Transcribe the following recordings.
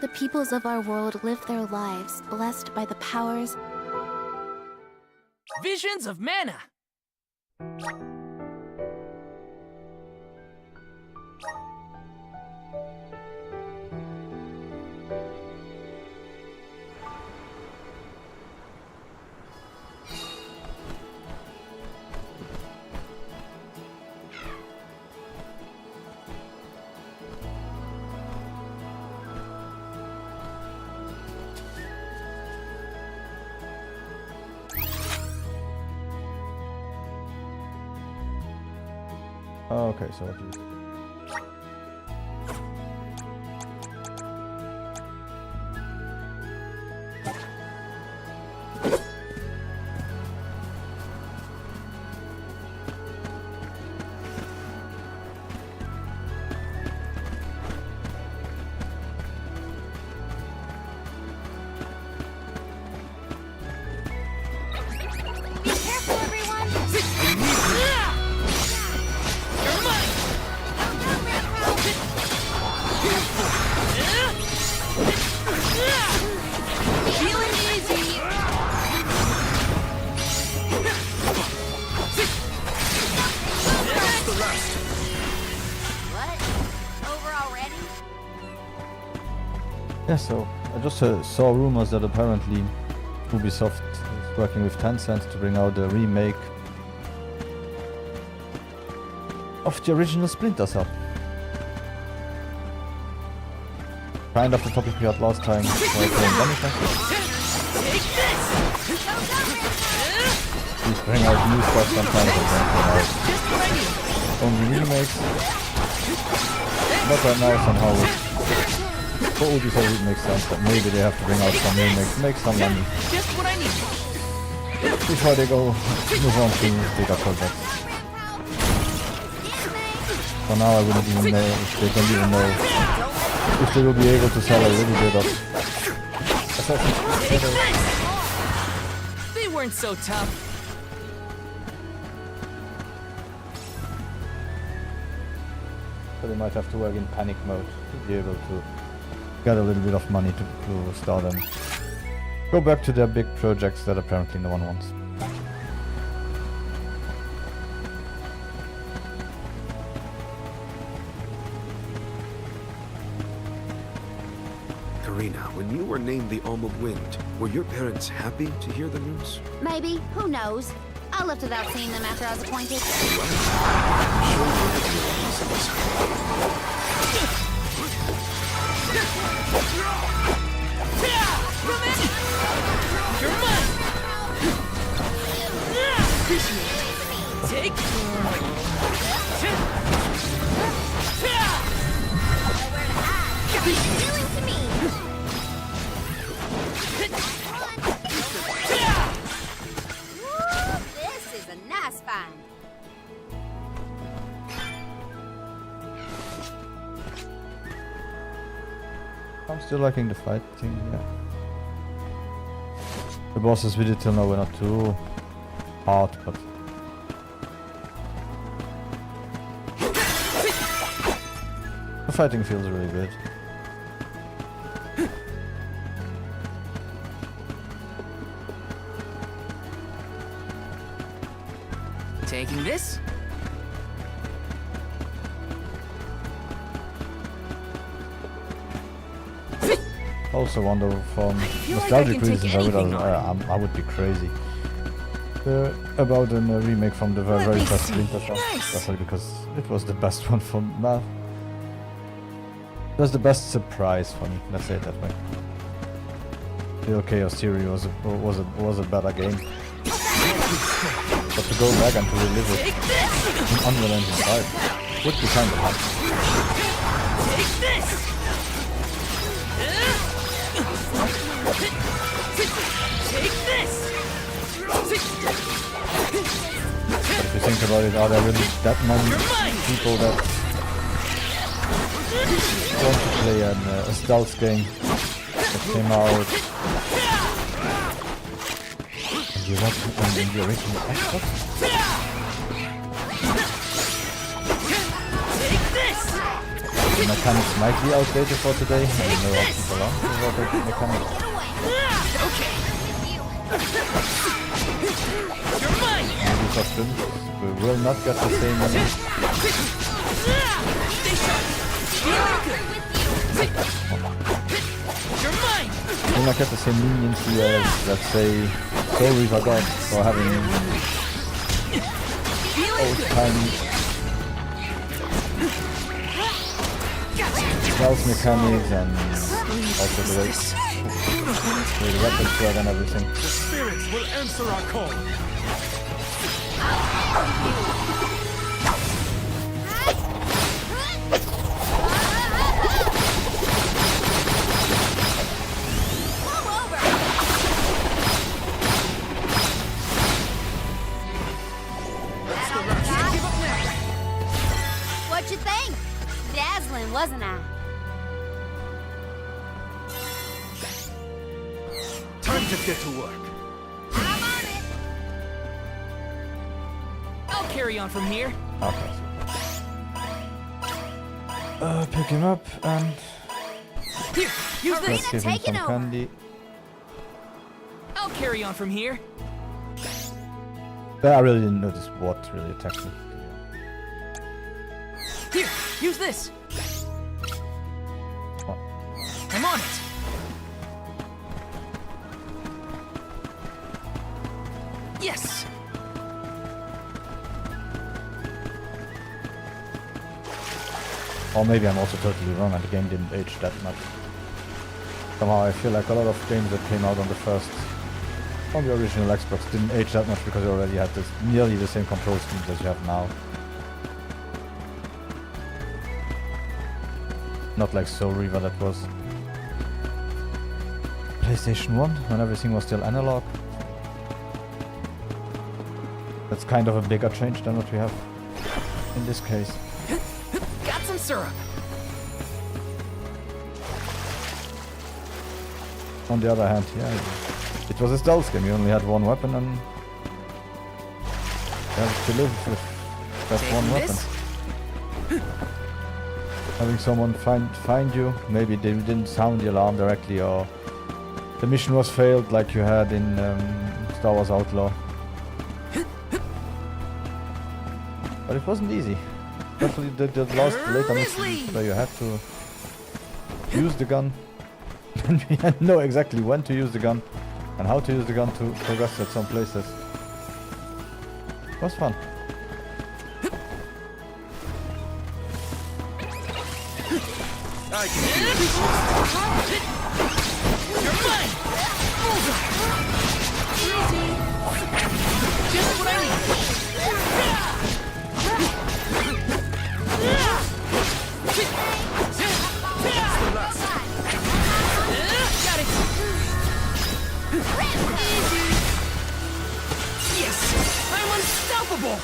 The peoples of our world live their lives blessed by the powers. Visions of mana! Oh, okay, so I'll do. Be careful, everyone! Feeling easy! What? Over already? Yeah, so I just saw rumors that apparently Ubisoft is working with Tencent to bring out a remake of the original Splinter Cell. Kind of the topic we had last time while playing Danica. Please bring out new stuff sometimes and then bring out only remakes. But right now somehow for Ubisoft it makes sense that maybe they have to bring out some remakes, make some money Just what I need. before they go move on to bigger projects. For now I wouldn't even know if they don't even know if they will be able to sell a little bit of Assassin's Creed. They weren't so tough. So they might have to work in panic mode to be able to get a little bit of money to start and go back to their big projects that apparently no one wants. Karina, when you were named the Alm of Wind, were your parents happy to hear the news? Maybe. Who knows? I left without seeing them after I was appointed. You're mine! Take Feeling to me! Woo, this is a nice find. I'm still liking the fight thing, yeah. The bosses we did till now were not too hard, but the fighting feels really good. Taking this? Also wonder from feel like I nostalgic can take reasons anything on. I would be crazy about a remake from the Let very me first see. Splinter Cell, Nice. especially because it was the best one for it was the best surprise for me. Let's say it that way. The Chaos Theory was a better game, but to go back and to relive it Take this! in Unreal Engine 5 would be kind of hard. Take this! Take this! But if you think about it, are there really that many You're mine! people that want to play a stealth game that came out in the original Xbox? mechanics might be outdated for today. I don't know how people are about the mechanics. Okay. You're mine. Maybe for Finn, we will not get the same Stay sharp. Feeling good. You're mine. will not get the same leniency as, let's say, Soul Reaver got for having Feeling old good. time stealth mechanics and also the way the weapons work and everything. The spirits will answer our call. What you think? Dazzling, wasn't I? Time to get to work. I'm on it. I'll carry on from here. Okay. Pick him up and Here, use this. let's give him taking some over. candy. I'll carry on from here. I really didn't notice what really attacked me. Here, use this. Oh. I'm on it. Yes. Or maybe I'm also totally wrong and the game didn't age that much. Somehow I feel like a lot of games that came out on the original Xbox didn't age that much because you already had this nearly the same control schemes as you have now. Not like Soul Reaver that was PlayStation 1 when everything was still analog. That's kind of a bigger change than what we have in this case. Got some syrup. On the other hand, yeah, it was a stealth game. You only had one weapon and you have to live with that one Taking weapon. this. Having someone find you, maybe they didn't sound the alarm directly, or the mission was failed like you had in Star Wars Outlaw. But it wasn't easy. Especially the later missions where you had to use the gun. And we had to know exactly when to use the gun and how to use the gun to progress at some places. It was fun. I can do it. You're mine. Easy. Just what I need. Got it. Easy. Yes, I'm unstoppable.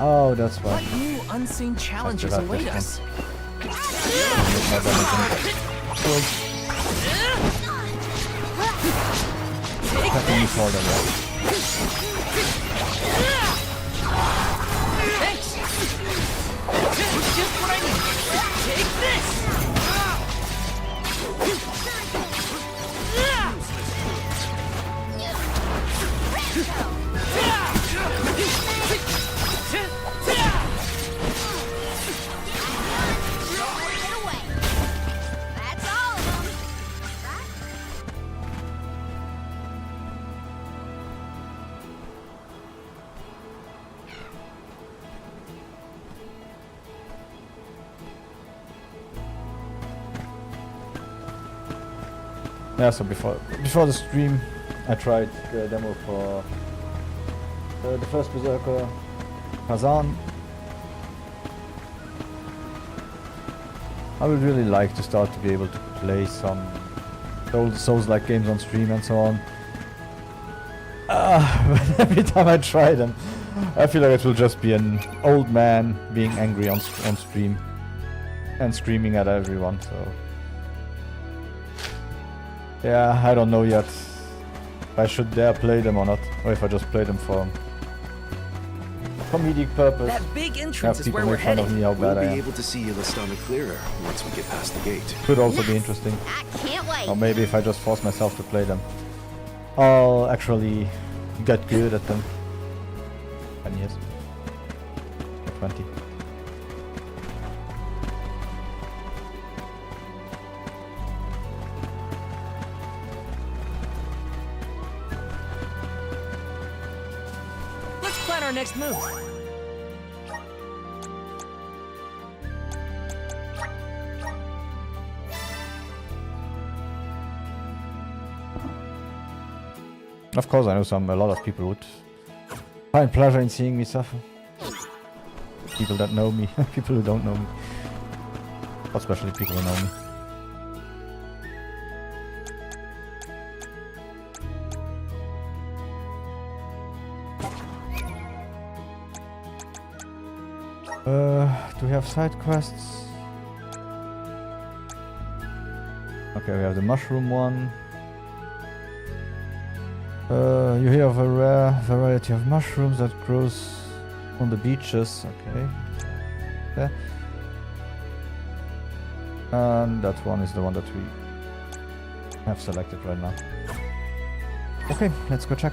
Oh, that's why. What new unseen challenges about await this us? My damage in- Attacking me for them, right? Thanks. Just what I need. Take this. Get away. That's all of them. Right? Yeah, so before the stream, I tried the demo for the first Berserker, Kazan. I would really like to start to be able to play some old Souls-like games on stream and so on. But every time I try them, I feel like it will just be an old man being angry on stream and screaming at everyone. So yeah, I don't know yet if I should dare play them or not, or if I just play them for comedic purpose. That big Have entrance is people where we're make fun of heading. me how We'll bad I be am. able to see Yellowstone clearer once we get past the gate. Could also be interesting. I can't wait. Or maybe if I just force myself to play them, I'll actually get good at them. 10 years. Or 20. Let's plan our next move. Of course, I know a lot of people would find pleasure in seeing me suffer. People that know me, people who don't know me. Especially people who know me. Do we have side quests? Okay, we have the mushroom one. You hear of a rare variety of mushrooms that grows on the beaches. Okay. Yeah. And that one is the one that we have selected right now. Okay, let's go check.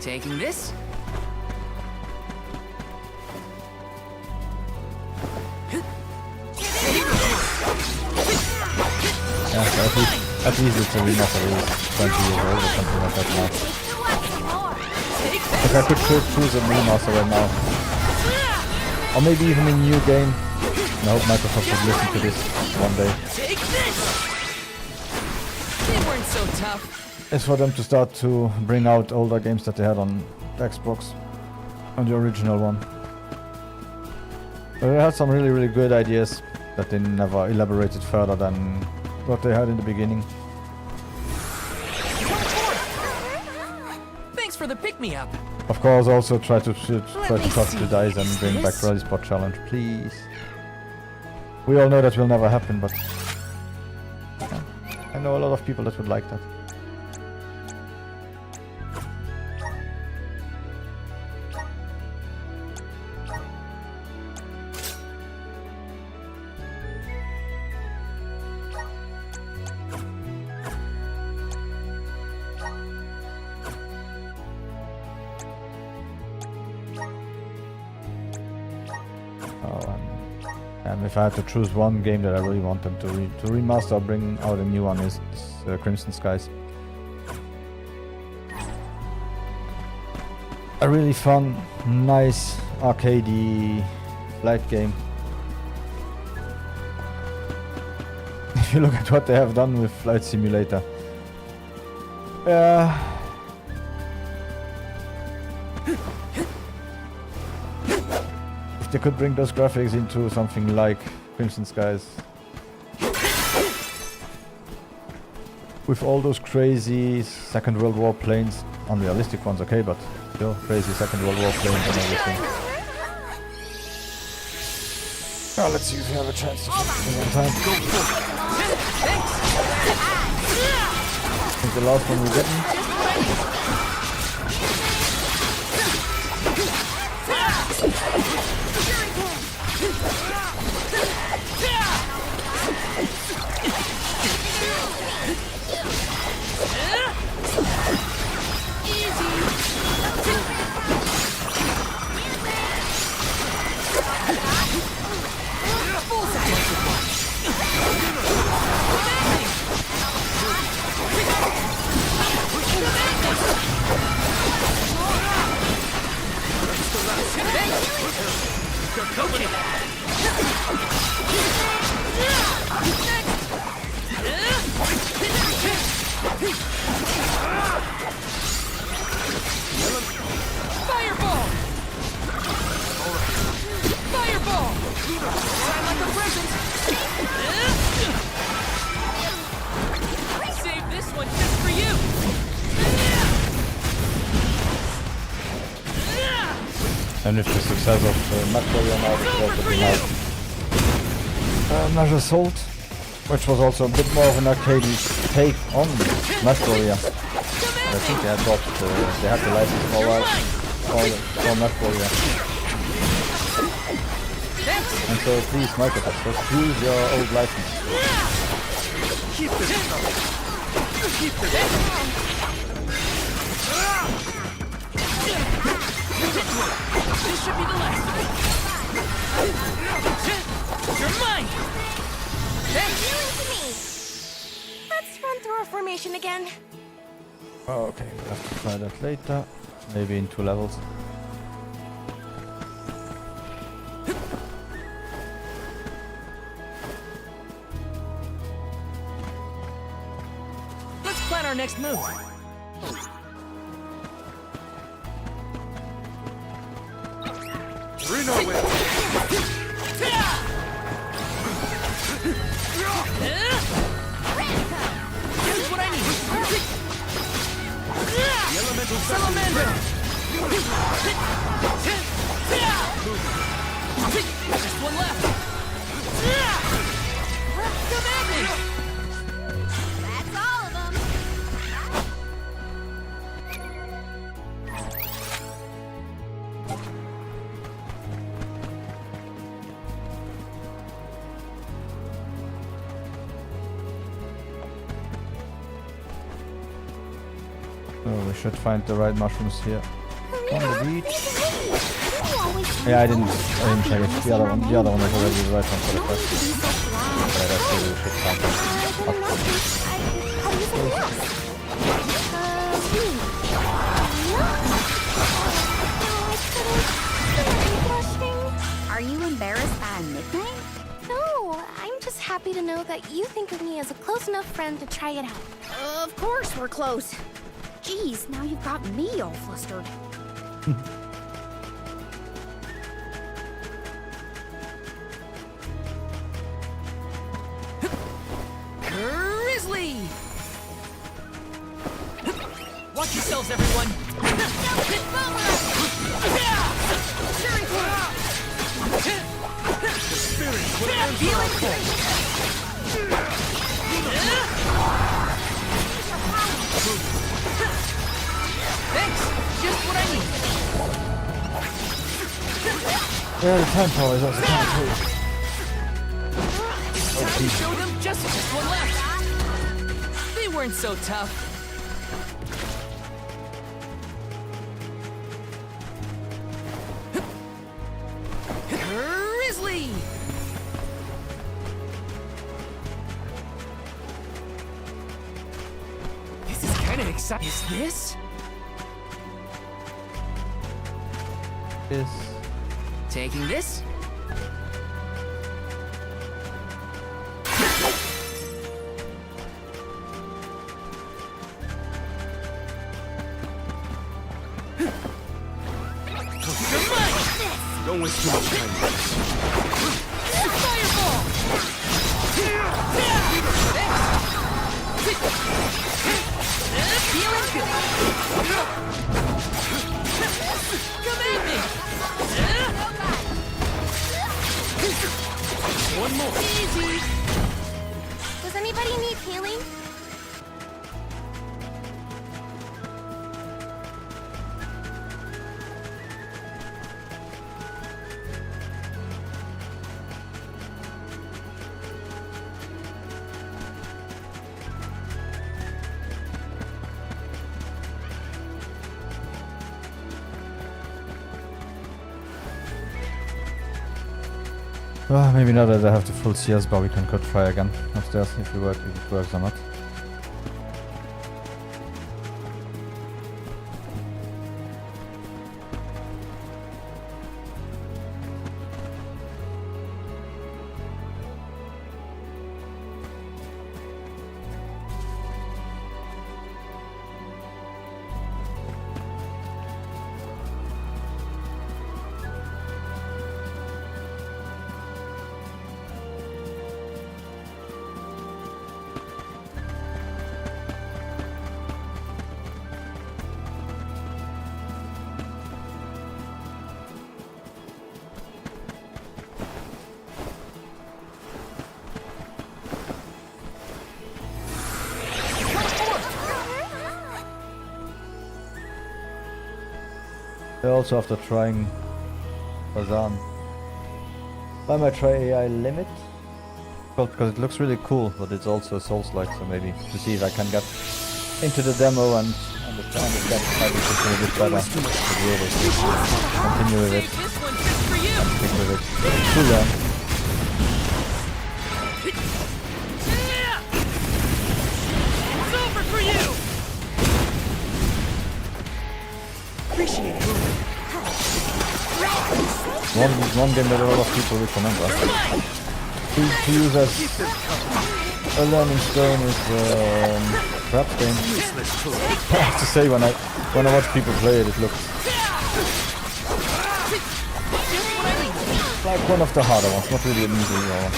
Taking this. Yeah, so at least it's a remaster that is 20 years old or something like that now. Your weapon more. If I could choose a remaster right now. Or maybe even a new game. I hope Microsoft would listen to this one day. Take this. They weren't so tough. Is for them to start to bring out older games that they had on Xbox, on the original one. They had some really good ideas that they never elaborated further than what they had in the beginning. Thanks for the pick-me-up. Of course, also try to me talk see. to DICE and Is bring back this- Rally Sport Challenge, please. We all know that will never happen, but yeah, I know a lot of people that would like that. And if I had to choose one game that I really want them to remaster or bring out a new one, is Crimson Skies. A really fun, nice, arcadey flight game. If you look at what they have done with Flight Simulator. Yeah. If they could bring those graphics into something like Crimson Skies. With all those crazy Second World War planes, unrealistic ones, okay, but still crazy Second World War planes and everything. Now let's see if we have a chance to finish in time. I think the last one we're getting. And with the success of Mech Warrior now, we also bring out Measure Assault, which was also a bit more of an arcade take on Mech Warrior. I think they had they had the license for a while for Mech Warrior. And so please, Microsoft, just use your old license. Keep this up. Keep this up. This should be the last of it. You're mine. Healing to me. Let's run through our formation again. Oh, okay, we'll have to try that later. Maybe in 2 levels. Let's plan our next move. Reno will. Here's what I need. The elemental Salamander. Just one left. Come at me. That's all of them. Oh, we should find the right mushrooms here. On the beach. You always Yeah, I didn't check it. The other one was already the right one for the quest. But I still should find them. Are you embarrassed by a nickname? No, I'm just happy to know that you think of me as a close enough friend to try it out. Of course we're close. Geez, now you've got me all flustered. Grizzly! Watch yourselves, everyone! The spirit will answer our call. Thanks! Just what I need! Yeah, the time power is also kind of cool. Time to show them just one left! They weren't so tough. Grizzly! This is kind of exciting. Is this? Is Taking this? Don't waste too much time. Fireball! Feeling good. Come at me! One more. Easy! Does anybody need healing? maybe now that I have the full CS bar, we can could try again upstairs if it works or not. Also after trying Bazan. I might try AI Limit. Well, because it looks really cool, but it's also Souls-like, so maybe to see if I can get into the demo and understand if that might be just a little bit better to be able to continue with it, This one's just for you. stick with it, to learn. It's over for you. Appreciate it. One game that a lot of people recommend us to use as a learning stone is Trap game. I have to say when I watch people play it, it looks like one of the harder ones, not really an easy one.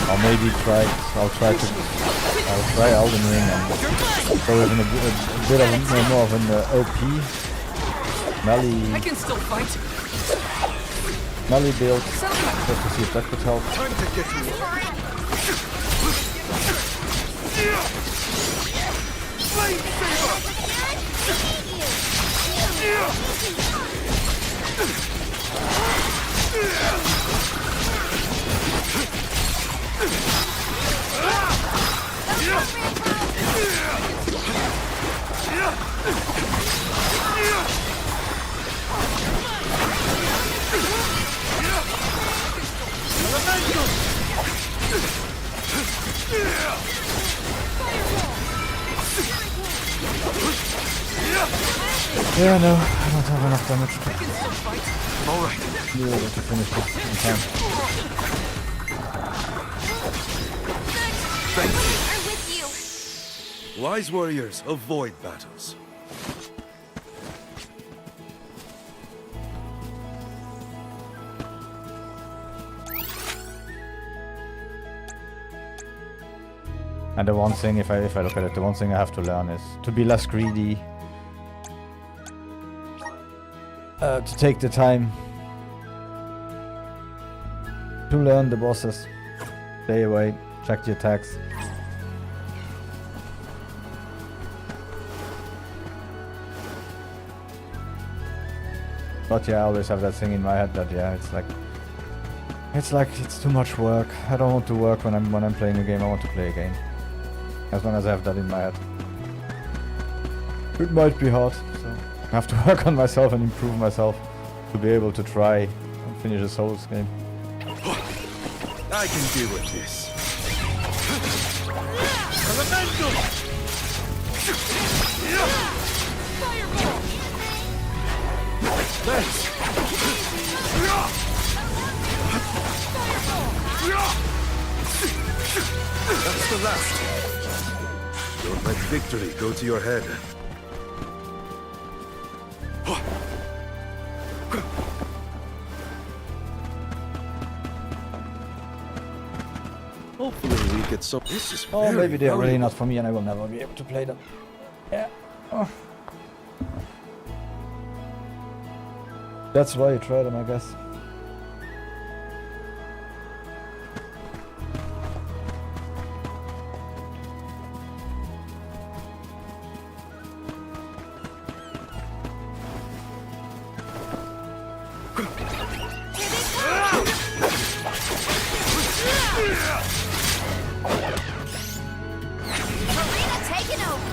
Or maybe I'll try Elden Ring and go with a bit of more of an OP I can still fight. melee build, just to see if that could help. Time to get you. Flame saber. Yeah, no, I don't have enough damage to All right. be able to finish this in time. Thank you. I'm with you. Wise warriors avoid battles. And the one thing, if I look at it, the one thing I have to learn is to be less greedy. To take the time to learn the bosses. Stay away, check the attacks. But yeah, I always have that thing in my head that yeah, it's too much work. I don't want to work when I'm playing a game. I want to play a game. As long as I have that in my head. It might be hard, so I have to work on myself and improve myself to be able to try and finish a Souls game. I can deal with this. Elemental! Thanks. That's the last. Don't let victory go to your head. Hopefully we get some. This is Oh, very maybe they are really valuable. not for me and I will never be able to play them. Yeah. Oh. That's why you try them, I guess. Arena taken over.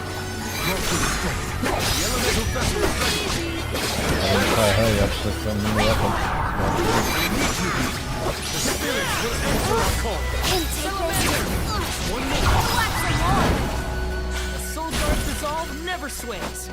If I hurry up with some new weapon. And take this. Lots of more. A soul guard's resolve never sways.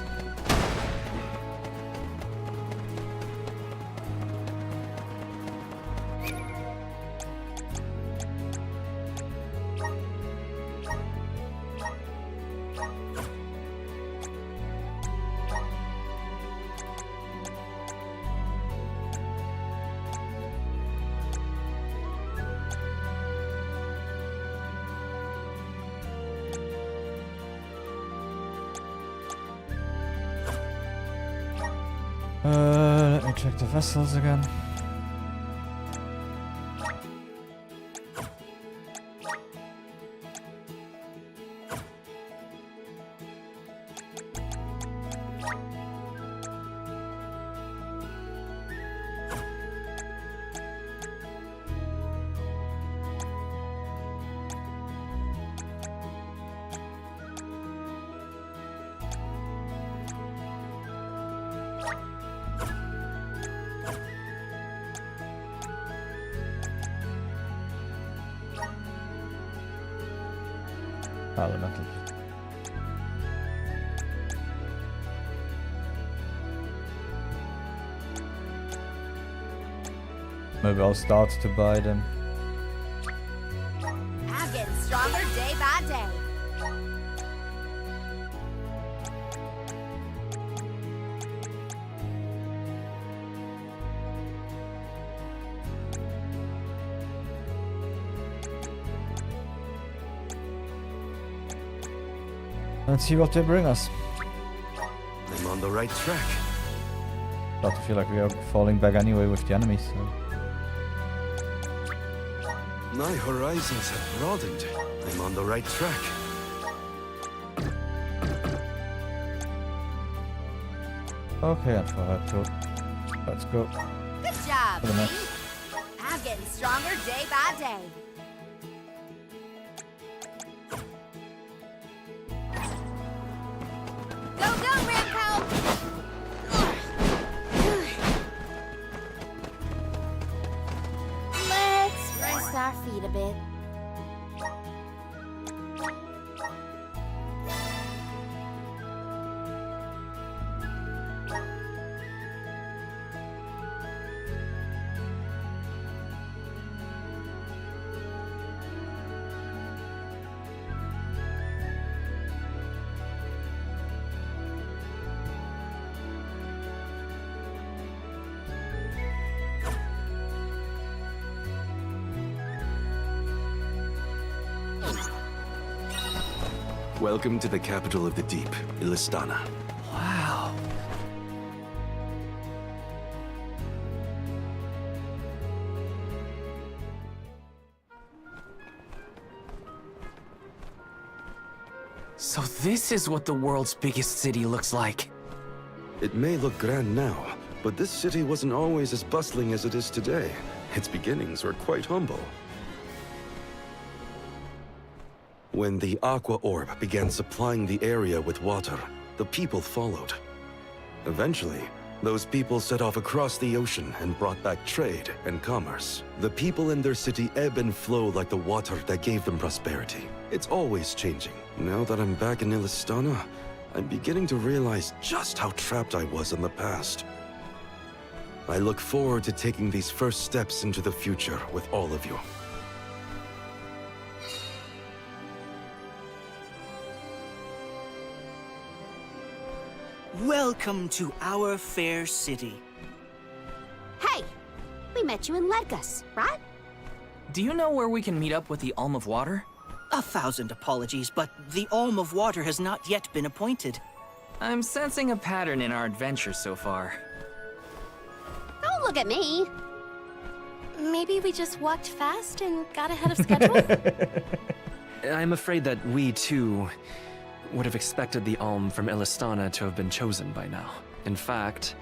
Let me check the vessels again. Elemental. Maybe I'll start to buy them. I'm getting stronger day by day. Let's see what they bring us. I'm on the right track. Start to feel like we are falling back anyway with the enemies. So. My horizons have broadened. I'm on the right track. Okay, and for that, so let's go. Good job, For the me. next. I'm getting stronger day by day. Go, go, Ramco! Let's rest our feet a bit. Welcome to the capital of the deep, Illistana. Wow. So this is what the world's biggest city looks like. It may look grand now, but this city wasn't always as bustling as it is today. Its beginnings were quite humble. When the Aqua Orb began supplying the area with water, the people followed. Eventually, those people set off across the ocean and brought back trade and commerce. The people in their city ebb and flow like the water that gave them prosperity. It's always changing. Now that I'm back in Illistana, I'm beginning to realize just how trapped I was in the past. I look forward to taking these first steps into the future with all of you. Welcome to our fair city. Hey, we met you in Ledgus, right? Do you know where we can meet up with the Alm of Water? 1,000 apologies, but the Alm of Water has not yet been appointed. I'm sensing a pattern in our adventure so far. Don't look at me. Maybe we just walked fast and got ahead of schedule? I'm afraid that we, too, would have expected the Alm from Illistana to have been chosen by now. In fact,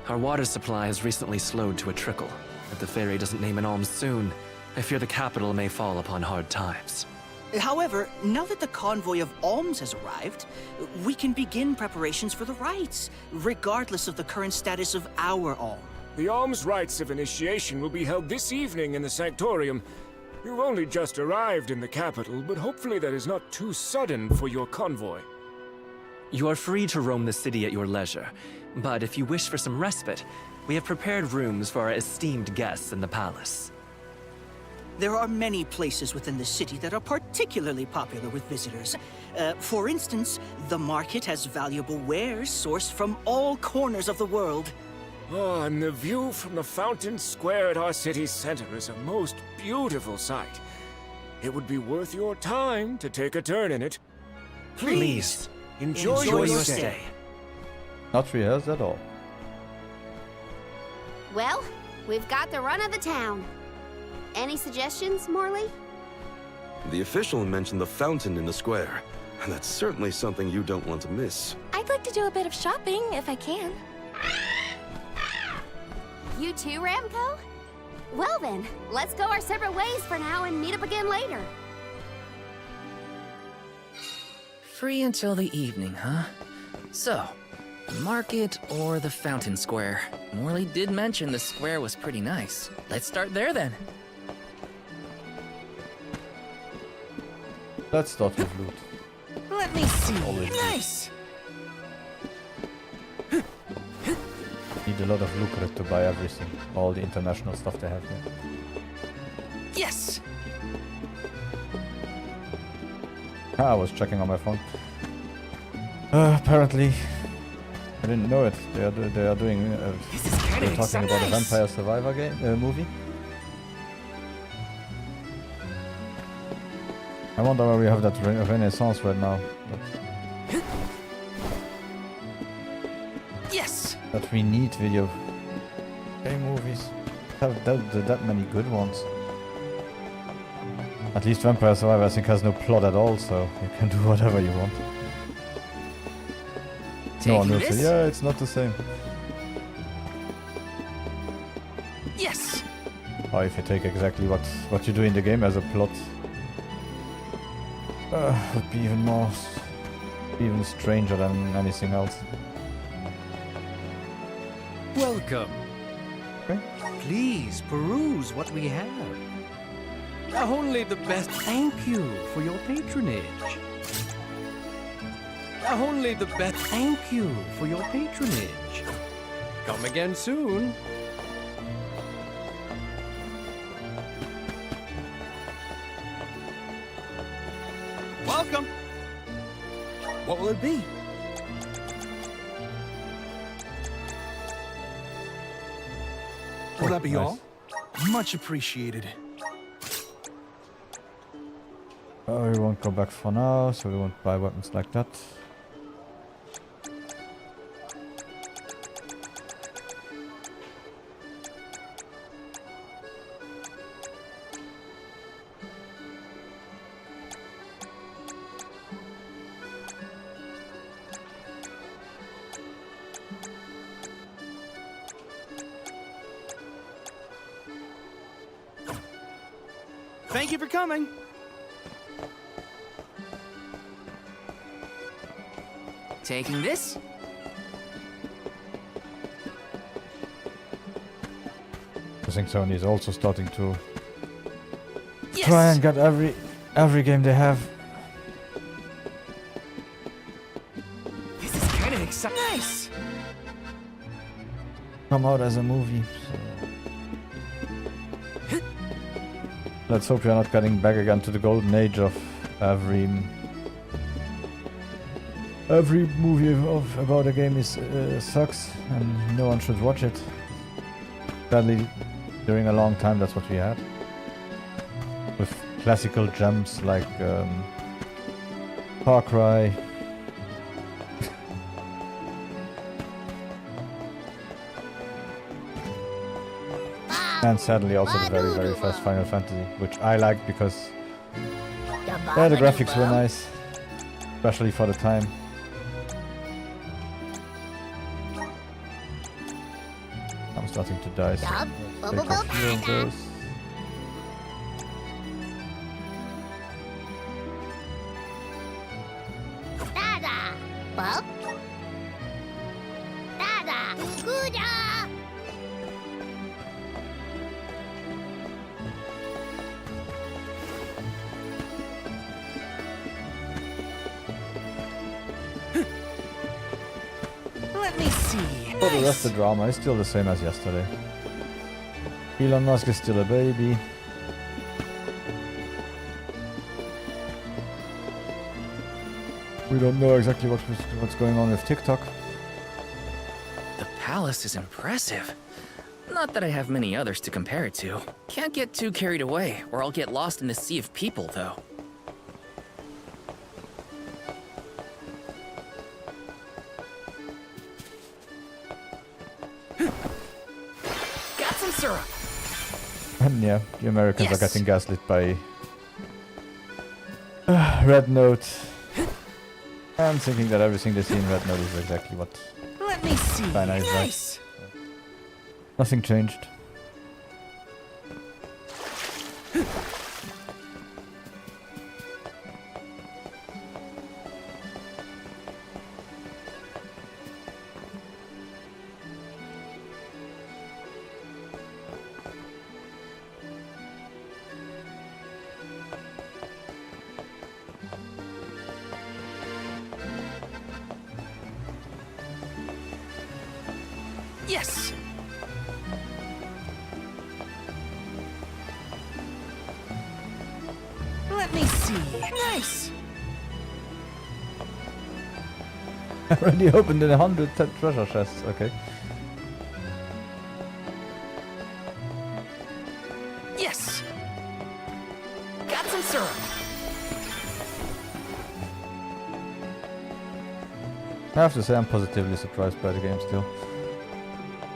our water supply has recently slowed to a trickle. If the Fairy doesn't name an Alm soon, I fear the capital may fall upon hard times. However, now that the convoy of alms has arrived, we can begin preparations for the rites, regardless of the current status of our alm. The alms rites of initiation will be held this evening in the Sanctorium. You've only just arrived in the capital, but hopefully that is not too sudden for your convoy. You are free to roam the city at your leisure, but if you wish for some respite, we have prepared rooms for our esteemed guests in the palace. There are many places within the city that are particularly popular with visitors. For instance, the market has valuable wares sourced from all corners of the world. Oh, and the view from the fountain square at our city center is a most beautiful sight. It would be worth your time to take a turn in it. Please, Enjoy enjoy your your stay. stay. Not rehearsed at all. Well, we've got the run of the town. Any suggestions, Morley? The official mentioned the fountain in the square, and that's certainly something you don't want to miss. I'd like to do a bit of shopping, if I can. You too, Ramco? Well then, let's go our separate ways for now and meet up again later. Free until the evening, huh? So, the market or the fountain square? Morley did mention the square was pretty nice. Let's start there then. Let's start with loot. Let me see. Always good. Nice. Need a lot of lucre to buy everything. All the international stuff they have here. Yes. I was checking on my phone. Apparently, I didn't know it. They are doing. This is kind They're of talking about a nice. Vampire Survivor game movie. I wonder why we have that renaissance right now. Yes. That we need video game movies. Have that many good ones. At least Vampire Survivor I think has no plot at all, so you can do whatever you want. No one Taking will this? say, yeah, it's not the same. Yes. Or if you take exactly what you do in the game as a plot, would be even stranger than anything else. Welcome. Okay. Please peruse what we have. Only the best. Thank you for your patronage. Only the best. Thank you for your patronage. Come again soon. Welcome. What will it be? Will that be all? Much appreciated. We won't go back for now, so we won't buy weapons like that. Thank you for coming. Taking this? I think Sony is also starting to Yes. try and get every game they have. This is kind of exciting. Nice. Come out as a movie. So. Let's hope we are not getting back again to the golden age of every movie about a game is sucks and no one should watch it. Sadly, during a long time that's what we had. With classical gems like Far Cry. And sadly also the very first Final Fantasy, which I liked because yeah, the graphics were nice, especially for the time. I'm starting to die, so let's take a few of those. Dada! Bob? Dada! Kuja! Let me see. For the rest, the drama is still the same as yesterday. Elon Musk is still a baby. We don't know exactly what's going on with TikTok. The palace is impressive. Not that I have many others to compare it to. Can't get too carried away, or I'll get lost in the sea of people, though. Got some syrup! And yeah, the Americans Yes. are getting gaslit by Red Note. And thinking that everything they see in Red Note is exactly what. Let me see. China is right. Nice. Nothing changed. Yes! Let me see. Nice! Already opened 100 treasure chests, okay. Yes! Got some syrup! I have to say I'm positively surprised by the game still.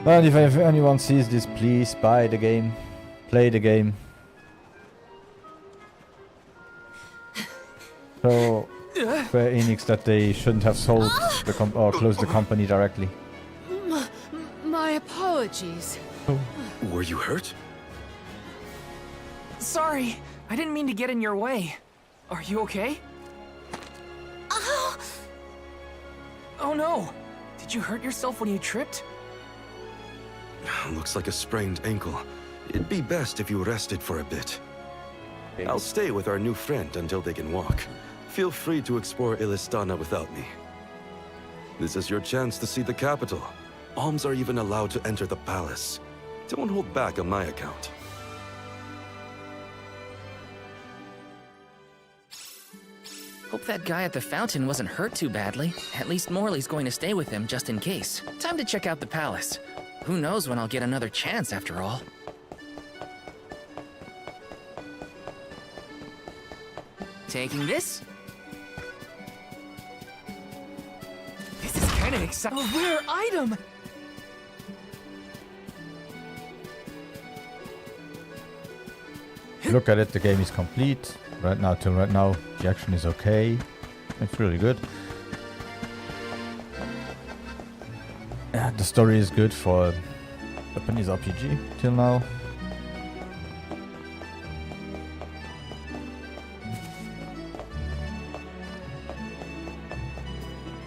And if anyone sees this, please buy the game. Play the game. So, Square Enix that they shouldn't have sold the or closed the company directly. My apologies. Were you hurt? Sorry, I didn't mean to get in your way. Are you okay? Oh no! Did you hurt yourself when you tripped? Looks like a sprained ankle. It'd be best if you rested for a bit. I'll stay with our new friend until they can walk. Feel free to explore Illistana without me. This is your chance to see the capital. Alms are even allowed to enter the palace. Don't hold back on my account. Hope that guy at the fountain wasn't hurt too badly. At least Morley's going to stay with him just in case. Time to check out the palace. Who knows when I'll get another chance after all. Taking this? This is kind of exciting. A rare item! Look at it, the game is complete. Right now, till right now, the action is okay. It's really good. Yeah, the story is good for a Japanese RPG till now.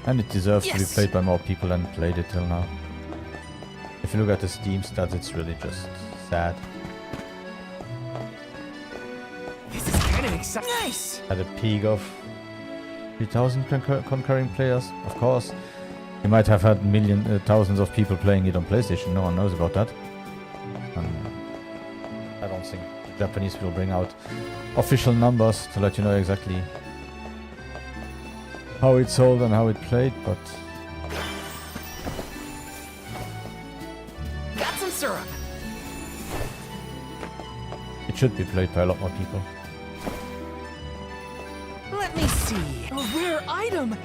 And it deserves to be played by more people than played it till now. If you look at the Steam stats, it's really just sad. This is kind of exciting. Nice! At a peak of 3,000 concurring players, of course. You might have had thousands of people playing it on PlayStation, no one knows about that. I don't think the Japanese will bring out official numbers to let you know exactly how it sold and how it played, but... Got some syrup! It should be played by a lot more people. Let me see. A rare item!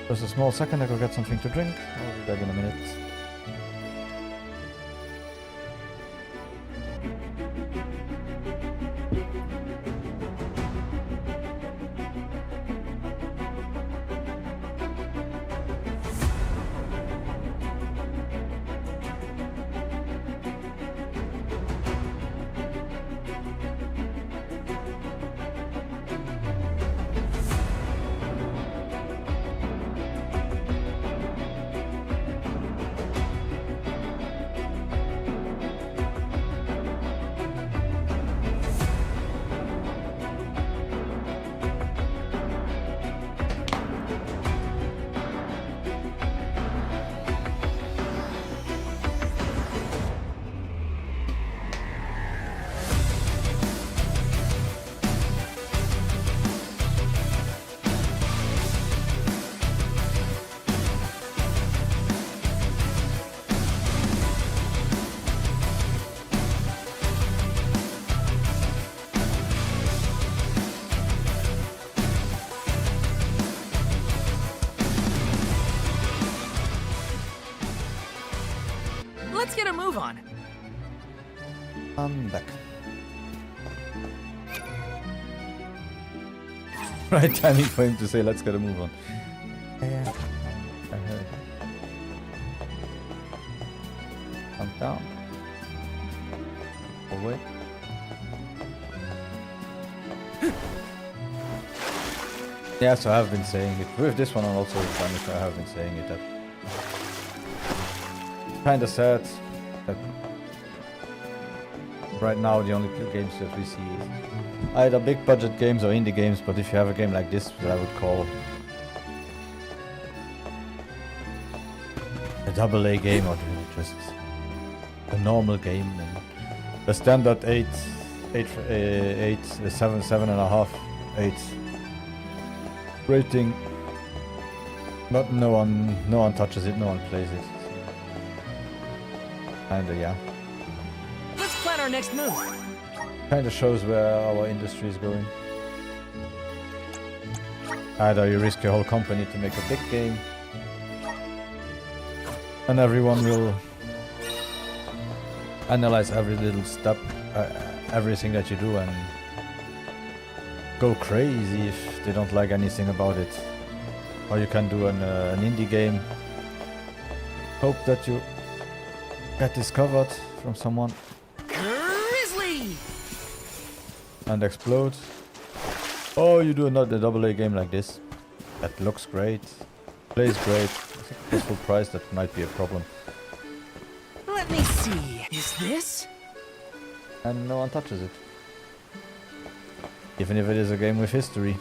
Just a small second, I go get something to drink. I'll be back in a minute. Let's get a move on. I'm back. Right timing for him to say, let's get a move on. Yeah, I heard. Calm down. Oh, wait. Yeah, so I have been saying it. With this one and also with Spanish, I have been saying it. That kinda sad that right now the only two games that we see is either big budget games or indie games, but if you have a game like this that I would call a AA game or just a normal game, and the standard 7.5, 8 rating. No one touches it, no one plays it. Kinda, yeah. Let's plan our next move. Kinda shows where our industry is going. Either you risk your whole company to make a big game, and everyone will analyze every little step, everything that you do, and go crazy if they don't like anything about it. Or you can do an indie game, hope that you get discovered from someone Grizzly! and explode. Or you do another AA game like this that looks great, plays great, at full price. That might be a problem, Let me see. Is this? and no one touches it, even if it is a game with history.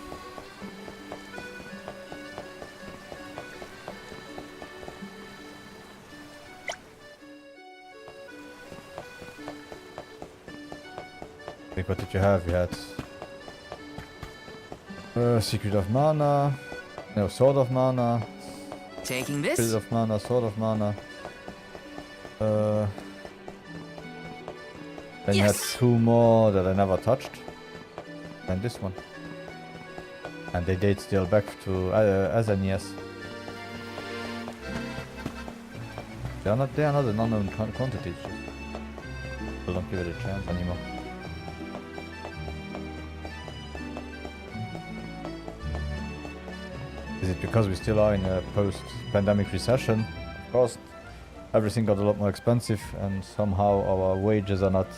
Like, what did you have? You had Secret of Mana, no, Sword of Mana, Taking Spirit this? of Mana, Sword of Mana. Then you had Yes! 2 more that I never touched, and this one. And they date still back to SNES. They are not an unknown quantity. People don't give it a chance anymore. Is it because we still are in a post-pandemic recession? Of course, everything got a lot more expensive, and somehow our wages are not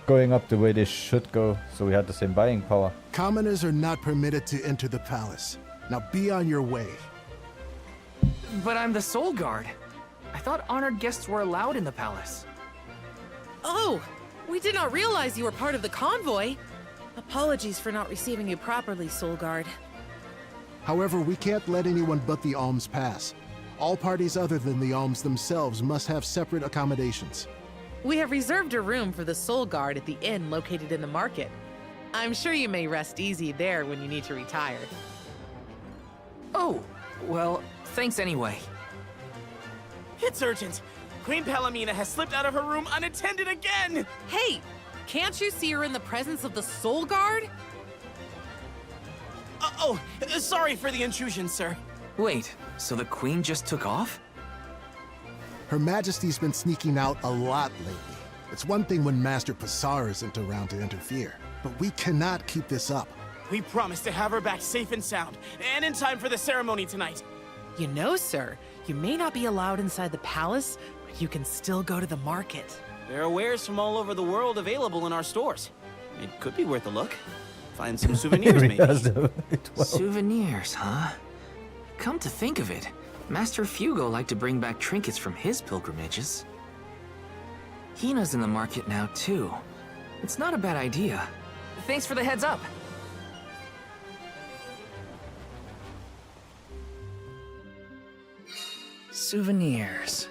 going up the way they should go, so we had the same buying power. Commoners are not permitted to enter the palace. Now be on your way. But I'm the Soul Guard. I thought honored guests were allowed in the palace. Oh, we did not realize you were part of the convoy. Apologies for not receiving you properly, Soul Guard. However, we can't let anyone but the alms pass. All parties other than the alms themselves must have separate accommodations. We have reserved a room for the Soul Guard at the inn located in the market. I'm sure you may rest easy there when you need to retire. Oh, well, thanks anyway. It's urgent. Queen Palomina has slipped out of her room unattended again! Hey, can't you see her in the presence of the Soul Guard? Sorry for the intrusion, sir. Wait, so the queen just took off? Her Majesty's been sneaking out a lot lately. It's one thing when Master Passar isn't around to interfere, but we cannot keep this up. We promised to have her back safe and sound, and in time for the ceremony tonight. You know, sir, you may not be allowed inside the palace, but you can still go to the market. There are wares from all over the world available in our stores. It could be worth a look. Find some souvenirs, He maybe. has the- Souvenirs, huh? Come to think of it, Master Fugo liked to bring back trinkets from his pilgrimages. Hina's in the market now, too. It's not a bad idea. Thanks for the heads up. Souvenirs.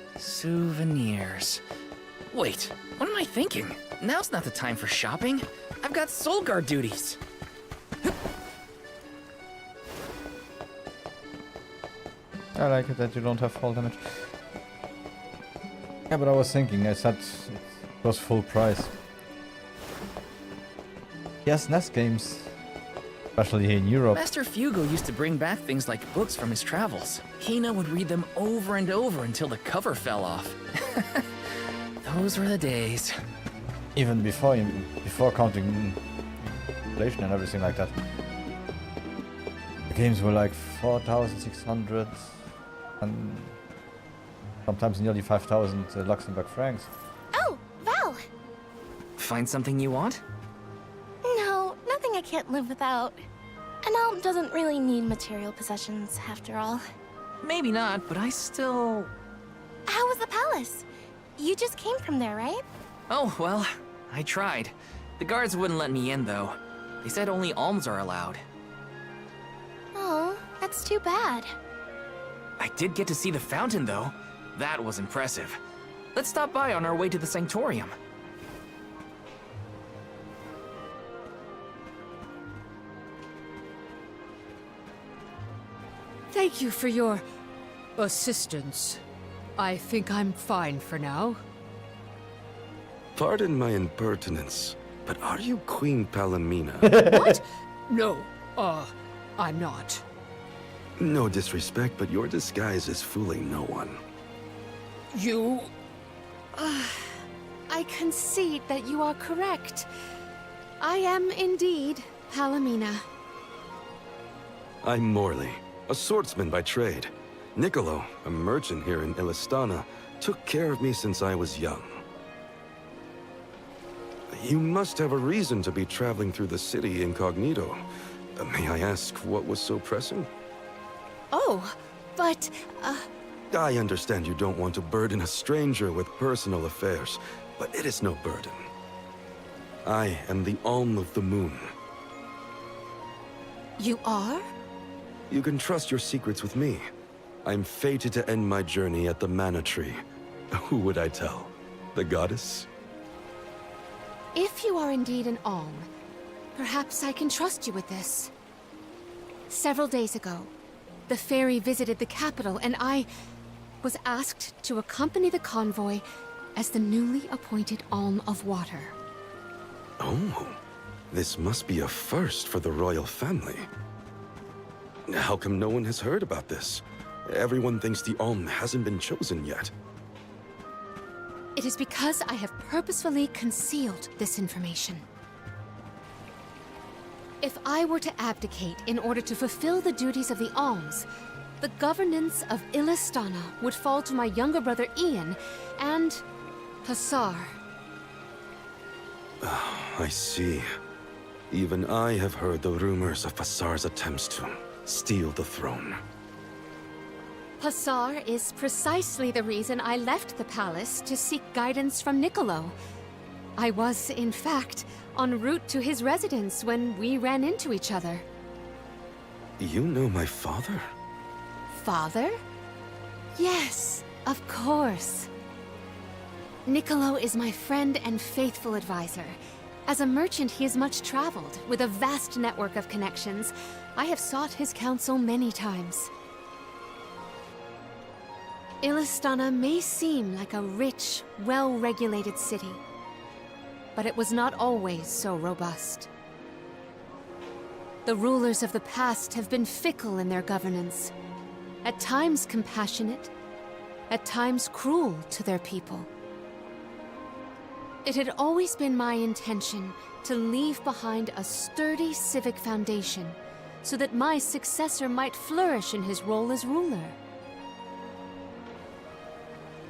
Wait, what am I thinking? Now's not the time for shopping. I've got Soul Guard duties. I like it that you don't have fall damage. Yeah, but I was thinking, I said it was full price. Yes, NES games, especially here in Europe. Master Fugo used to bring back things like books from his travels. Hina would read them over and over until the cover fell off. Those were the days. Even before counting inflation and everything like that. The games were like 4,600 and sometimes nearly 5,000 Luxembourg francs. Oh, Val! Find something you want? No, nothing I can't live without. An elm doesn't really need material possessions, after all. Maybe not, but I still... How was the palace? You just came from there, right? Oh, well, I tried. The guards wouldn't let me in, though. They said only alms are allowed. Oh, that's too bad. I did get to see the fountain, though. That was impressive. Let's stop by on our way to the Sanctorium. Thank you for your assistance. I think I'm fine for now. Pardon my impertinence, but are you Queen Palomina? What? No, I'm not. No disrespect, but your disguise is fooling no one. You... I concede that you are correct. I am indeed Palomina. I'm Morley, a swordsman by trade. Niccolo, a merchant here in Illistana, took care of me since I was young. You must have a reason to be traveling through the city incognito. May I ask what was so pressing? Oh, but, I understand you don't want to burden a stranger with personal affairs, but it is no burden. I am the Alm of the Moon. You are? You can trust your secrets with me. I'm fated to end my journey at the Mana Tree. Who would I tell? The goddess? If you are indeed an Alm, perhaps I can trust you with this. Several days ago, the fairy visited the capital, and I was asked to accompany the convoy as the newly appointed Alm of Water. Oh, this must be a first for the royal family. How come no one has heard about this? Everyone thinks the Alm hasn't been chosen yet. It is because I have purposefully concealed this information. If I were to abdicate in order to fulfill the duties of the Alms, the governance of Illistana would fall to my younger brother Ian and Passar. I see. Even I have heard the rumors of Passar's attempts to steal the throne. Passar is precisely the reason I left the palace to seek guidance from Niccolo. I was, in fact, en route to his residence when we ran into each other. You know my father? Father? Yes, of course. Niccolo is my friend and faithful advisor. As a merchant, he is much traveled, with a vast network of connections. I have sought his counsel many times. Illistana may seem like a rich, well-regulated city, but it was not always so robust. The rulers of the past have been fickle in their governance, at times compassionate, at times cruel to their people. It had always been my intention to leave behind a sturdy civic foundation so that my successor might flourish in his role as ruler.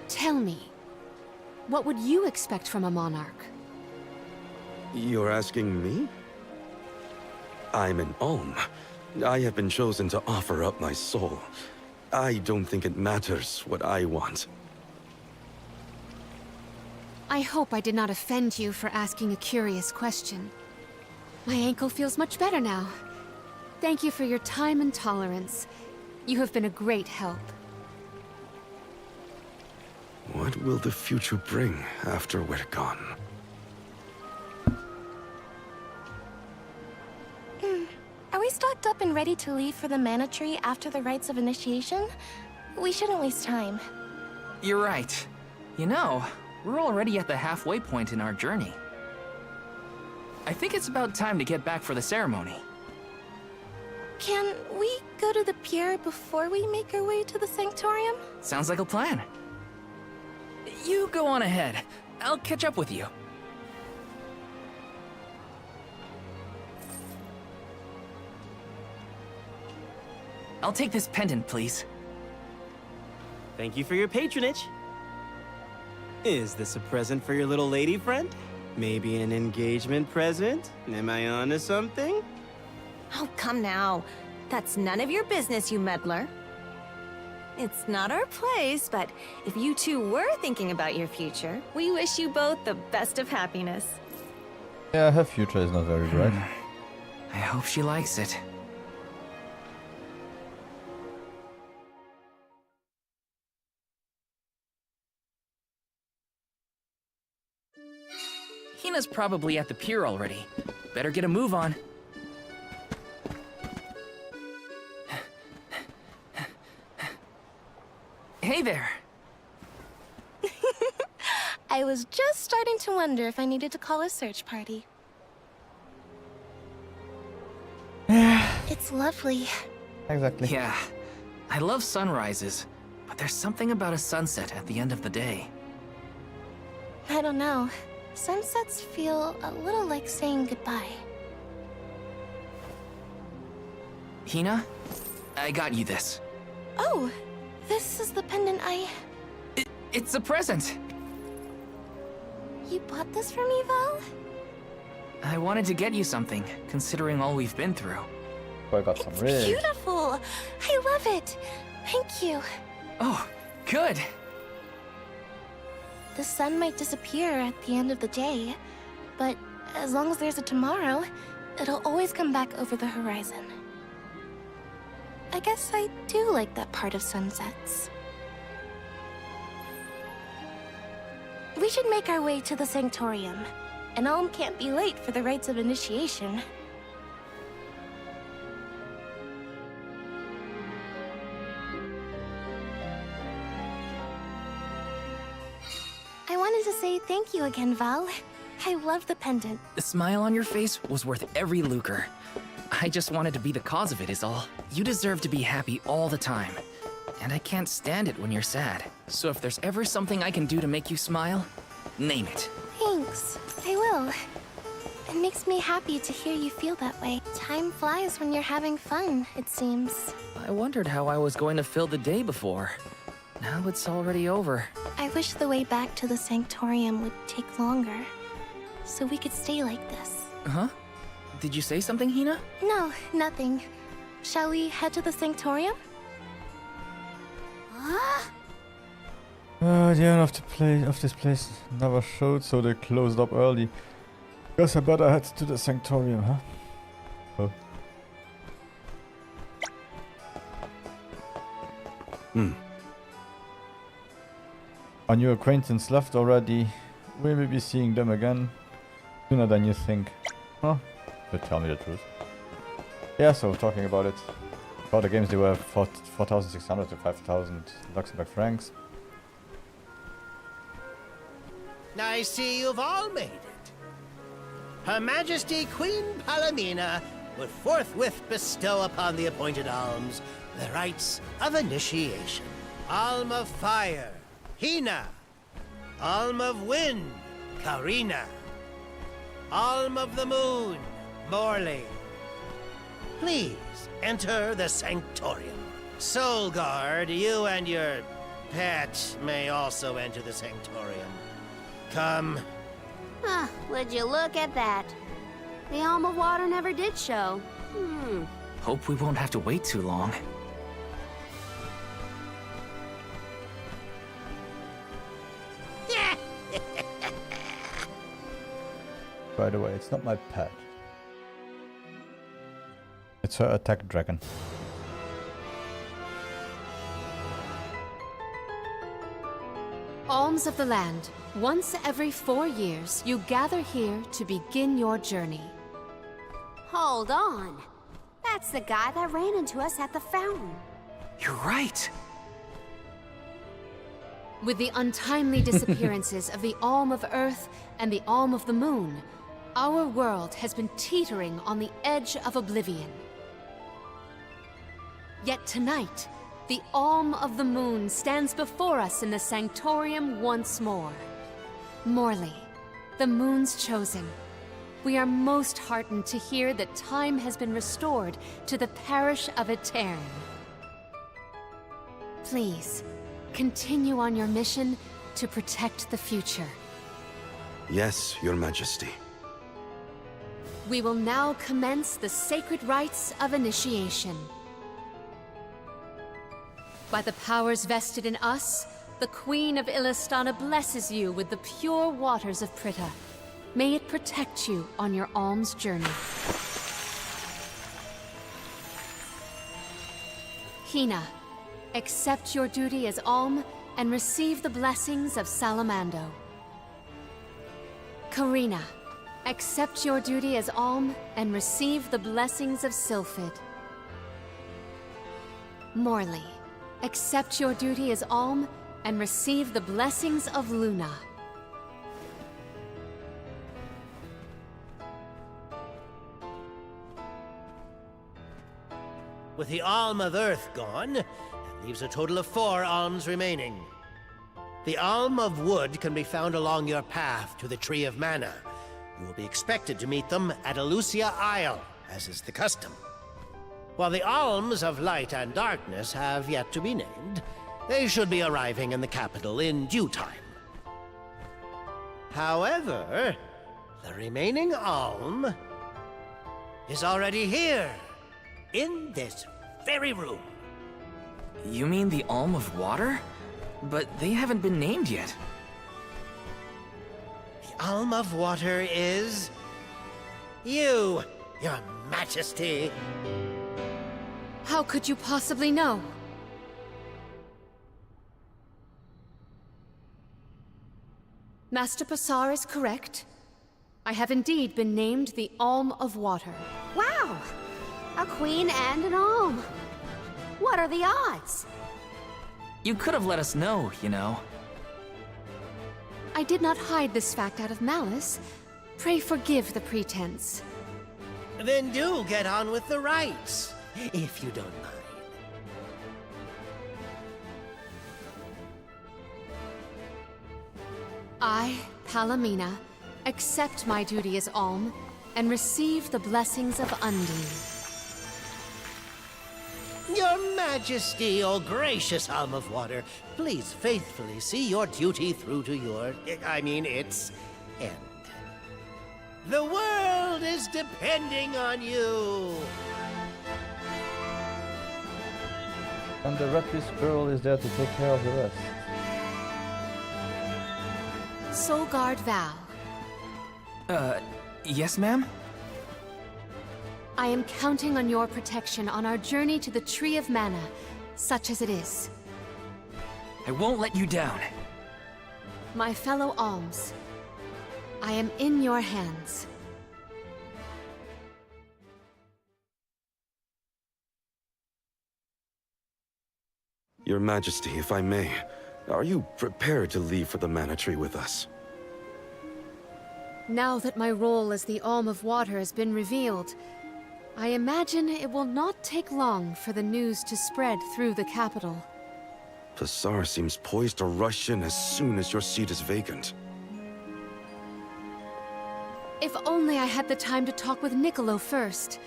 Tell me, what would you expect from a monarch? You're asking me? I'm an Alm. I have been chosen to offer up my soul. I don't think it matters what I want. I hope I did not offend you for asking a curious question. My ankle feels much better now. Thank you for your time and tolerance. You have been a great help. What will the future bring after we're gone? Are we stocked up and ready to leave for the Mana Tree after the rites of initiation? We shouldn't waste time. You're right. You know, we're already at the halfway point in our journey. I think it's about time to get back for the ceremony. Can we go to the pier before we make our way to the Sanctorium? Sounds like a plan. You go on ahead. I'll catch up with you. I'll take this pendant, please. Thank you for your patronage. Is this a present for your little lady friend? Maybe an engagement present? Am I onto something? Oh, come now. That's none of your business, you meddler. It's not our place, but if you two were thinking about your future, we wish you both the best of happiness. Yeah, her future is not very bright. I hope she likes it. Hina's probably at the pier already. Better get a move on. Hey there. I was just starting to wonder if I needed to call a search party. It's lovely. Exactly. Yeah, I love sunrises, but there's something about a sunset at the end of the day. I don't know. Sunsets feel a little like saying goodbye. Hina, I got you this. Oh, this is the pendant It's a present! You bought this for me, Val? I wanted to get you something, considering all we've been through. I got some rings. Beautiful! I love it! Thank you. Oh, good! The sun might disappear at the end of the day, but as long as there's a tomorrow, it'll always come back over the horizon. I guess I do like that part of sunsets. We should make our way to the Sanctorium. An alm can't be late for the rites of initiation. I wanted to say thank you again, Val. I love the pendant. The smile on your face was worth every lucre. I just wanted to be the cause of it is all. You deserve to be happy all the time. And I can't stand it when you're sad. So if there's ever something I can do to make you smile, name it. Thanks. I will. It makes me happy to hear you feel that way. Time flies when you're having fun, it seems. I wondered how I was going to fill the day before. Now it's already over. I wish the way back to the Sanctorium would take longer, so we could stay like this. Huh? Did you say something, Hina? No, nothing. Shall we head to the Sanctorium? The end of this place never showed, so they closed up early. Guess I better head to the Sanctorium, huh? Oh. Our new acquaintance left already. We may be seeing them again sooner than you think. Huh? But tell me the truth. Yeah, so talking about it. For the games, they were 4,600 to 5,000 Luxembourg francs. I see you've all made it. Her Majesty Queen Palamina will forthwith bestow upon the appointed alms the rites of initiation. Alm of Fire, Hina. Alm of Wind, Karina. Alm of the Moon, Morley. Please enter the Sanctorium. Soul Guard, you and your pet may also enter the Sanctorium. Come. Huh, would you look at that? The Alm of Water never did show. Hope we won't have to wait too long. By the way, it's not my pet. It's her attack dragon. Alms of the Land. Once every 4 years, you gather here to begin your journey. Hold on. That's the guy that ran into us at the fountain. You're right. With the untimely disappearances of the Alm of Earth and the Alm of the Moon, our world has been teetering on the edge of oblivion. Yet tonight, the Alm of the Moon stands before us in the Sanctorium once more. Morley, the Moon's chosen. We are most heartened to hear that time has been restored to the parish of Aetern. Please, continue on your mission to protect the future. Yes, Your Majesty. We will now commence the sacred rites of initiation. By the powers vested in us, the Queen of Illistana blesses you with the pure waters of Prita. May it protect you on your alms journey. Hina, accept your duty as alm and receive the blessings of Salamando. Karina, accept your duty as alm and receive the blessings of Sylphid. Morley, accept your duty as alm and receive the blessings of Luna. With the Alm of Earth gone, that leaves a total of 4 alms remaining. The Alm of Wood can be found along your path to the Tree of Mana. You will be expected to meet them at Elusia Isle, as is the custom. While the Alms of Light and Darkness have yet to be named, they should be arriving in the capital in due time. However, the remaining Alm is already here, in this very room. You mean the Alm of Water? But they haven't been named yet. The Alm of Water is... you, Your Majesty. How could you possibly know? Master Passar is correct. I have indeed been named the Alm of Water. Wow! A queen and an alm. What are the odds? You could have let us know, you know. I did not hide this fact out of malice. Pray forgive the pretense. Then do get on with the rites, if you don't mind. I, Palamina, accept my duty as alm and receive the blessings of Undine. Your Majesty, O gracious Alm of Water, please faithfully see your duty through to its end. The world is depending on you. And the Rapid Squirrel is there to take care of the rest. Solgard Val. Yes, ma'am? I am counting on your protection on our journey to the Tree of Mana, such as it is. I won't let you down. My fellow alms, I am in your hands. Your Majesty, if I may, are you prepared to leave for the Mana Tree with us? Now that my role as the Alm of Water has been revealed, I imagine it will not take long for the news to spread through the capital. Passar seems poised to rush in as soon as your seat is vacant. If only I had the time to talk with Niccolo first.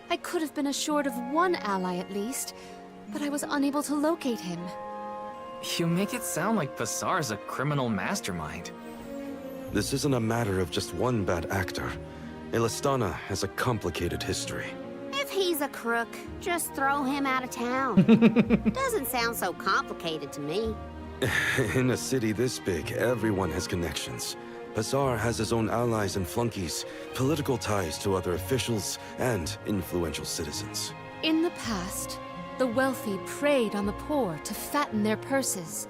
I could have been assured of one ally at least, but I was unable to locate him. You make it sound like Passar's a criminal mastermind. This isn't a matter of just one bad actor. Elistana has a complicated history. If he's a crook, just throw him out of town. Doesn't sound so complicated to me. In a city this big, everyone has connections. Passar has his own allies and flunkies, political ties to other officials, and influential citizens. In the past, the wealthy preyed on the poor to fatten their purses.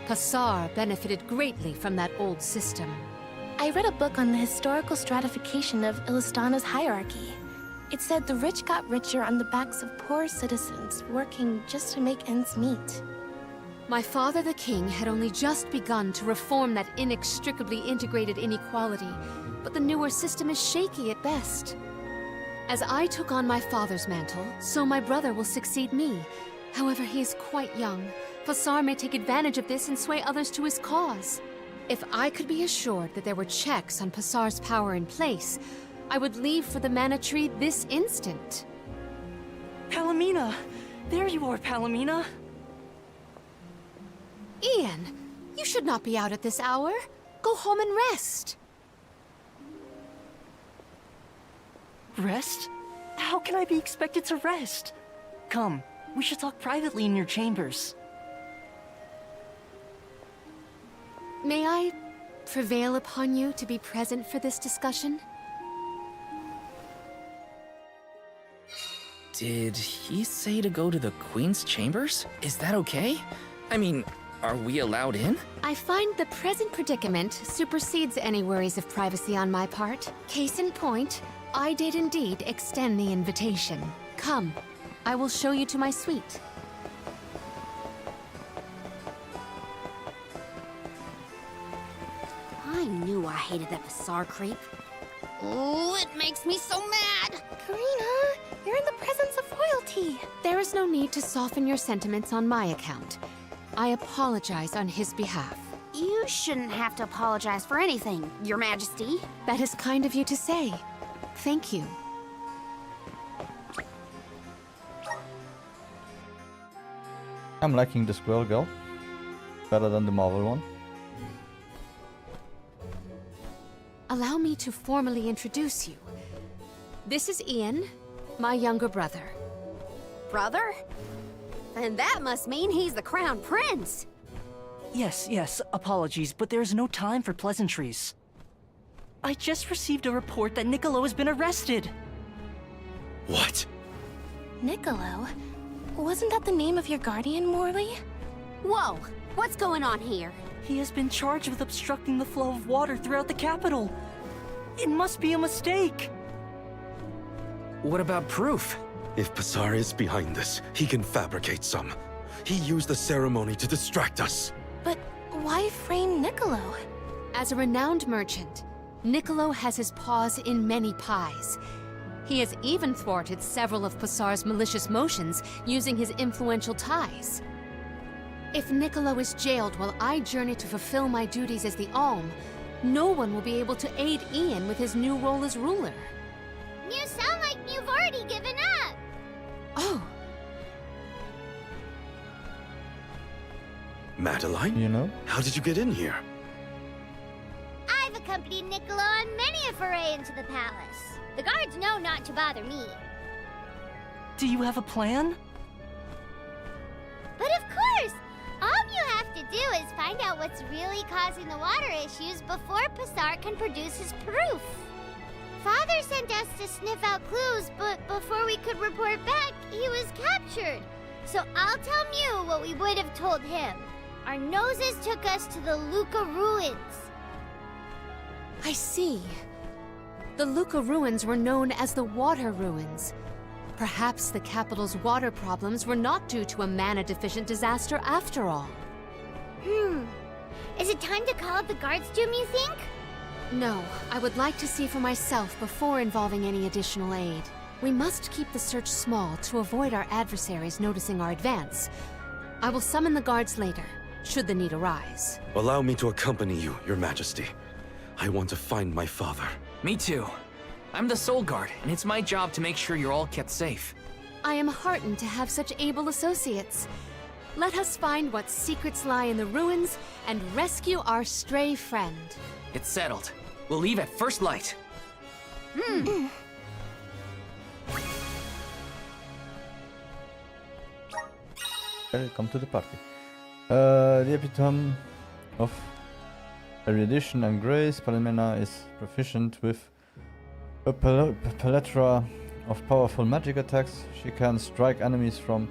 Passar benefited greatly from that old system. I read a book on the historical stratification of Ilistana's hierarchy. It said the rich got richer on the backs of poor citizens, working just to make ends meet. My father the king had only just begun to reform that inextricably integrated inequality, but the newer system is shaky at best. As I took on my father's mantle, so my brother will succeed me. However, he is quite young. Passar may take advantage of this and sway others to his cause. If I could be assured that there were checks on Passar's power in place, I would leave for the Mana Tree this instant. Palamina! There you are, Palamina! Ian, you should not be out at this hour. Go home and rest. Rest? How can I be expected to rest? Come, we should talk privately in your chambers. May I prevail upon you to be present for this discussion? Did he say to go to the Queen's chambers? Is that okay? I mean, are we allowed in? I find the present predicament supersedes any worries of privacy on my part. Case in point, I did indeed extend the invitation. Come, I will show you to my suite. I knew I hated that Pasar creep. Oh, it makes me so mad! Karina, you're in the presence of royalty. There is no need to soften your sentiments on my account. I apologize on his behalf. You shouldn't have to apologize for anything, Your Majesty. That is kind of you to say. Thank you. I'm liking the Squirrel Girl. Better than the Marvel one. Allow me to formally introduce you. This is Ian, my younger brother. Brother? Then that must mean he's the Crown Prince. Yes, apologies, but there's no time for pleasantries. I just received a report that Niccolo has been arrested. What? Niccolo? Wasn't that the name of your guardian, Morley? Whoa, what's going on here? He has been charged with obstructing the flow of water throughout the capital. It must be a mistake. What about proof? If Pasar is behind this, he can fabricate some. He used the ceremony to distract us. But why frame Niccolo? As a renowned merchant, Niccolo has his paws in many pies. He has even thwarted several of Pasar's malicious motions using his influential ties. If Niccolo is jailed while I journey to fulfill my duties as the Alm, no one will be able to aid Ian with his new role as ruler. You sound like you've already given up. Oh. Madeline? You know? How did you get in here? I've accompanied Niccolo on many a foray into the palace. The guards know not to bother me. Do you have a plan? But of course! All you have to do is find out what's really causing the water issues before Pasar can produce his proof. Father sent us to sniff out clues, but before we could report back, he was captured. So I'll tell Mew what we would have told him. Our noses took us to the Luca ruins. I see. The Luca ruins were known as the Water Ruins. Perhaps the capital's water problems were not due to a mana-deficient disaster after all. Is it time to call up the guards, Doom, you think? No, I would like to see for myself before involving any additional aid. We must keep the search small to avoid our adversaries noticing our advance. I will summon the guards later, should the need arise. Allow me to accompany you, Your Majesty. I want to find my father. Me too. I'm the Soul Guard, and it's my job to make sure you're all kept safe. I am heartened to have such able associates. Let us find what secrets lie in the ruins and rescue our stray friend. It's settled. We'll leave at first light. Welcome to the party. The epitome of erudition and grace, Palomena is proficient with a plethora of powerful magic attacks. She can strike enemies from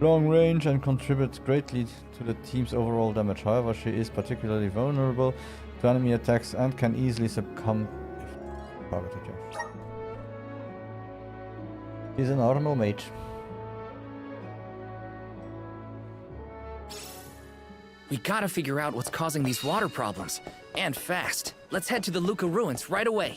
long range and contribute greatly to the team's overall damage. However, she is particularly vulnerable to enemy attacks and can easily succumb if targeted. She's an armor mage. We gotta figure out what's causing these water problems. And fast. Let's head to the Luca ruins right away.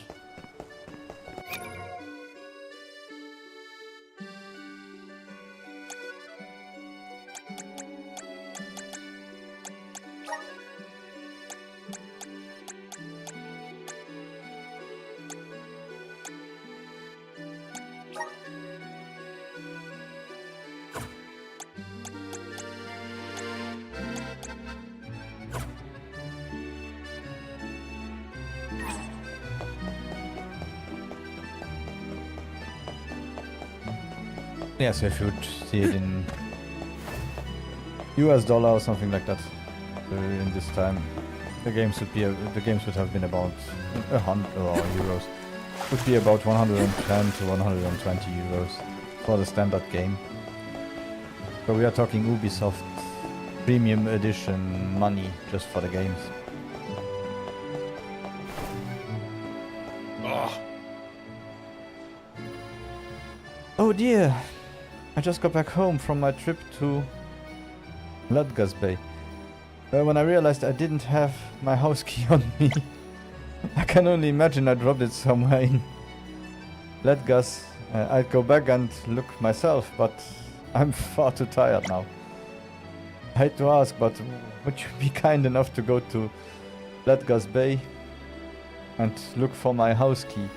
Yes, if you would see it in US dollar or something like that in this time, the games would have been about 100 euros. Would be about 110 to 120 euros for the standard game. So we are talking Ubisoft Premium Edition money just for the games. Oh dear! I just got back home from my trip to Ludgast Bay. When I realized I didn't have my house key on me. I can only imagine I dropped it somewhere in Ludgast. I'd go back and look myself, but I'm far too tired now. I hate to ask, but would you be kind enough to go to Ludgast Bay and look for my house key?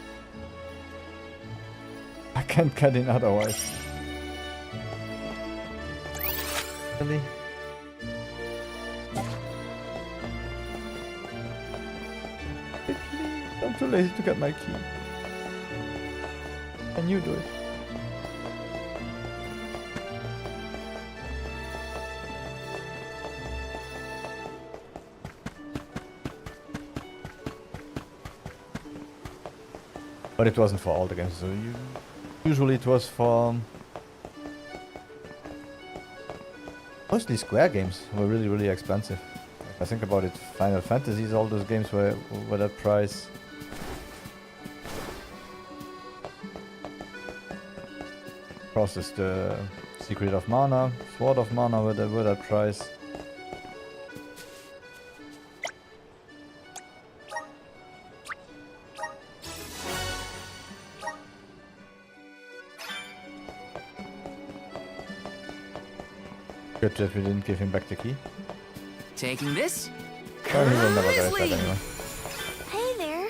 I can't get in otherwise. Really? I'm too lazy to get my key. Can you do it? But it wasn't for all the games, so usually it was for... Mostly Square games were really, really expensive. If I think about it, Final Fantasies, all those games were that price. Of course, there's the Secret of Mana, Sword of Mana were that price. Good that we didn't give him back the key. Taking this? Oh, he will never get that anyway. Hey there.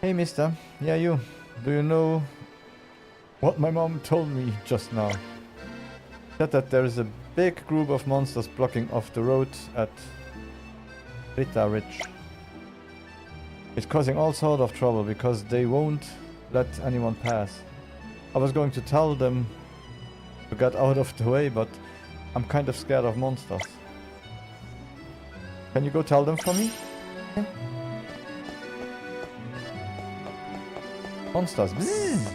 Hey, mister. Yeah, you. Do you know what my mom told me just now? Said that there is a big group of monsters blocking off the road at Rita Ridge. It's causing all sort of trouble because they won't let anyone pass. I was going to tell them to get out of the way, but I'm kind of scared of monsters. Can you go tell them for me? Yeah. Monsters. Bzzz.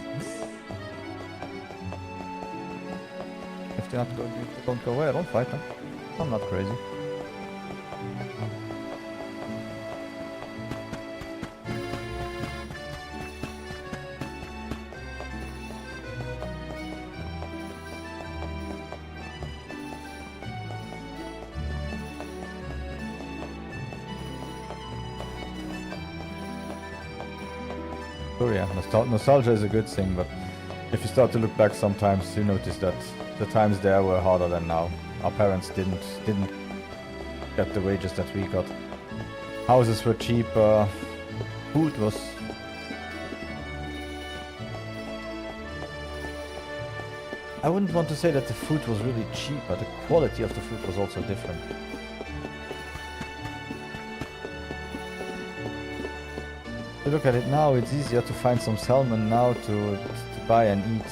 If they don't go away, I don't fight them. I'm not crazy. Oh yeah, nostalgia is a good thing, but if you start to look back sometimes, you notice that the times there were harder than now. Our parents didn't get the wages that we got. Houses were cheaper, food was... I wouldn't want to say that the food was really cheap, but the quality of the food was also different. If you look at it now, it's easier to find some salmon now to buy and eat.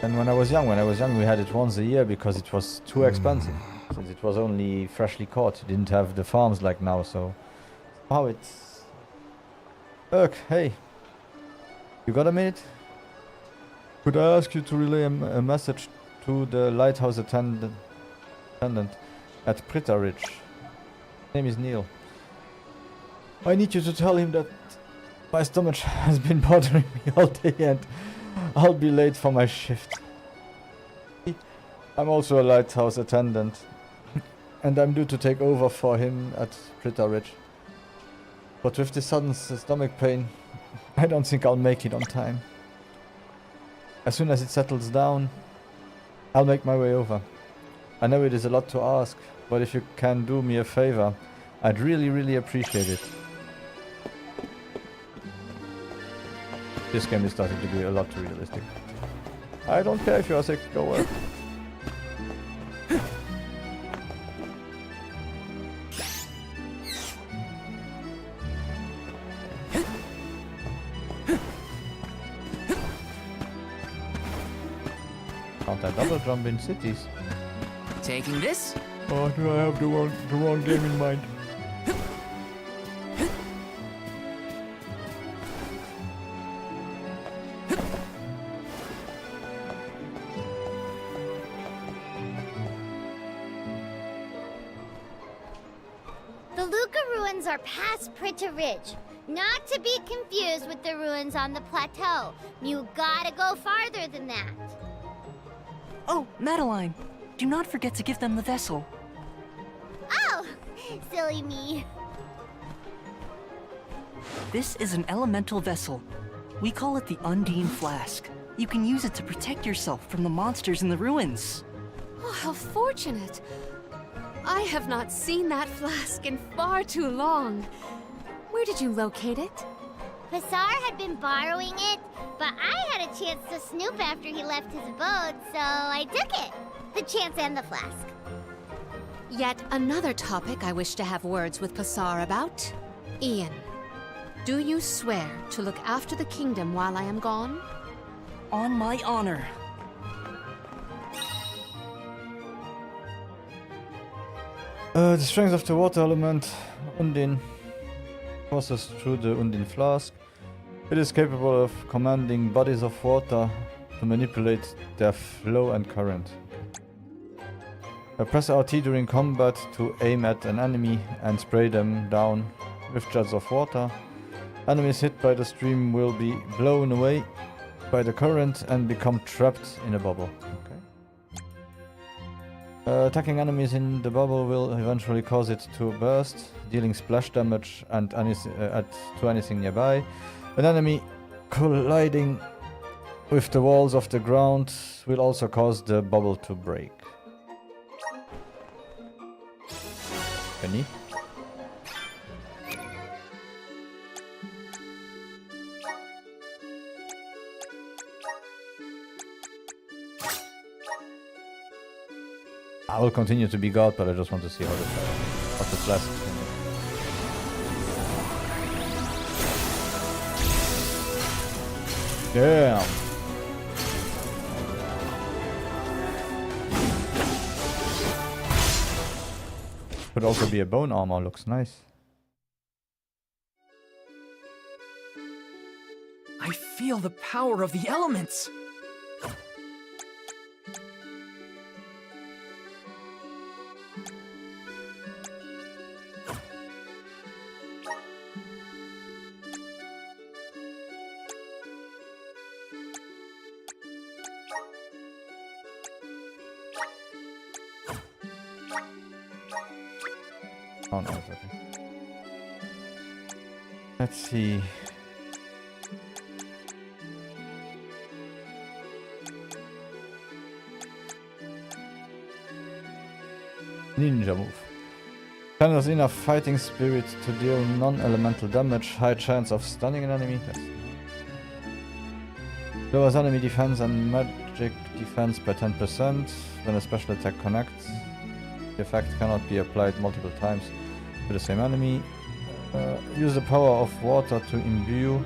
And when I was young, we had it once a year because it was too expensive. Since it was only freshly caught, you didn't have the farms like now, so... Oh, it's... Look, hey. You got a minute? Could I ask you to relay a message to the lighthouse attendant at Prita Ridge? His name is Neil. I need you to tell him that my stomach has been bothering me all day and I'll be late for my shift. I'm also a lighthouse attendant and I'm due to take over for him at Prita Ridge. But with this sudden stomach pain, I don't think I'll make it on time. As soon as it settles down, I'll make my way over. I know it is a lot to ask, but if you can do me a favor, I'd really, really appreciate it. This game is starting to be a lot too realistic. I don't care if you are sick, go work. Can't I double jump in cities? Taking this? Oh, do I have the wrong game in mind? The Luca ruins are past Prita Ridge. Not to be confused with the ruins on the plateau. You gotta go farther than that. Oh, Madeline! Do not forget to give them the vessel. Oh, silly me. This is an elemental vessel. We call it the Undine Flask. You can use it to protect yourself from the monsters in the ruins. Oh, how fortunate. I have not seen that flask in far too long. Where did you locate it? Pasar had been borrowing it, but I had a chance to snoop after he left his abode, so I took it. The chance and the flask. Yet another topic I wish to have words with Pasar about. Ian, do you swear to look after the kingdom while I am gone? On my honor. The strength of the water element, Undine, passes through the Undine Flask. It is capable of commanding bodies of water to manipulate their flow and current. Press RT during combat to aim at an enemy and spray them down with jets of water. Enemies hit by the stream will be blown away by the current and become trapped in a bubble. Attacking enemies in the bubble will eventually cause it to burst, dealing splash damage and to anything nearby. An enemy colliding with the walls of the ground will also cause the bubble to break. Penny? I will continue to be God, but I just want to see how the flask. Damn. Could also be a bone armor, looks nice. I feel the power of the elements. Oh no, it's okay. Let's see. Ninja move. Channels enough fighting spirit to deal non-elemental damage, high chance of stunning an enemy. Yes. Lowers enemy defense and magic defense by 10% when a special attack connects. The effect cannot be applied multiple times to the same enemy. Use the power of water to imbue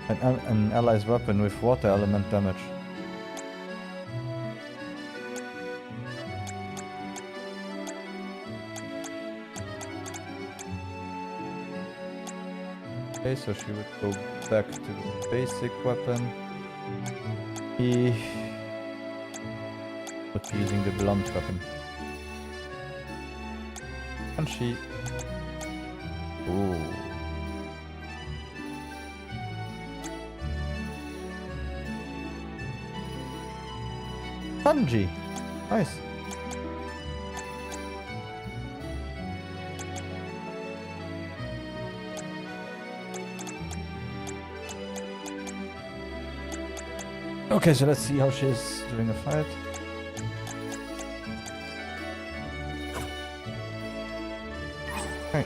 an ally's weapon with water element damage. Okay, so she would go back to the basic weapon. He would be using the blunt weapon. And she... Ooh. Bungie! Nice. Okay, so let's see how she's doing a fight. Okay.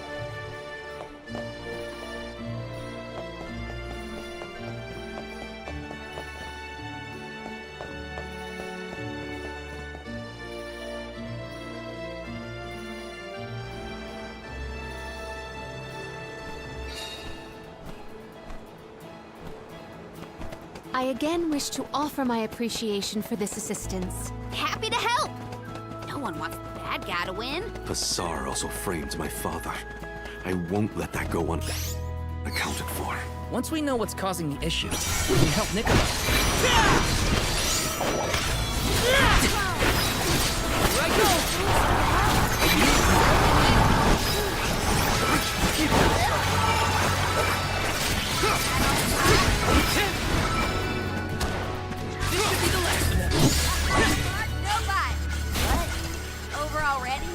I again wish to offer my appreciation for this assistance. Happy to help. No one wants bad guy to win. Pasar also framed my father. I won't let that go unaccounted for. Once we know what's causing the issue, we can help Niccolo. Over already?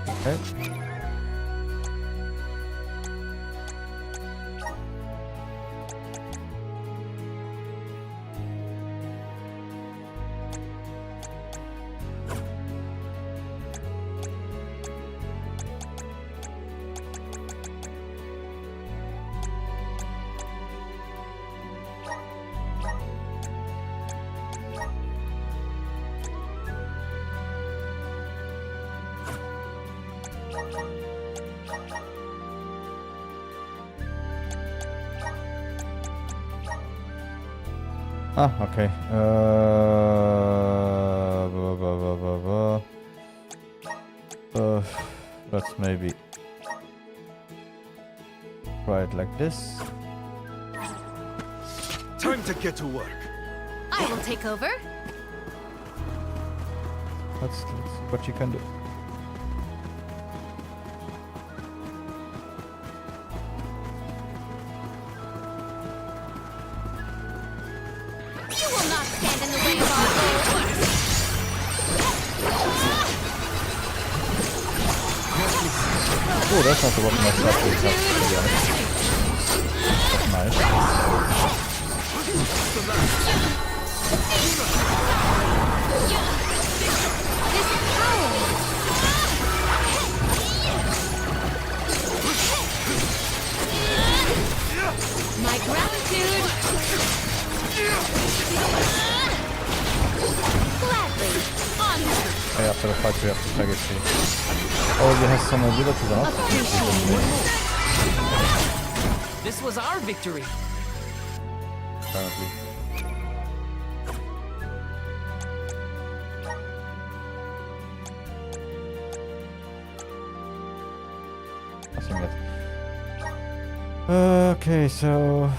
Okay. Ah, okay. Let's maybe try it like this. Time to get to work. I will take over. Let's see what you can do. You will not stand in the way of our goals. Oh, that's not the weapon I thought we had, to be honest. My gratitude. Gladly. Onward. Okay, after the fight we have to tag it too. Oh, he has some abilities on us. This was our victory. Apparently. Nothing yet. Okay, so...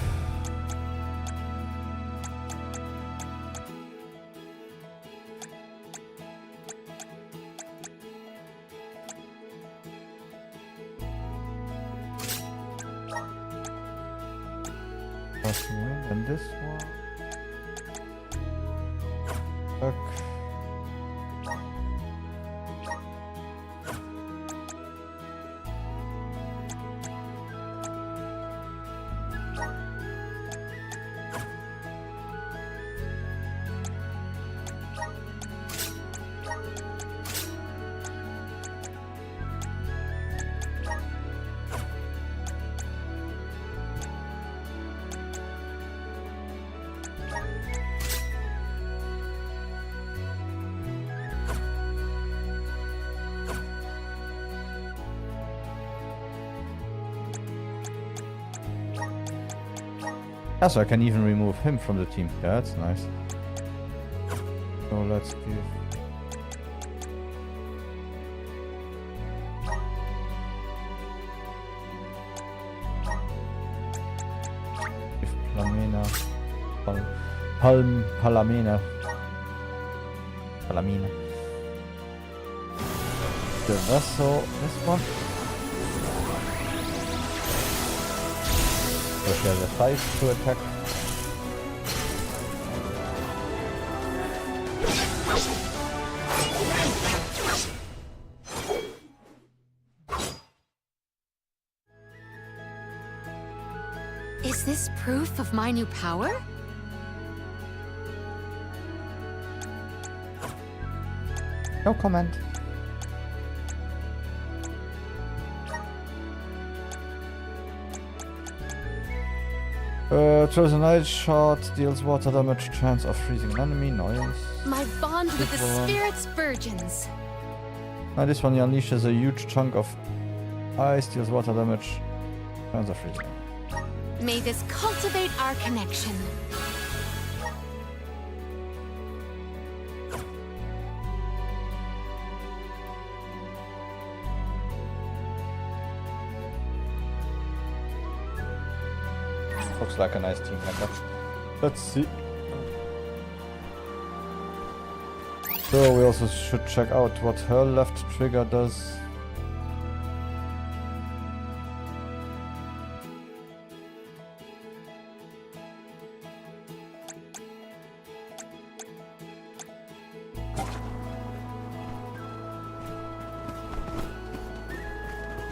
And this one. Fuck. Ah, so I can even remove him from the team. Yeah, that's nice. So let's give... Give Palamena... Palamena... The vessel, this one. So she has a 5 to attack. Is this proof of my new power? No comment. Chosen Ice Shot deals water damage, chance of freezing an enemy, noise. My bond with the Spirit's virgins. Now this one unleashes a huge chunk of ice, deals water damage, chance of freezing. May this cultivate our connection. Looks like a nice team member. Let's see. So we also should check out what her left trigger does.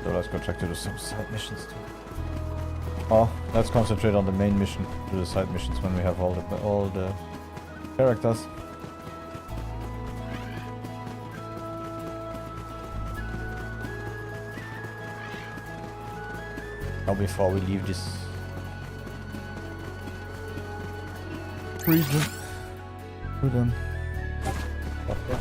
So let's go check to do some side missions too. Oh, let's concentrate on the main mission, do the side missions when we have all the characters. Now before we leave this region, to them. Okay.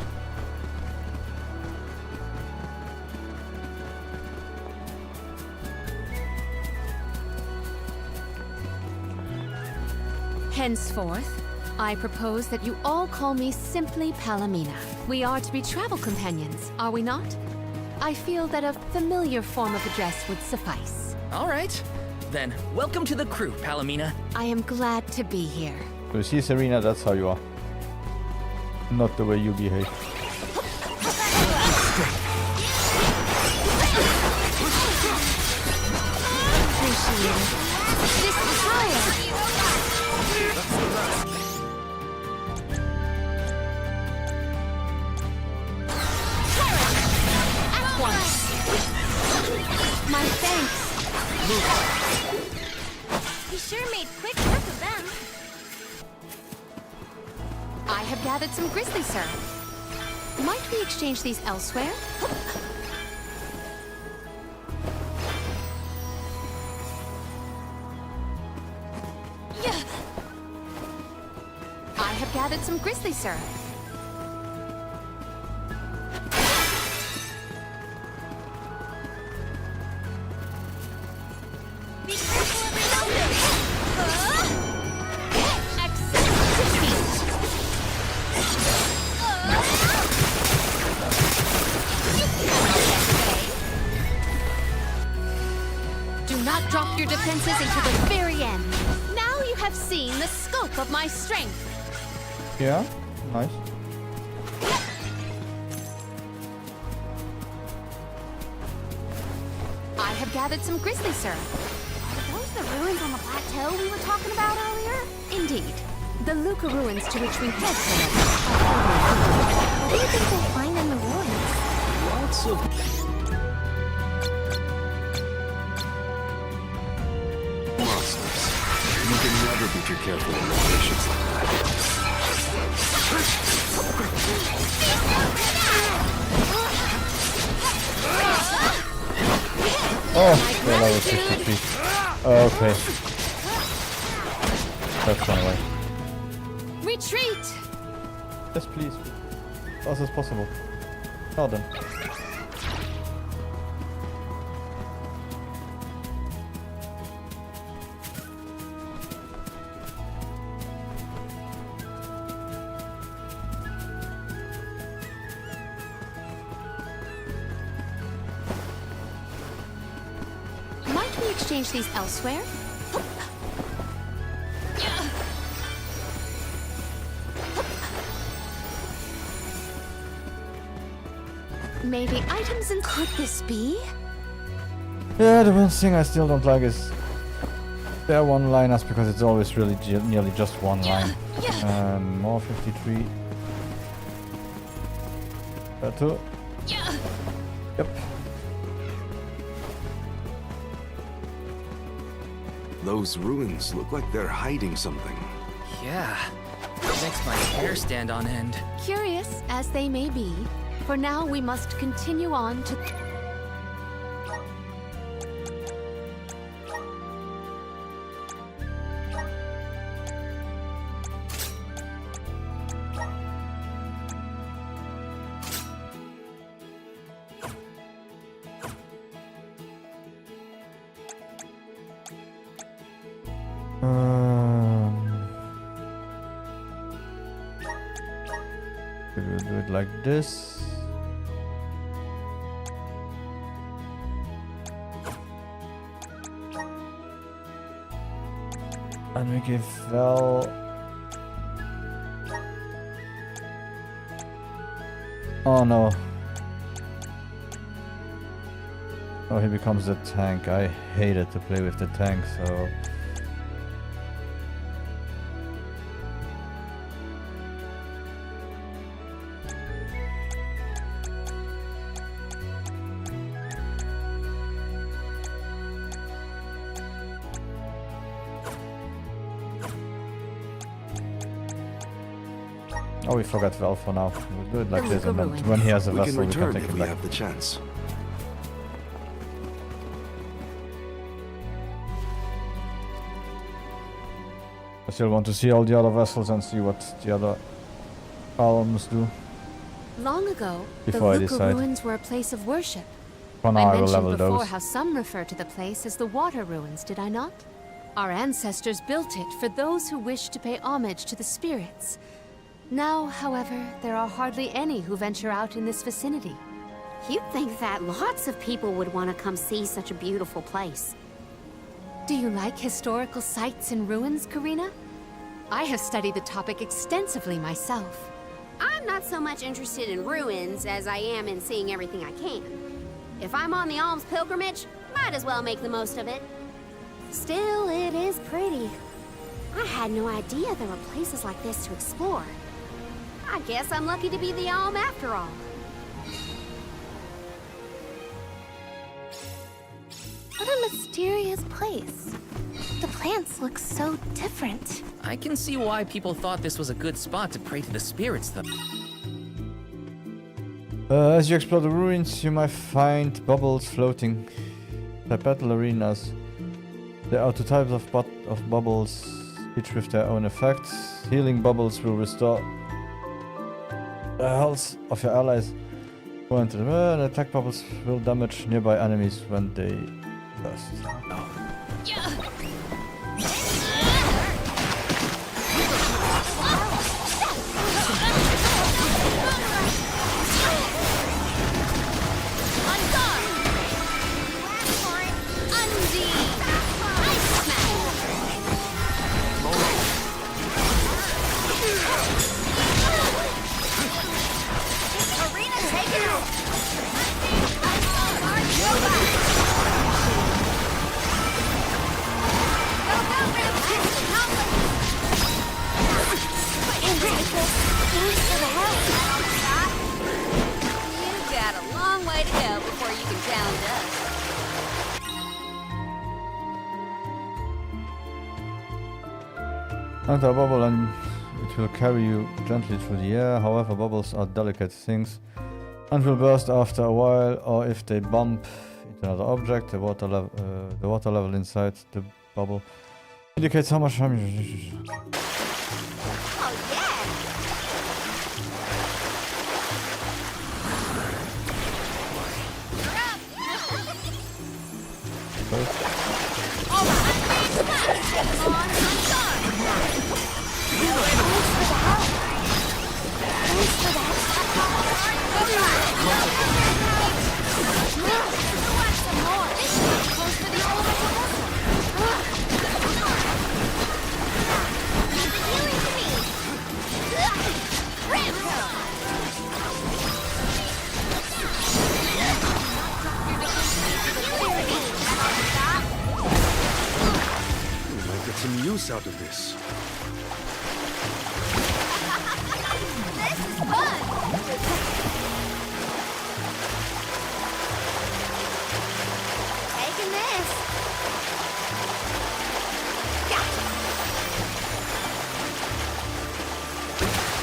Henceforth, I propose that you all call me simply Palomina. We are to be travel companions, are we not? I feel that a familiar form of address would suffice. All right. Then, welcome to the crew, Palomina. I am glad to be here. So you see, Serena, that's how you are. Not the way you behave. This is higher. At once. My thanks. You sure made quick work of them. I have gathered some grizzly, sir. Might we exchange these elsewhere? I have gathered some grizzly, sir. Be careful of reloading. Accept defeat. Do not drop your defenses until the very end. Now you have seen the scope of my strength. Yeah, nice. I have gathered some grizzly, sir. Are those the ruins on the plateau we were talking about earlier? Indeed. The Luca ruins to which we head tonight. What do you think we'll find in the ruins? Lots of... Monsters. You can never be too careful in locations like that. Oh, they're level 63. Okay. Let's run away. Retreat! Yes, please. As fast as possible. Now then. Might we exchange these elsewhere? Maybe items and could this be? Yeah, the one thing I still don't like is their one-liners, because it's always really nearly just one line. More 53. Two. Yep. Those ruins look like they're hiding something. Yeah. Makes my hair stand on end. Curious as they may be, for now we must continue on to... We'll do it like this. And we give Val... Oh no. Oh, he becomes a tank. I hated to play with the tank, so... Oh, we forgot Val for now. We'll do it like this, and then when he has a vessel, we can take him back. Have the chance. I still want to see all the other vessels and see what the other alms do. Long ago, Before I the Luca decide. ruins were a place of worship. For now, I I will mentioned level before those. how some refer to the place as the Water Ruins, did I not? Our ancestors built it for those who wished to pay homage to the spirits. Now, however, there are hardly any who venture out in this vicinity. You'd think that lots of people would want to come see such a beautiful place. Do you like historical sites and ruins, Karina? I have studied the topic extensively myself. I'm not so much interested in ruins as I am in seeing everything I can. If I'm on the alms pilgrimage, might as well make the most of it. Still, it is pretty. I had no idea there were places like this to explore. I guess I'm lucky to be the alm after all. What a mysterious place. The plants look so different. I can see why people thought this was a good spot to pray to the spirits, though. As you explore the ruins, you might find bubbles floating. The battle arenas. There are two types of bubbles, each with their own effects. Healing bubbles will restore the health of your allies. Go into the and attack bubbles will damage nearby enemies when they burst. You've got a long way to go before you can challenge us. Enter a bubble and it will carry you gently through the air. However, bubbles are delicate things and will burst after a while, or if they bump into another object. The water level inside the bubble indicates how much damage. Some use out of this. This is fun! Taking this.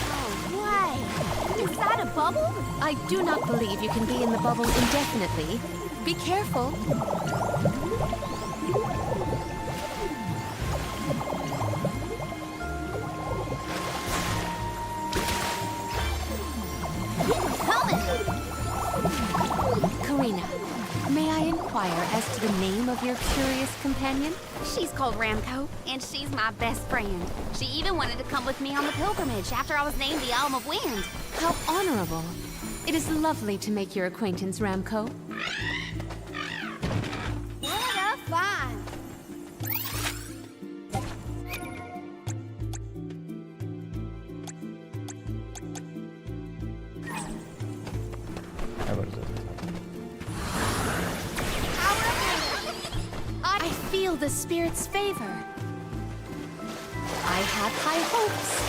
No way! Is that a bubble? I do not believe you can be in the bubble indefinitely. Be careful. Karina, may I inquire as to the name of your curious companion? She's called Ramco, and she's my best friend. She even wanted to come with me on the pilgrimage after I was named the Alm of Wind. How honorable. It is lovely to make your acquaintance, Ramco. What a fun! What is it? I feel the spirit's favor. I have high hopes.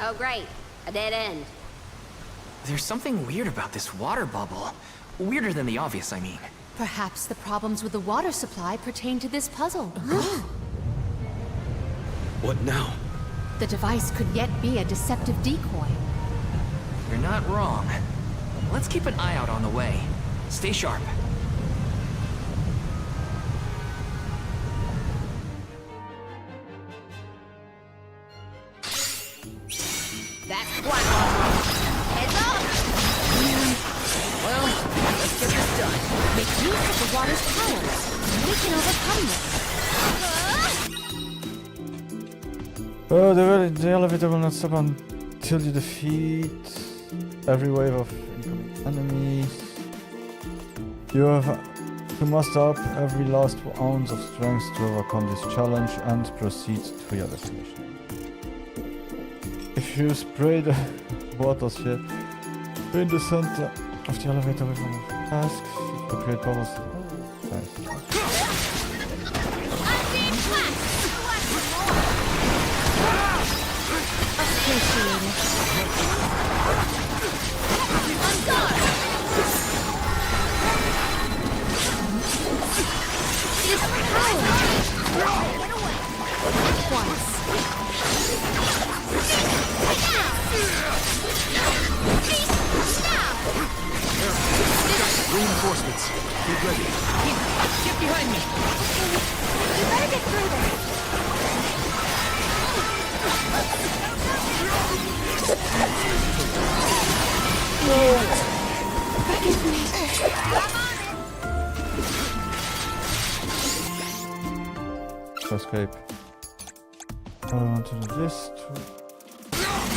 Oh, great. A dead end. There's something weird about this water bubble. Weirder than the obvious, I mean. Perhaps the problems with the water supply pertain to this puzzle. What now? The device could yet be a deceptive decoy. You're not wrong. Let's keep an eye out on the way. Stay sharp. That's one. Heads up! Well, let's get this done. Make use of the water's power. We can overcome this. The elevator will not stop until you defeat every wave of incoming enemies. You muster up every last ounce of strength to overcome this challenge and proceed to your destination. If you spray the water ship in the center of the elevator with one task, to create bubbles. Nice. Reinforcements. Get ready. Get behind me. You better get through there. Escape. To this.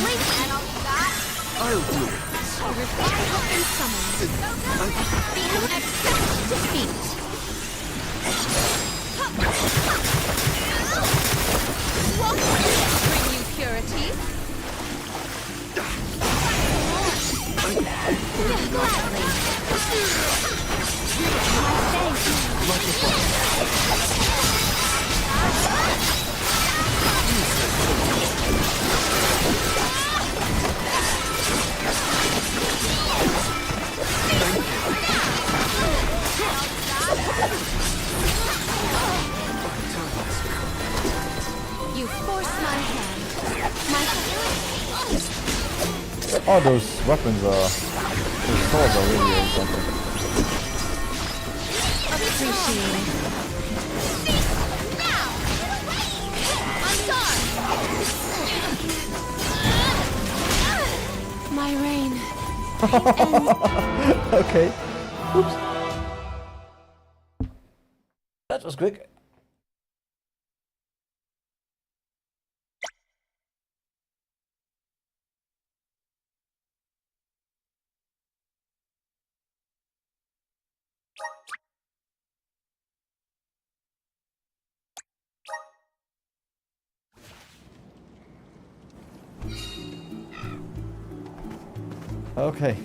Wait, man, I'll do it. Reply has been summoned. Feel accept defeat. What will bring you purity? You force my hand. Oh, those weapons are. Those swords are really something. Appreciate it. My reign. Okay. Oops. That was quick. Okay.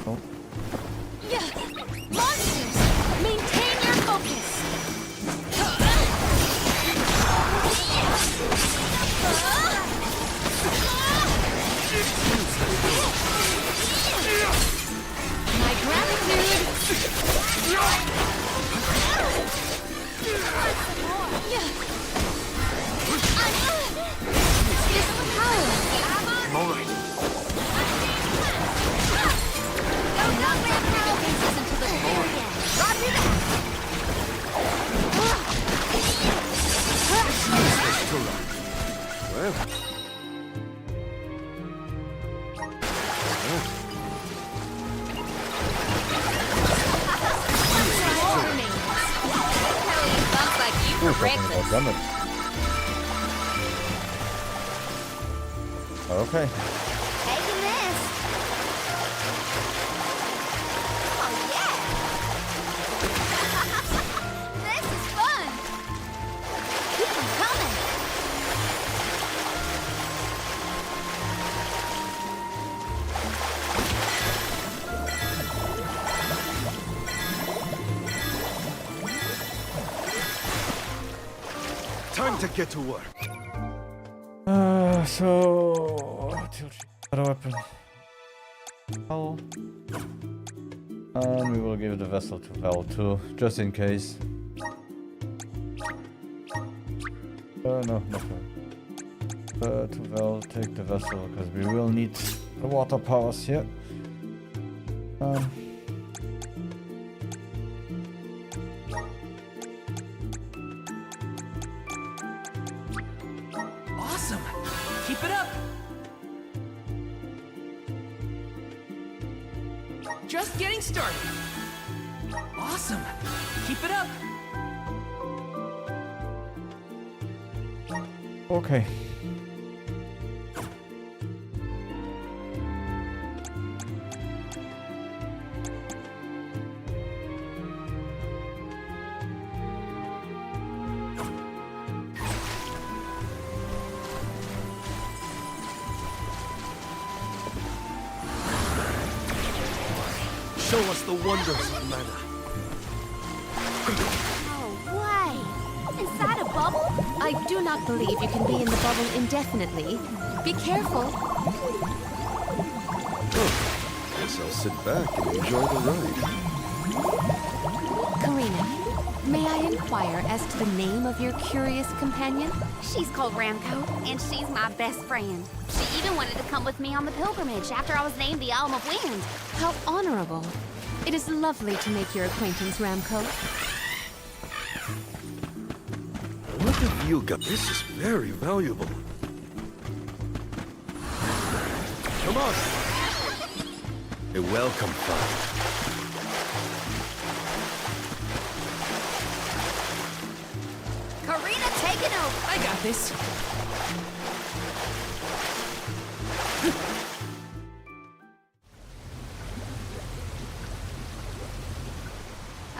Oh. Yeah. Monsters, maintain your focus. My gratitude. This power. I'm all right. Okay. Taking this. to get to work. So better weapon. Val. And we will give the vessel to Val too, just in case. No, not Val. To Val, take the vessel, because we will need the water powers here. Awesome! Keep it up! Just getting started! Awesome! Keep it up! Okay. Show us the wonders of mana. No way! Inside a bubble? I do not believe you can be in the bubble indefinitely. Be careful. Guess I'll sit back and enjoy the ride. Karina, may I inquire as to the name of your curious companion? She's called Ramco, and she's my best friend. She even wanted to come with me on the pilgrimage after I was named the Elm of Wind. How honorable. It is lovely to make your acquaintance, Ramco. What have you got? This is very valuable. Come on. A welcome fight. Karina, taking over. I got this.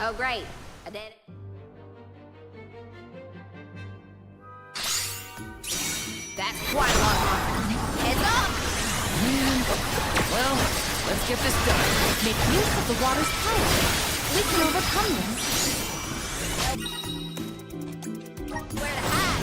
Oh, great. I did it. That's quite a lot of marker. Heads up! Well, let's get this done. Make use of the water's power. We can overcome this. Where to hide?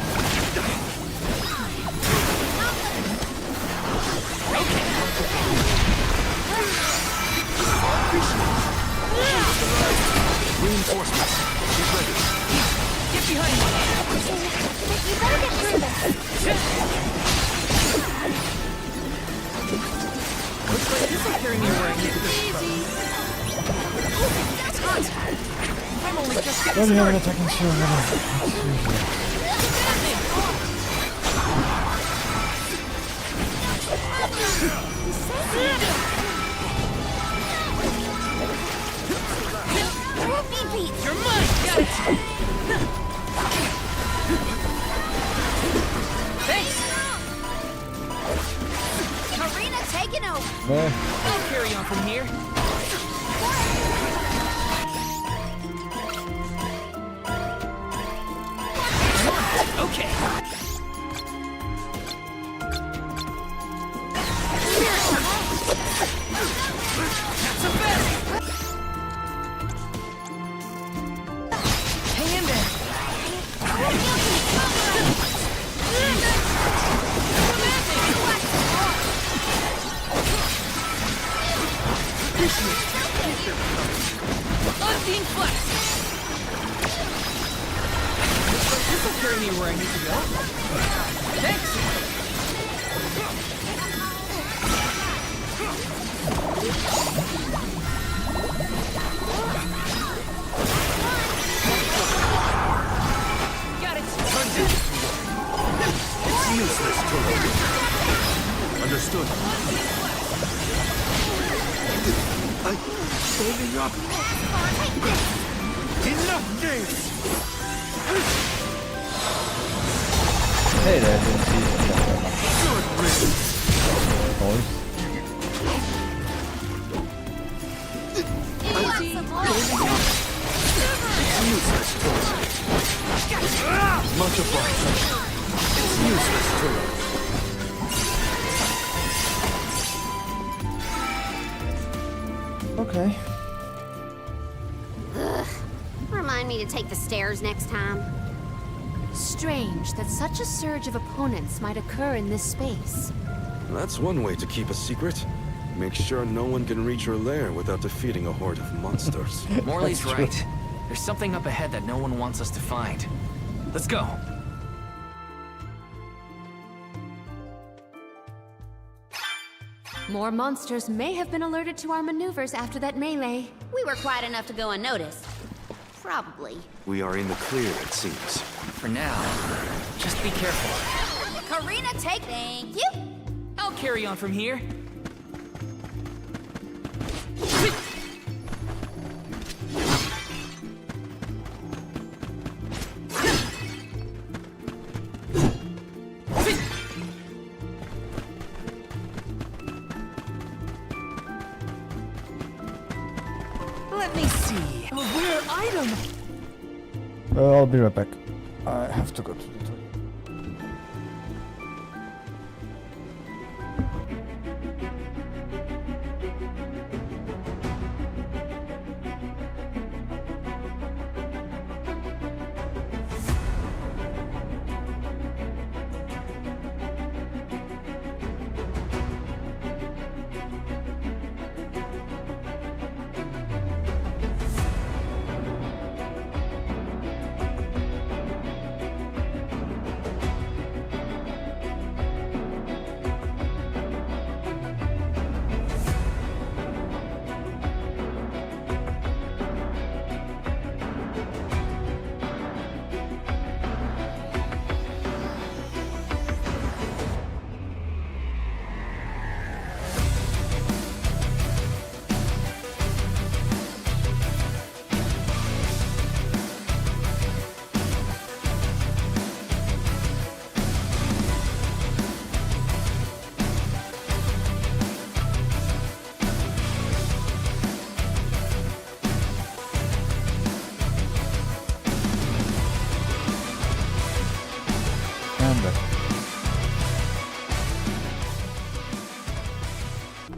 Reinforcements. She's ready. Get behind me. You better get through this. Looks like this will carry me where I need to go. It's hot. I'm only just getting Don't have an started. attacking shield. You're mine! Got it! Thanks! Karina, taking over. I'll carry on from here. Okay. That's a bet! Hang in there. Unseen flex. This will carry me where I need to go. Thanks. Got it. It's useless to look. Understood. I'm standing up. Enough games. Hey there, I didn't see you. Good riddance. Boys. Useless to much obliged. It's useless to Okay. Ugh. Remind me to take the stairs next time. Strange that such a surge of opponents might occur in this space. That's one way to keep a secret. Make sure no one can reach your lair without defeating a horde of monsters. Morley's right. There's something up ahead that no one wants us to find. Let's go. More monsters may have been alerted to our maneuvers after that melee. We were quiet enough to go unnoticed. Probably. We are in the clear, it seems. For now, just be careful. Karina, take. Thank you. I'll carry on from here. Let me see. A rare item. I'll be right back. I have to go to the toilet.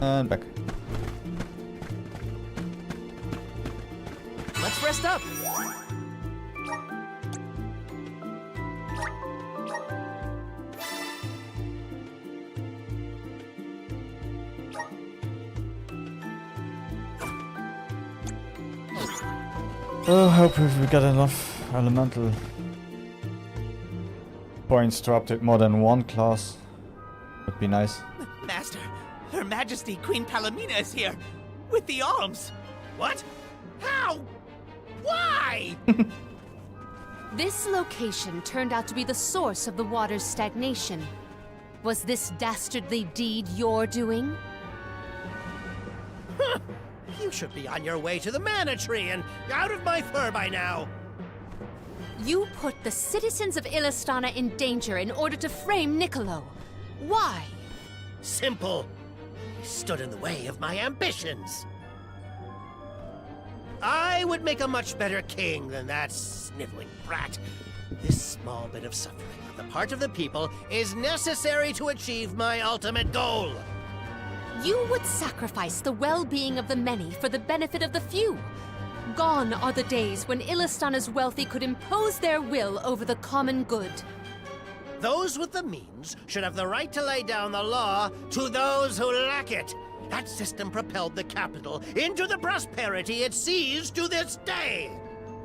And back. Let's rest up. I hope we got enough elemental points to update more than one class. Would be nice. Master, Her Majesty Queen Palomina is here with the alms. What? How? Why? This location turned out to be the source of the water's stagnation. Was this dastardly deed your doing? You should be on your way to the Mana Tree and out of my fur by now. You put the citizens of Illistana in danger in order to frame Niccolo. Why? Simple. He stood in the way of my ambitions. I would make a much better king than that sniveling brat. This small bit of suffering on the part of the people is necessary to achieve my ultimate goal. You would sacrifice the well-being of the many for the benefit of the few. Gone are the days when Illistana's wealthy could impose their will over the common good. Those with the means should have the right to lay down the law to those who lack it. That system propelled the capital into the prosperity it sees to this day.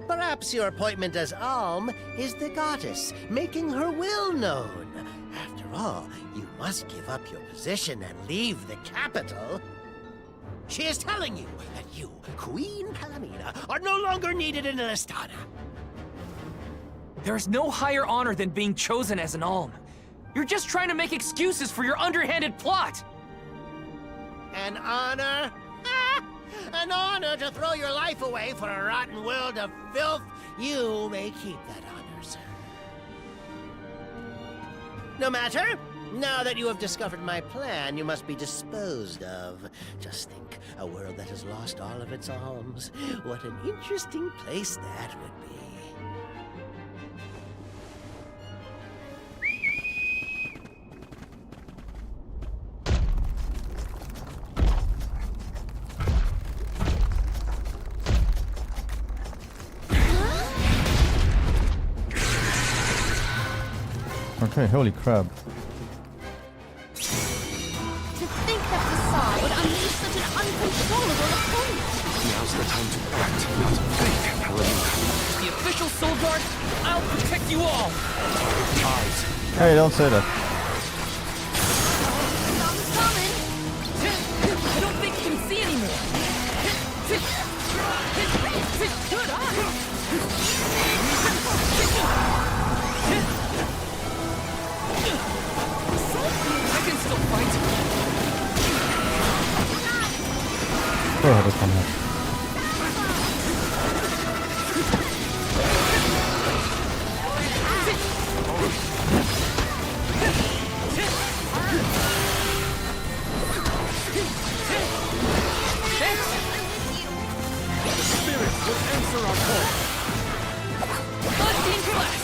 Perhaps your appointment as Alm is the goddess, making her will known. After all, you must give up your position and leave the capital. She is telling you that you, Queen Palomina, are no longer needed in Illistana. There is no higher honor than being chosen as an alm. You're just trying to make excuses for your underhanded plot. An honor? An honor to throw your life away for a rotten world of filth? You may keep that honor, sir. No matter. Now that you have discovered my plan, you must be disposed of. Just think, a world that has lost all of its alms. What an interesting place that would be. Okay, holy crap. To think that Bassar would unleash such an uncontrollable opponent. Now's the time to act, not think, Palomina. The official Soul Guard, I'll protect you all! Eyes. Hey, don't say that. Something's coming. I don't think you can see anymore! Good eye! I can still fight! Go ahead, come here. Spirits will answer our call. Bloodbeam Blast!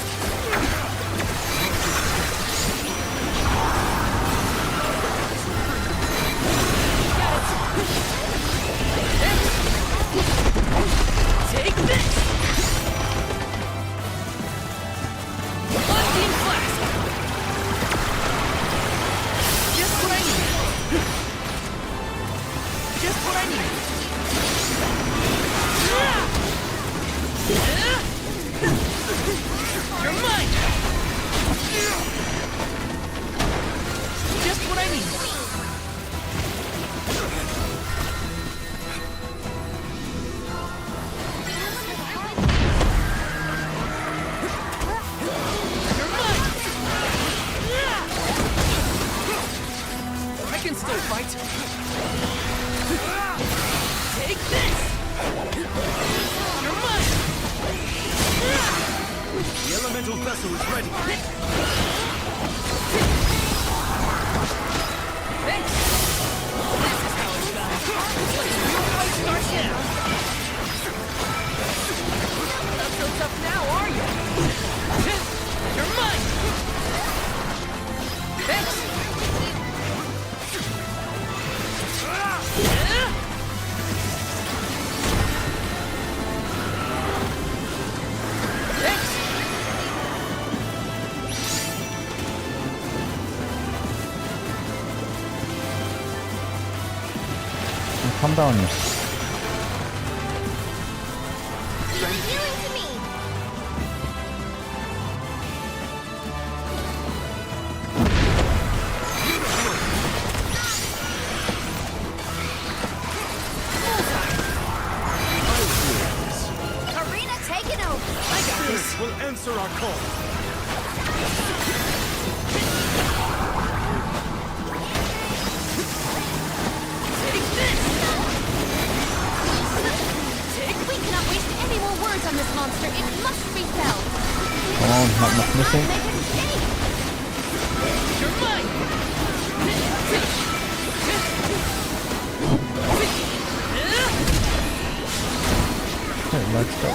Take this! Bloodbeam Blast! Just what I need! Just what I need! You're mine! Just what I need! You're mine! I can still fight! Take this! You're mine! The elemental vessel is ready. Thanks! This is how it's done. Your fight starts now! Not so tough now, are you? You're mine! Thanks! Thanks! Come down here. Revealing to me. Arena taking over. I got this! Spirits will answer our call. Take this! We cannot waste any more words on this monster. It must be felled. Come on, not much missing. You're mine! Okay, let's go.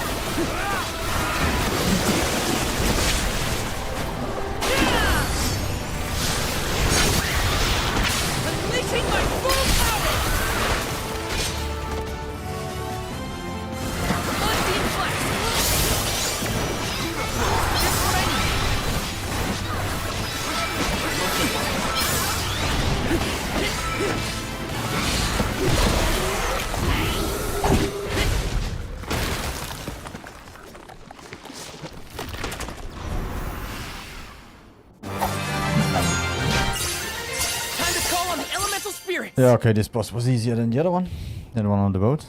Unleashing my full power! Bloodbeam Blast! Just what I need! Time to call on the elemental spirits! Yeah, okay, this boss was easier than the other one. The other one on the boat.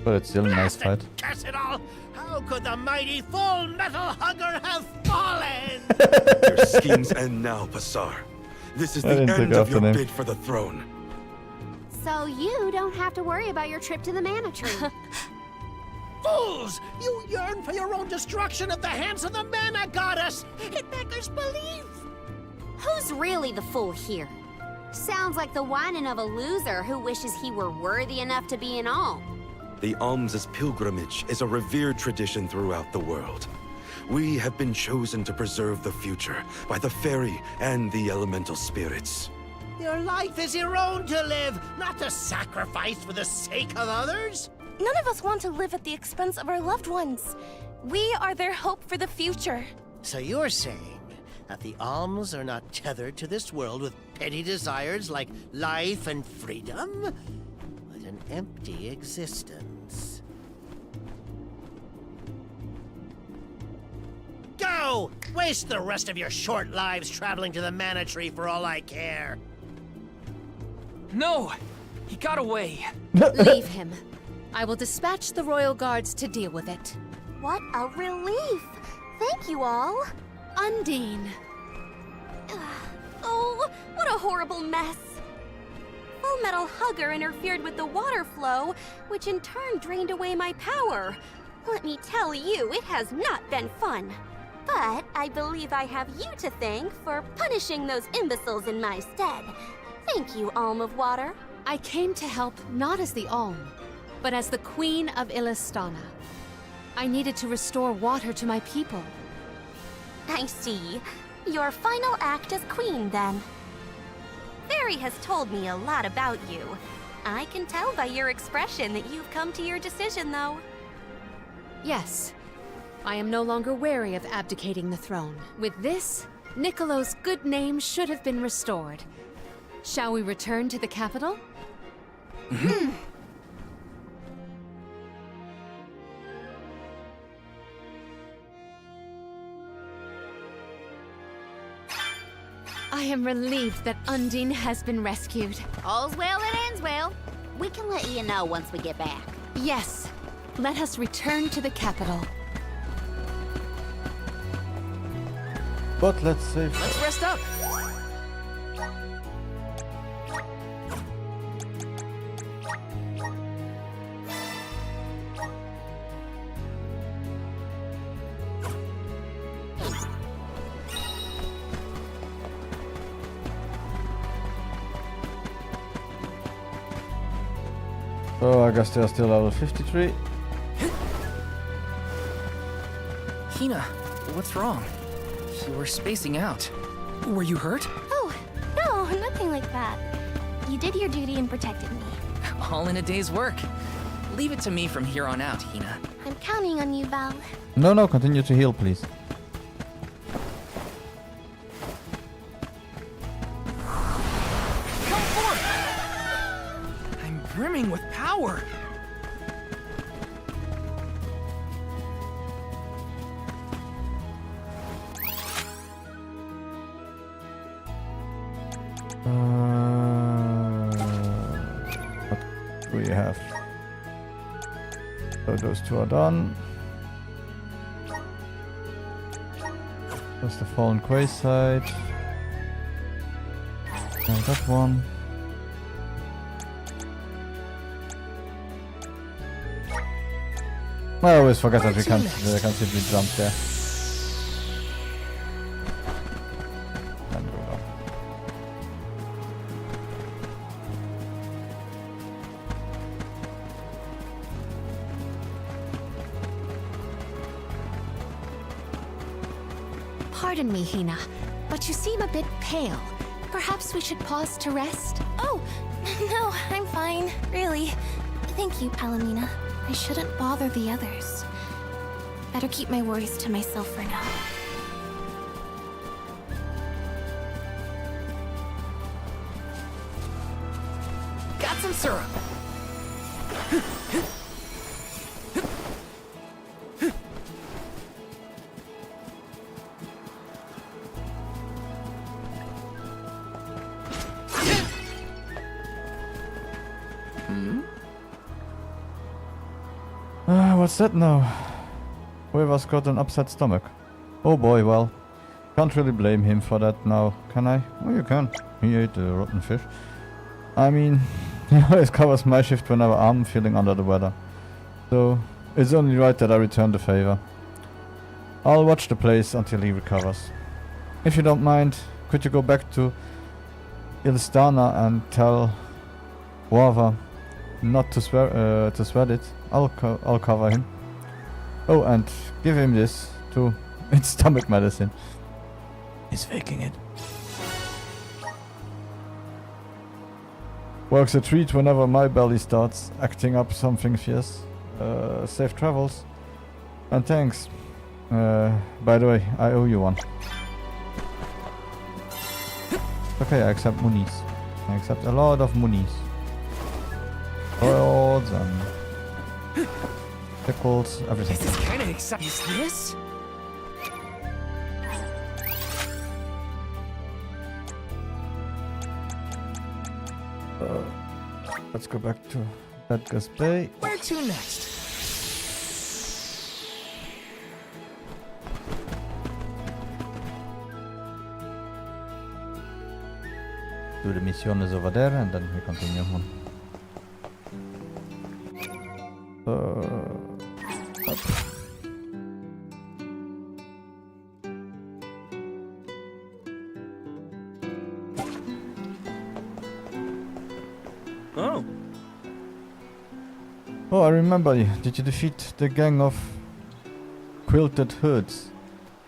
But it's still a nice fight. Curse it all! How could the mighty Full Metal Hugger have fallen? Your schemes end now, Bassar. This is I the didn't end take of after your him. bid for the throne. So you don't have to worry about your trip to the Mana Tree. Fools! You yearn for your own destruction at the hands of the Mana Goddess! It beggars belief! Who's really the fool here? Sounds like the whining of a loser who wishes he were worthy enough to be an alm. The alms' pilgrimage is a revered tradition throughout the world. We have been chosen to preserve the future by the fairy and the elemental spirits. Your life is your own to live, not to sacrifice for the sake of others. None of us want to live at the expense of our loved ones. We are their hope for the future. So you're saying that the alms are not tethered to this world with petty desires like life and freedom, but an empty existence. Go! Waste the rest of your short lives traveling to the Mana Tree for all I care. No! He got away. Leave him. I will dispatch the royal guards to deal with it. What a relief! Thank you all. Undine. Oh, what a horrible mess. Full Metal Hugger interfered with the water flow, which in turn drained away my power. Let me tell you, it has not been fun. But I believe I have you to thank for punishing those imbeciles in my stead. Thank you, Alm of Water. I came to help not as the Alm, but as the Queen of Illistana. I needed to restore water to my people. I see. Your final act as queen, then. Fairy has told me a lot about you. I can tell by your expression that you've come to your decision, though. Yes. I am no longer wary of abdicating the throne. With this, Niccolo's good name should have been restored. Shall we return to the capital? I am relieved that Undine has been rescued. All's well that ends well. We can let you know once we get back. Yes. Let us return to the capital. But let's save. Let's rest up. So I guess they're still level 53. Hina, what's wrong? You were spacing out. Were you hurt? Oh, no, nothing like that. You did your duty and protected me. All in a day's work. Leave it to me from here on out, Hina. I'm counting on you, Val. No, continue to heal, please. Come forth! I'm brimming with power. What do we have? So those two are done. There's the Fallen Quayside. And that one. I always forget that we can't simply jump there. And go down. Pardon me, Hina, but you seem a bit pale. Perhaps we should pause to rest? Oh, no, I'm fine, really. Thank you, Palomina. I shouldn't bother the others. Better keep my worries to myself for now. Got some syrup. What's that now? Whoever's got an upset stomach. Oh boy, well. Can't really blame him for that now, can I? Oh, you can. He ate the rotten fish. I mean, he always covers my shift whenever I'm feeling under the weather. So, it's only right that I return the favor. I'll watch the place until he recovers. If you don't mind, could you go back to Illistana and tell Wava not to sweat it? I'll cover him. Oh, and give him this too. It's stomach medicine. He's faking it. Works a treat whenever my belly starts acting up something fierce. Safe travels. And thanks. By the way, I owe you one. okay, I accept monies. I accept a lot of monies. Swords and pickles, everything. This is kind of exciting. Is this? Let's go back to Edgar's Bay. Where to next? Do the mission is over there and then we continue on. Up. Oh. Oh, I remember you. Did you defeat the gang of quilted hoods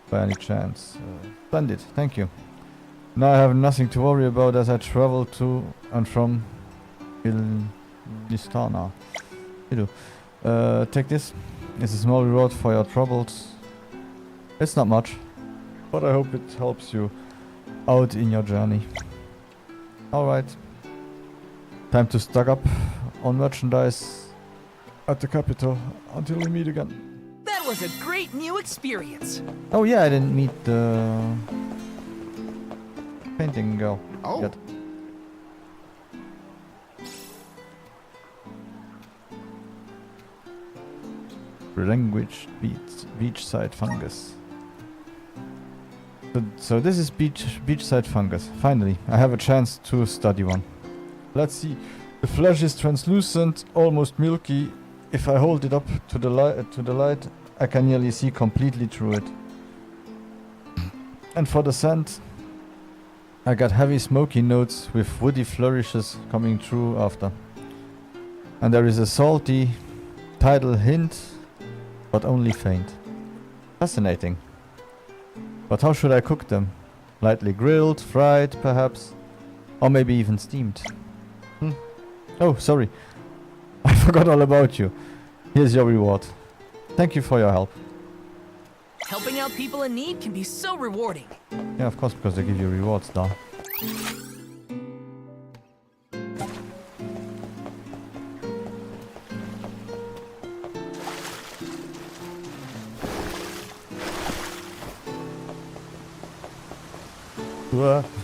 by any chance? Splendid, thank you. Now I have nothing to worry about as I travel to and from Ilistana. You do. Take this. It's a small reward for your troubles. It's not much, but I hope it helps you out in your journey. Alright. Time to stock up on merchandise at the capital until we meet again. That was a great new experience. Oh yeah, I didn't meet the painting girl yet. Language beachside fungus. So this is beachside fungus. Finally, I have a chance to study one. Let's see. The flesh is translucent, almost milky. If I hold it up to the light, I can nearly see completely through it. And for the scent, I got heavy smoky notes with woody flourishes coming through after. And there is a salty, tidal hint, but only faint. Fascinating. But how should I cook them? Lightly grilled, fried, perhaps? Or maybe even steamed? Oh, sorry. I forgot all about you. Here's your reward. Thank you for your help. Helping out people in need can be so rewarding. Yeah, of course, because they give you rewards now.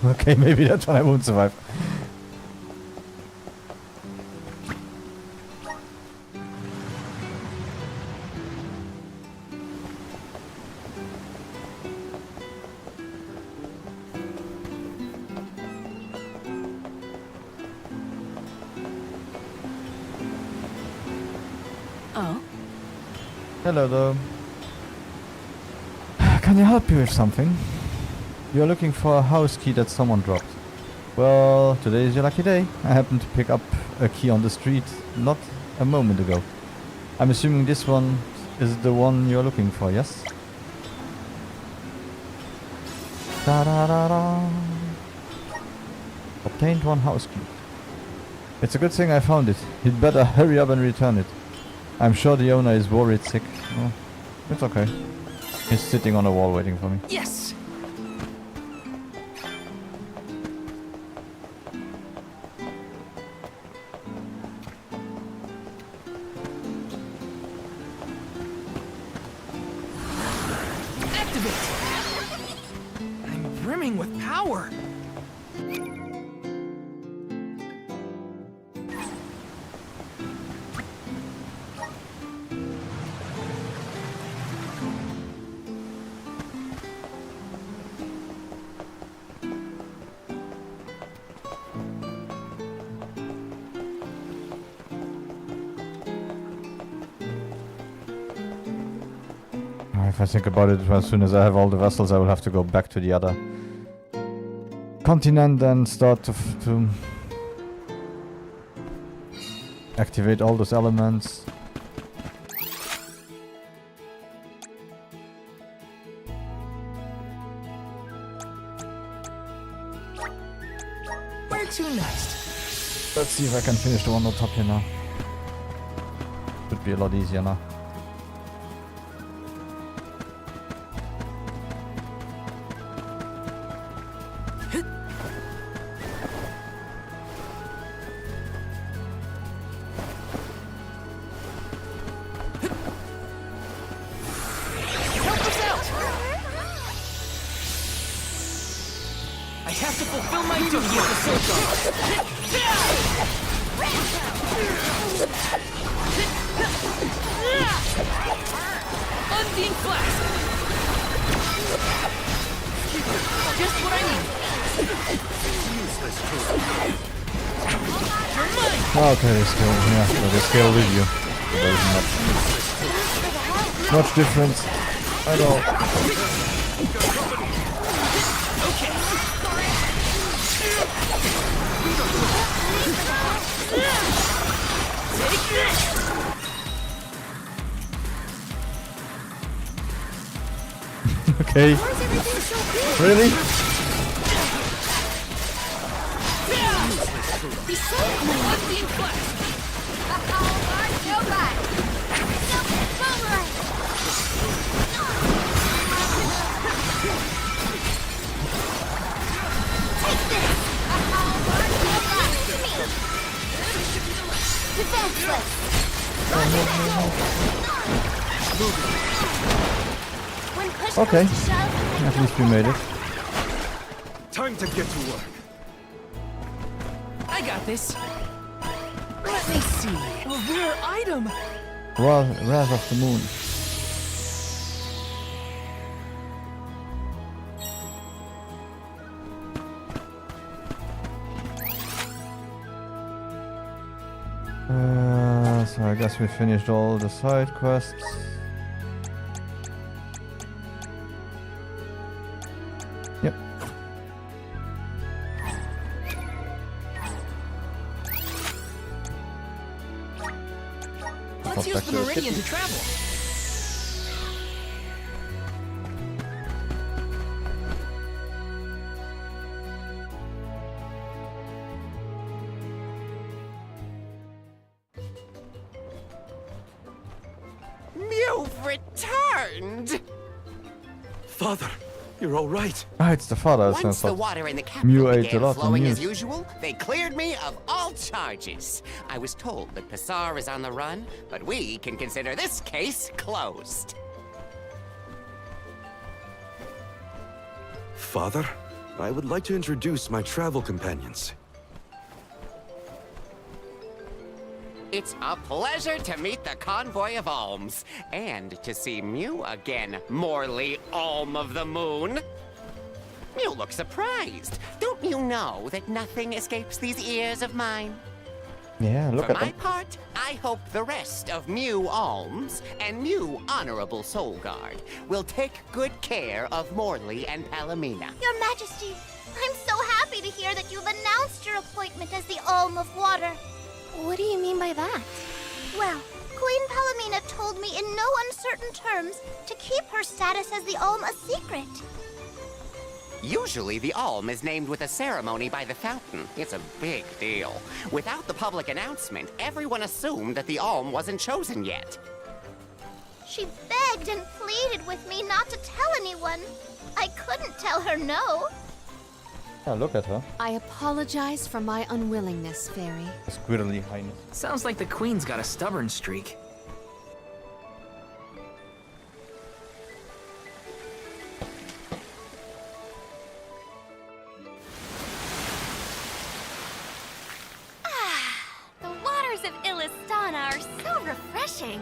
Okay, maybe that's why I won't survive. Oh? Hello there. Can I help you with something? You're looking for a house key that someone dropped. Well, today is your lucky day. I happened to pick up a key on the street not a moment ago. I'm assuming this one is the one you're looking for, yes? Da-da-da-da. Obtained one house key. It's a good thing I found it. You'd better hurry up and return it. I'm sure the owner is worried sick. Oh, it's okay. He's sitting on a wall waiting for me. Yes! With power. If I think about it, as soon as I have all the vessels, I will have to go back to the other continent and start to activate all those elements. Where to next? Let's see if I can finish the one on top here now. Should be a lot easier now. Undine Flask! Just what I need! Okay, they scale. Yeah, so they scale with you. There's much difference at all. Okay. Really? Okay. At least we made it. Time to get to work. I got this. Let me see. A rare item. Wrath of the Moon. So I guess we finished all the side quests. Yep. Let's use the Meridian to travel. You've returned! Father, you're all right. Ah, it's the father. Once the water in the capital Mew ate a began lot of flowing as Mews. usual, they cleared me of all charges. I was told that Passar is on the run, but we can consider this case closed. Father, I would like to introduce my travel companions. It's a pleasure to meet the Convoy of Alms, and to see Mew again, Morley Alm of the Moon. You look surprised. Don't you know that nothing escapes these ears of mine? Yeah, look For at my them. part, I hope the rest of Mew Alms and Mew Honorable Soul Guard will take good care of Morley and Palomina. Your Majesty, I'm so happy to hear that you've announced your appointment as the Alm of Water. What do you mean by that? Well, Queen Palomina told me in no uncertain terms to keep her status as the Alm a secret. Usually, the Alm is named with a ceremony by the fountain. It's a big deal. Without the public announcement, everyone assumed that the Alm wasn't chosen yet. She begged and pleaded with me not to tell anyone. I couldn't tell her no. Yeah, look at her. I apologize for my unwillingness, Fairy. Squirrely highness. Sounds like the Queen's got a stubborn streak. The waters of Illistana are so refreshing.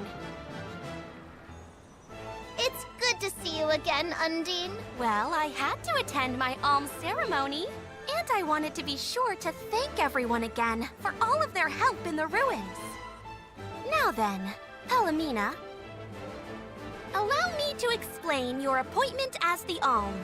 It's good to see you again, Undine. Well, I had to attend my alms ceremony, and I wanted to be sure to thank everyone again for all of their help in the ruins. Now then, Palomina, allow me to explain your appointment as the Alm.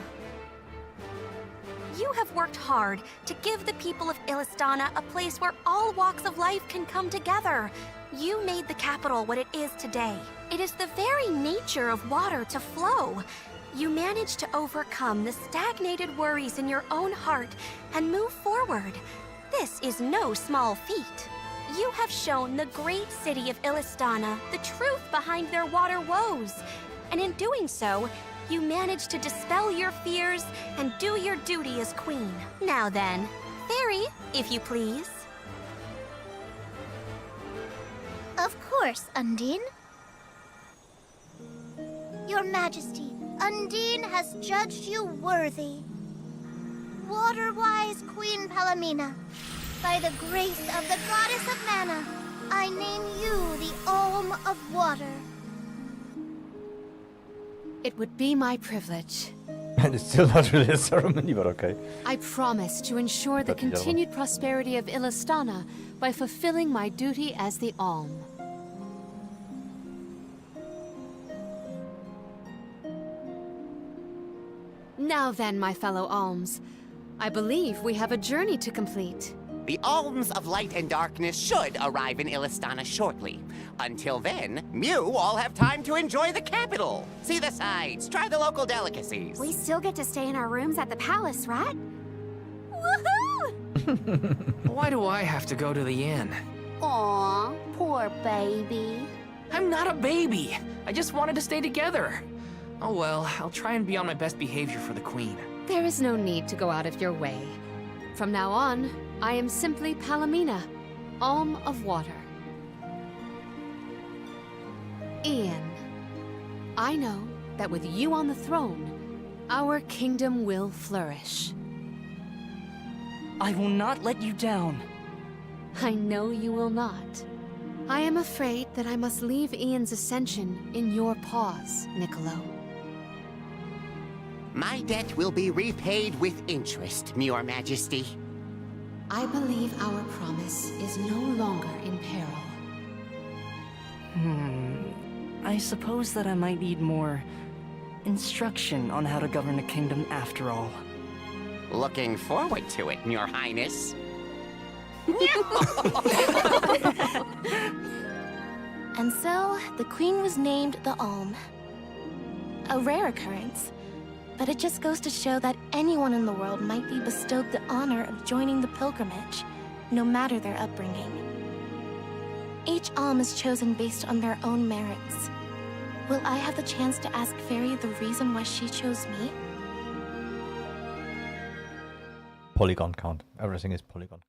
You have worked hard to give the people of Illistana a place where all walks of life can come together. You made the capital what it is today. It is the very nature of water to flow. You managed to overcome the stagnated worries in your own heart and move forward. This is no small feat. You have shown the great city of Illistana the truth behind their water woes. And in doing so, you managed to dispel your fears and do your duty as queen. Now then, Fairy, if you please. Of course, Undine. Your Majesty, Undine has judged you worthy. water-wise Queen Palomina, by the grace of the goddess of mana, I name you the Alm of Water. It would be my privilege. And it's still not really a ceremony, but okay. I promise to ensure the But the other one. continued prosperity of Illistana by fulfilling my duty as the Alm. Now then, my fellow Alms, I believe we have a journey to complete. The Alms of Light and Darkness should arrive in Illistana shortly. Until then, Mew all have time to enjoy the capital. See the sights, try the local delicacies. We still get to stay in our rooms at the palace, right? Woohoo! Why do I have to go to the inn? Aw, poor baby. I'm not a baby. I just wanted to stay together. Oh well, I'll try and be on my best behavior for the Queen. There is no need to go out of your way. From now on, I am simply Palomina, Alm of Water. Ian, I know that with you on the throne, our kingdom will flourish. I will not let you down. I know you will not. I am afraid that I must leave Ian's ascension in your paws, Niccolo. My debt will be repaid with interest, Your Majesty. I believe our promise is no longer in peril. I suppose that I might need more instruction on how to govern a kingdom after all. Looking forward to it, Your Highness. And so, the Queen was named the Alm. A rare occurrence, but it just goes to show that anyone in the world might be bestowed the honor of joining the pilgrimage, no matter their upbringing. Each Alm is chosen based on their own merits. Will I have the chance to ask Fairy the reason why she chose me? Polygon count. Everything is polygon.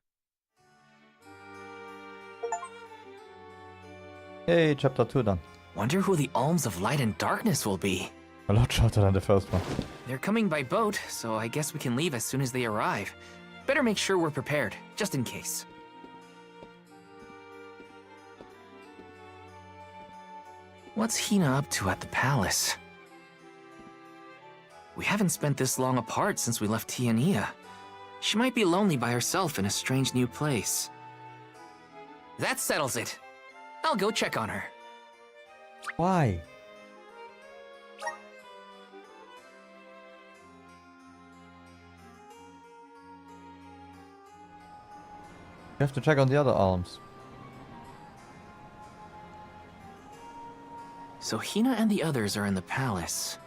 Hey, chapter 2 done. Wonder who the Alms of Light and Darkness will be. A lot shorter than the first one. They're coming by boat, so I guess we can leave as soon as they arrive. Better make sure we're prepared, just in case. What's Hina up to at the palace? We haven't spent this long apart since we left Tiania. She might be lonely by herself in a strange new place. That settles it. I'll go check on her. Why? You have to check on the other arms. So Hina and the others are in the palace.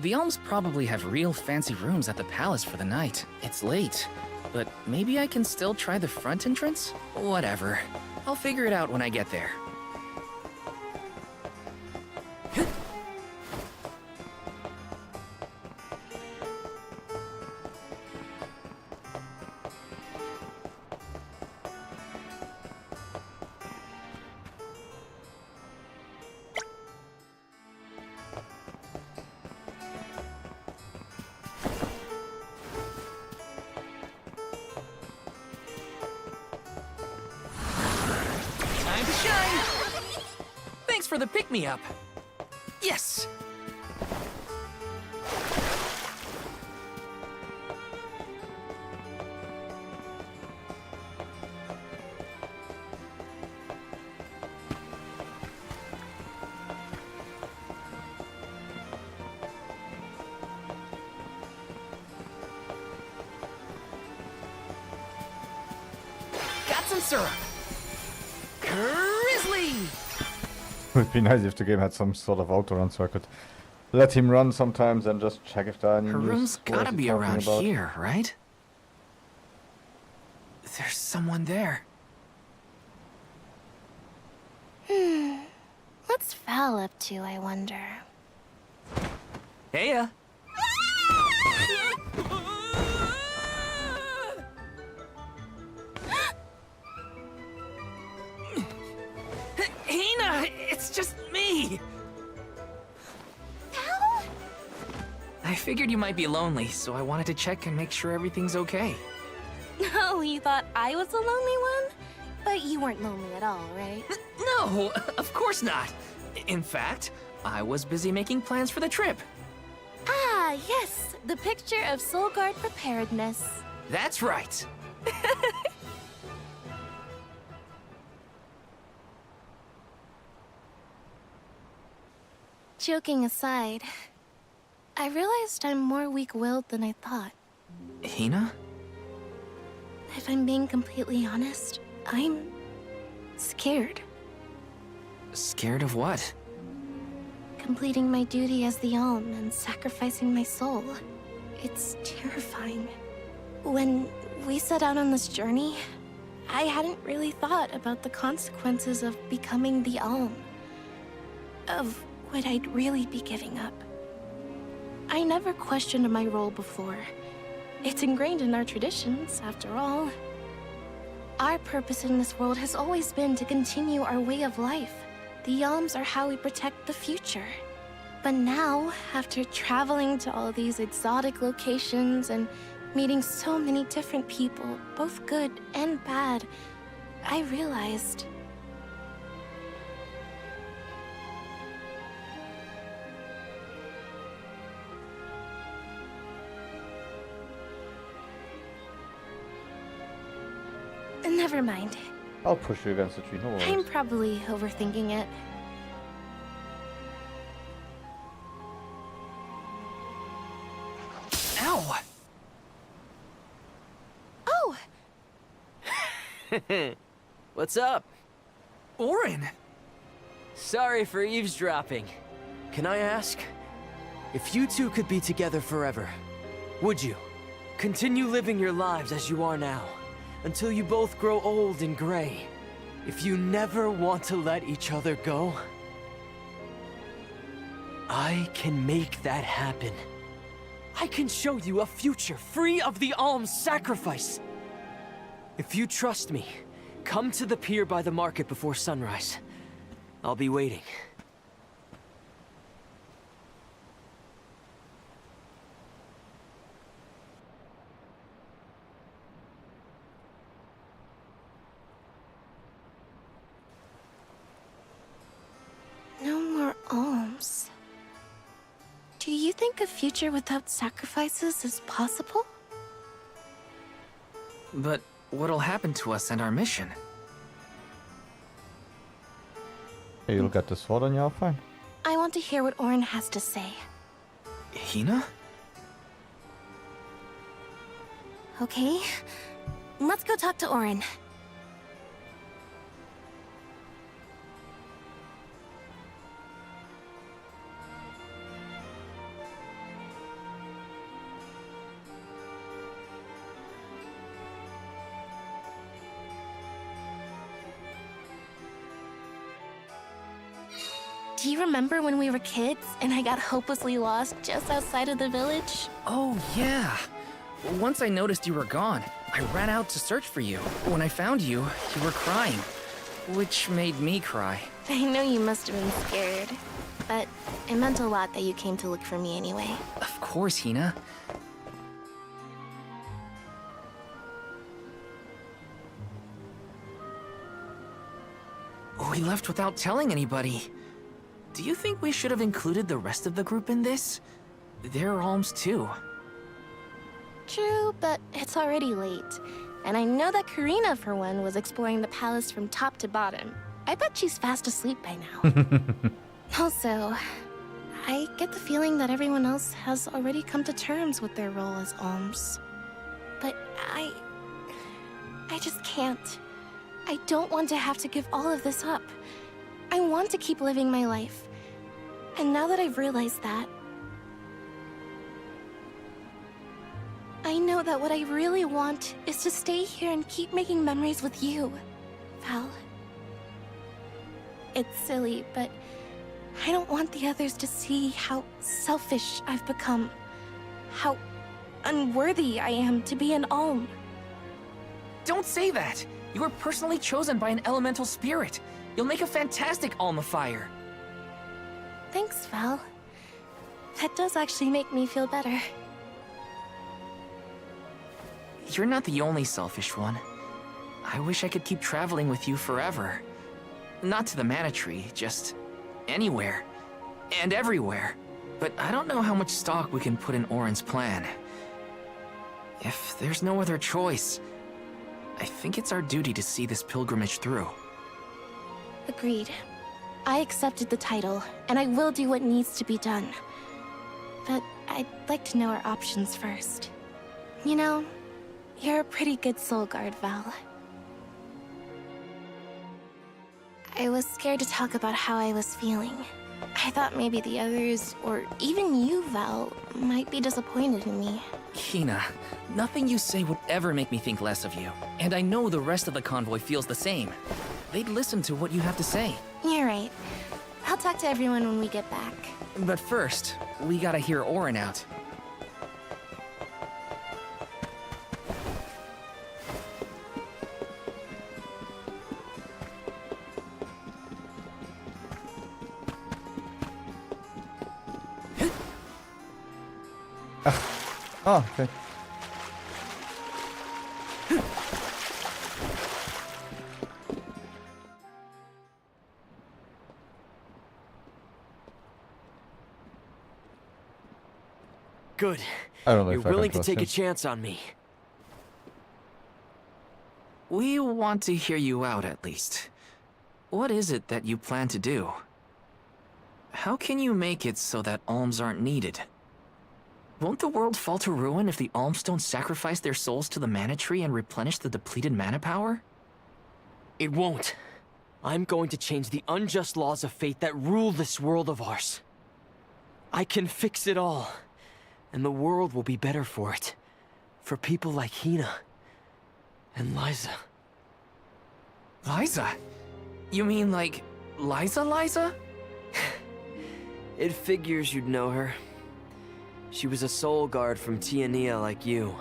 The Alms probably have real fancy rooms at the palace for the night. It's late, but maybe I can still try the front entrance? Whatever. I'll figure it out when I get there. Time to shine! Thanks for the pick-me-up. Yes! Got some syrup. Grizzly! It would be nice if the game had some sort of auto-run circuit. Let him run sometimes and just check if there are any Her news room's worth gotta be talking around about. here, right? There's someone there. What's Val up to, I wonder? Heya! Hina! It's just me! I figured you might be lonely, so I wanted to check and make sure everything's okay. Oh, you thought I was the lonely one? But you weren't lonely at all, right? No, of course not. In fact, I was busy making plans for the trip. Ah, yes, the picture of Soul Guard preparedness. That's right. Joking aside, I realized I'm more weak-willed than I thought. Hina? If I'm being completely honest, I'm scared. Scared of what? Completing my duty as the Alm and sacrificing my soul. It's terrifying. When we set out on this journey, I hadn't really thought about the consequences of becoming the Alm. Of what I'd really be giving up. I never questioned my role before. It's ingrained in our traditions, after all. Our purpose in this world has always been to continue our way of life. The Alms are how we protect the future. But now, after traveling to all these exotic locations and meeting so many different people, both good and bad, I realized... Never mind. I'll push you against the tree, no worries. I'm probably overthinking it. Ow! Oh! What's up? Auron! Sorry for eavesdropping. Can I ask? If you two could be together forever, would you? Continue living your lives as you are now, until you both grow old and gray. If you never want to let each other go, I can make that happen. I can show you a future free of the Alm's sacrifice. If you trust me, come to the pier by the market before sunrise. I'll be waiting. No more alms. Do you think a future without sacrifices is possible? But what'll happen to us and our mission? Hey, you'll get the sword on your fine. I want to hear what Auron has to say. Hina? Okay, let's go talk to Auron. Do you remember when we were kids and I got hopelessly lost just outside of the village? Oh, yeah. Once I noticed you were gone, I ran out to search for you. When I found you, you were crying, which made me cry. I know you must have been scared, but it meant a lot that you came to look for me anyway. Of course, Hina. We left without telling anybody. Do you think we should have included the rest of the group in this? They're alms too. True, but it's already late. And I know that Karina, for one, was exploring the palace from top to bottom. I bet she's fast asleep by now. Also, I get the feeling that everyone else has already come to terms with their role as alms. But I just can't. I don't want to have to give all of this up. I want to keep living my life. And now that I've realized that, I know that what I really want is to stay here and keep making memories with you, Val. It's silly, but I don't want the others to see how selfish I've become. How unworthy I am to be an alm. Don't say that! You were personally chosen by an elemental spirit. You'll make a fantastic Alma Fire. Thanks, Val. That does actually make me feel better. You're not the only selfish one. I wish I could keep traveling with you forever. Not to the Mana Tree, just anywhere. And everywhere. But I don't know how much stock we can put in Auron's plan. If there's no other choice, I think it's our duty to see this pilgrimage through. Agreed. I accepted the title, and I will do what needs to be done. But I'd like to know our options first. You know, you're a pretty good soul guard, Val. I was scared to talk about how I was feeling. I thought maybe the others, or even you, Val, might be disappointed in me. Hina, nothing you say would ever make me think less of you. And I know the rest of the convoy feels the same. They'd listen to what you have to say. You're right. I'll talk to everyone when we get back. But first, we gotta hear Auron out. Oh, okay. Good. I don't know You're if I can willing to trust take a him. chance on me. We want to hear you out, at least. What is it that you plan to do? How can you make it so that alms aren't needed? Won't the world fall to ruin if the alms don't sacrifice their souls to the Mana Tree and replenish the depleted mana power? It won't. I'm going to change the unjust laws of fate that rule this world of ours. I can fix it all. And the world will be better for it. For people like Hina. And Liza. Liza? You mean like Liza? It figures you'd know her. She was a soul guard from Tiania like you.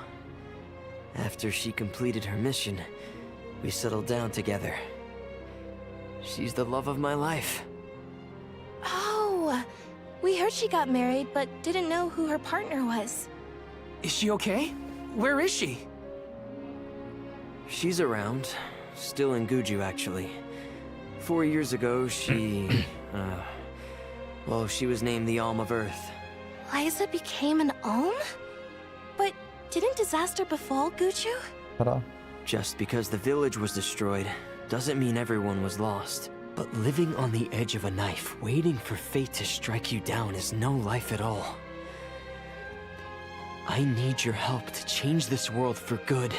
After she completed her mission, we settled down together. She's the love of my life. Oh, we heard she got married, but didn't know who her partner was. Is she okay? Where is she? She's around. Still in Guju, actually. 4 years ago, she... well, she was named the Alm of Earth. Liza became an Alm? But didn't disaster befall Guju? Ta-da. Just because the village was destroyed doesn't mean everyone was lost. But living on the edge of a knife, waiting for fate to strike you down is no life at all. I need your help to change this world for good.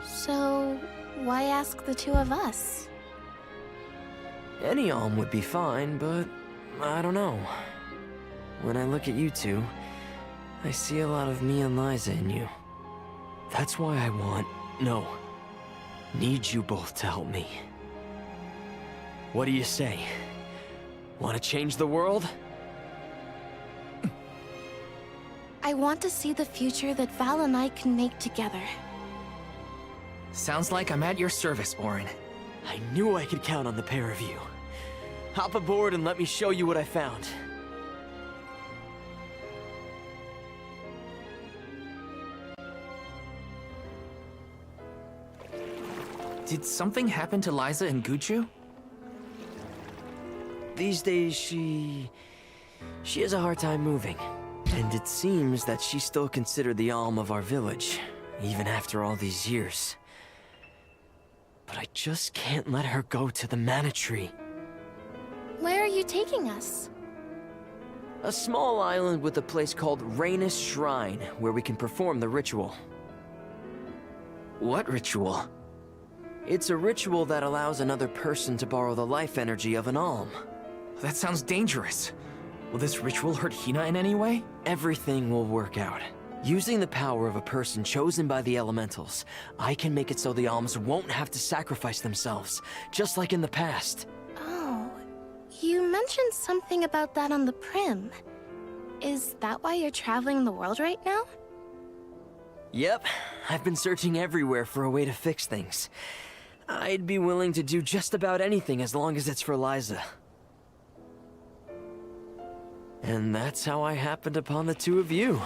So, why ask the two of us? Any Alm would be fine, but I don't know. When I look at you two, I see a lot of me and Liza in you. That's why I need you both to help me. What do you say? Want to change the world? I want to see the future that Val and I can make together. Sounds like I'm at your service, Auron. I knew I could count on the pair of you. Hop aboard and let me show you what I found. Did something happen to Liza and Guju? These days, she has a hard time moving. And it seems that she's still considered the Alm of our village, even after all these years. But I just can't let her go to the Mana Tree. Where are you taking us? A small island with a place called Rhaenys Shrine, where we can perform the ritual. What ritual? It's a ritual that allows another person to borrow the life energy of an Alm. That sounds dangerous. Will this ritual hurt Hina in any way? Everything will work out. Using the power of a person chosen by the elementals, I can make it so the Alms won't have to sacrifice themselves, just like in the past. Oh, you mentioned something about that on the Prim. Is that why you're traveling the world right now? Yep, I've been searching everywhere for a way to fix things. I'd be willing to do just about anything as long as it's for Liza. And that's how I happened upon the two of you.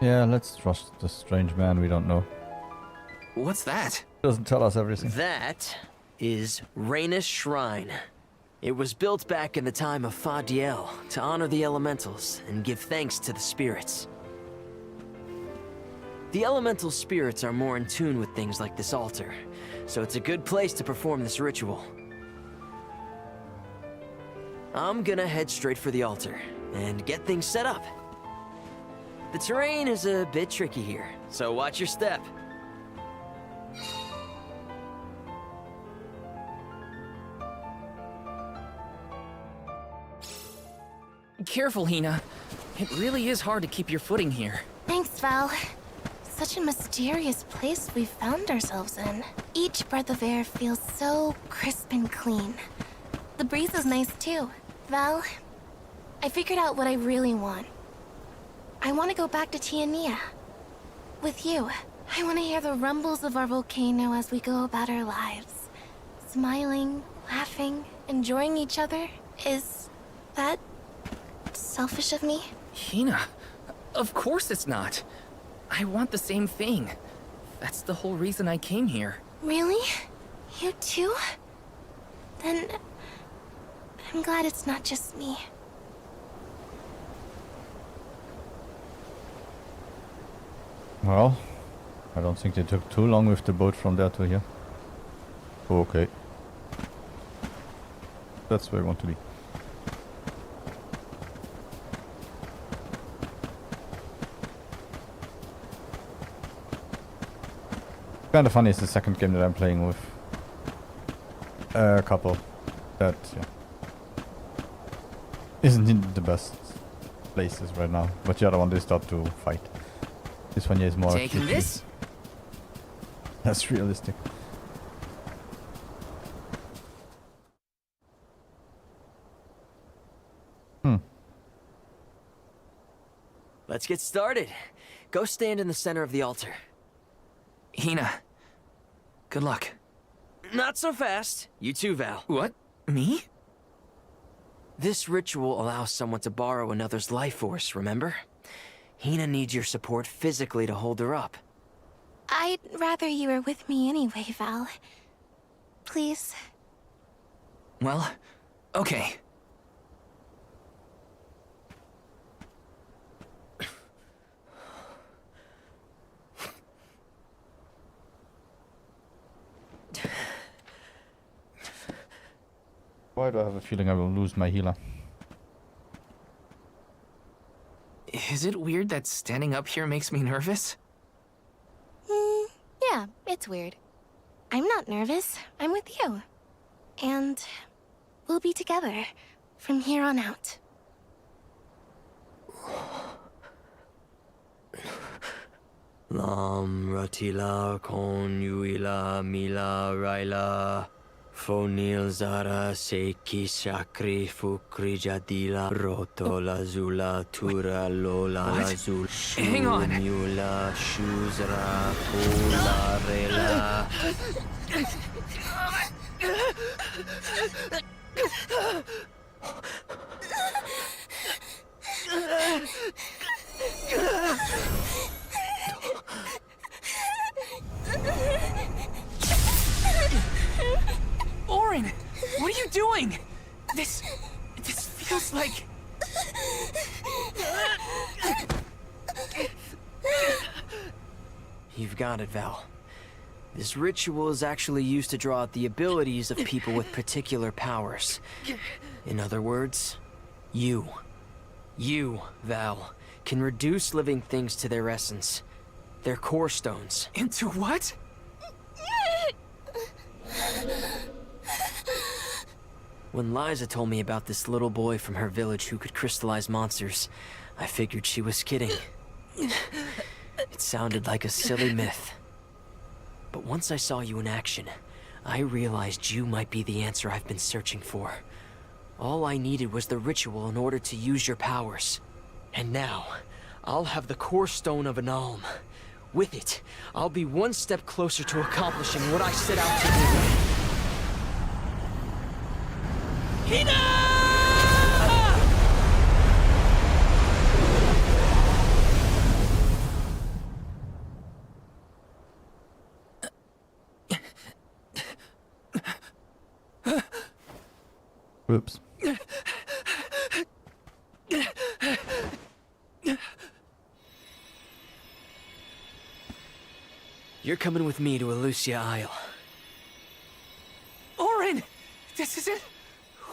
Yeah, let's trust the strange man we don't know. What's that? Doesn't tell us everything. That is Rhaenys Shrine. It was built back in the time of Fadiel to honor the elementals and give thanks to the spirits. The elemental spirits are more in tune with things like this altar, so it's a good place to perform this ritual. I'm gonna head straight for the altar and get things set up. The terrain is a bit tricky here, so watch your step. Careful, Hina. It really is hard to keep your footing here. Thanks, Val. Such a mysterious place we found ourselves in. Each breath of air feels so crisp and clean. The breeze is nice too. Val, I figured out what I really want. I want to go back to Tiania. With you. I want to hear the rumbles of our volcano as we go about our lives. Smiling, laughing, enjoying each other. Is that selfish of me? Hina, of course it's not. I want the same thing. That's the whole reason I came here. Really? You too? Then I'm glad it's not just me. Well, I don't think they took too long with the boat from there to here. Oh, okay. That's where I want to be. Kind of funny, it's the second game that I'm playing with a couple that isn't in the best places right now, but the other one they start to fight. This one is more taking this. That's realistic. Let's get started. Go stand in the center of the altar. Hina, good luck. Not so fast. You too, Val. What? Me? This ritual allows someone to borrow another's life force, remember? Hina needs your support physically to hold her up. I'd rather you were with me anyway, Val. Please. Well, okay. Why do I have a feeling I will lose my healer? Is it weird that standing up here makes me nervous? Yeah, it's weird. I'm not nervous. I'm with you. And we'll be together from here on out. Lam Ratila Kon Yuila Mila Raila Fonil Zara Seki Shakri Fukri Jadila Roto Lazula Tura Lola Lazul Hang on. Mula Shuzra Pula Rela. Orin, what are you doing? This feels like... You've got it, Val. This ritual is actually used to draw out the abilities of people with particular powers. In other words, you, Val, can reduce living things to their essence. Their core stones. Into what? When Liza told me about this little boy from her village who could crystallize monsters, I figured she was kidding. It sounded like a silly myth. But once I saw you in action, I realized you might be the answer I've been searching for. All I needed was the ritual in order to use your powers. And now, I'll have the core stone of an Alm. With it, I'll be one step closer to accomplishing what I set out to do. Whoops. You're coming with me to Elusia Isle. Orin! This isn't...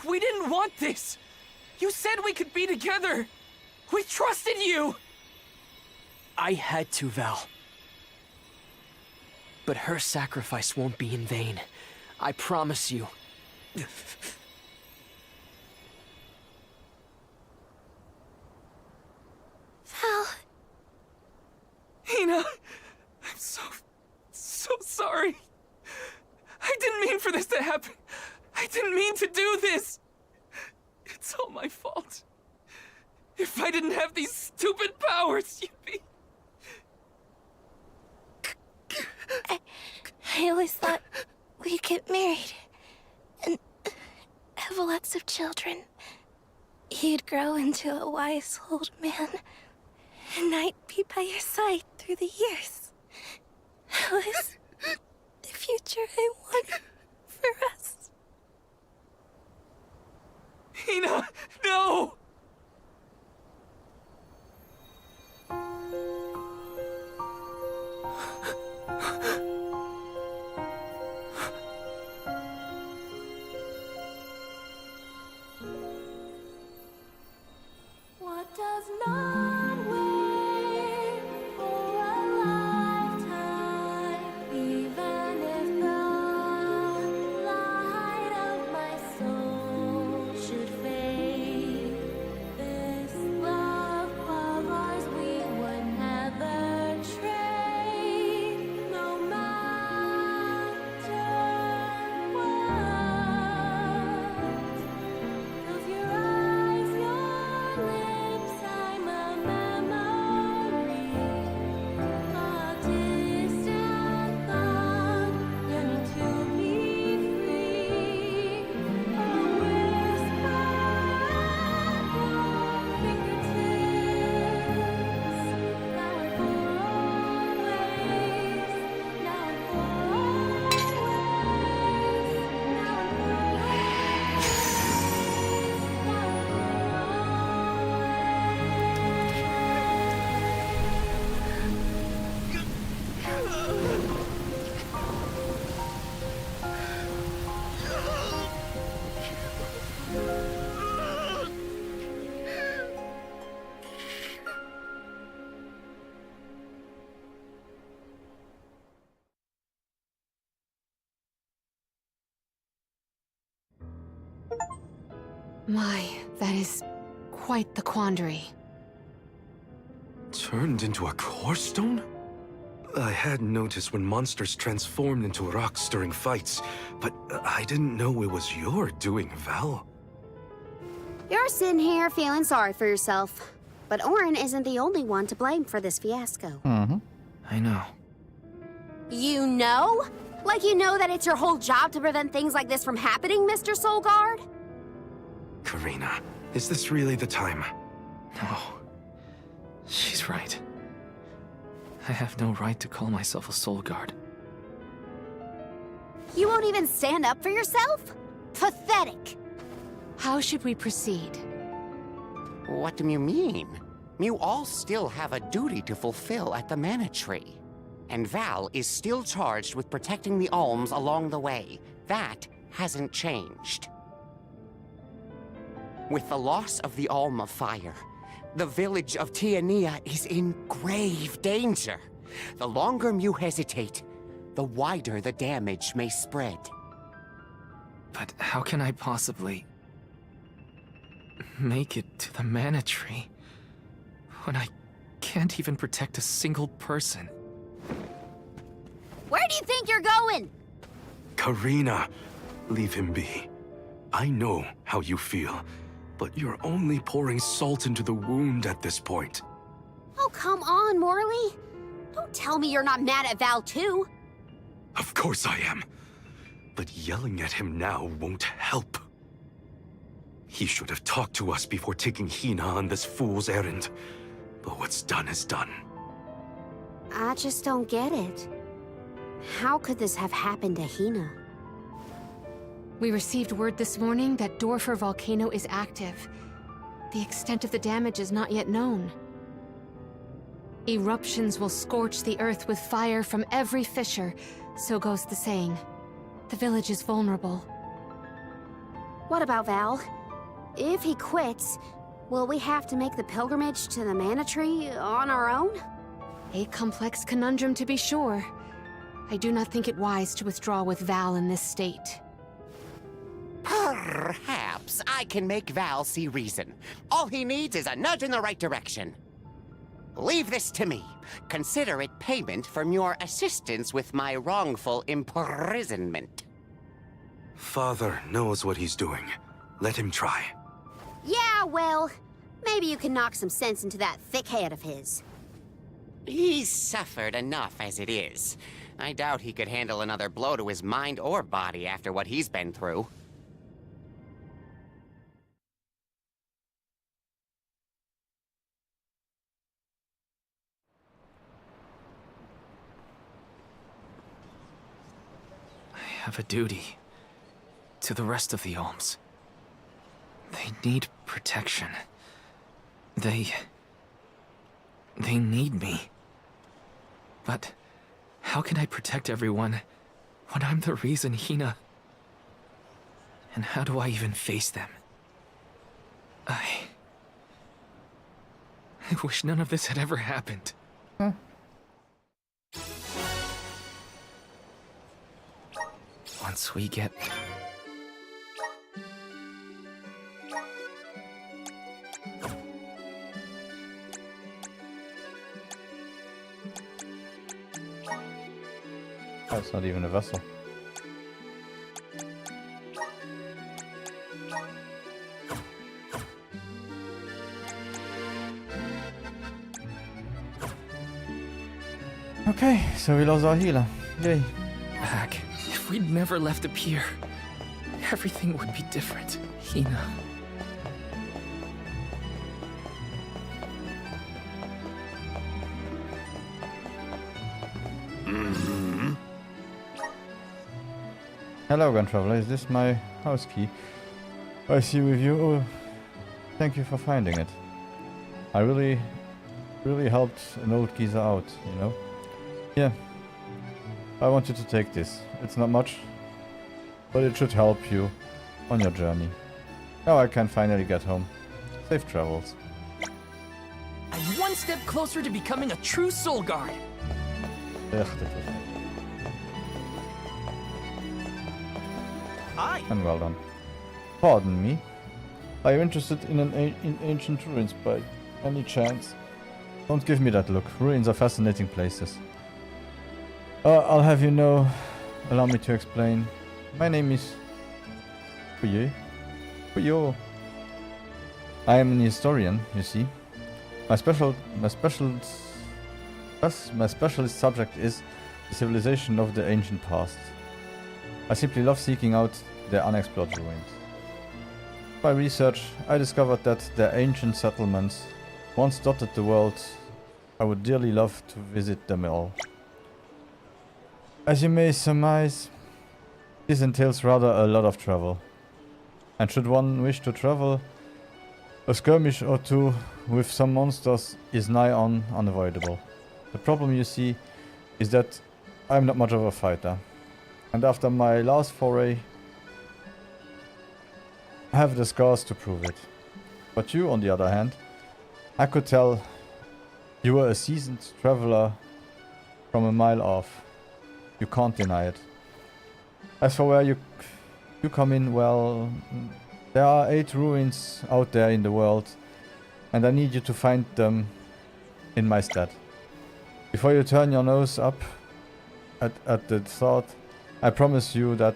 We didn't want this! You said we could be together! We trusted you! I had to, Val. But her sacrifice won't be in vain. I promise you. Val. Hina! I'm so sorry. I didn't mean for this to happen. I didn't mean to do this. It's all my fault. If I didn't have these stupid powers, you'd be... I always thought we'd get married and have lots of children. You'd grow into a wise old man, and I'd be by your side through the years. That was the future I wanted for us. Hina, no! What does not wait for a lifetime, even if the light of my soul should fade? This love of ours we would never trade, no matter what. Of your eyes, your lips, I'm a memory, a distant thought, yearning to be free, a whisper at your fingertips, now and for always, now and for always, now and for My, that is quite the quandary. Turned into a core stone? I had noticed when monsters transformed into rocks during fights, but I didn't know it was your doing, Val. You're sitting here feeling sorry for yourself. But Orin isn't the only one to blame for this fiasco. I know. You know? Like you know that it's your whole job to prevent things like this from happening, Mr. Soulguard? Karina, is this really the time? No. She's right. I have no right to call myself a soul guard. You won't even stand up for yourself? Pathetic. How should we proceed? What do you mean? You all still have a duty to fulfill at the Mana Tree. And Val is still charged with protecting the Alms along the way. That hasn't changed. With the loss of the Alm of Fire, the village of Tiania is in grave danger. The longer you hesitate, the wider the damage may spread. But how can I possibly make it to the Mana Tree when I can't even protect a single person? Where do you think you're going? Karina, leave him be. I know how you feel, but you're only pouring salt into the wound at this point. Oh, come on, Morley. Don't tell me you're not mad at Val, too. Of course I am. But yelling at him now won't help. He should have talked to us before taking Hina on this fool's errand. But what's done is done. I just don't get it. How could this have happened to Hina? We received word this morning that Dorfer Volcano is active. The extent of the damage is not yet known. Eruptions will scorch the earth with fire from every fissure, so goes the saying. The village is vulnerable. What about Val? If he quits, will we have to make the pilgrimage to the Mana Tree on our own? A complex conundrum to be sure. I do not think it wise to withdraw with Val in this state. Perhaps I can make Val see reason. All he needs is a nudge in the right direction. Leave this to me. Consider it payment from your assistance with my wrongful imprisonment. Father knows what he's doing. Let him try. Yeah, well, maybe you can knock some sense into that thick head of his. He's suffered enough as it is. I doubt he could handle another blow to his mind or body after what he's been through. I have a duty to the rest of the Olms. They need protection. They need me. But how can I protect everyone when I'm the reason Hina... And how do I even face them? I wish none of this had ever happened. Once we get... That's not even a vessel. Okay, so we lost our healer. Yay. Back. If we'd never left the pier, everything would be different. Hina. Hello, Gun Traveler. Is this my house key? I see with you. Oh, thank you for finding it. I really helped an old geezer out, you know? Yeah. I want you to take this. It's not much, but it should help you on your journey. Now I can finally get home. Safe travels. I'm one step closer to becoming a true soul guard. Ugh, dit was niet. Hi. And well done. Pardon me. Are you interested in in ancient ruins by any chance? Don't give me that look. Ruins are fascinating places. I'll have you know. Allow me to explain. My name is Puyo. I am an historian, you see. My specialist subject is the civilization of the ancient past. I simply love seeking out their unexplored ruins. By research, I discovered that their ancient settlements once dotted the world. I would dearly love to visit them all. As you may surmise, this entails rather a lot of travel. And should one wish to travel, a skirmish or two with some monsters is nigh on unavoidable. The problem, you see, is that I'm not much of a fighter. And after my last foray, I have the scars to prove it. But you, on the other hand, I could tell you were a seasoned traveler from a mile off. You can't deny it. As for where you come in, well, there are 8 ruins out there in the world, and I need you to find them in my stead. Before you turn your nose up at the thought, I promise you that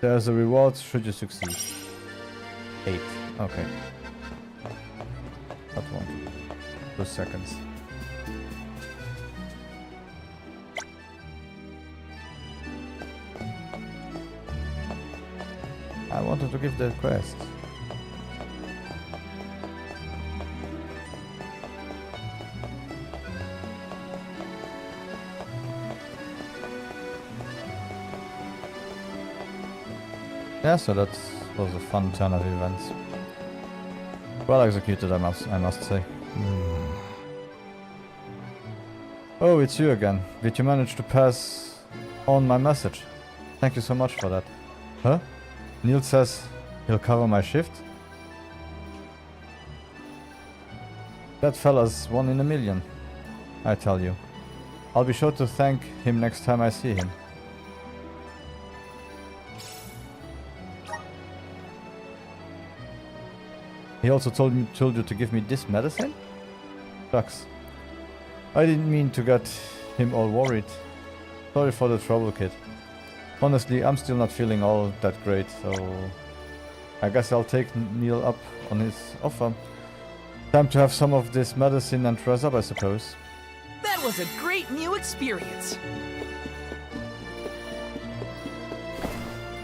there's a reward should you succeed. 8. Okay. Not 1. 2 seconds. I wanted to give the quest. Yeah, so that was a fun turn of events. Well executed, I must say. Oh, it's you again. Did you manage to pass on my message? Thank you so much for that. Huh? Neil says he'll cover my shift? That fella's 1 in a million, I tell you. I'll be sure to thank him next time I see him. He also told you to give me this medicine? Shucks. I didn't mean to get him all worried. Sorry for the trouble, kid. Honestly, I'm still not feeling all that great, so I guess I'll take Neil up on his offer. Time to have some of this medicine and dress up, I suppose. That was a great new experience.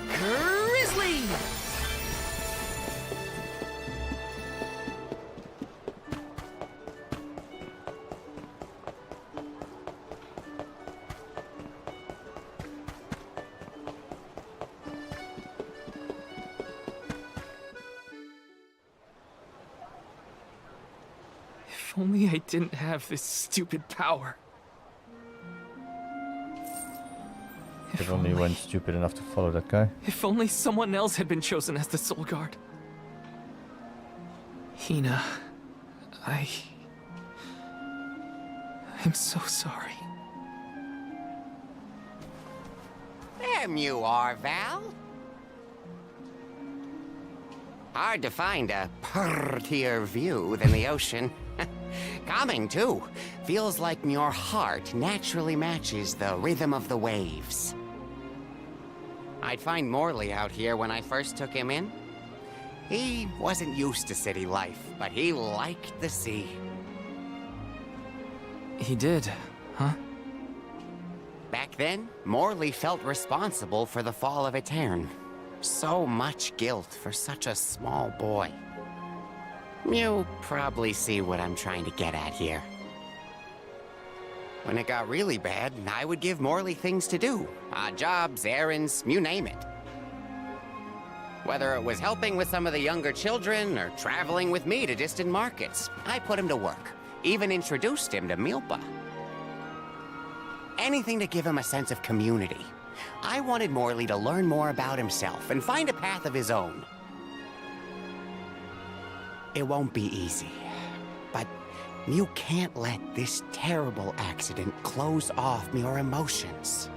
Grizzly! If only I didn't have this stupid power. If only you weren't stupid enough to follow that guy. If only someone else had been chosen as the Soul Guard. Hina, I'm so sorry. There you are, Val. Hard to find a prettier view than the ocean. Calming, too. Feels like your heart naturally matches the rhythm of the waves. I'd find Morley out here when I first took him in. He wasn't used to city life, but he liked the sea. He did, huh? Back then, Morley felt responsible for the fall of Aetern. So much guilt for such a small boy. You probably see what I'm trying to get at here. When it got really bad, I would give Morley things to do. Odd jobs, errands, you name it. Whether it was helping with some of the younger children or traveling with me to distant markets, I put him to work. Even introduced him to Milpa. Anything to give him a sense of community. I wanted Morley to learn more about himself and find a path of his own. It won't be easy, but you can't let this terrible accident close off your emotions.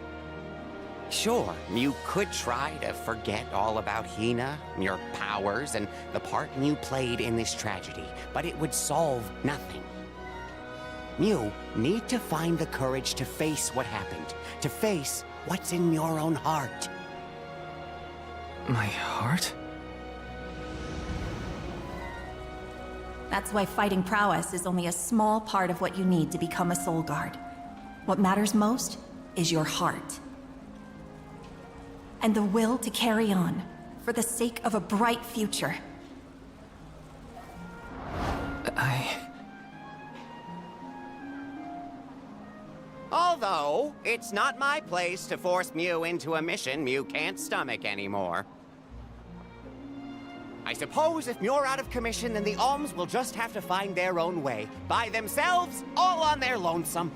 Sure, you could try to forget all about Hina, your powers, and the part you played in this tragedy, but it would solve nothing. You need to find the courage to face what happened, to face what's in your own heart. My heart? That's why fighting prowess is only a small part of what you need to become a Soul Guard. What matters most is your heart. And the will to carry on, for the sake of a bright future. Although, it's not my place to force Mew into a mission Mew can't stomach anymore. I suppose if Muir out of commission, then the Alms will just have to find their own way. By themselves, all on their lonesome.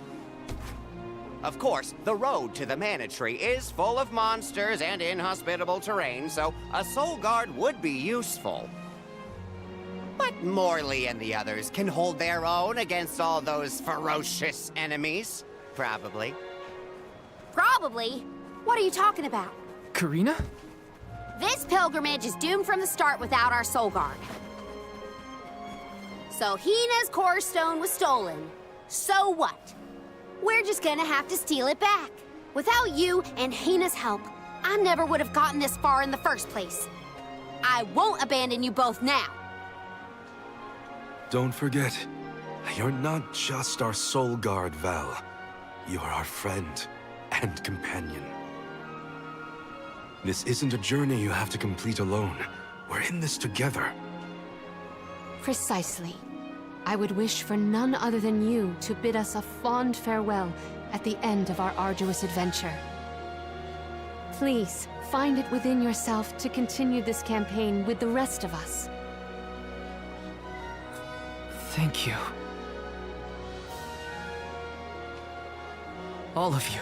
Of course, the road to the Mana Tree is full of monsters and inhospitable terrain, so a Soul Guard would be useful. But Morley and the others can hold their own against all those ferocious enemies. Probably. Probably? What are you talking about? Karina? This pilgrimage is doomed from the start without our Soul Guard. So Hina's core stone was stolen. So what? We're just gonna have to steal it back. Without you and Hina's help, I never would have gotten this far in the first place. I won't abandon you both now. Don't forget, you're not just our Soul Guard, Val. You're our friend and companion. This isn't a journey you have to complete alone. We're in this together. Precisely. I would wish for none other than you to bid us a fond farewell at the end of our arduous adventure. Please, find it within yourself to continue this campaign with the rest of us. Thank you. All of you.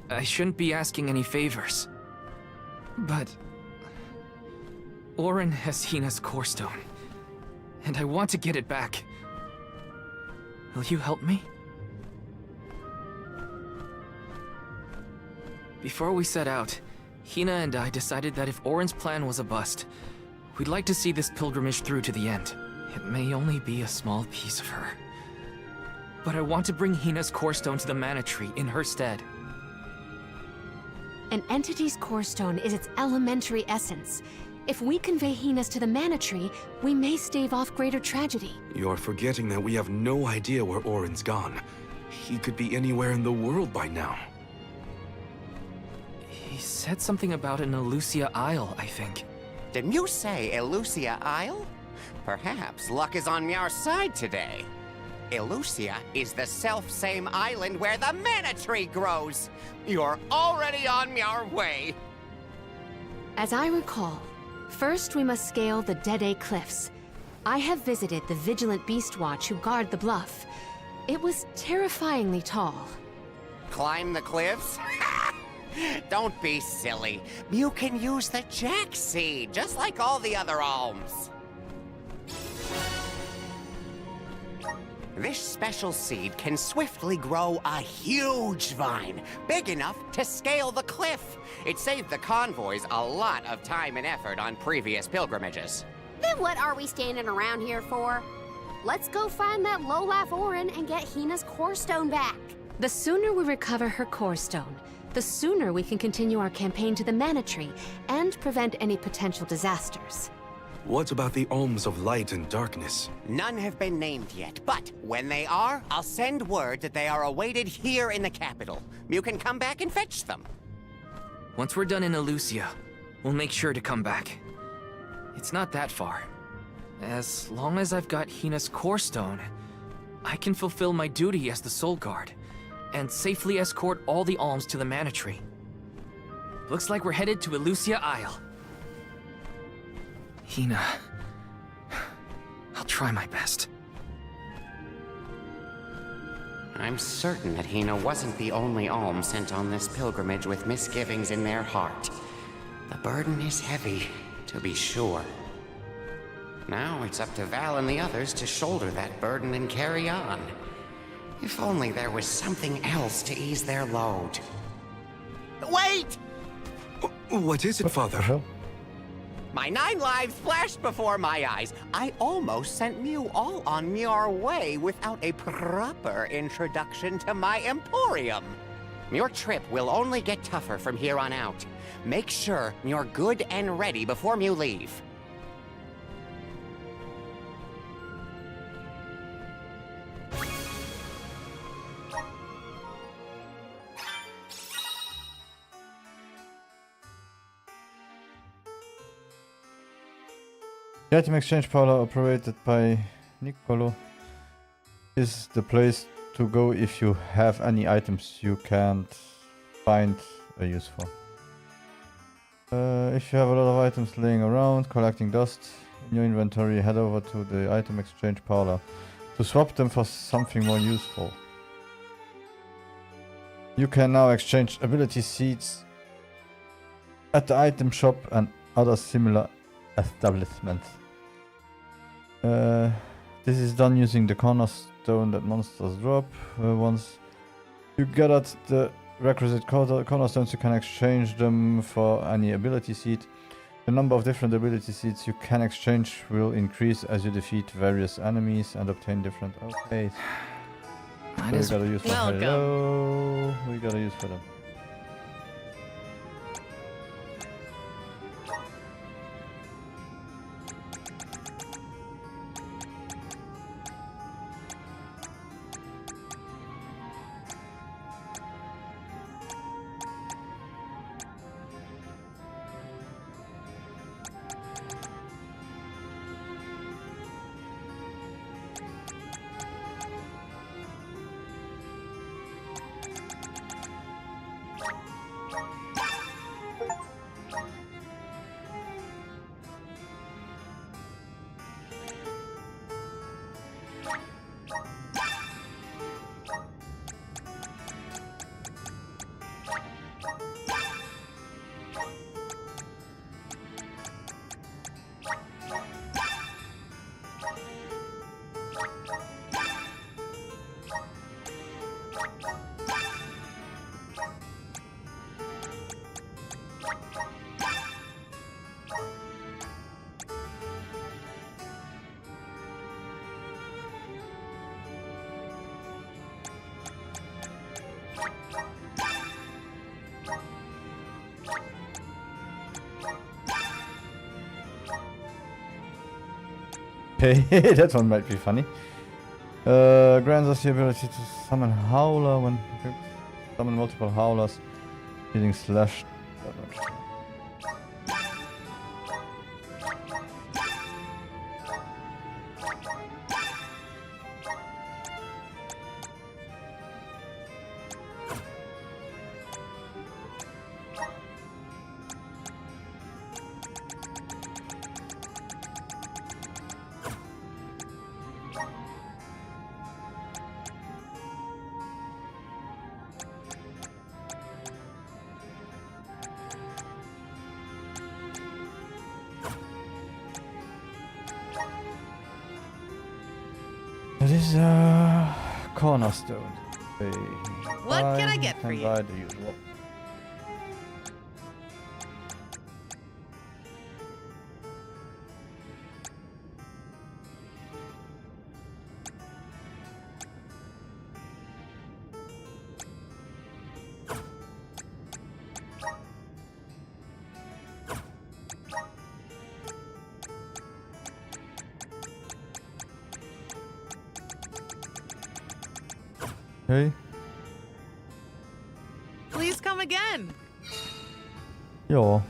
I shouldn't be asking any favors, but Auron has Hina's core stone, and I want to get it back. Will you help me? Before we set out, Hina and I decided that if Auron's plan was a bust, we'd like to see this pilgrimage through to the end. It may only be a small piece of her, but I want to bring Hina's core stone to the Mana Tree in her stead. An entity's core stone is its elementary essence. If we convey Hina's to the Mana Tree, we may stave off greater tragedy. You're forgetting that we have no idea where Auron's gone. He could be anywhere in the world by now. He said something about an Elusia Isle, I think. Did you say Elusia Isle? Perhaps luck is on your side today. Elusia is the self-same island where the Mana Tree grows. You're already on your way. As I recall, first we must scale the Dede Cliffs. I have visited the Vigilant Beast Watch who guard the bluff. It was terrifyingly tall. Climb the cliffs? Don't be silly. You can use the Jack Seed, just like all the other alms. This special seed can swiftly grow a huge vine, big enough to scale the cliff. It saved the convoys a lot of time and effort on previous pilgrimages. Then what are we standing around here for? Let's go find that lowlife Auron and get Hina's core stone back. The sooner we recover her core stone, the sooner we can continue our campaign to the Mana Tree and prevent any potential disasters. What about the alms of light and darkness? None have been named yet, but when they are, I'll send word that they are awaited here in the capital. You can come back and fetch them. Once we're done in Elusia, we'll make sure to come back. It's not that far. As long as I've got Hina's core stone, I can fulfill my duty as the Soul Guard and safely escort all the alms to the Mana Tree. Looks like we're headed to Elusia Isle. Hina, I'll try my best. I'm certain that Hina wasn't the only alm sent on this pilgrimage with misgivings in their heart. The burden is heavy, to be sure. Now it's up to Val and the others to shoulder that burden and carry on. If only there was something else to ease their load. Wait! What is it, Father? My 9 lives flashed before my eyes. I almost sent you all on your way without a proper introduction to my Emporium. Your trip will only get tougher from here on out. Make sure you're good and ready before you leave. The item exchange parlor operated by Nicolo is the place to go if you have any items you can't find a use for. If you have a lot of items laying around collecting dust in your inventory, head over to the item exchange parlor to swap them for something more useful. You can now exchange ability seeds at the item shop and other similar establishments. This is done using the cornerstone that monsters drop. Once you gather the requisite cornerstones, you can exchange them for any ability seed. The number of different ability seeds you can exchange will increase as you defeat various enemies and obtain different... Okay. So we gotta use for hello. We gotta use for them. Okay, that one might be funny. Grants us the ability to summon Howler when summon multiple Howlers using slash damage. It is a cornerstone. What can I get for you? The usual. Okay. Please come again. Ja.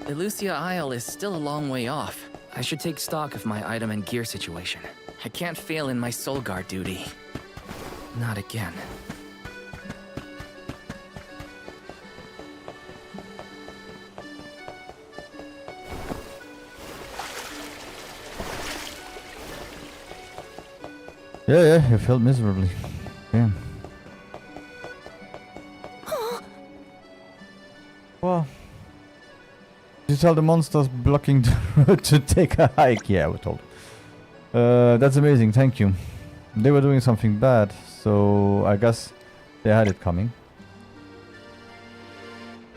Elusia Isle is still a long way off. I should take stock of my item and gear situation. I can't fail in my Soul Guard duty. Not again. Yeah, you failed miserably. Damn. Well, you tell the monsters blocking the road to take a hike. Yeah, we're told. That's amazing, thank you. They were doing something bad, so I guess they had it coming.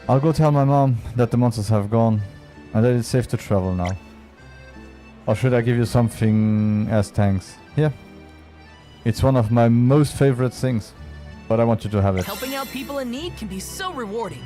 I'll go tell my mom that the monsters have gone and that it's safe to travel now. Or should I give you something as thanks? Here. It's one of my most favorite things, but I want you to have it. Helping out people in need can be so rewarding.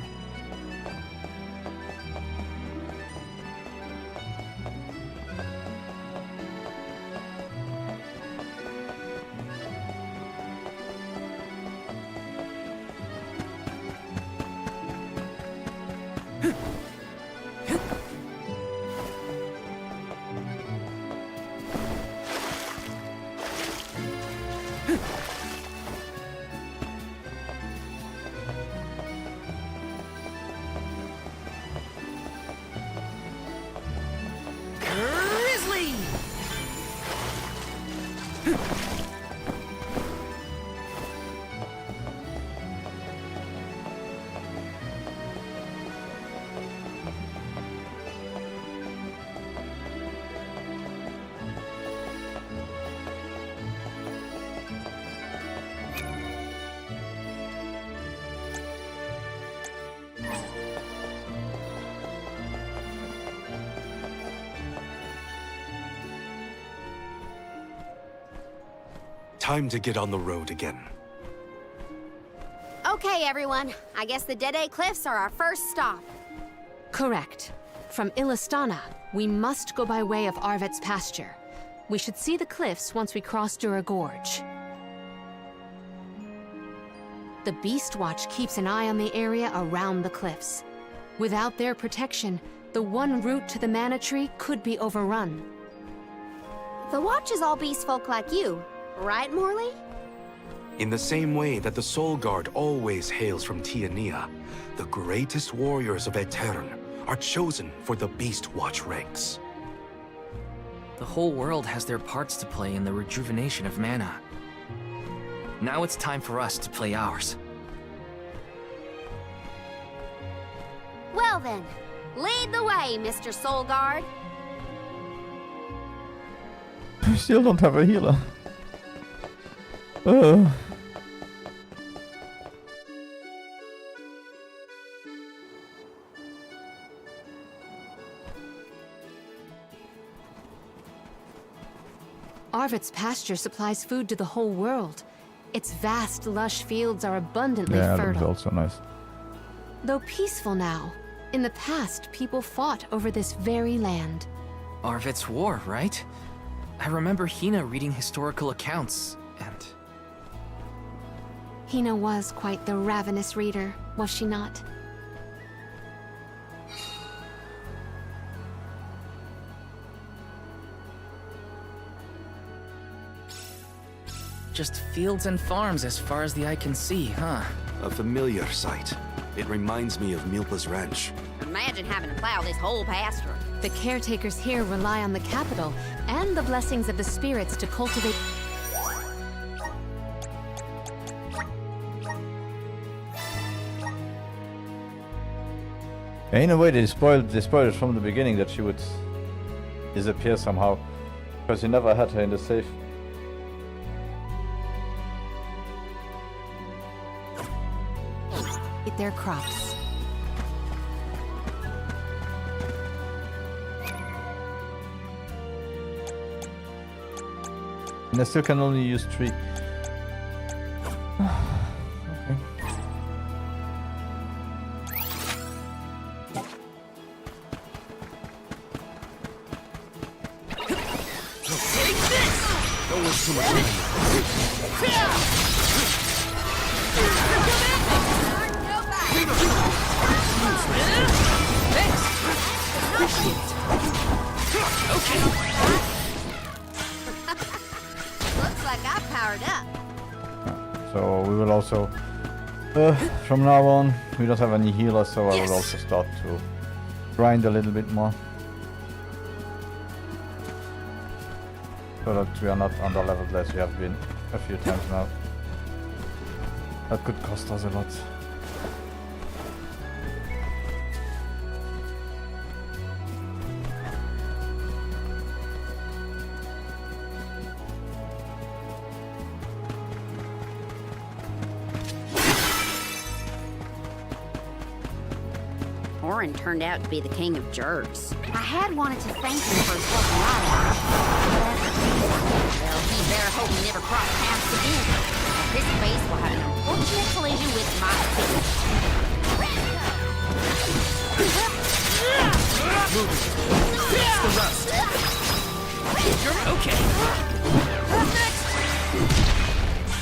Time to get on the road again. Okay, everyone. I guess the Dede Cliffs are our first stop. Correct. From Illistana, we must go by way of Arvet's pasture. We should see the cliffs once we cross Dura Gorge. The Beast Watch keeps an eye on the area around the cliffs. Without their protection, the one route to the Mana Tree could be overrun. The Watch is all beast folk like you, right, Morley? In the same way that the Soul Guard always hails from Tiania, the greatest warriors of Aetern are chosen for the Beast Watch ranks. The whole world has their parts to play in the rejuvenation of mana. Now it's time for us to play ours. Well then, lead the way, Mr. Soul Guard. We still don't have a healer. Arvid's pasture supplies food to the whole world. Its vast, lush fields are abundantly Yeah, that fertile. looks also nice. Though peaceful now, in the past, people fought over this very land. Arvid's War, right? I remember Hina reading historical accounts, and... Hina was quite the ravenous reader, was she not? Just fields and farms as far as the eye can see, huh? A familiar sight. It reminds me of Milpa's ranch. Imagine having to plow this whole pasture. The caretakers here rely on the capital and the blessings of the spirits to cultivate... In a way, they spoiled it from the beginning that she would disappear somehow, because you never had her in the safe. Eat their crops. And I still can only use 3. Okay. Don't waste too much Looks like I powered up. So we will also, from now on, we don't have any healers, so I will also start to grind a little bit more. So that we are not under leveled as we have been a few times now. That could cost us a lot. Orin turned out to be the king of jerks. I had wanted to thank him for his help a lot. Well, he better hope we never cross paths again. His face will have an unfortunate collision with my face. It's the rust. You're okay. Next!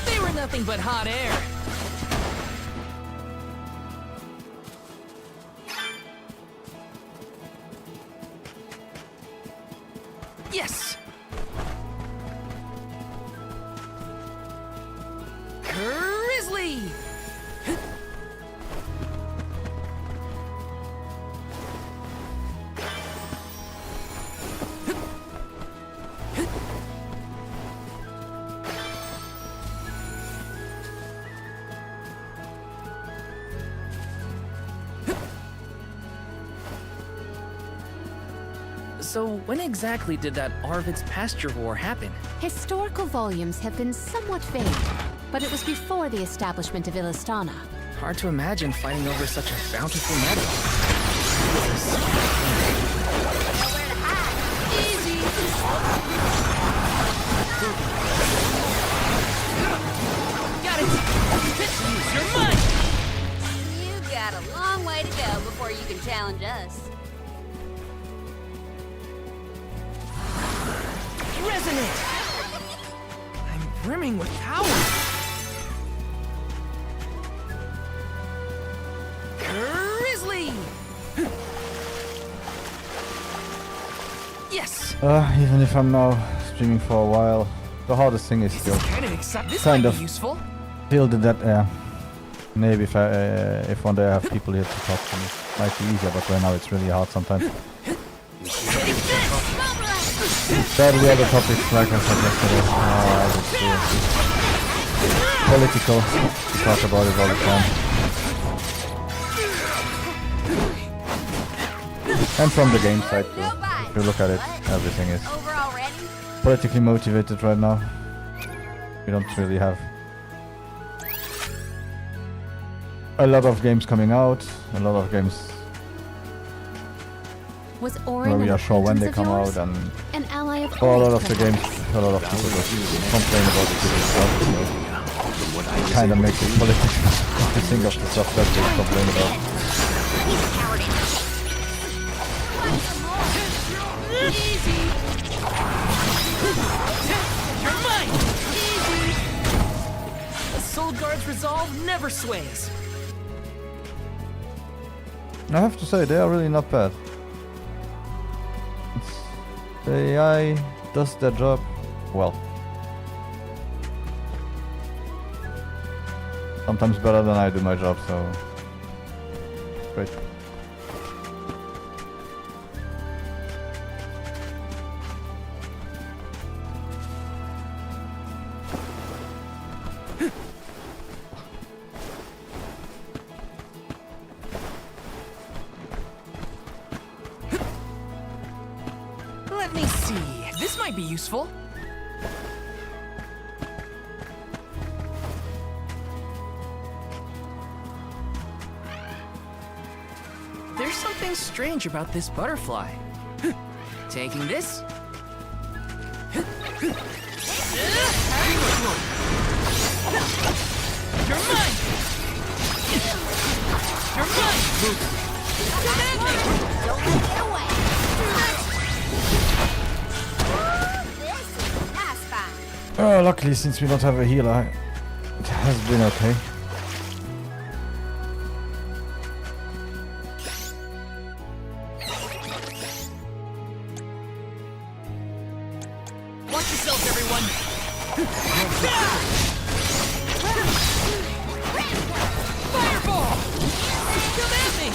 They were nothing but hot air. Yes! Grizzly! So when exactly did that Arvid's Pasture War happen? Historical volumes have been somewhat vague, but it was before the establishment of Illistana. Hard to imagine fighting over such a bountiful meadow. Easy! Got it! Use your might! You got a long way to go before you can challenge us. Resonate! I'm brimming with power! Grizzly! Yes! Even if I'm now streaming for a while, the hardest thing is still This kind might of be useful. feel the dead air. Maybe if one day I have people here to talk to me, it might be easier, but right now it's really hard sometimes. That the other topics, like I said yesterday, political. We talk about it all the time. And from the game side too. If you look at it, everything is politically motivated right now. We don't really have a lot of games coming out, a lot of games Was Orin Well, we an are sure when they acquaintance come of yours? out, and An ally of for a lot Orin's, of the games, a lot of people just complain about the stupid stuff. So it kind of makes it political to think of the stuff that they complain about. Easy! You're mine! Easy! A Soul Guard's resolve never sways. I have to say, they are really not bad. The AI does their job well. Sometimes better than I do my job, so great. Let me see. This might be useful. There's something strange about this butterfly. Taking this. You're mine! You're mine! Come at me! Don't let it away. Oh, luckily, since we don't have a healer, it has been okay. Watch yourselves, everyone! Fireball! Come at me!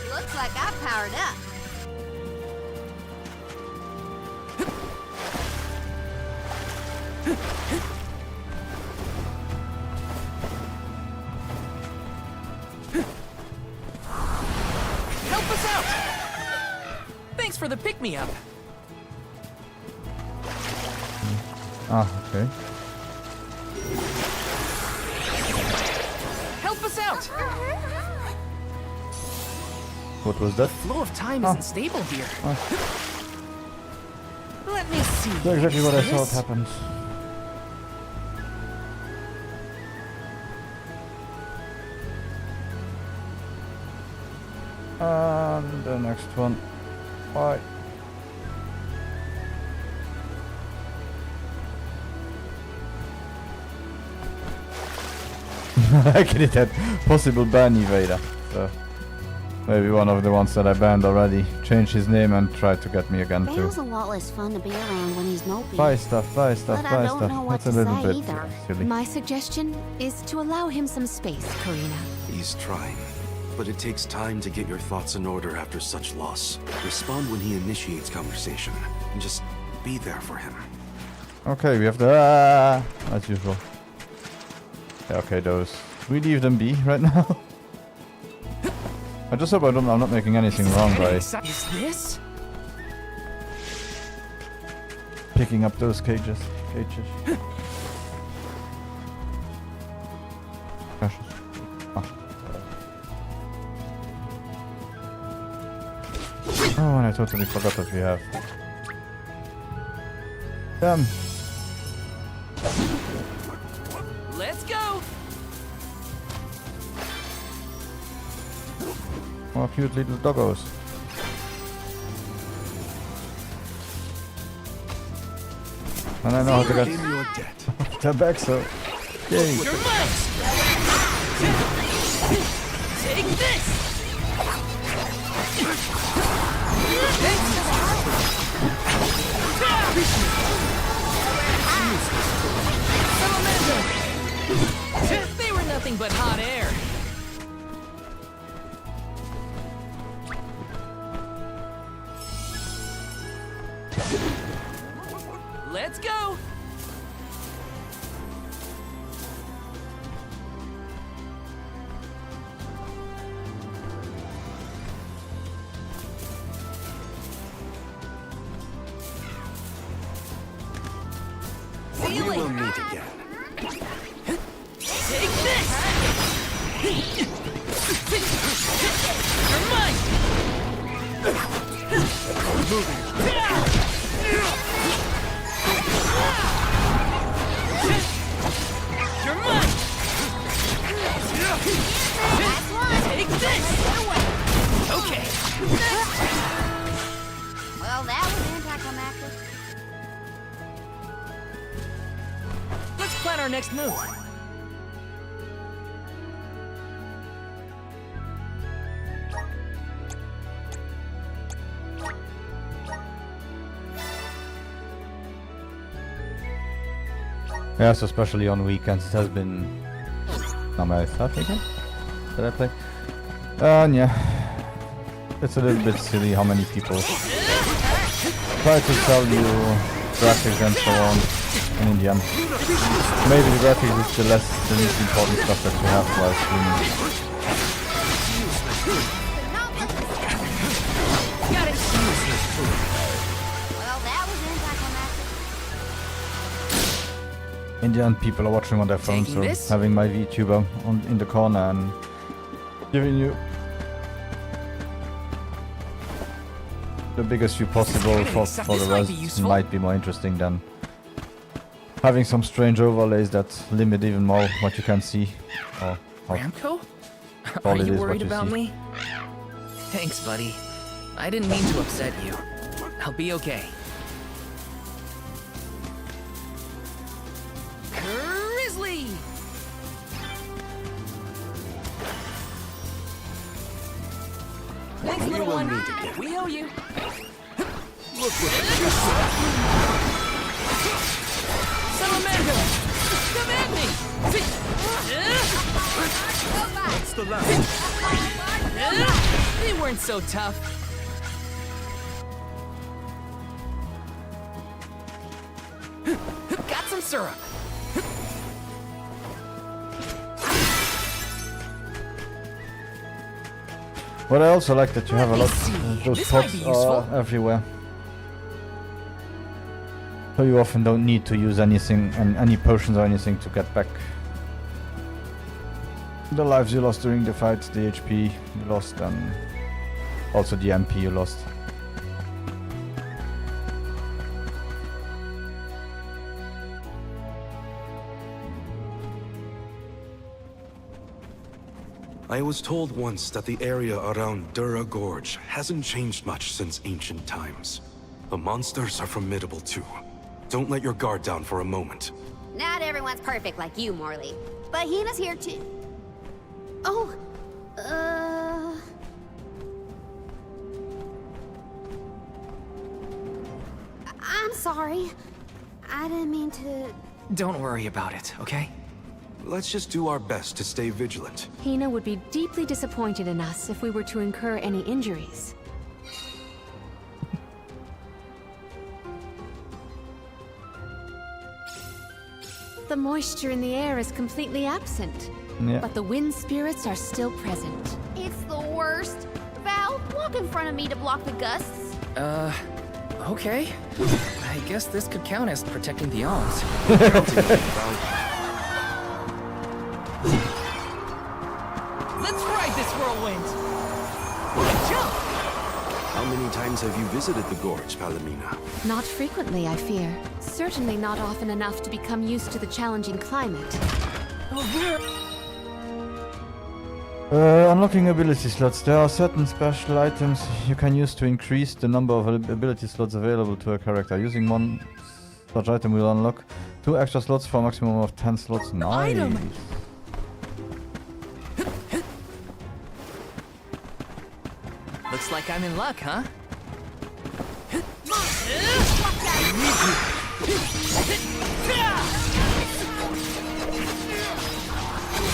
Looks like I powered up. Help us out! Thanks for the pick-me-up. Ah, okay. Help us out! What was that? Flow of time isn't stable here. Let me see. That's exactly what I thought This? happened. And the next one. Bye. Actually, that possible ban evader. So maybe one of the ones that I banned already changed his name and tried to get me again too. Bale's a lot less fun to be around when he's mopey. Buy stuff, buy stuff, But I buy don't stuff. know what That's a to little say bit either. silly. My suggestion is to allow him some space, Karina. He's trying, but it takes time to get your thoughts in order after such loss. Respond when he initiates conversation, and just be there for him. Okay, we have the as usual. Yeah, okay, those. We leave them be right now. I just hope I'm not making anything wrong by Is this? picking up those cages. Precious. Oh, and I totally forgot that we have. Damn. Let's go! More cute little doggos. And I know how to get them back, so yay. You're mine! Take this! They were nothing but hot air. Let's go! See you We will later. meet again. Take this! You're mine! You're mine! Take this! Okay. Well, that was anticlimactic. Let's plan our next move. Yes, especially on weekends. It has been my third weekend that I play. And yeah, it's a little bit silly how many people try to sell you graphics and so on, and in the end, maybe the graphics is the least important stuff that you have while streaming. Got it. Well, that was anticlimactic. In the end, people are watching on their phones, so this? having my VTuber in the corner and giving you the biggest view possible for the rest might be more interesting than having some strange overlays that limit even more what you can see. Or how Ramco? all Are it you is what worried you about see. me? Thanks, buddy. I didn't mean to upset you. I'll be okay. Grizzly! Thanks, little one. We owe you. Look what I just saw. Salamander! Come at me! What's the last? They weren't so tough. Got some syrup. But I also like that you have a lot see. those This might pots be are useful. everywhere. So you often don't need to use anything and any potions or anything to get back the lives you lost during the fight, the HP you lost, and also the MP you lost. I was told once that the area around Dura Gorge hasn't changed much since ancient times. The monsters are formidable too. Don't let your guard down for a moment. Not everyone's perfect like you, Morley. But Hina's here too. Oh, I'm sorry. I didn't mean to... Don't worry about it, okay? Let's just do our best to stay vigilant. Hina would be deeply disappointed in us if we were to incur any injuries. The moisture in the air is completely absent, Yeah. but the wind spirits are still present. It's the worst. Val, walk in front of me to block the gusts. Okay. I guess this could count as protecting the alms. Let's ride this whirlwind. Jump! How many times have you visited the gorge, Palomina? Not frequently, I fear. Certainly not often enough to become used to the challenging climate. Unlocking ability slots. There are certain special items you can use to increase the number of ability slots available to a character. Using one such item will unlock 2 extra slots for a maximum of 10 slots. Nice. Looks like I'm in luck, huh?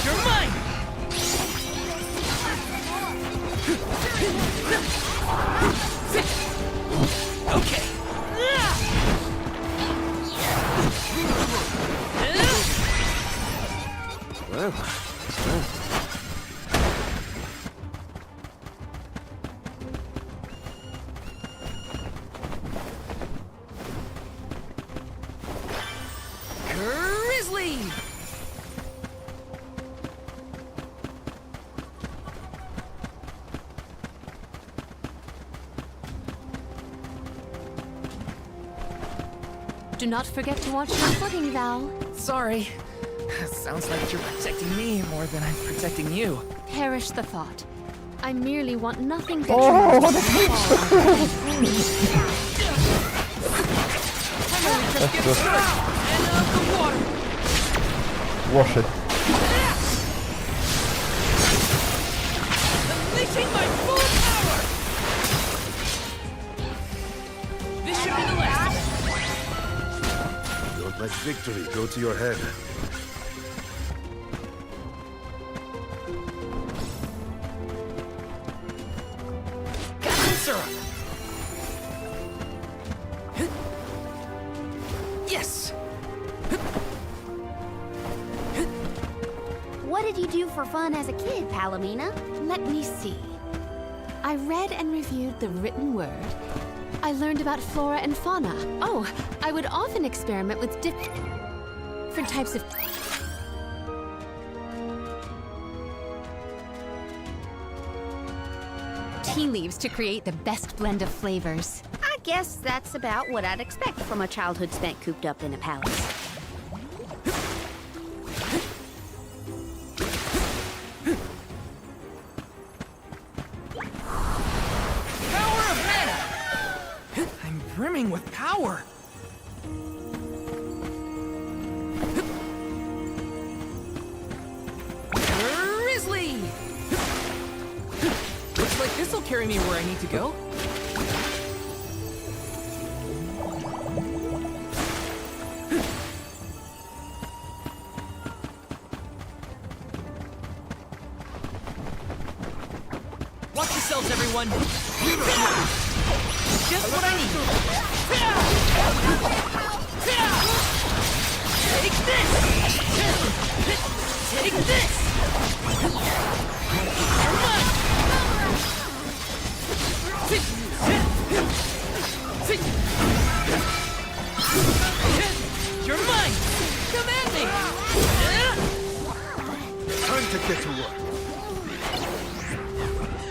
You're mine! Okay. Grizzly! Do not forget to watch your footing, Val. Sorry. Sounds like you're protecting me more than I'm protecting you. Perish the thought. I merely want nothing but Oh, your Let's just wash it. Unleashing my full power! This should be the last. Don't let victory go to your head. Syrup. Yes. What did you do for fun as a kid, Palomina? Let me see. I read and reviewed the written word. I learned about flora and fauna. Oh, I would often experiment with different types of... tea leaves to create the best blend of flavors. I guess that's about what I'd expect from a childhood spent cooped up in a palace. Power of mana! I'm brimming with power. Grizzly! Looks like this'll carry me where I need to go. Watch yourselves, everyone! Just what I need! Take this! Take this! You're mine! Come at me! Time to get to work.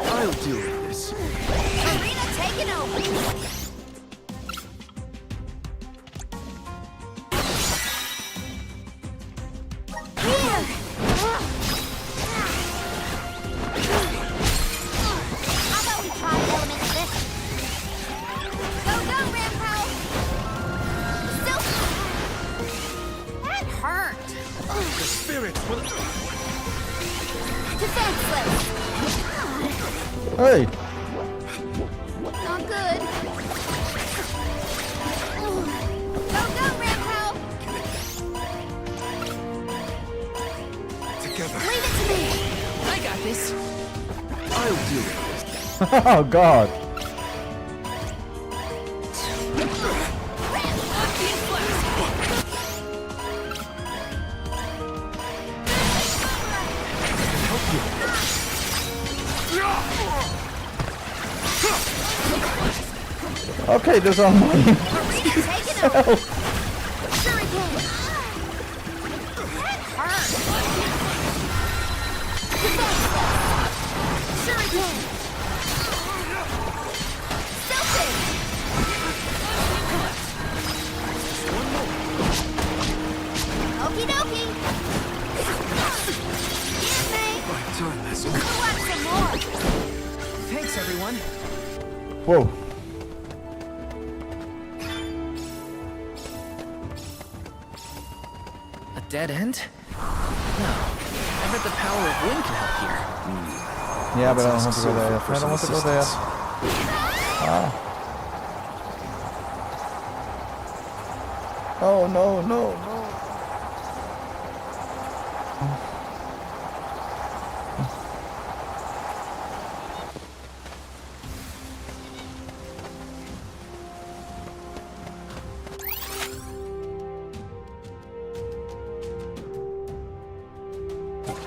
I'll deal with this. Arena taken over! Hey! Not good. Go, Rampo! Together. Leave it to me! I got this. I'll deal with this. Oh god! Okay, there's all mine. Okie dokie! Some more! Thanks, everyone. Whoa. A dead end? No. I bet the power of wind can help here. Yeah, but I don't want to go there. I don't want to go there. Ah. Oh no, no, no.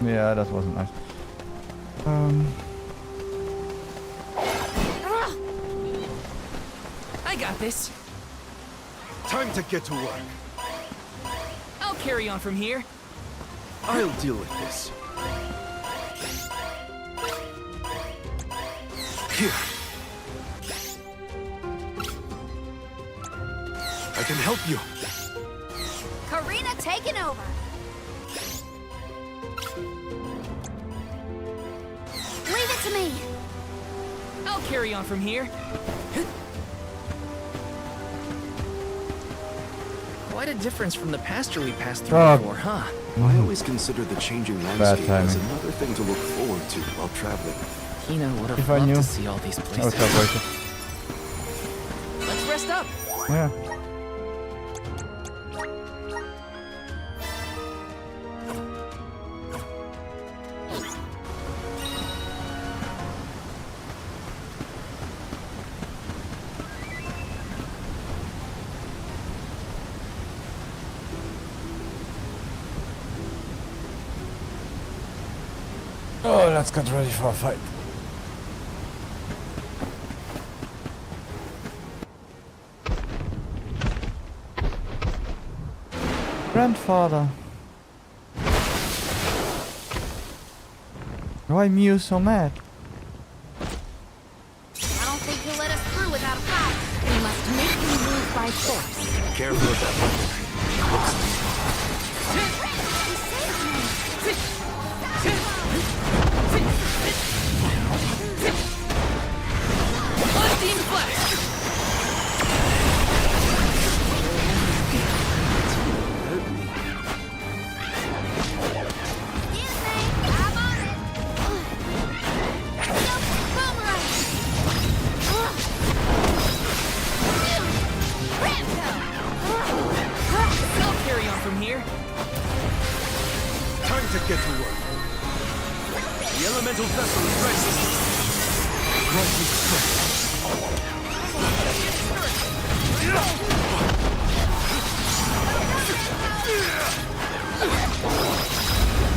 Yeah, that wasn't nice. I got this. Time to get to work. Okay. carry on from here. I'll deal with this. Here. I can help you. Karina taking over. Leave it to me. I'll carry on from here. Quite a difference from the pasture we passed through before, huh? I always consider the changing landscape timing. as another thing to look forward to while traveling. Hina would have If I loved knew. to see all these I would places. have waited. Let's rest up. Yeah. Oh, let's get ready for a fight. Grandfather. Why Mew so mad? I don't think he'll let us through without a fight. We must make him move by force. Careful of that. Team Flash! I'll carry on from here. Time to get to work. The elemental vessel is ready. Grant me strength.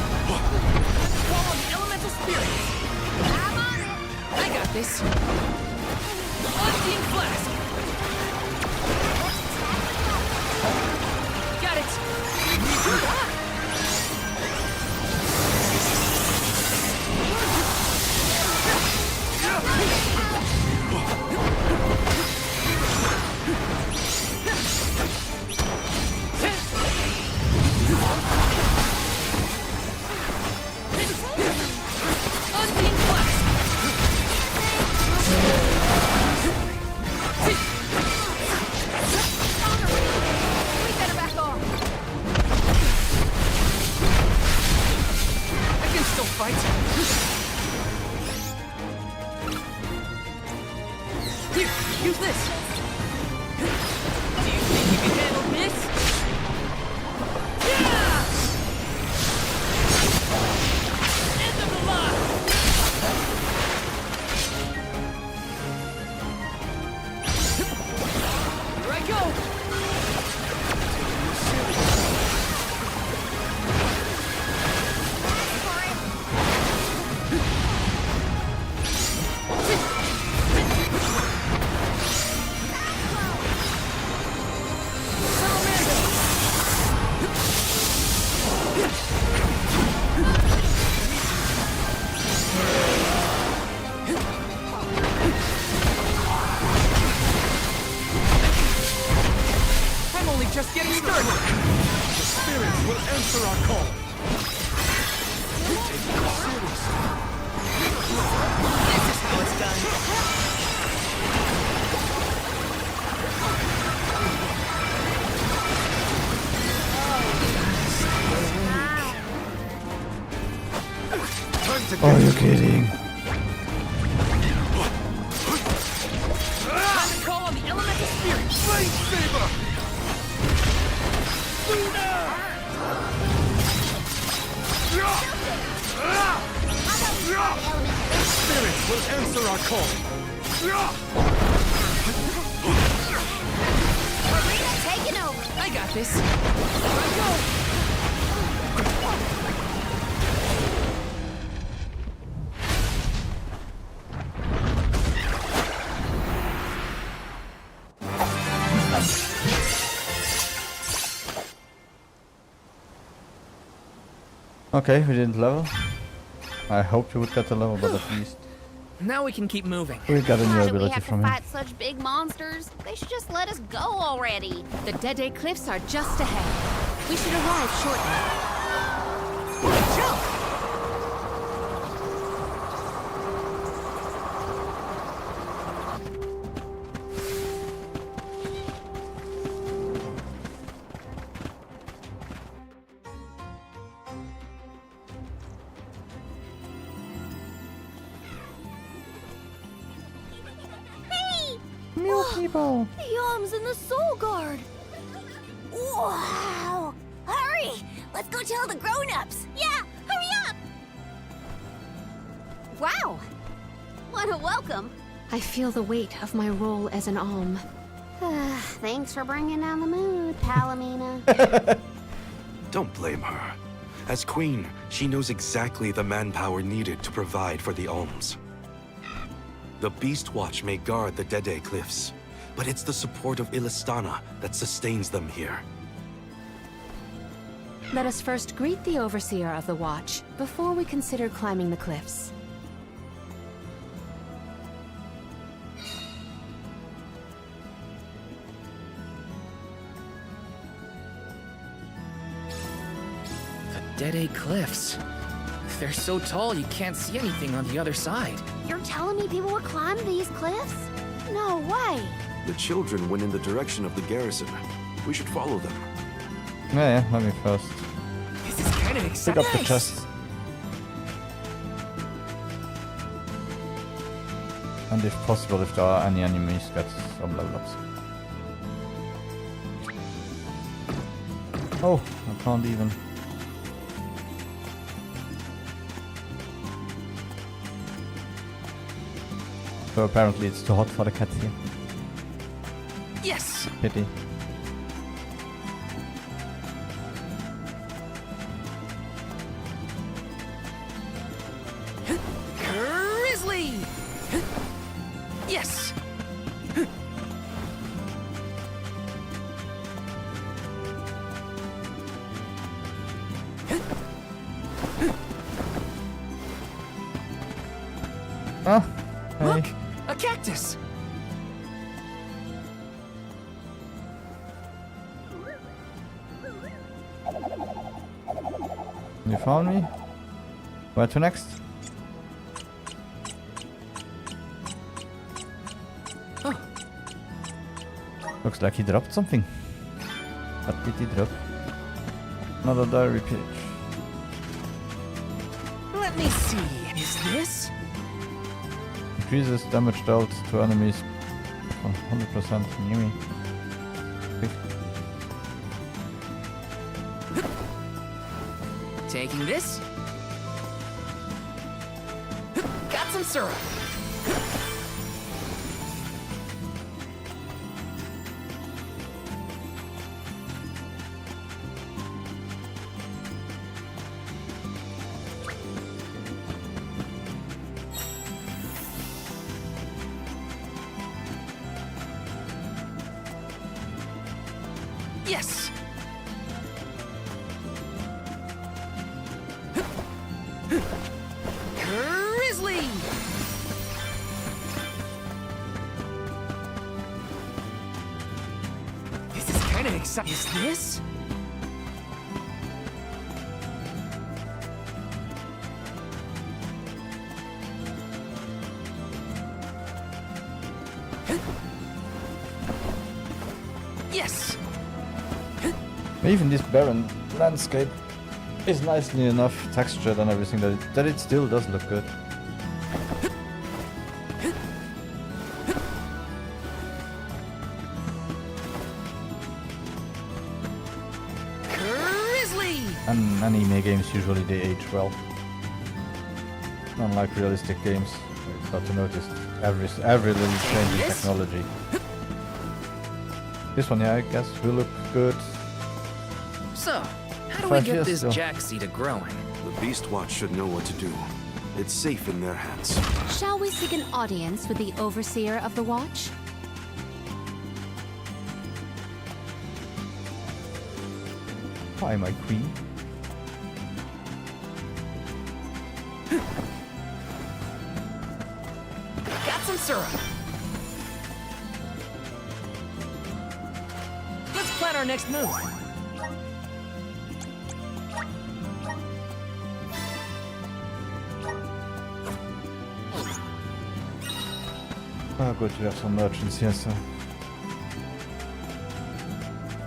Call on the elemental spirits. I'm on it. I got this. On Team Flask. Got it. Here, use this. Do you think you can handle this? Yeah! End of the line. Here I go. I'm only just getting started. The spirits will answer our call. Take it seriously. This is how it's done. Are you kidding? Time to call on the elemental spirit. Flame Saber! Spirits will answer our call. Karina taking over. I got this. Here I go. Okay, we didn't level. I hoped we would get the level, but at least Now we can keep moving. we got a new Why do we ability have to from him. fight such big monsters? They should just let us go already. The Dede Cliffs are just ahead. We should arrive shortly. People. The Alms and the Soul Guard! Wow! Hurry! Let's go tell the grown-ups! Yeah, hurry up! Wow! What a welcome. I feel the weight of my role as an Alm. Thanks for bringing down the mood, Palomina. Don't blame her. As queen, she knows exactly the manpower needed to provide for the Alms. The Beast Watch may guard the Dede Cliffs, but it's the support of Illistana that sustains them here. Let us first greet the Overseer of the Watch before we consider climbing the cliffs. The Dede Cliffs. They're so tall you can't see anything on the other side. You're telling me people would climb these cliffs? No way. The children went in the direction of the garrison. We should follow them. Yeah, let me first This is kind of pick exciting. up the chest. And if possible, if there are any enemies, get some level ups. Oh, I can't even. So apparently it's too hot for the cats here. Yes! Pity. Grizzly! Yes! Oh, hey. Look! A cactus! You found me? Where to next? Oh. Looks like he dropped something. What did he drop? Another diary page. Let me see. Is this? Increases damage dealt to enemies from 100% near me. Taking this. Got some syrup. Yes. Grizzly! This is kind of exciting. Is this? Yes! Even this barren landscape is nicely enough textured and everything that it still does look good. Grizzly! And anime games usually they age well. Unlike realistic games, it's hard to notice every little change in technology. This one, yeah, I guess will look good. So, how do we 5 get years this still. jack seed growing? The Beast Watch should know what to do. It's safe in their hands. Shall we seek an audience with the Overseer of the Watch? Hi, my queen. sir! Let's plan our next move. Oh, good, we have some merchants here, so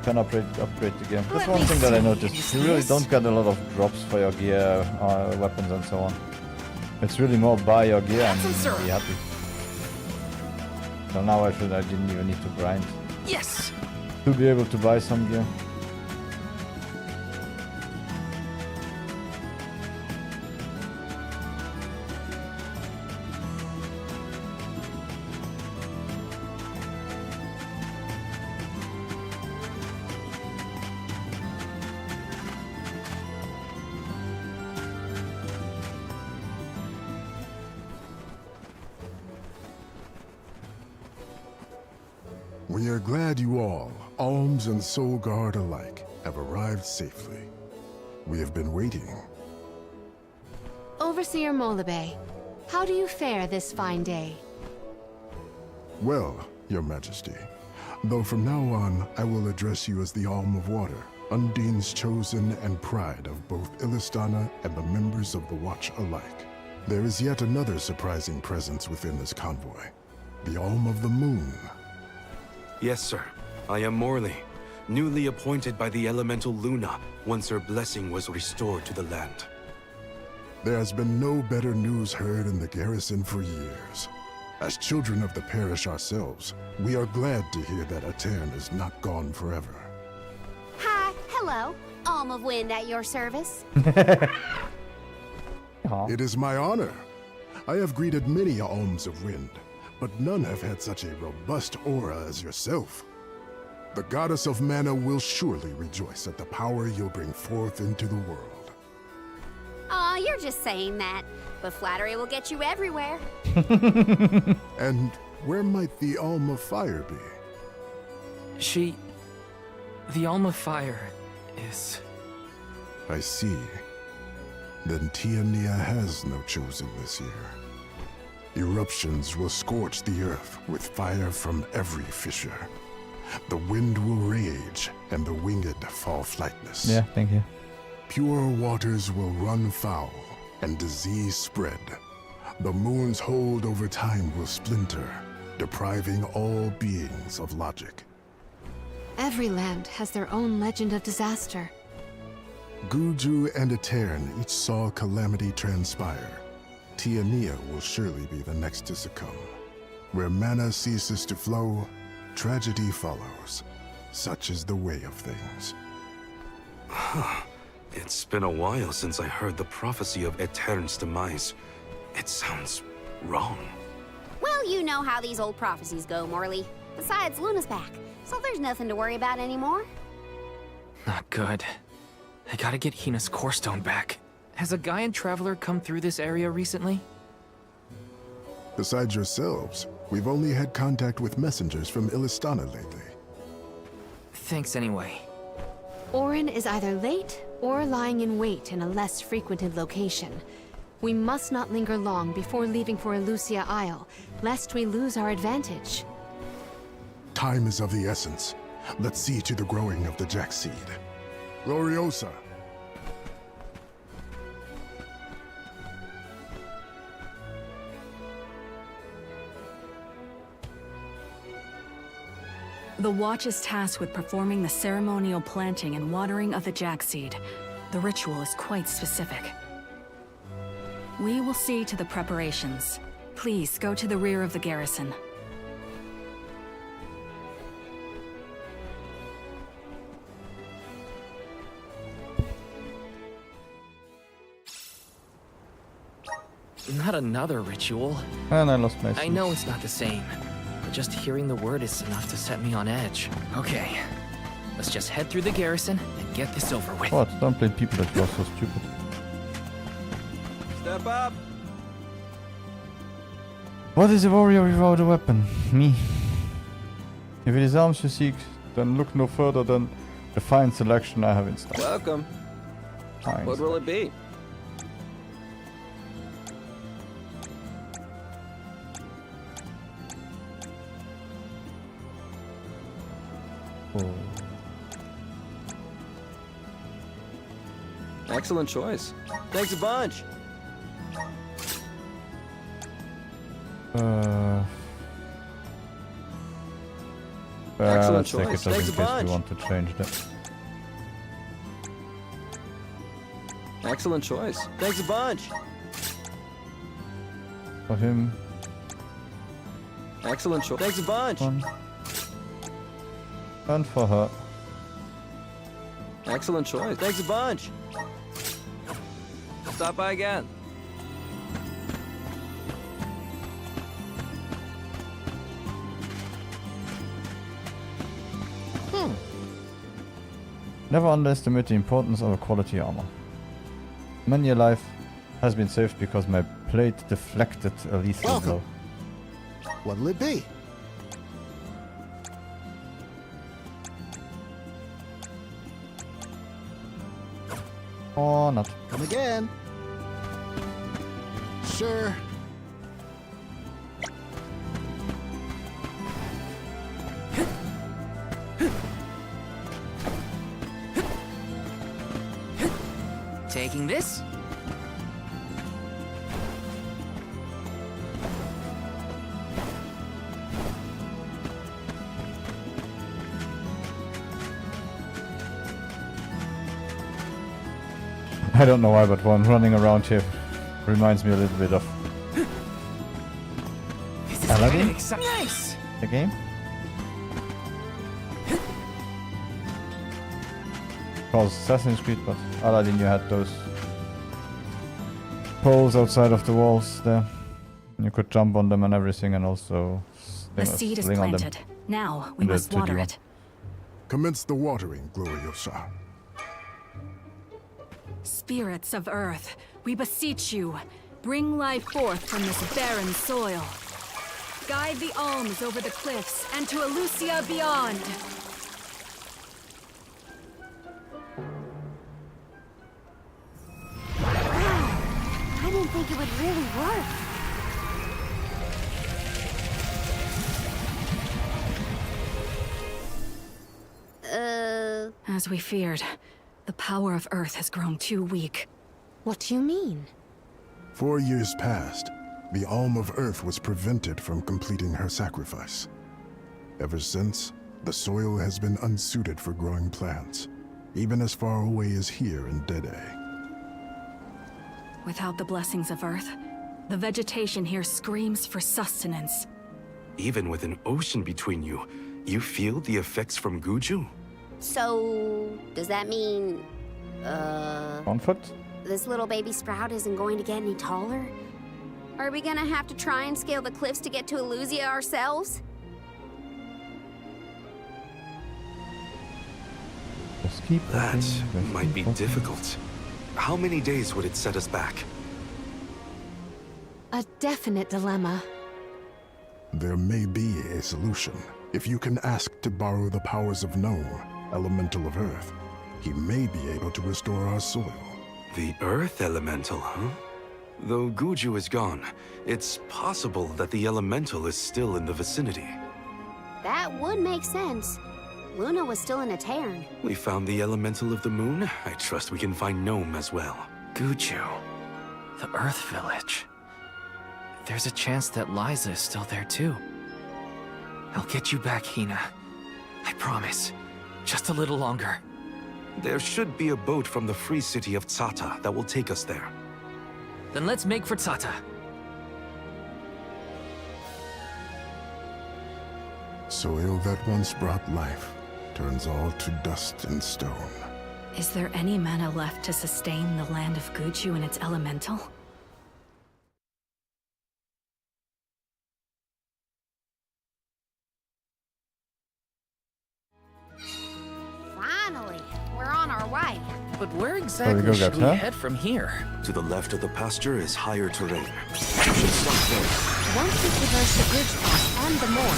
can upgrade the game. That's one thing that I noticed. You really don't get a lot of drops for your gear, weapons, and so on. It's really more buy your gear and be happy. So now I didn't even need to grind. Yes. To be able to buy some gear. We are glad you all, Alms and Soul Guard alike, have arrived safely. We have been waiting. Overseer Molebe, how do you fare this fine day? Well, Your Majesty, though from now on I will address you as the Alm of Water, Undine's chosen and pride of both Illistana and the members of the Watch alike. There is yet another surprising presence within this convoy, the Alm of the Moon. Yes, sir. I am Morley, newly appointed by the elemental Luna once her blessing was restored to the land. There has been no better news heard in the garrison for years. As children of the parish ourselves, we are glad to hear that Aetern is not gone forever. Hi, hello. Alm of Wind at your service. It is my honor. I have greeted many Alms of Wind, but none have had such a robust aura as yourself. The goddess of mana will surely rejoice at the power you'll bring forth into the world. Aw, you're just saying that, but flattery will get you everywhere. And where might the Alm of Fire be? The Alm of Fire is... I see. Then Tiania has no chosen this year. Eruptions will scorch the earth with fire from every fissure. The wind will rage, and the winged fall flightless. Yeah, thank you. Pure waters will run foul, and disease spread. The moon's hold over time will splinter, depriving all beings of logic. Every land has their own legend of disaster. Guju and Aetern each saw calamity transpire. Tiania will surely be the next to succumb. Where mana ceases to flow, tragedy follows. Such is the way of things. It's been a while since I heard the prophecy of Aetern's demise. It sounds wrong. Well, you know how these old prophecies go, Morley. Besides, Luna's back, so there's nothing to worry about anymore. Not good. I gotta get Hina's core stone back. Has a Gaian traveler come through this area recently? Besides yourselves, we've only had contact with messengers from Illistana lately. Thanks anyway. Orin is either late or lying in wait in a less frequented location. We must not linger long before leaving for Elusia Isle, lest we lose our advantage. Time is of the essence. Let's see to the growing of the Jack seed. Gloriosa! The Watch is tasked with performing the ceremonial planting and watering of the Jack seed. The ritual is quite specific. We will see to the preparations. Please go to the rear of the garrison. Not another ritual. And I lost my I know it's not the same, but just hearing the word is enough to set me on edge. Okay, let's just head through the garrison and get this over with. What? Don't blame people that were so stupid. Step up! What is a warrior without a weapon? Me. If it is arms you seek, then look no further than the fine selection I have in stock. Welcome. Fine. What will it be? Oh. Excellent choice. Thanks a bunch. Let's take it just in case we want to change that. Excellent choice. Thanks a bunch. For him. Excellent choice. Thanks a bunch. One. And for her. Excellent choice. Thanks a bunch. Stop by again. Never underestimate the importance of a quality armor. Many a life has been saved because my blade deflected a lethal blow. What'll it be? Or not. Come again. Sure. Taking this? I don't know why, but one running around here reminds me a little bit of Aladdin, Nice. the game. Calls Assassin's Creed, but Aladdin, you had those poles outside of the walls there. You could jump on them and everything, and also The seed is sling on them. planted. Now we In the must water 2D1. it. Commence the watering, Gloriosa. Spirits of Earth, we beseech you, bring life forth from this barren soil. Guide the alms over the cliffs and to Elusia beyond. I didn't think it would really work. As we feared, the power of Earth has grown too weak. What do you mean? 4 years passed. The Alm of Earth was prevented from completing her sacrifice. Ever since, the soil has been unsuited for growing plants, even as far away as here in Dede. Without the blessings of Earth, the vegetation here screams for sustenance. Even with an ocean between you, you feel the effects from Guju? So, does that mean, On foot? this little baby sprout isn't going to get any taller? Are we gonna have to try and scale the cliffs to get to Elusia ourselves? Just keep That walking, just might keep be walking. difficult. How many days would it set us back? A definite dilemma. There may be a solution. If you can ask to borrow the powers of Gnome, Elemental of Earth, he may be able to restore our soil. The Earth Elemental, huh? Though Guju is gone, it's possible that the Elemental is still in the vicinity. That would make sense. Luna was still in a Terran. We found the Elemental of the Moon. I trust we can find Gnome as well. Guju. The Earth Village. There's a chance that Liza is still there too. I'll get you back, Hina. I promise. Just a little longer. There should be a boat from the free city of Tsata that will take us there. Then let's make for Tsata. Soil that once brought life turns all to dust and stone. Is there any mana left to sustain the land of Guju and its elemental? Finally, we're on our way. But where we exactly go, should we Gata. head from here? To the left of the pasture is higher terrain. You should stop there. Once we traverse the bridge path and the moor,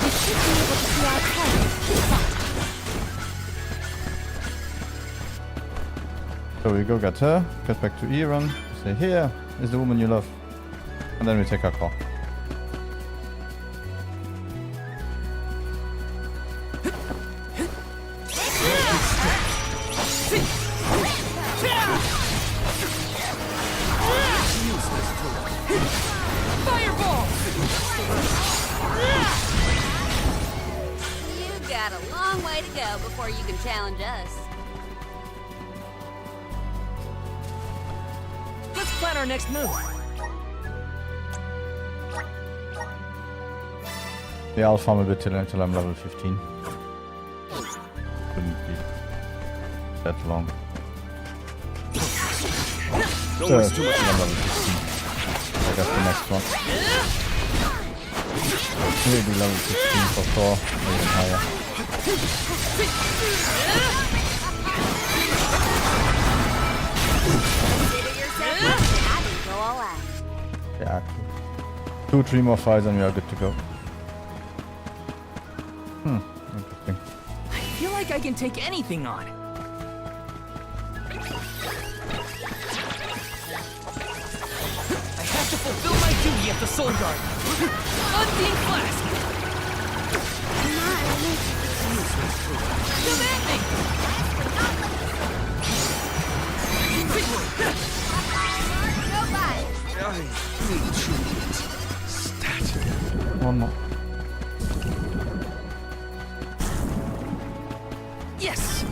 we should be able to see our target. So we go get her, get back to Iran, say here is the woman you love, and then we take our call. You've got a long way to go before you can challenge us. Let's plan our next move. Yeah, I'll farm a bit till I'm level 15. Couldn't be that long. Don't waste too much I'm level 15. I got the next one. Maybe level 16 for Thor, or even higher. Yeah, 2-3 more fights and we are good to go. Interesting. I feel like I can take anything on. I have to fulfill my duty at the Soul Guard. Undine Flask! One more. Yes!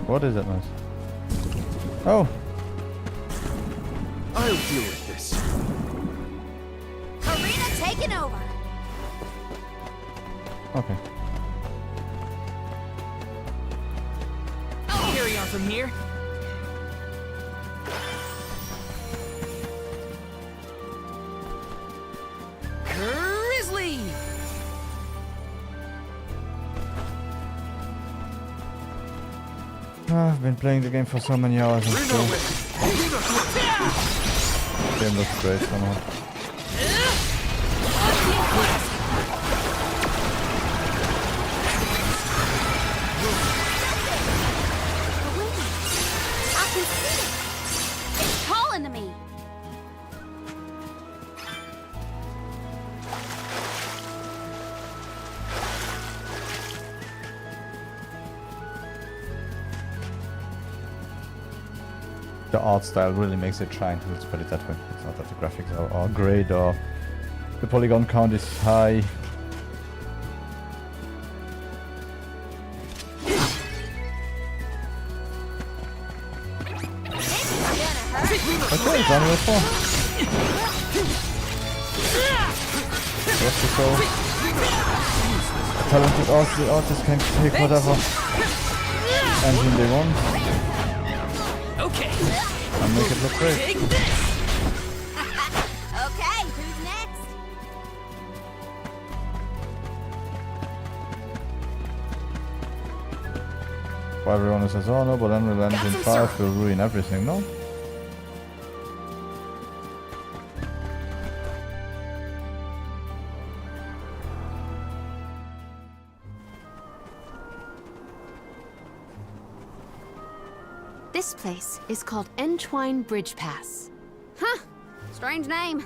What is that noise? Oh! I'll deal with this. Arena taken over. Okay. I'll carry on from here. Grizzly! I've been playing the game for so many hours and still. Game looks great somehow. I can see it. It's calling to me. The art style really makes it shine, let's put it that way. It's not that the graphics are great or the polygon count is high. Okay, it's only 4. What's the goal? A talented artist can take whatever engine they want. Okay. And make it look great. Take this! Okay, who's next? Well, everyone says, oh no, but Unreal Engine 5 will ruin everything, no? This place is called Entwine Bridge Pass. Huh. Strange name.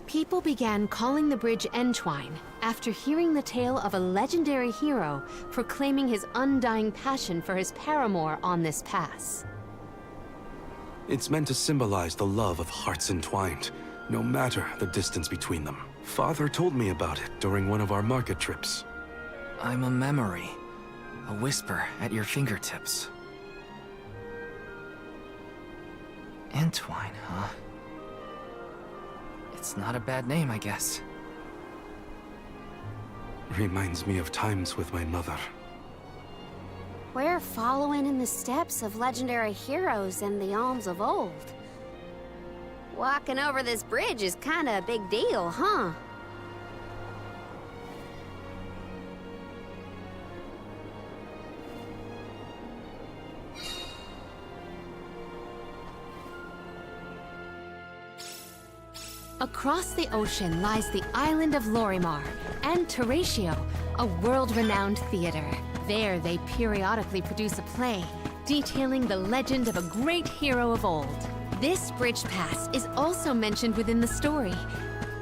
People began calling the bridge Entwine after hearing the tale of a legendary hero proclaiming his undying passion for his paramour on this pass. It's meant to symbolize the love of hearts entwined, no matter the distance between them. Father told me about it during one of our market trips. I'm a memory. A whisper at your fingertips. Entwine, huh? It's not a bad name, I guess. Reminds me of times with my mother. We're following in the steps of legendary heroes and the alms of old. Walking over this bridge is kinda a big deal, huh? Across the ocean lies the island of Lorimar and Teratio, a world-renowned theater. There they periodically produce a play detailing the legend of a great hero of old. This bridge pass is also mentioned within the story.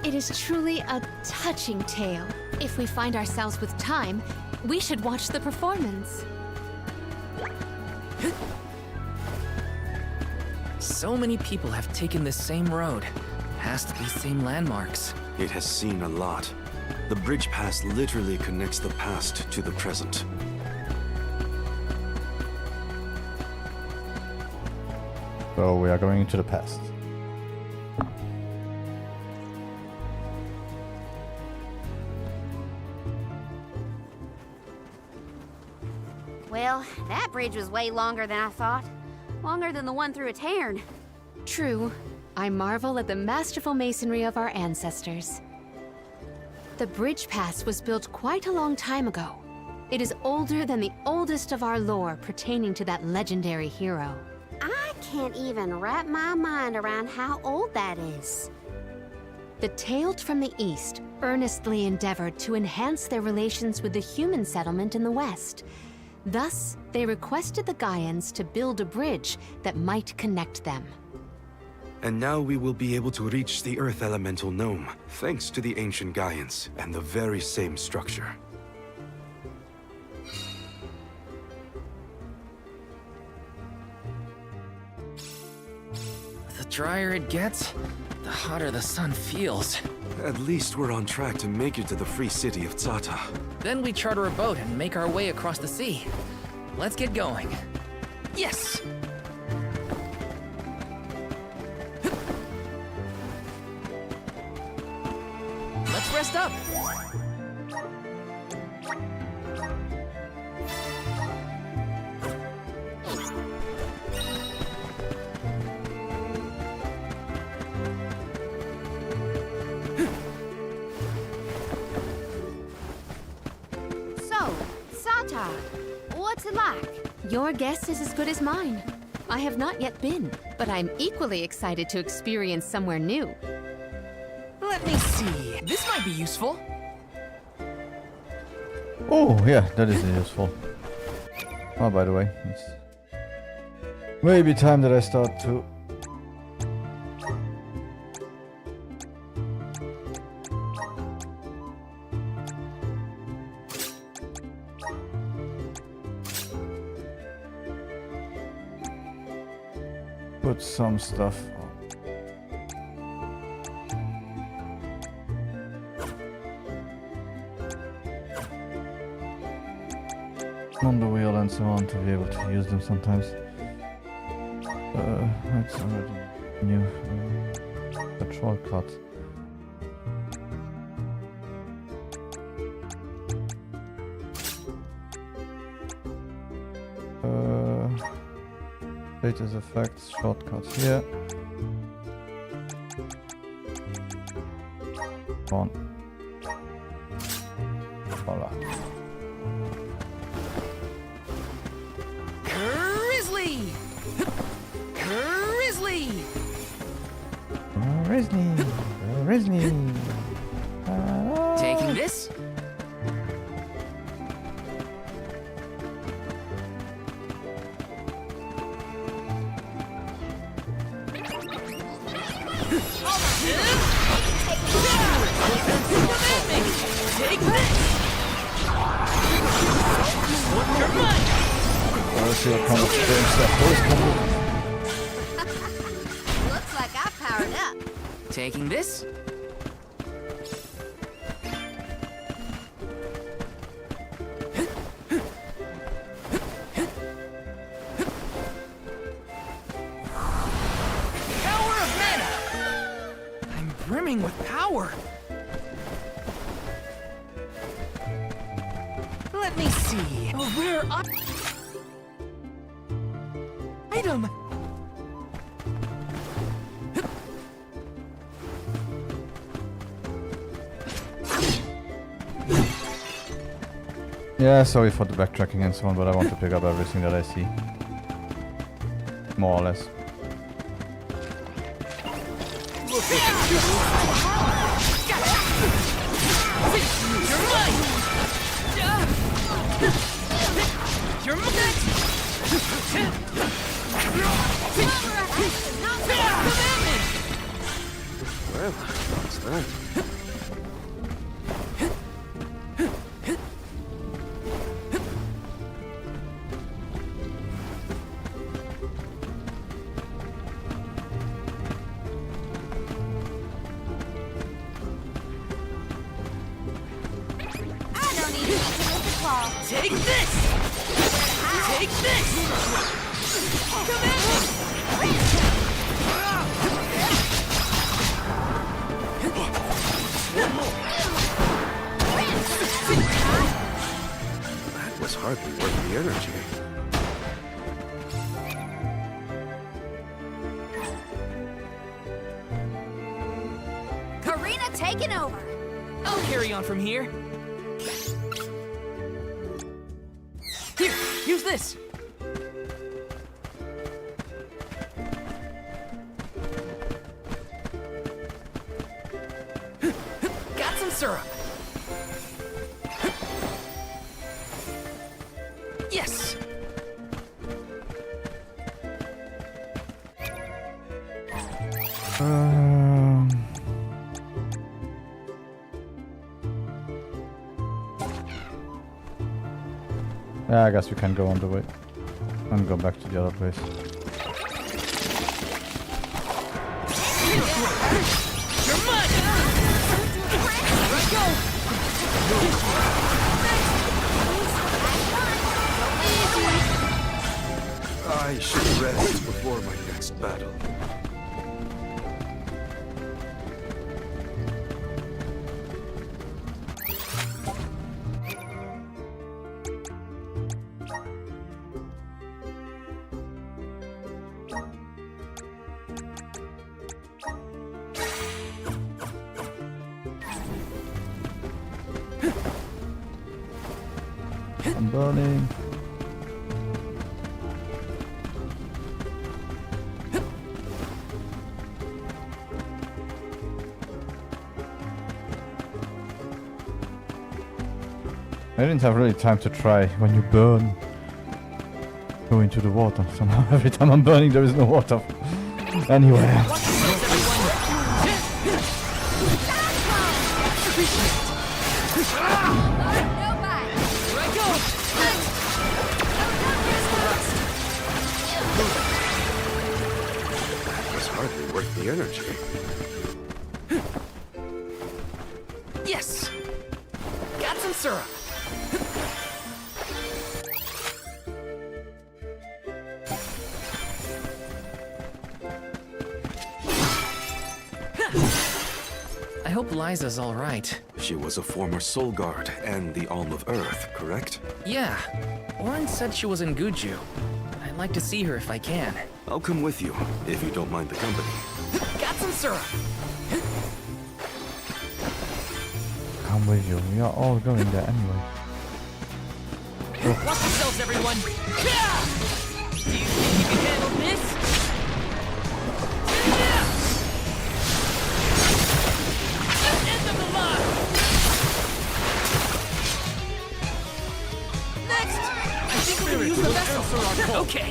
It is truly a touching tale. If we find ourselves with time, we should watch the performance. So many people have taken this same road. Has to be same landmarks. It has seen a lot. The Bridge Pass literally connects the past to the present. So we are going into the past. Well, that bridge was way longer than I thought. Longer than the one through a Tairn. True. I marvel at the masterful masonry of our ancestors. The Bridge Pass was built quite a long time ago. It is older than the oldest of our lore pertaining to that legendary hero. I can't even wrap my mind around how old that is. The Tailed from the East earnestly endeavored to enhance their relations with the human settlement in the West. Thus, they requested the Gaians to build a bridge that might connect them. And now we will be able to reach the Earth Elemental Gnome, thanks to the ancient Gaians and the very same structure. The drier it gets, the hotter the sun feels. At least we're on track to make it to the free city of Zata. Then we charter a boat and make our way across the sea. Let's get going. Yes! Let's rest up. So, Zata, what's it like? Your guess is as good as mine. I have not yet been, but I'm equally excited to experience somewhere new. Let me see. This might be useful. Oh, yeah, that is useful. Oh, by the way, it's maybe time that I start to... put some stuff on. On the wheel and so on to be able to use them sometimes. It's already new. A shortcut. Status effects, shortcuts here. On. Voila. Grizzly! Grizzly! Grizzly! Grizzly! Taking this? Take this! You're mine! Let's see what kind of strange stuff those come with. Looks like I powered up. Taking this? Power of mana! I'm brimming with power. Let me see. A rare item. Yeah, sorry for the backtracking and so on, but I want to pick up everything that I see. More or less. You're mine! You're mine! Well, what's that? Take this! Take this! Come at That was hardly worth the energy. Karina taking over. I'll carry on from here. Here, use this. Got some syrup. Yes. Yeah, I guess we can go on the way and go back to the other place. You're mine. Let's go. I should rest before my next battle. I'm burning. I didn't have really time to try when you burn. Go into the water. Somehow every time I'm burning there is no water anywhere. That was hardly worth the energy. Yes. Got some syrup. I hope Liza's all right. She was a former Soul Guard and the Alm of Earth, correct? Yeah. Orin said she was in Guju. I'd like to see her if I can. I'll come with you, if you don't mind the company. Got some syrup. Come with you. We are all going there anyway. Watch yourselves, everyone. Do you think you can handle this? End of the line. Next, I think we're gonna use the vessel. Okay.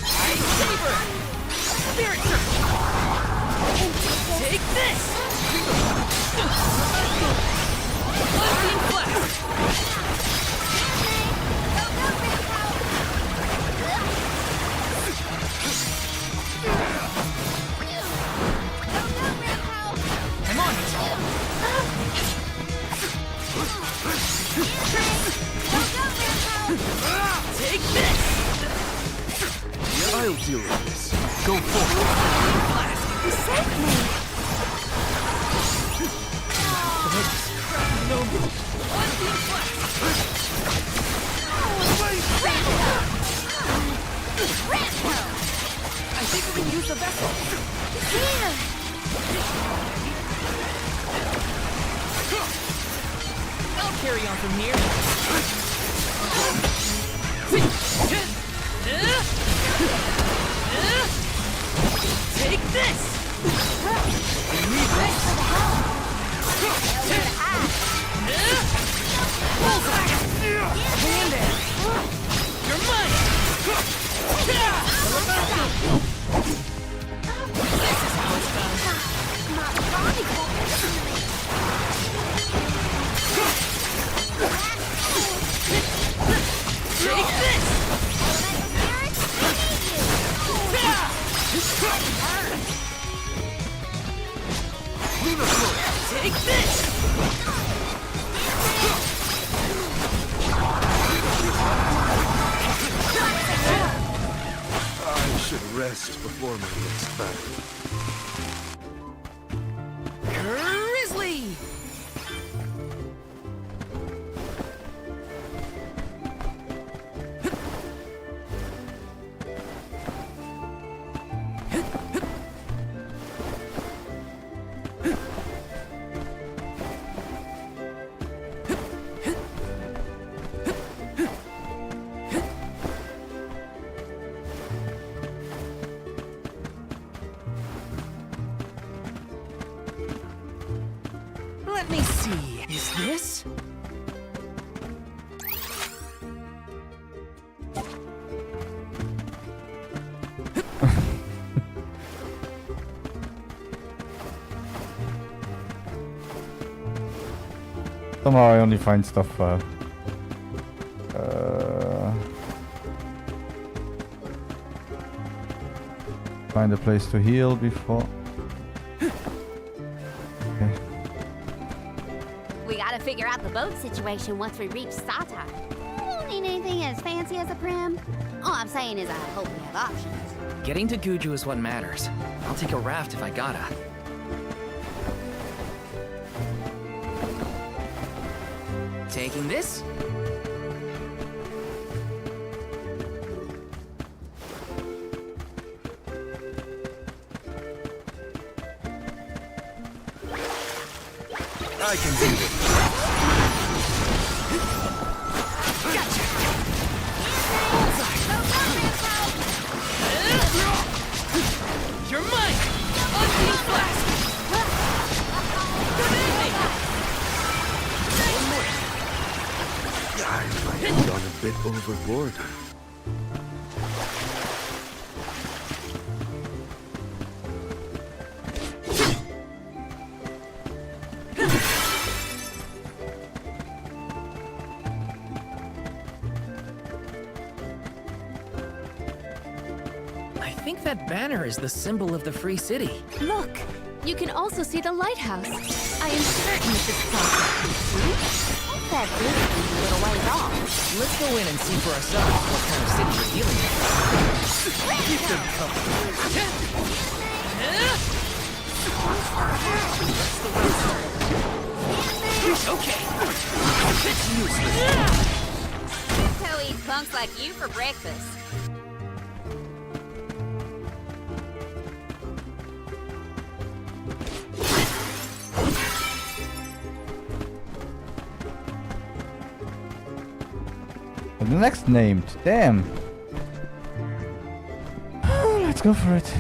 Ice Saber. Spirit Surge. Take this. Lightning Flash. I'm on it. Take this. Yeah, I'll deal with this. Go forward. Blast. You saved me. No move. Lightning Flash. I think we can use the vessel. Here. I'll carry on from here. Take this! I need this! Bullseye! Hand it! You're mine! This is how it's Take this! Take this! I should rest before my next battle. Grizzly! Let me see. Is this? Somehow I only find stuff find a place to heal before. Okay. We gotta figure out the boat situation once we reach Sata. I don't need anything as fancy as a prim. All I'm saying is I hope we have options. Getting to Guju is what matters. I'll take a raft if I gotta. Taking this? I can do this. Gotcha! You're mine! Unseen blast! I might have gone a bit overboard. I think that banner is the symbol of the Free City. Look, you can also see the lighthouse. I am certain this is Sata. That big a little ways off. Let's go in and see for ourselves what kind of city we're dealing with. Keep them Okay. It's useless. Who eats punks like you for breakfast? The next named. Damn. Let's go for it.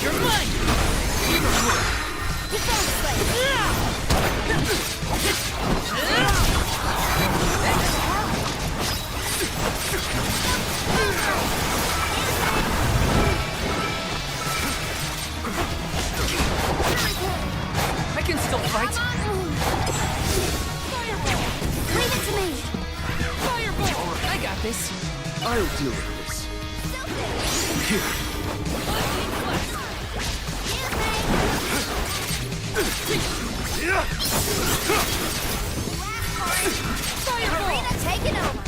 You're mine! I can still fight. Leave it to me. Fireball! I got this. I'll deal with this. Here. Karina taking over.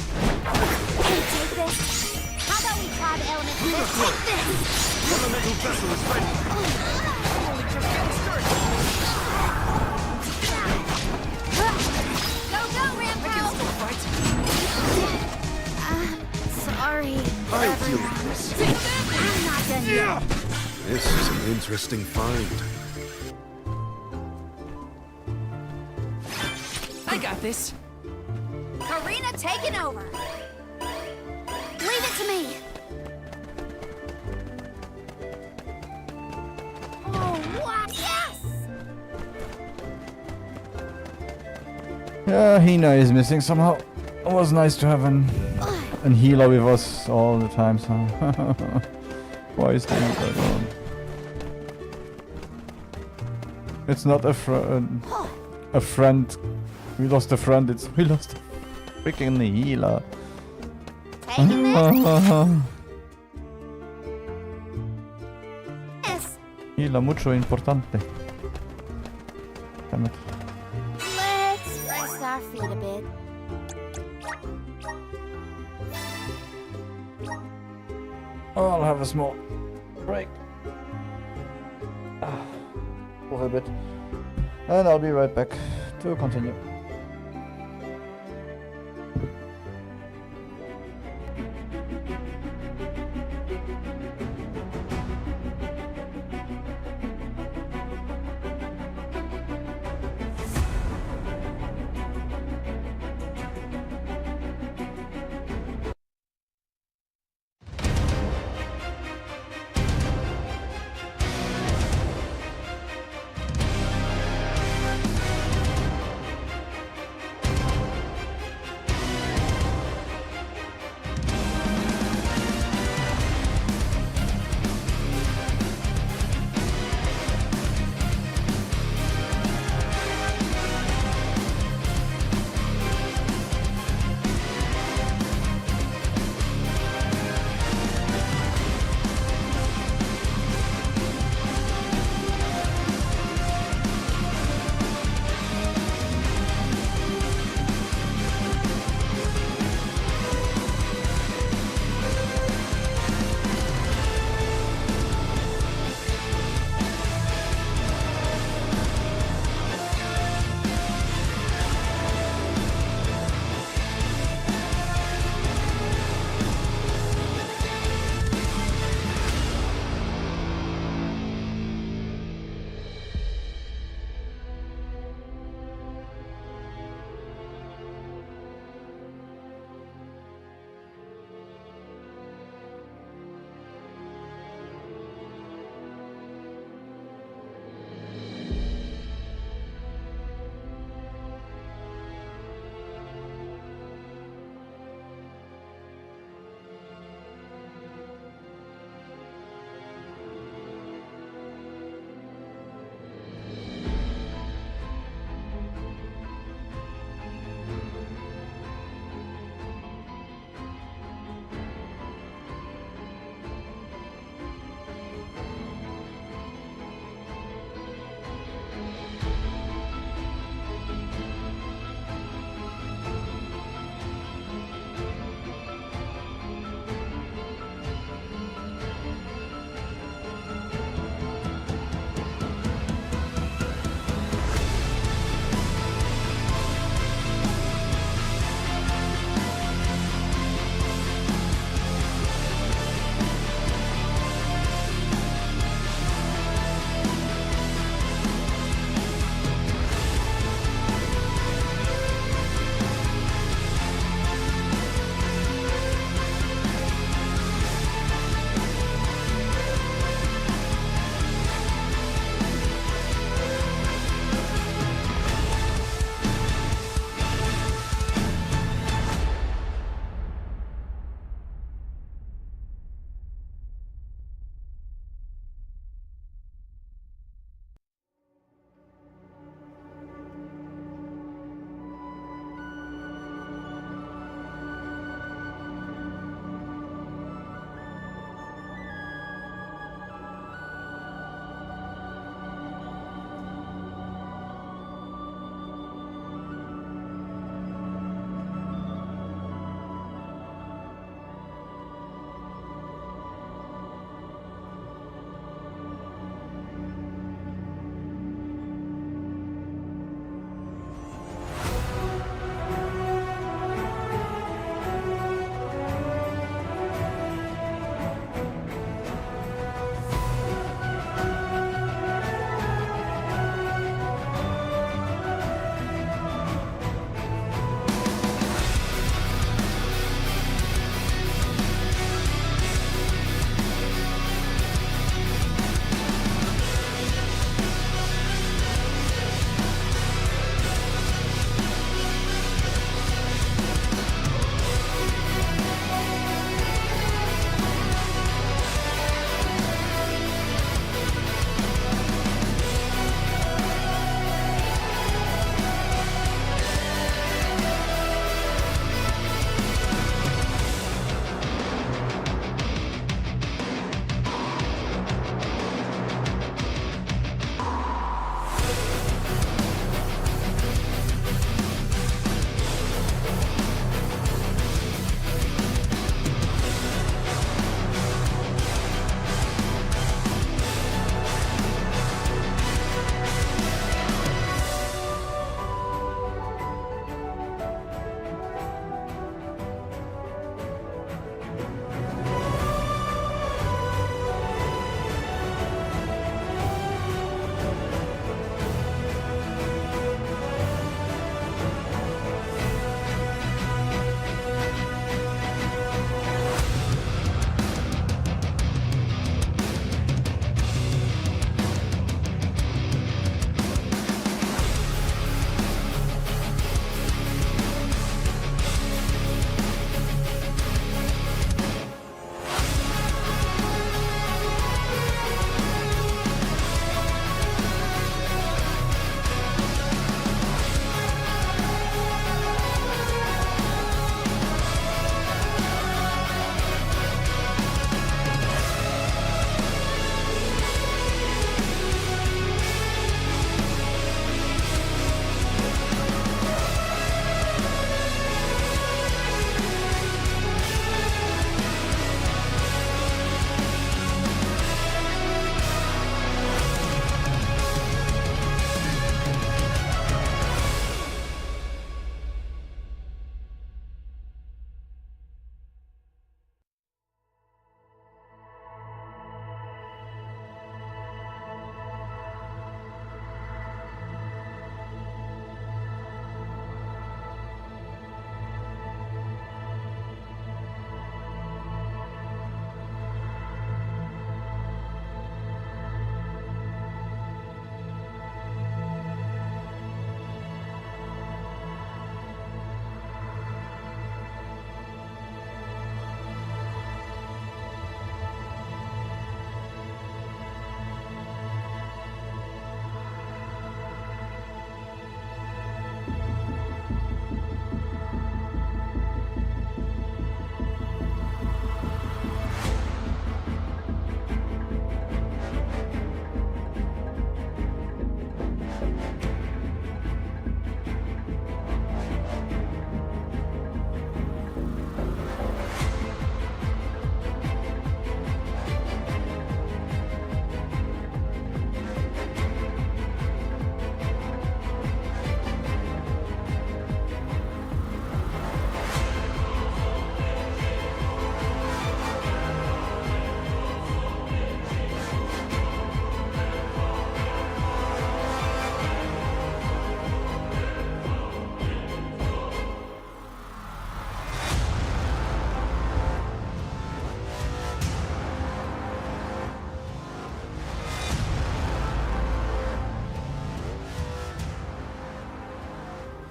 Can you take this? How about we try the element of this? Take this. Elemental vessel is ready. Go, Rambo! Sorry. I'll deal with this. I'm not done yet. This is an interesting find. I got this. Karina taking over. Leave it to me. Oh, wow. Yes! Yeah, Hina is missing somehow. It was nice to have an healer with us all the time, so Why is the healer gone? It's not a friend. We lost a friend. We lost a freaking healer. Healer mucho importante. Damn it. Let's rest our feet a bit. I'll have a small break. For a bit. And I'll be right back to continue.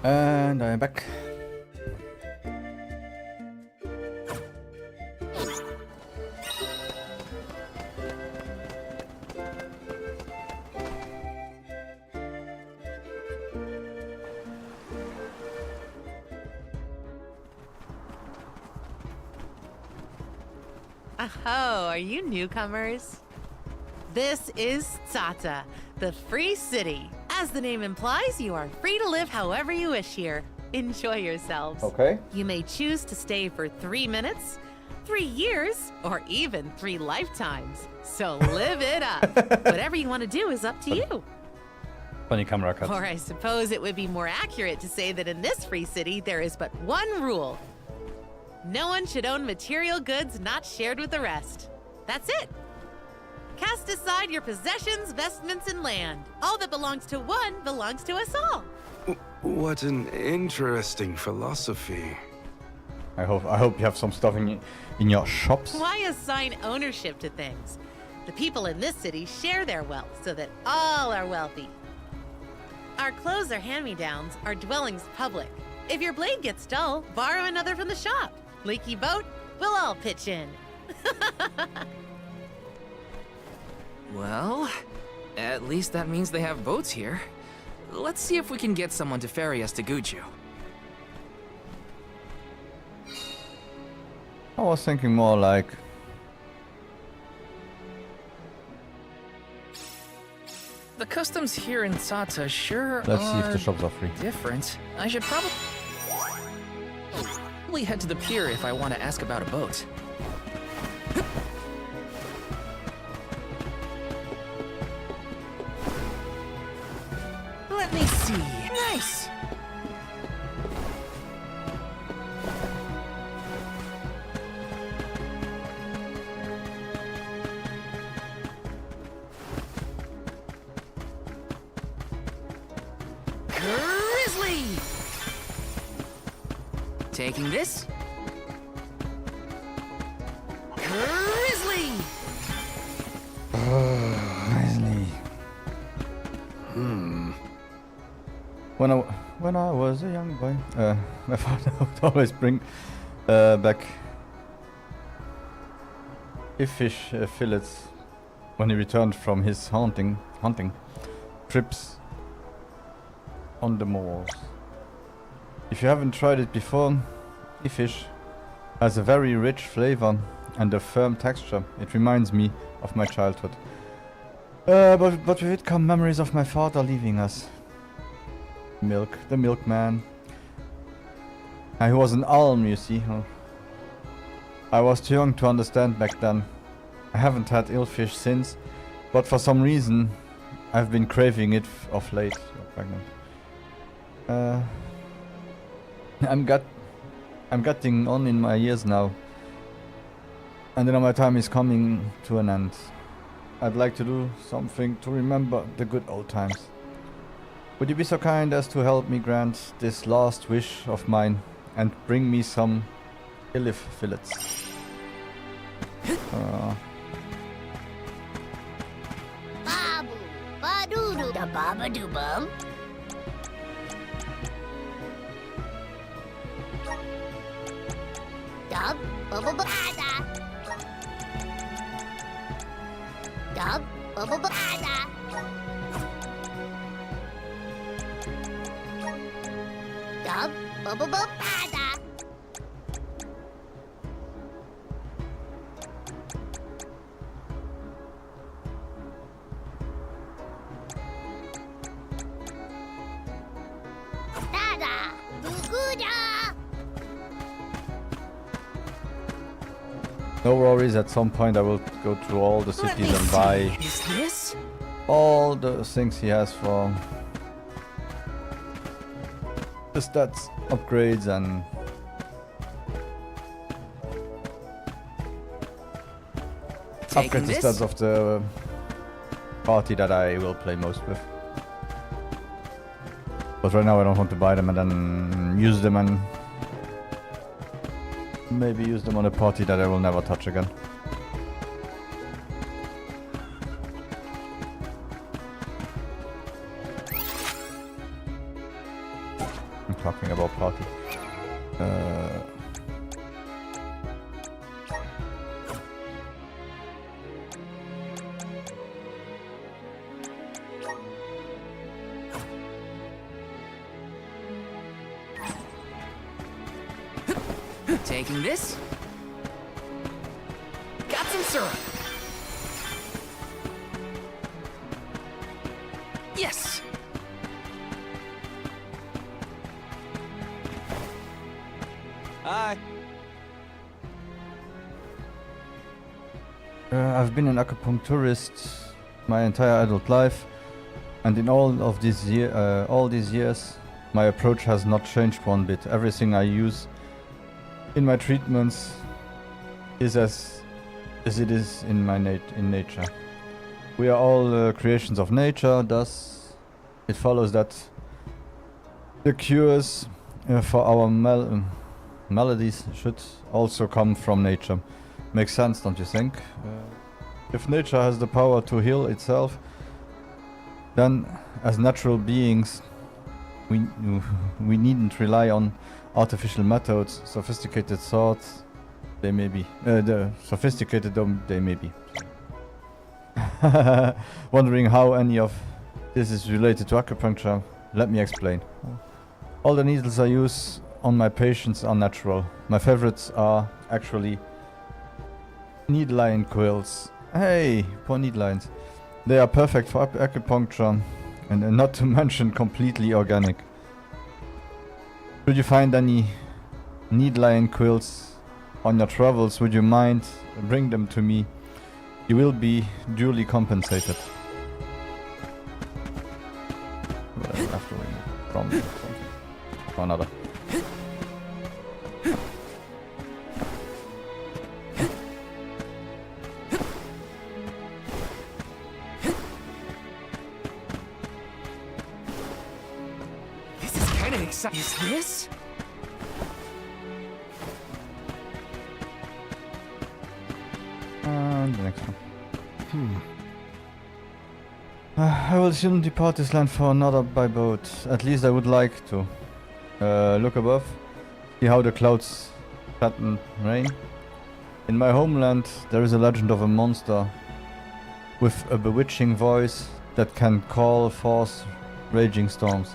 And I am back. Oh, are you newcomers? This is Tsata, the free city. As the name implies, you are free to live however you wish here. Enjoy yourselves. Okay. You may choose to stay for 3 minutes, 3 years, or even 3 lifetimes. So live it up. Whatever you want to do is up to you. Funny camera cut. Or I suppose it would be more accurate to say that in this free city, there is but one rule. No one should own material goods not shared with the rest. That's it. Cast aside your possessions, vestments, and land. All that belongs to one belongs to us all. What an interesting philosophy. I hope you have some stuff in your shops. Why assign ownership to things? The people in this city share their wealth so that all are wealthy. Our clothes are hand-me-downs, our dwellings public. If your blade gets dull, borrow another from the shop. Leaky boat, we'll all pitch in. Well, at least that means they have boats here. Let's see if we can get someone to ferry us to Guju. I was thinking more like... The customs here in Tsata sure Let's see if are the shops are free. different. I should probably head to the pier if I want to ask about a boat. Let me see. Nice! Grizzly! Taking this. Grizzly! Grizzly. When I was a young boy, my father would always bring back fish fillets when he returned from his hunting trips on the moors. If you haven't tried it before, fish has a very rich flavor and a firm texture. It reminds me of my childhood. But with it come memories of my father leaving us. The milkman. He was an alm, you see. I was too young to understand back then. I haven't had eel fish since, but for some reason I've been craving it of late. You're pregnant. I'm getting on in my years now, and my time is coming to an end. I'd like to do something to remember the good old times. Would you be so kind as to help me grant this last wish of mine and bring me some ilif fillets? Babu, ba-doo-doo, da ba-ba-doo-bum. Dub, ba-ba-ba-da. Dub, ba-ba-ba-da. Dub, ba-ba-ba-da. Da-da, doo-goo-da. No worries, at some point I will go through all the cities and buy all the things he has for the stats, upgrades, and upgrade the stats of the party that I will play most with. But right now I don't want to buy them and then use them and maybe use them on a party that I will never touch again. talking about party. Taking this. Got some syrup. Yes. Hi. I've been an acupuncturist my entire adult life, and in all these years, my approach has not changed one bit. Everything I use in my treatments is as it is in nature. We are all creations of nature, thus it follows that the cures for our maladies should also come from nature. Makes sense, don't you think? If nature has the power to heal itself, then as natural beings we needn't rely on artificial methods, sophisticated thoughts they may be. The sophisticated they may be. Wondering how any of this is related to acupuncture? Let me explain. All the needles I use on my patients are natural. My favorites are actually needle-line quills. Hey, poor needlines. They are perfect for acupuncture and not to mention completely organic. Should you find any needle-line quills on your travels, would you mind bring them to me? You will be duly compensated. Well, I have to from something or another. This is kind of exciting. Is this? And the next one. I will soon depart this land for another by boat. At least I would like to. Look above. See how the clouds flatten rain. In my homeland there is a legend of a monster with a bewitching voice that can call forth raging storms.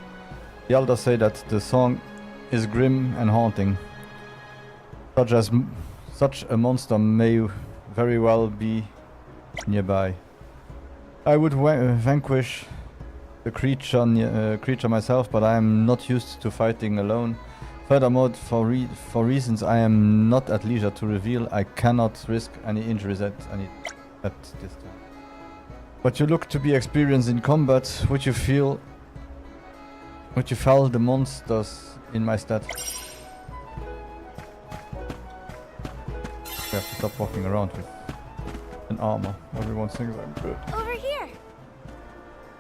The elders say that the song is grim and haunting. Such a monster may very well be nearby. I would vanquish the creature myself, but I am not used to fighting alone. Furthermore, for reasons I am not at leisure to reveal, I cannot risk any injuries at this time. But you look to be experienced in combat. Would you fell the monsters in my stead? We have to stop walking around with an armor. Everyone thinks I'm good. Over here.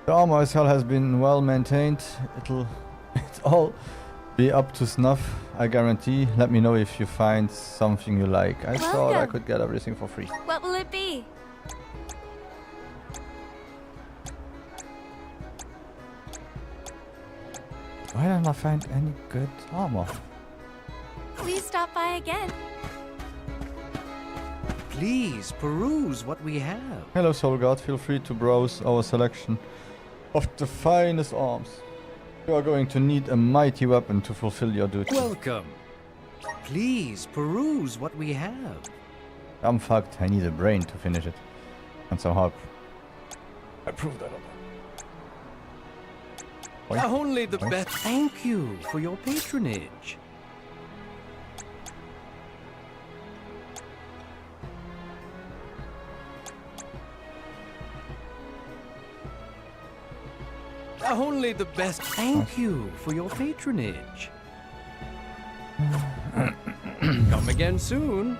The armor as hell has been well maintained. It'll all be up to snuff, I guarantee. Let me know if you find something you like. I thought I could get everything for free. What will it be? Why don't I find any good armor? Please stop by again. Please peruse what we have. Hello Soulguard, feel free to browse our selection of the finest arms. You are going to need a mighty weapon to fulfill your duty. Welcome. Please peruse what we have. I'm fucked, I need a brain to finish it. And somehow I proved that. Only the best. Thank you for your patronage. Only the best. Thank you for your patronage. Come again soon.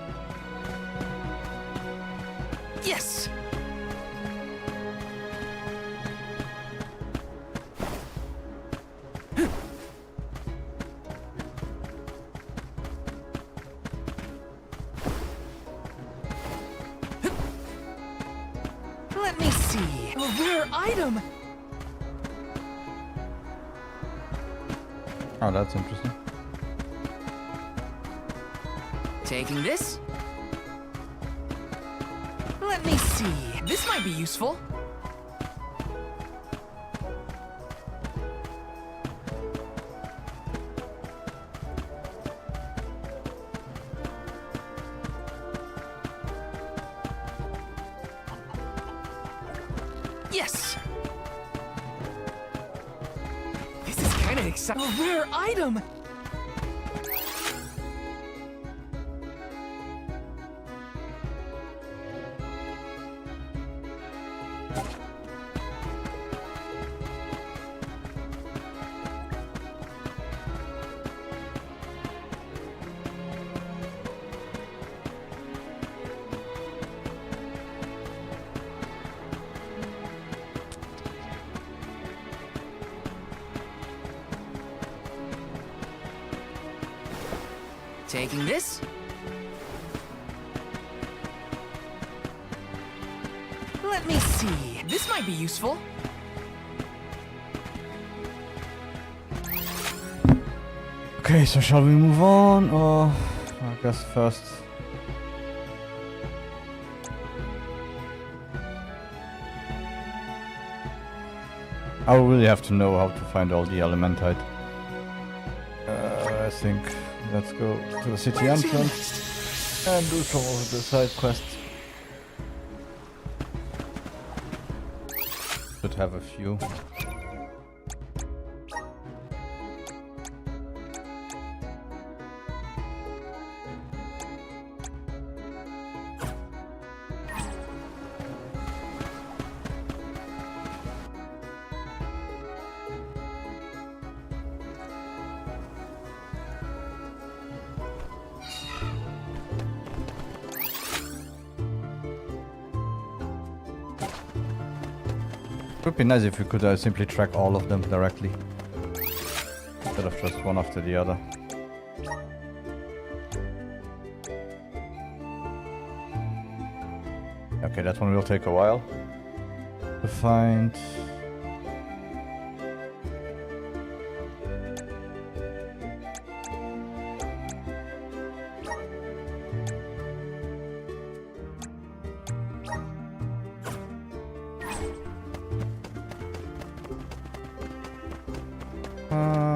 Yes! Let me see. A rare item! Oh, that's interesting. Taking this? Let me see. This might be useful. Yes! This is kind of exciting. A rare item! Taking this? Let me see. This might be useful. Okay, so shall we move on, or I guess first? I will really have to know how to find all the elementite. I think let's go to the city entrance and do some of the side quests. Should have a few. It would be nice if we could simply track all of them directly, instead of just one after the other. Okay, that one will take a while to find.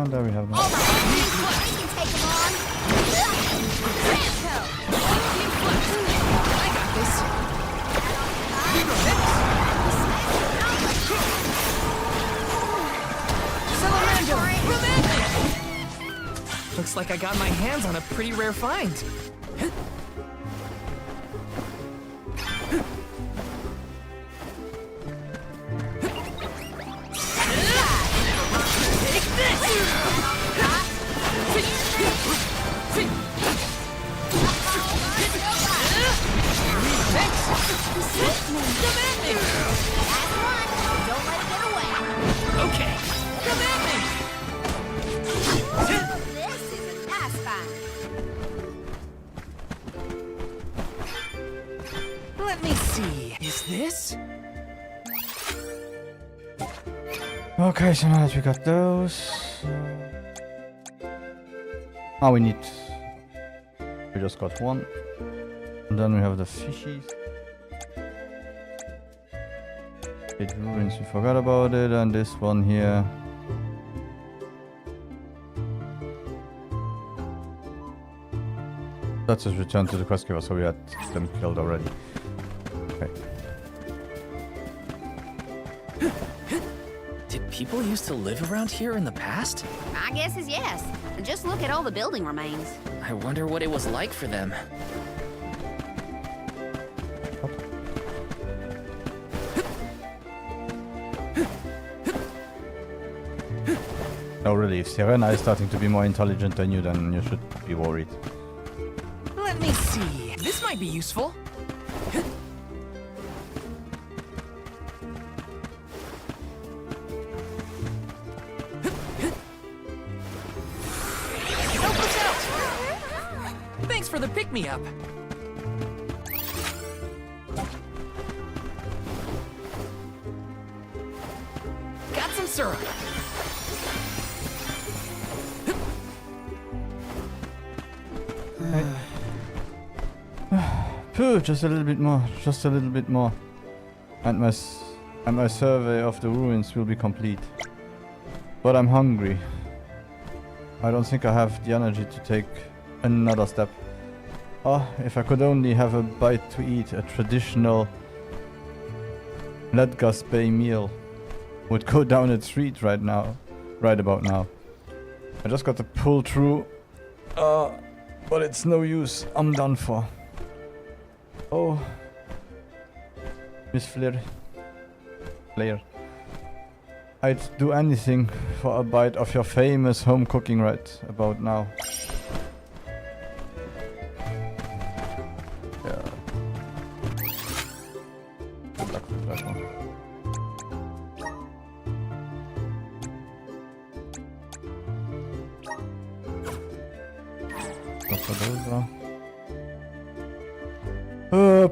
There we have them. Looks like I got my hands on a pretty rare find. Okay. Let me see. Is this? Okay, so now that we got those. Oh, we need. We just got one. And then we have the fishies. Eight ruins, we forgot about it, and this one here. Let's just return to the quest giver, so we had them killed already. Okay. Did people used to live around here in the past? My guess is yes. Just look at all the building remains. I wonder what it was like for them. No, really, if Sirena is starting to be more intelligent than you, then you should be worried. Let me see. This might be useful. Help us out! Thanks for the pick-me-up. Got some syrup. Phew, just a little bit more. Just a little bit more. And my survey of the ruins will be complete. But I'm hungry. I don't think I have the energy to take another step. Oh, if I could only have a bite to eat, a traditional Ledgas Bay meal would go down a treat right about now. I just got to pull through, but it's no use. I'm done for. Oh, Miss Flair. I'd do anything for a bite of your famous home cooking right about now. Yeah. Good luck with that one.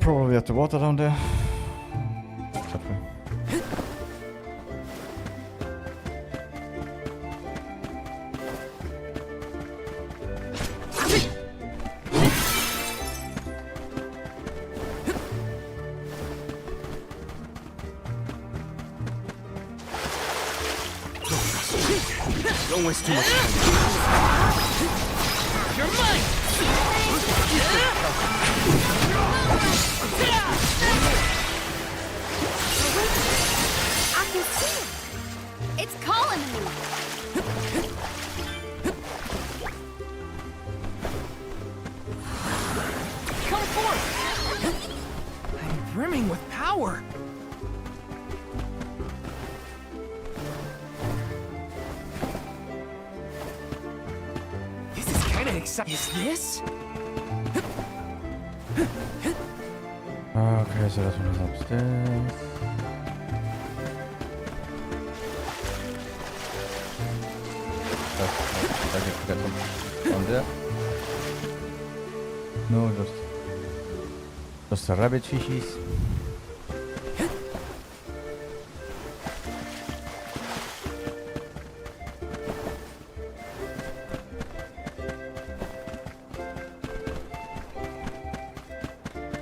Probably at the water down there. Don't waste too much time. You're mine! I can see it. It's calling to me. Come forth! I'm brimming with power. This is kind of exciting. Is this? Okay, so that one is upstairs. I can get them on there. No, just a rabbit fishies.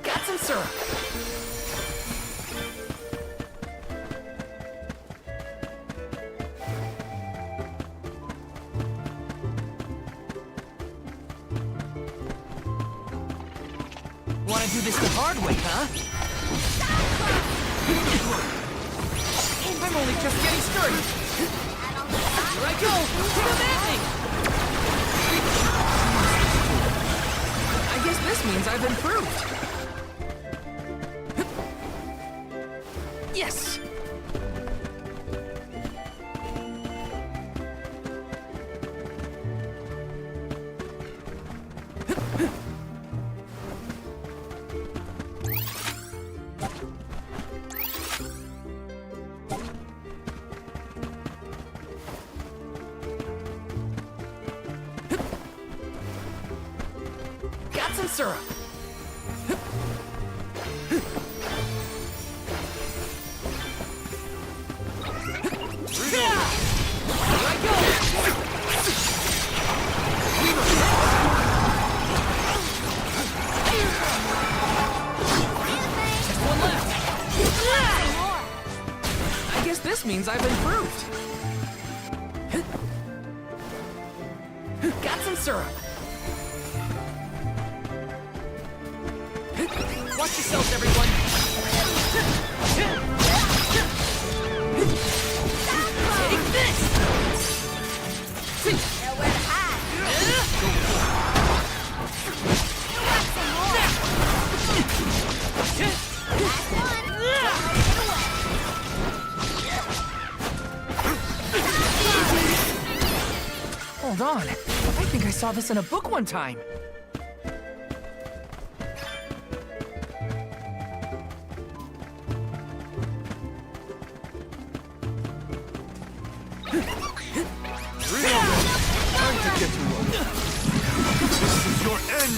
Got some syrup. Want to do this the hard way, huh? I'm only just getting started. Here I go! Come at me! I guess this means I've improved. Yes! Got some syrup. I guess this means I've improved. Got some syrup. Watch yourselves, everyone. Take this. Nowhere to hide. Hold on. I think I saw this in a book one time. Time to get to work. This is your end.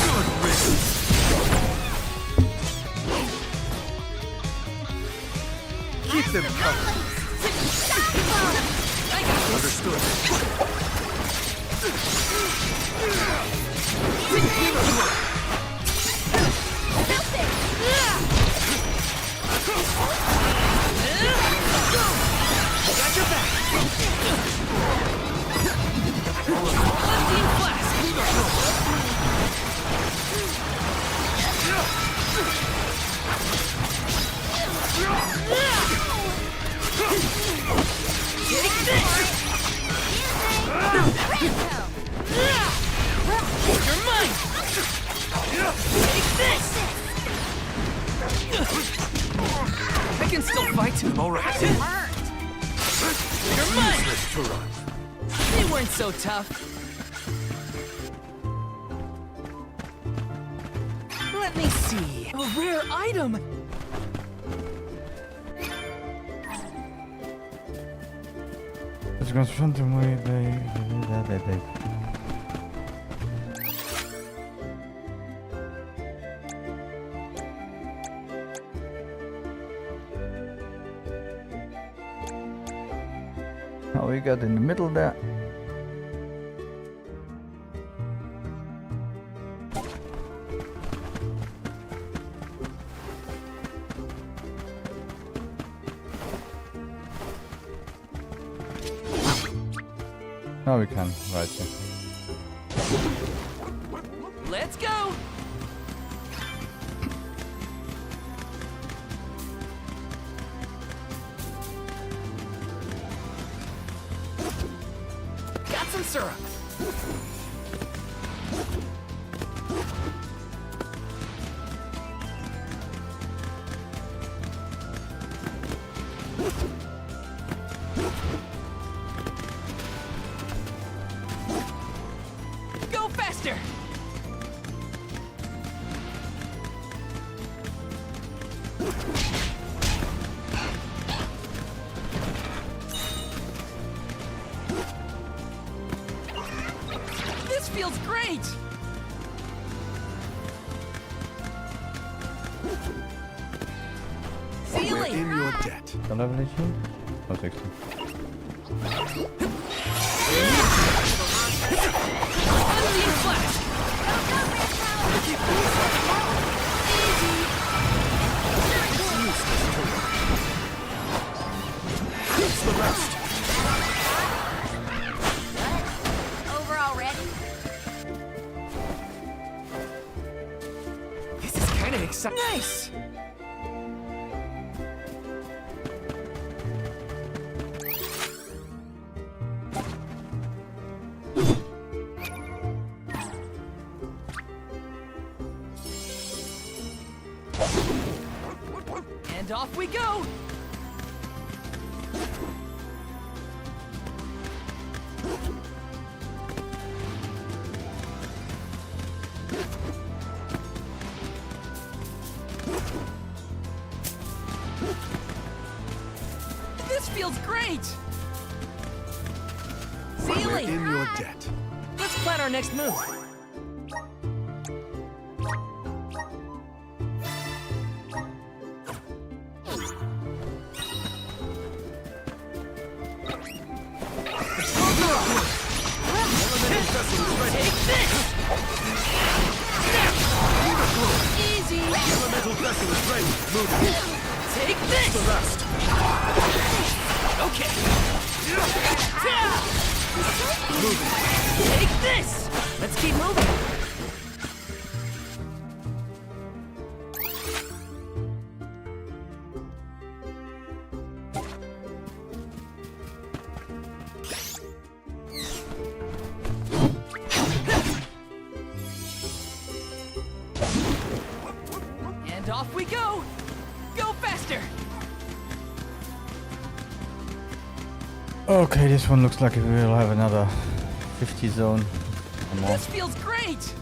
Good riddance. Keep them coming. I Understood. Got your back. Lifting flask. Take this. You're mine. Take this. I can still fight. All right. You're mine. They weren't so tough. Let me see. A rare item. Dus ik was van te mooi bij. Oh, we got in the middle there. Now we can, right here. Let's go. Got some syrup. Go faster. This feels great! Ceiling! We're in your debt. What level is you? Oh, 60. Unleash flash! It's the rest. Over already? This is kind of exciting. Nice! And off we go! This feels great! We're Ceiling! in your debt. Let's plan our next move. Take this! Easy! Elemental vessel is ready. Moving. Take this! The rest. Okay. Moving. Take this! Let's keep moving. And off we go! Go faster! Okay, this one looks like we will have another 50 zone. Or more. This feels great!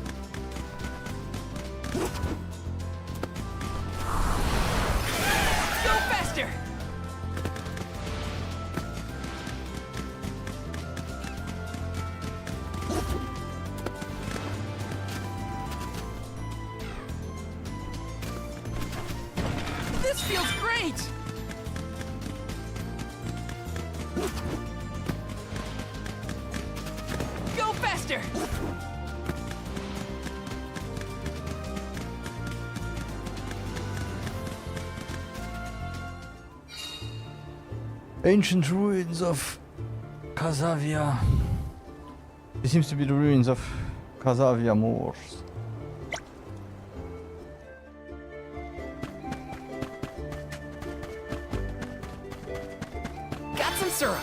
Go faster! This feels great! Ancient ruins of Kazavia. It seems to be the ruins of Kazavia Moors. Got some syrup.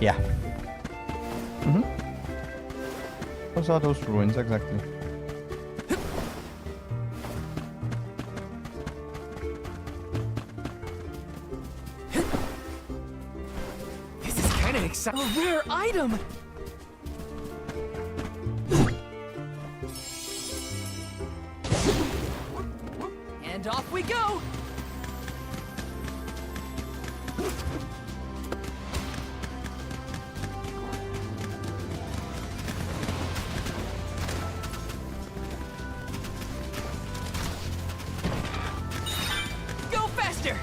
Yeah. Those are those ruins, exactly. This is kind of exciting. A rare item. And off we go. Go faster.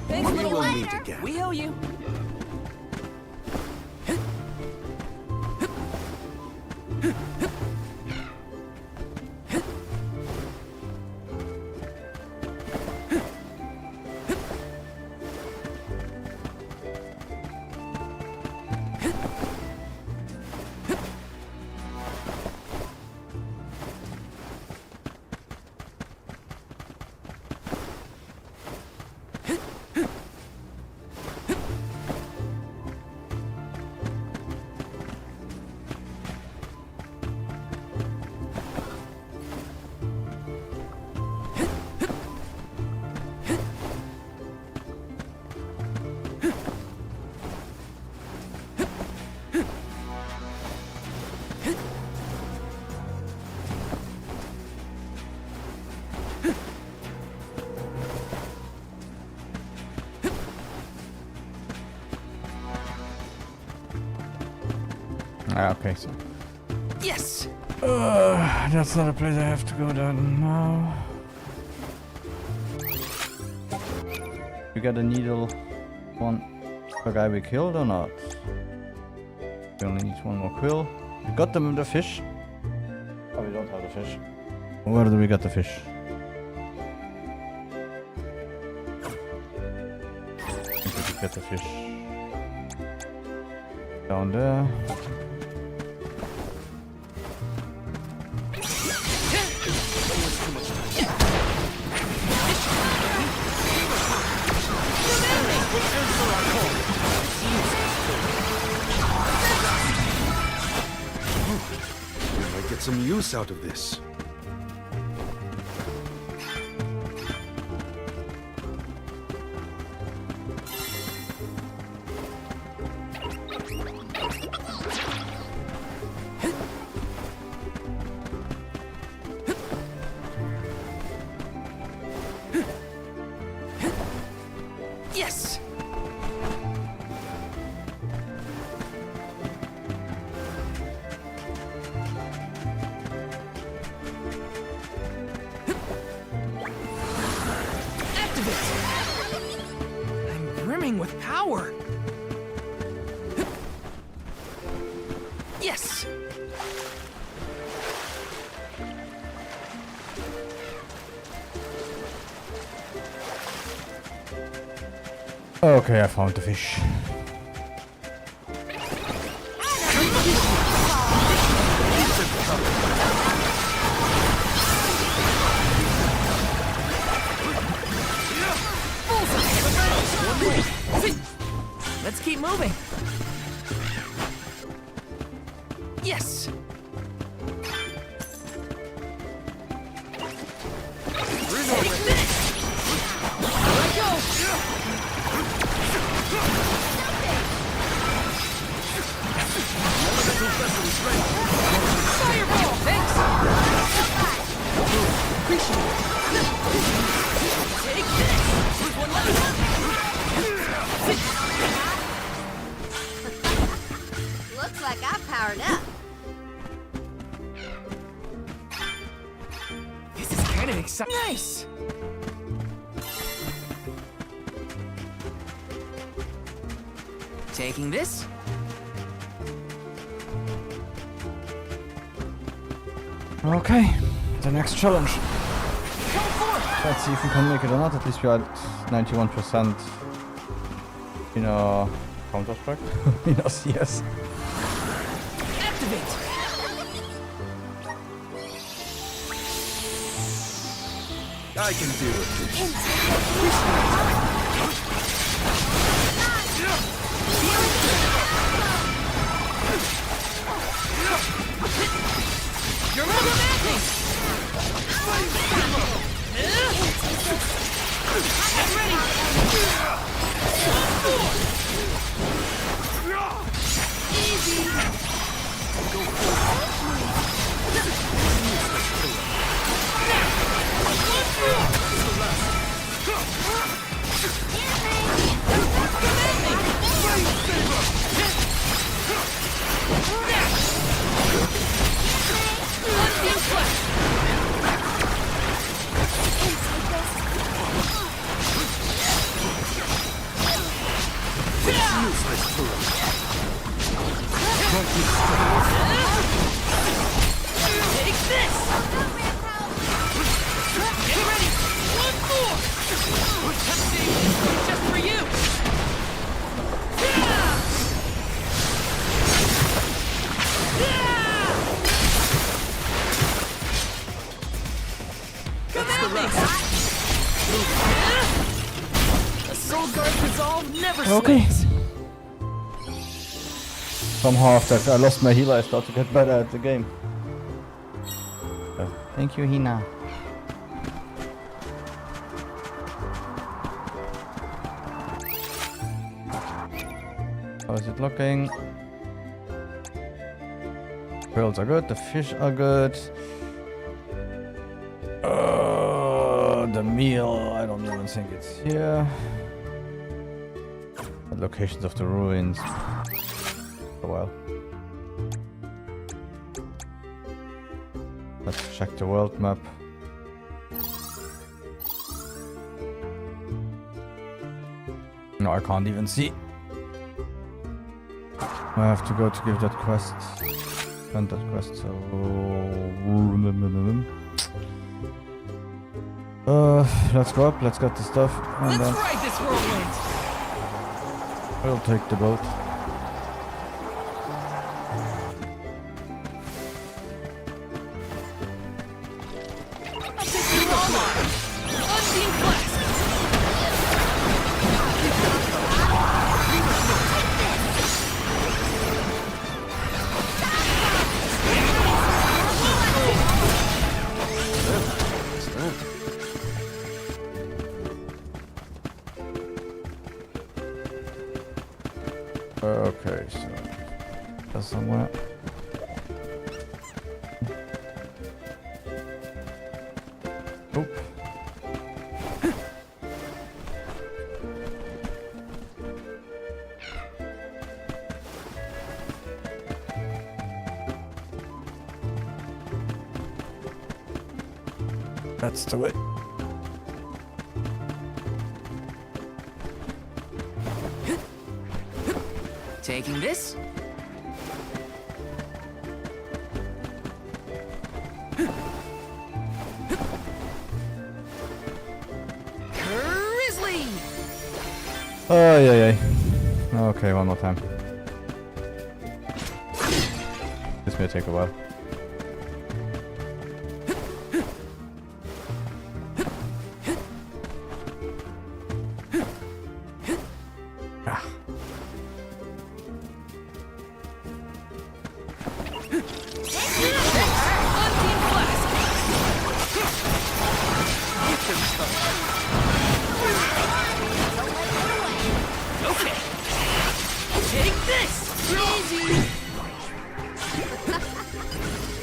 Thanks, We little will one. meet again. We owe you. Ah, okay, so. Yes. That's not a place I have to go down now. We got a needle one per guy we killed or not? We only need one more quill. We got them the fish. Oh, we don't have the fish. Where do we get the fish? I think we could get the fish. Down there. We might get some use out of this. Yes. I'm brimming with power. Yes. Okay, I found the fish. Let's keep moving. Yes. Fireball! Thanks! Appreciate it. Take this! Here's one left. Looks like I've powered up. Nice! Taking this? Okay, the next challenge. Let's see if we can make it or not. At least we are at 91% in a Counter-Strike. In a CS. Activate! I can do it. You're romantic! Get ready! Easy! Go Take this! Get ready! One more! Just for you! Come at me! A Soul Guard resolve never Okay. slays. Somehow after I lost my healer, I start to get better at the game. Thank you, Hina. How is it looking? Pearls are good, the fish are good. The meal, I don't even think it's here. The locations of the ruins. Oh well. Let's check the world map. No, I can't even see. I have to go to give that quest. And that quest, so... let's go up, let's get the stuff, and Let's then ride this whirlwind! we'll take the boat. I'll take you all on! Unseen Flask! Okay, so that's somewhere. Oop. That's the way. Taking this? Grizzly! Oh, yeah. Okay, one more time. This may take a while.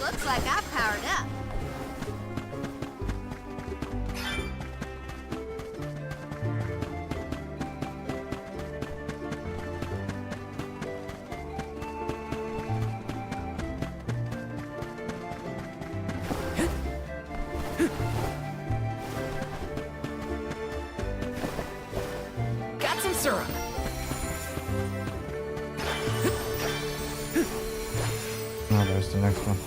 Looks like I powered up. Where's the next one?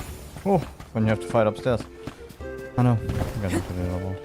Oh, when you have to fight upstairs. I know. I'm gonna put it all.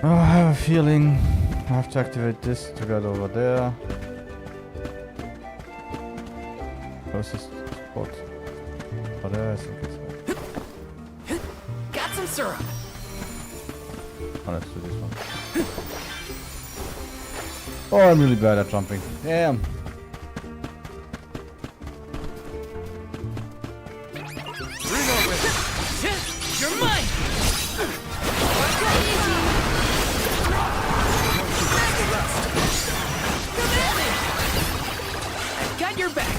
Oh, I have a feeling I have to activate this to get over there. Closest spot. Oh, there, I think it's... Got some syrup. Oh, let's do this one. Oh, I'm really bad at jumping. Damn. You're mine! Got your back.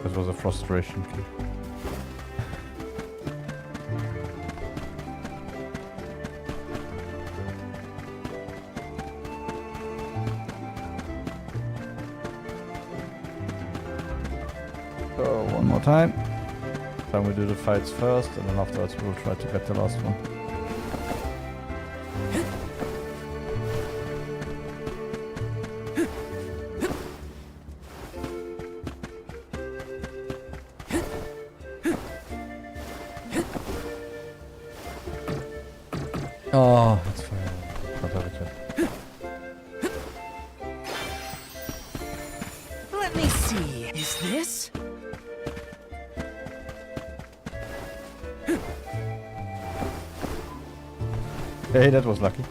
This was a frustration kill. So one more time. Then we do the fights first, and then afterwards we'll try to get the last one. Oh, that's fine. Not have it yet. Let me see. Is this? Hey, that was lucky.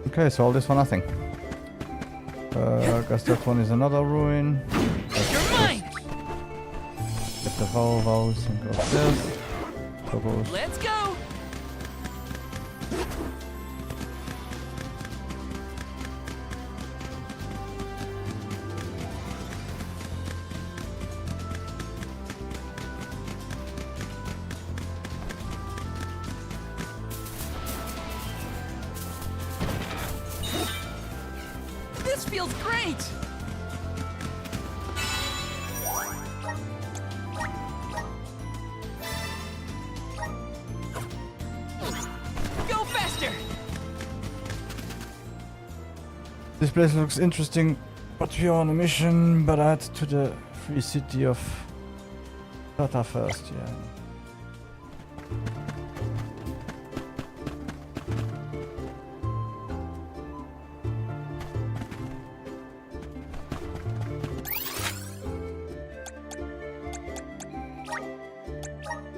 Okay, so all this for nothing. I guess that one is another ruin. You're mine. Get the vows and go upstairs. Togos. Let's go. This feels great. Go faster. This place looks interesting, but we are on a mission. But I had to the free city of Tata first, yeah.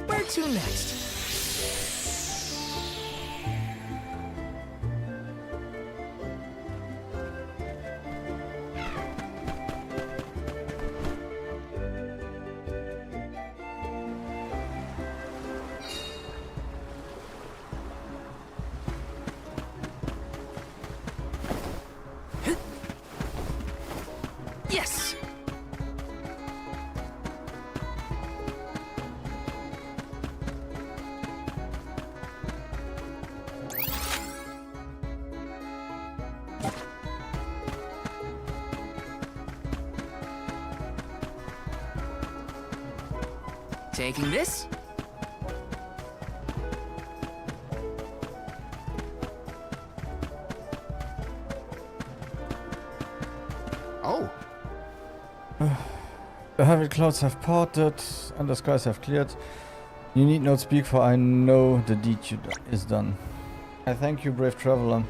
Where to next? Yes. Taking this? Oh. The heavy clouds have parted and the skies have cleared. You need not speak, for I know the deed is done. I thank you, brave traveler.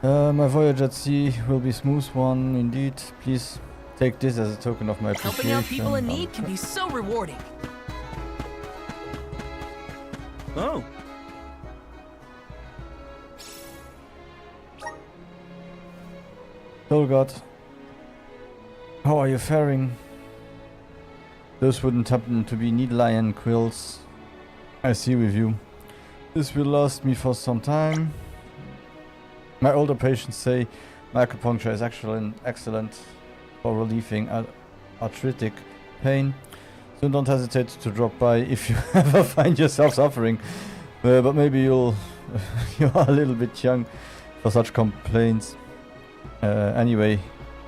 My voyage at sea will be a smooth one indeed. Please take this as a token of my appreciation. Helping out people in need can be so rewarding. Oh. Dolgod, how are you faring? Those wouldn't happen to be needle lion quills. I see with you. This will last me for some time. My older patients say my acupuncture is actually excellent for relieving arthritic pain. So don't hesitate to drop by if you ever find yourself suffering. But maybe you are a little bit young for such complaints. Anyway,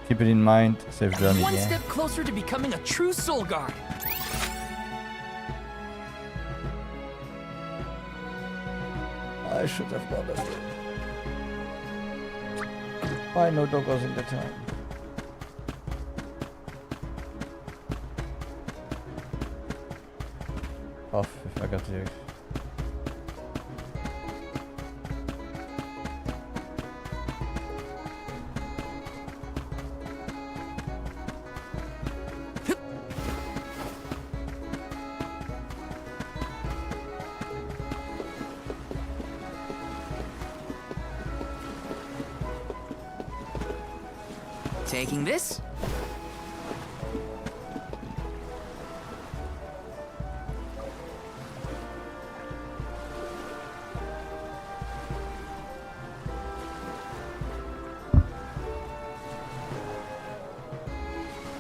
keep it in mind. Safe journey. One step closer to becoming a true soul guard. I should have bothered. Why no doggos in the time? Off if I got the Taking this?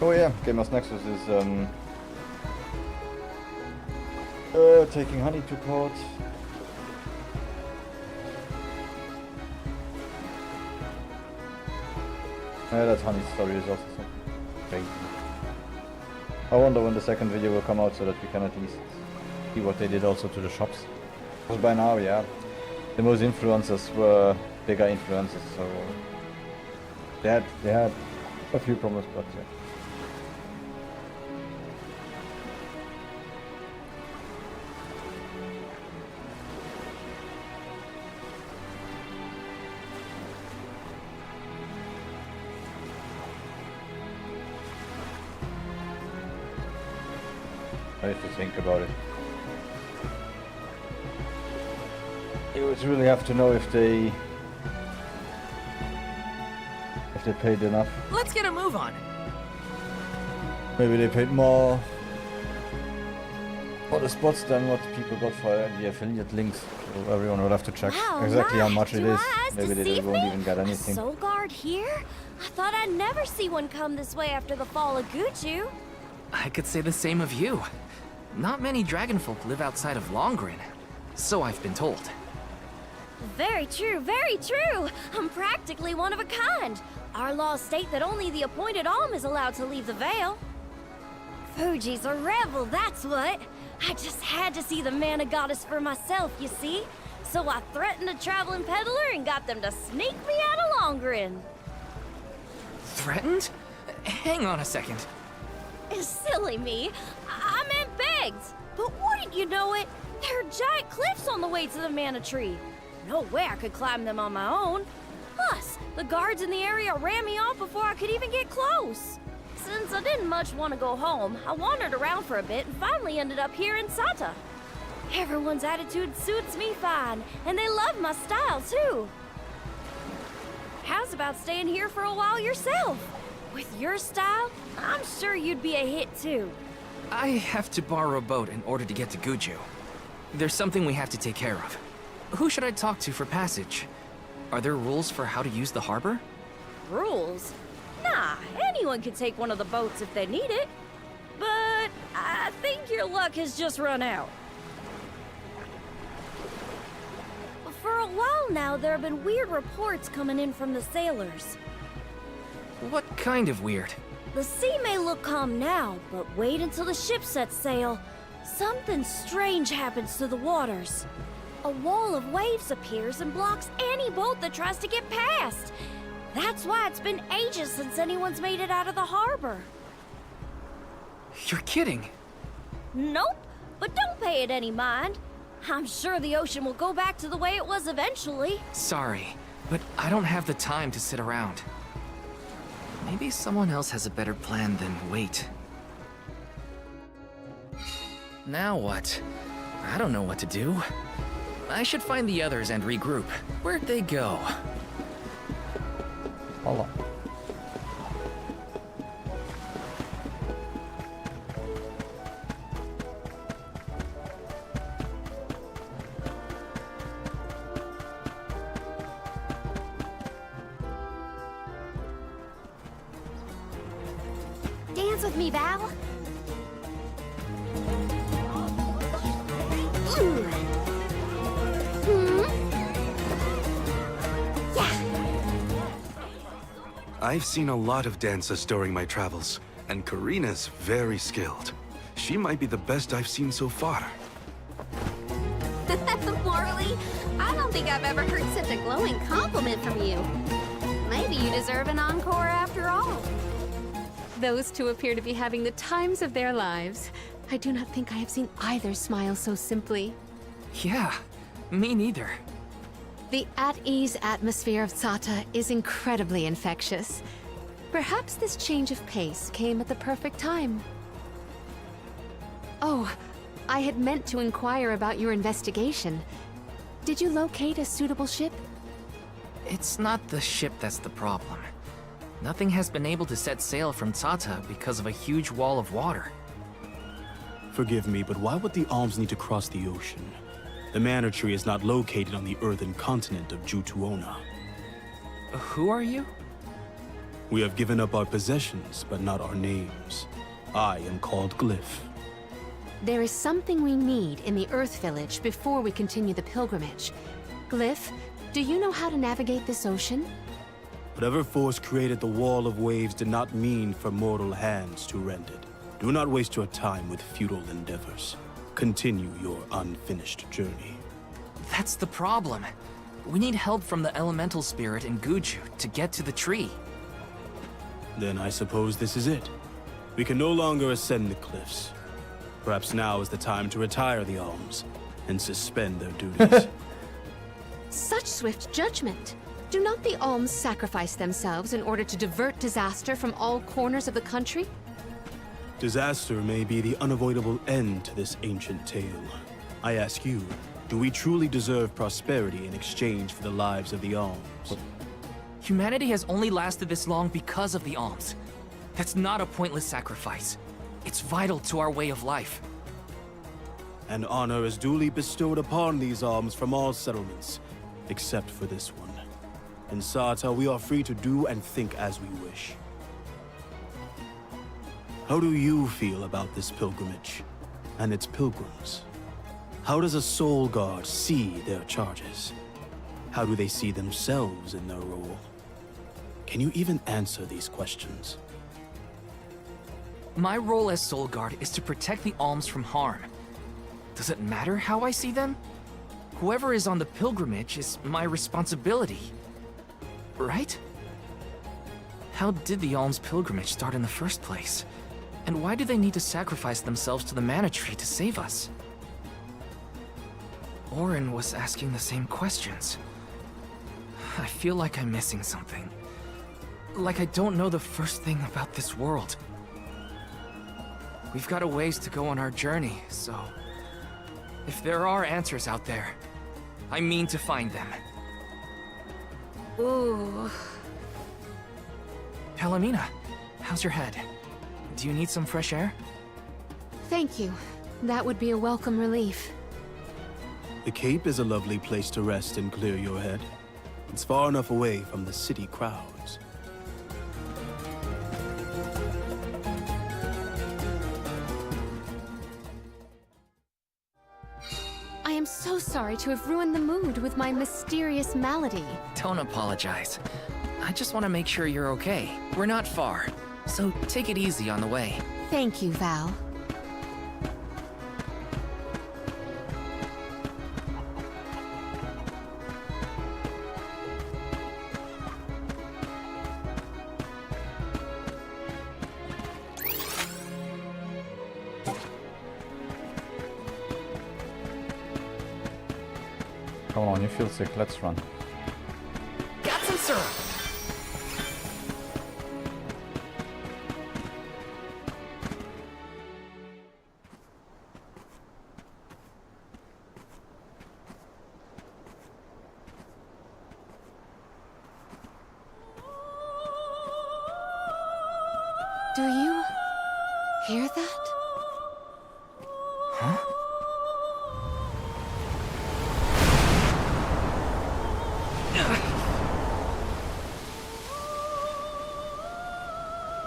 Oh yeah, Gamers Nexus is taking honey to port. Yeah, that honey story is also something crazy. I wonder when the second video will come out so that we can at least see what they did also to the shops. Because by now, yeah, the most influencers were bigger influencers, so they had a few problems, but yeah. I have to think about it. You would really have to know if they paid enough. Let's get a move on. Maybe they paid more for the spots than what people got for the affiliate links. So everyone will have to check exactly how much it is. Maybe they won't even get anything. Soul Guard here? I thought I'd never see one come this way after the fall of Guju. I could say the same of you. Not many dragonfolk live outside of Longren, so I've been told. Very true, very true. I'm practically one of a kind. Our laws state that only the appointed Alm is allowed to leave the Vale. Fuji's a rebel, that's what. I just had to see the mana goddess for myself, you see. So I threatened a traveling peddler and got them to sneak me out of Longren. Threatened? Hang on a second. Silly me. I meant begged. But wouldn't you know it? There are giant cliffs on the way to the Mana Tree. No way I could climb them on my own. Plus, the guards in the area ran me off before I could even get close. Since I didn't much want to go home, I wandered around for a bit and finally ended up here in Sata. Everyone's attitude suits me fine, and they love my style too. How's about staying here for a while yourself? With your style, I'm sure you'd be a hit too. I have to borrow a boat in order to get to Guju. There's something we have to take care of. Who should I talk to for passage? Are there rules for how to use the harbor? Rules? Nah, anyone can take one of the boats if they need it. But I think your luck has just run out. For a while now, there have been weird reports coming in from the sailors. What kind of weird? The sea may look calm now, but wait until the ship sets sail. Something strange happens to the waters. A wall of waves appears and blocks any boat that tries to get past. That's why it's been ages since anyone's made it out of the harbor. You're kidding. Nope, but don't pay it any mind. I'm sure the ocean will go back to the way it was eventually. Sorry, but I don't have the time to sit around. Maybe someone else has a better plan than wait. Now what? I don't know what to do. I should find the others and regroup. Where'd they go? Holla. dance with me, Val? I've seen a lot of dances during my travels, and Karina's very skilled. She might be the best I've seen so far. Morley, I don't think I've ever heard such a glowing compliment from you. Maybe you deserve an encore after all. Those two appear to be having the times of their lives. I do not think I have seen either smile so simply. Yeah, me neither. The at-ease atmosphere of Sata is incredibly infectious. Perhaps this change of pace came at the perfect time. Oh, I had meant to inquire about your investigation. Did you locate a suitable ship? It's not the ship that's the problem. Nothing has been able to set sail from Tata because of a huge wall of water. Forgive me, but why would the Alms need to cross the ocean? The Manor Tree is not located on the earthen continent of Jutuona. Who are you? We have given up our possessions, but not our names. I am called Glyph. There is something we need in the Earth Village before we continue the pilgrimage. Glyph, do you know how to navigate this ocean? Whatever force created the wall of waves did not mean for mortal hands to rend it. Do not waste your time with futile endeavors. Continue your unfinished journey. That's the problem. We need help from the elemental spirit in Guju to get to the tree. Then I suppose this is it. We can no longer ascend the cliffs. Perhaps now is the time to retire the Alms and suspend their duties. Such swift judgment! Do not the Alms sacrifice themselves in order to divert disaster from all corners of the country? Disaster may be the unavoidable end to this ancient tale. I ask you, do we truly deserve prosperity in exchange for the lives of the Alms? Humanity has only lasted this long because of the Alms. That's not a pointless sacrifice. It's vital to our way of life. And honor is duly bestowed upon these Alms from all settlements, except for this one. In Sata, we are free to do and think as we wish. How do you feel about this pilgrimage and its pilgrims? How does a soul guard see their charges? How do they see themselves in their role? Can you even answer these questions? My role as Soul Guard is to protect the Alms from harm. Does it matter how I see them? Whoever is on the pilgrimage is my responsibility. Right? How did the Alms pilgrimage start in the first place? And why do they need to sacrifice themselves to the Mana Tree to save us? Orin was asking the same questions. I feel like I'm missing something. Like I don't know the first thing about this world. We've got a ways to go on our journey, so... if there are answers out there, I mean to find them. Ooh. Palomina, how's your head? Do you need some fresh air? Thank you. That would be a welcome relief. The Cape is a lovely place to rest and clear your head. It's far enough away from the city crowds. I am so sorry to have ruined the mood with my mysterious malady. Don't apologize. I just want to make sure you're okay. We're not far, so take it easy on the way. Thank you, Val. Come on, you feel sick, let's run. Got some syrup! Do you hear that? Huh?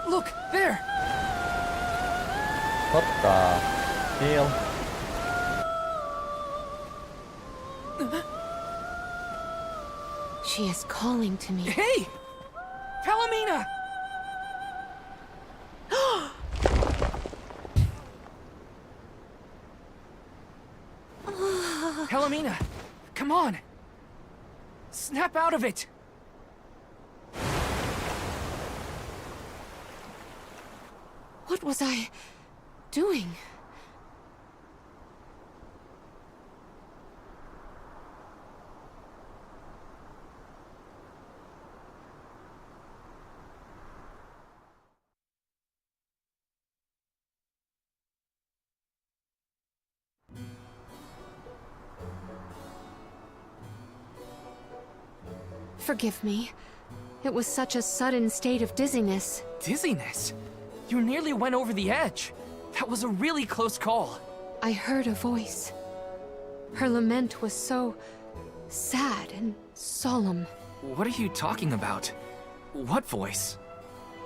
Look, there! What the hell? She is calling to me. Hey! Palomina! Palomina, come on! Snap out of it! What was I doing? Forgive me. It was such a sudden state of dizziness. Dizziness? You nearly went over the edge. That was a really close call. I heard a voice. Her lament was so sad and solemn. What are you talking about? What voice?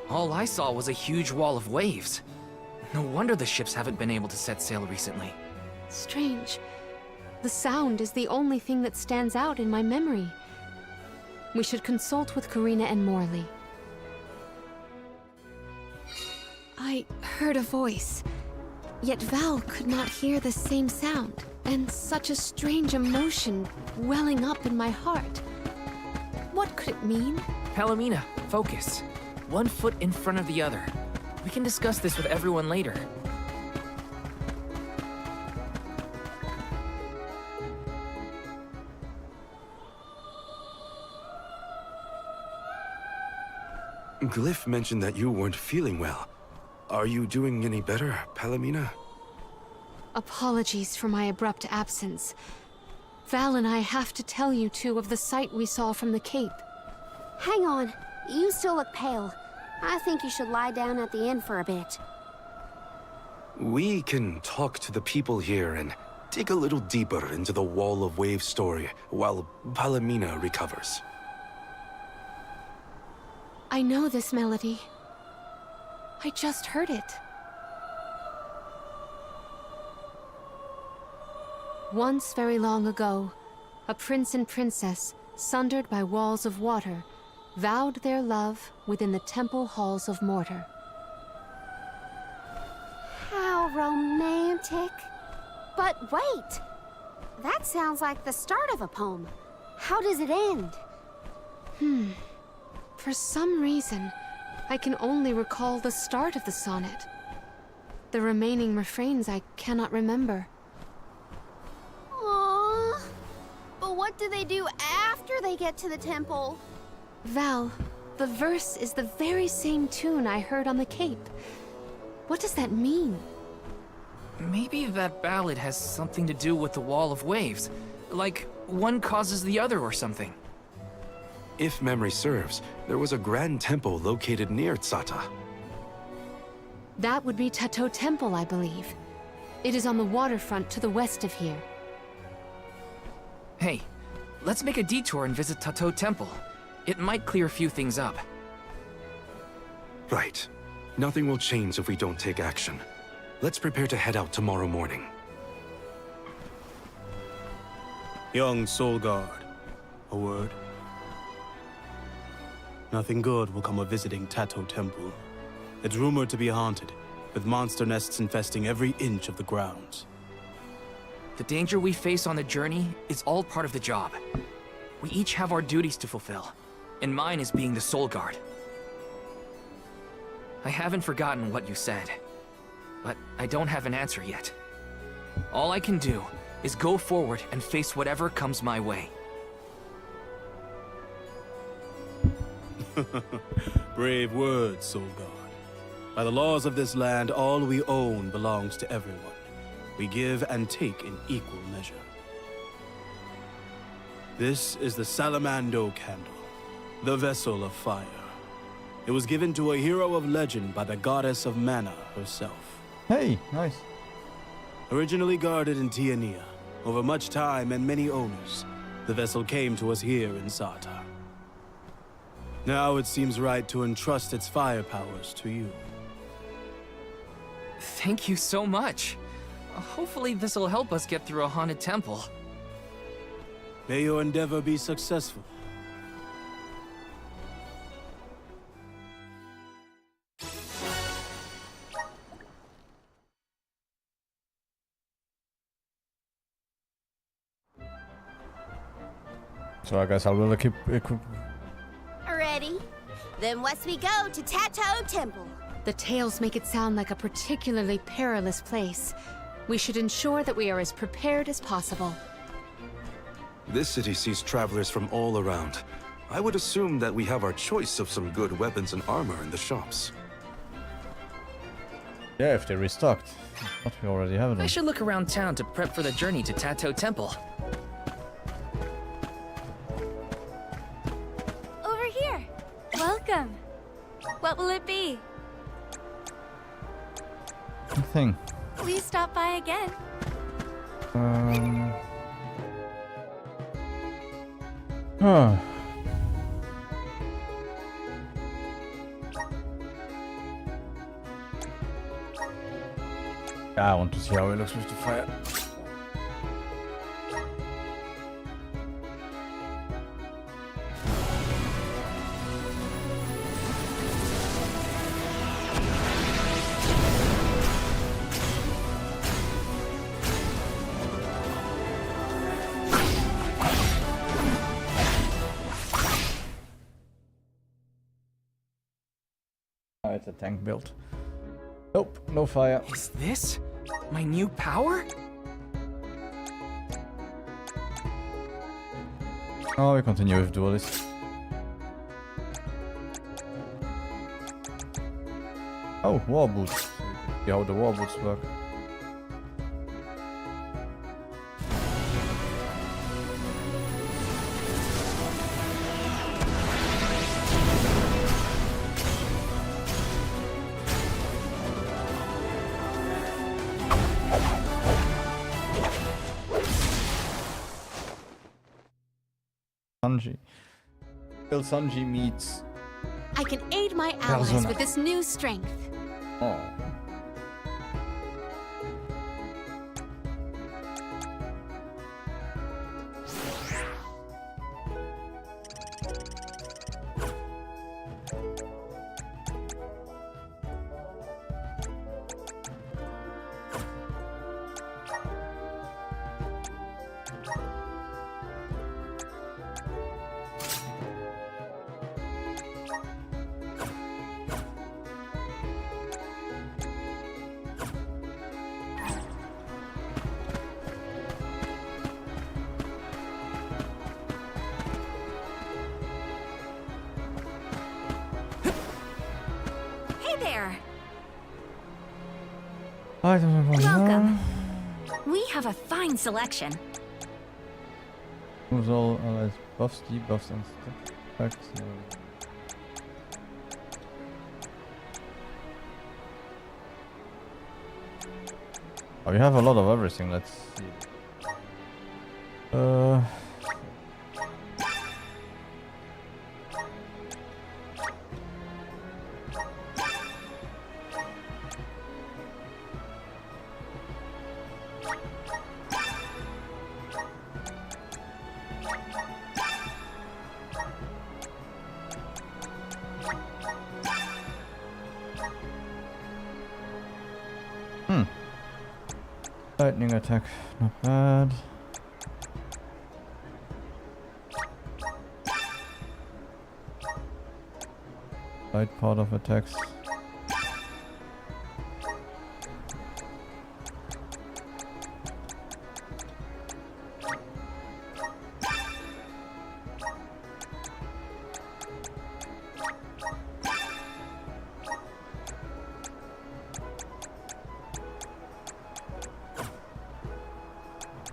All I saw was a huge wall of waves. No wonder the ships haven't been able to set sail recently. Strange. The sound is the only thing that stands out in my memory. We should consult with Karina and Morley. I heard a voice, yet Val could not hear the same sound, and such a strange emotion welling up in my heart. What could it mean? Palomina, focus. One foot in front of the other. We can discuss this with everyone later. Glyph mentioned that you weren't feeling well. Are you doing any better, Palomina? Apologies for my abrupt absence. Val and I have to tell you two of the sight we saw from the Cape. Hang on. You still look pale. I think you should lie down at the inn for a bit. We can talk to the people here and dig a little deeper into the Wall of Waves story while Palomina recovers. I know this melody. I just heard it. Once very long ago, a prince and princess, sundered by walls of water, vowed their love within the temple halls of Mortar. How romantic. But wait! That sounds like the start of a poem. How does it end? For some reason, I can only recall the start of the sonnet. The remaining refrains I cannot remember. Aww. But what do they do after they get to the temple? Val, the verse is the very same tune I heard on the Cape. What does that mean? Maybe that ballad has something to do with the Wall of Waves. Like, one causes the other or something. If memory serves, there was a grand temple located near Tzata. That would be Tato Temple, I believe. It is on the waterfront to the west of here. Hey, let's make a detour and visit Tato Temple. It might clear a few things up. Right. Nothing will change if we don't take action. Let's prepare to head out tomorrow morning. Young Soul Guard, a word? Nothing good will come of visiting Tato Temple. It's rumored to be haunted, with monster nests infesting every inch of the grounds. The danger we face on the journey is all part of the job. We each have our duties to fulfill, and mine is being the Soul Guard. I haven't forgotten what you said, but I don't have an answer yet. All I can do is go forward and face whatever comes my way. Brave words, Soul Guard. By the laws of this land, all we own belongs to everyone. We give and take in equal measure. This is the Salamando Candle, the vessel of fire. It was given to a hero of legend by the goddess of mana herself. Hey, nice. Originally guarded in Tiania, over much time and many owners, the vessel came to us here in Tzata. Now it seems right to entrust its fire powers to you. Thank you so much. Hopefully this'll help us get through a haunted temple. May your endeavor be successful. So I guess I will equip. Ready? Then west we go to Tato Temple. The tales make it sound like a particularly perilous place. We should ensure that we are as prepared as possible. This city sees travelers from all around. I would assume that we have our choice of some good weapons and armor in the shops. Yeah, if they're restocked. But we already have them. I should look around town to prep for the journey to Tato Temple. Over here. Welcome. What will it be? Nothing. Please stop by again. Huh. Yeah, I want to see how it looks with the fire. Oh, it's a tank build. Nope, no fire. Is this my new power? Oh, we continue with Duelist. Oh, war boots. So you can see how the war boots work. Sanji. Till Sanji meets. I can aid my allies Persona. with this new strength. Oh. There. Welcome. We have a fine selection. Moves all allies buffs, debuffs, and effects. Oh, we have a lot of everything. Let's see. Lightning attack, not bad. Light part of attacks.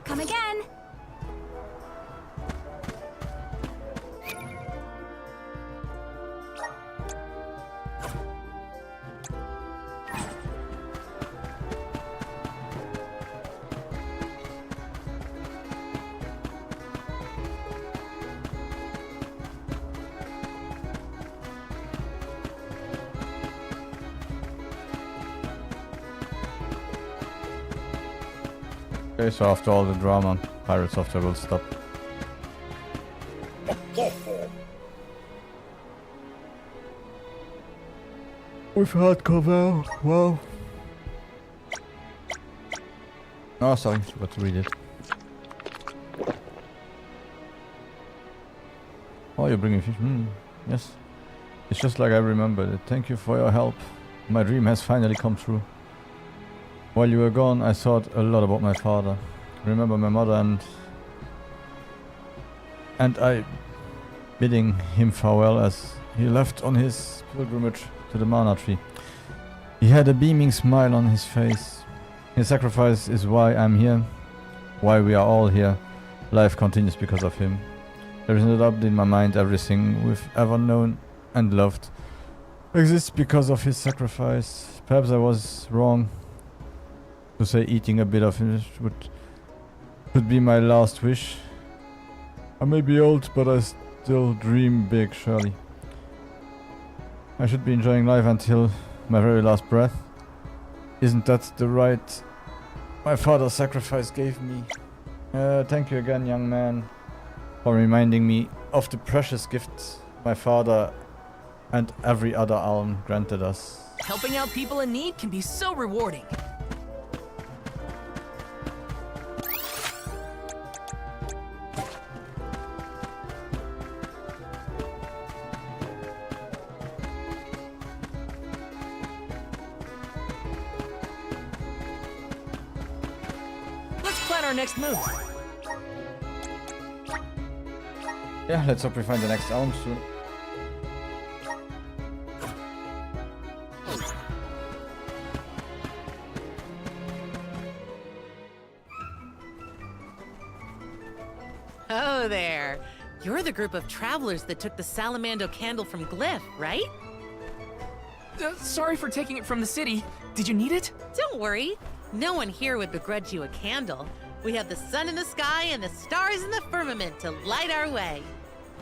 Come again. Okay, so after all the drama, Pirate Software will stop. With hardcover, wow. Oh, sorry, forgot to read it. Oh, you're bringing fish? Yes. It's just like I remembered it. Thank you for your help. My dream has finally come true. While you were gone, I thought a lot about my father. Remember my mother and I bidding him farewell as he left on his pilgrimage to the Mana Tree. He had a beaming smile on his face. His sacrifice is why I'm here, why we are all here. Life continues because of him. There is no doubt in my mind everything we've ever known and loved exists because of his sacrifice. Perhaps I was wrong to say eating a bit of it would be my last wish. I may be old, but I still dream big, surely. I should be enjoying life until my very last breath. Isn't that the right my father's sacrifice gave me? Thank you again, young man, for reminding me of the precious gifts my father and every other alm granted us. Helping out people in need can be so rewarding. Our next move. Yeah, let's hope we find the next alm soon. Oh there. You're the group of travelers that took the Salamando candle from Glyph, right? Sorry for taking it from the city. Did you need it? Don't worry. No one here would begrudge you a candle. We have the sun in the sky and the stars in the firmament to light our way.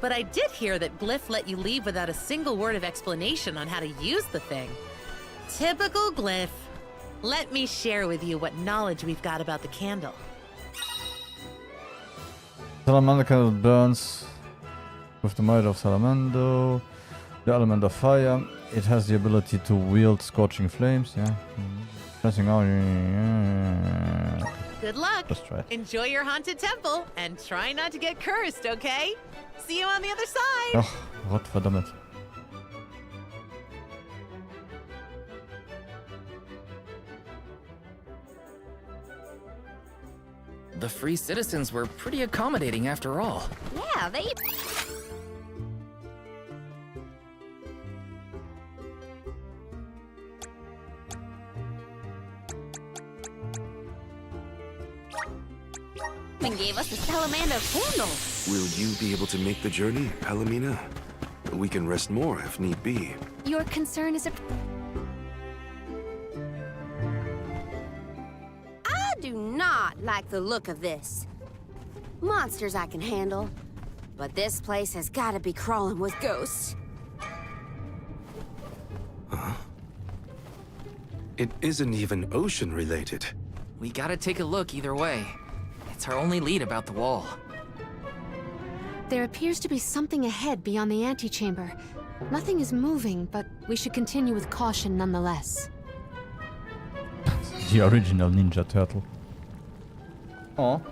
But I did hear that Glyph let you leave without a single word of explanation on how to use the thing. Typical Glyph. Let me share with you what knowledge we've got about the candle. Salamander candle burns with the might of Salamando, the element of fire. It has the ability to wield scorching flames, yeah. Pressing on. Good luck. Just try it. Enjoy your haunted temple and try not to get cursed, okay? See you on the other side. Ach, Gottverdammt. The free citizens were pretty accommodating after all. Yeah, they... and gave us the Salamando candle. Will you be able to make the journey, Palomina? We can rest more if need be. Your concern is I do not like the look of this. Monsters I can handle, but this place has got to be crawling with ghosts. Huh? It isn't even ocean-related. We gotta take a look either way. It's our only lead about the wall. There appears to be something ahead beyond the antechamber. Nothing is moving, but we should continue with caution nonetheless. The original Ninja Turtle. Oh.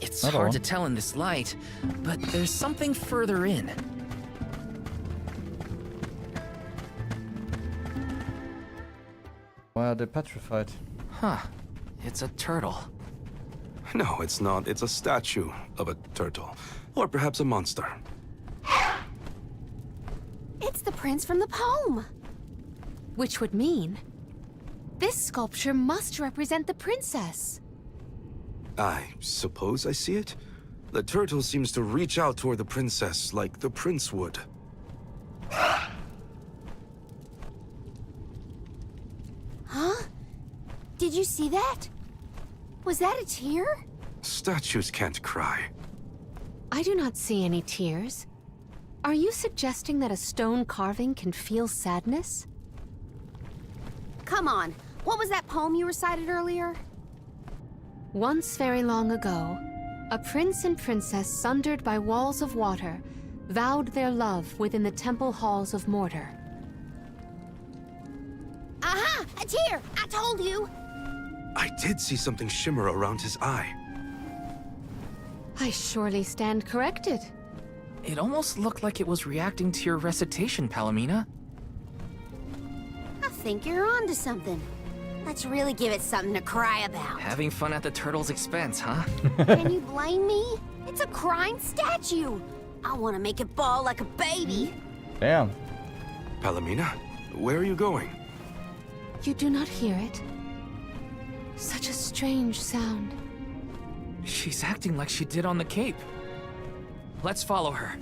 It's Not hard all. to tell in this light, but there's something further in. Why are they petrified? Huh. It's a turtle. No, it's not. It's a statue of a turtle. Or perhaps a monster. It's the prince from the poem. Which would mean this sculpture must represent the princess. I suppose I see it. The turtle seems to reach out toward the princess like the prince would. Huh? Did you see that? Was that a tear? Statues can't cry. I do not see any tears. Are you suggesting that a stone carving can feel sadness? Come on, What was that poem you recited earlier? Once very long ago, a prince and princess sundered by walls of water vowed their love within the temple halls of Mordor. Aha! A tear! I told you! I did see something shimmer around his eye. I surely stand corrected. It almost looked like it was reacting to your recitation, Palomina. I think you're onto something. Let's really give it something to cry about. Having fun at the turtle's expense, huh? Can you blame me? It's a crying statue. I want to make it bawl like a baby. Damn. Palomina, where are you going? You do not hear it? Such a strange sound. She's acting like she did on the Cape. Let's follow her.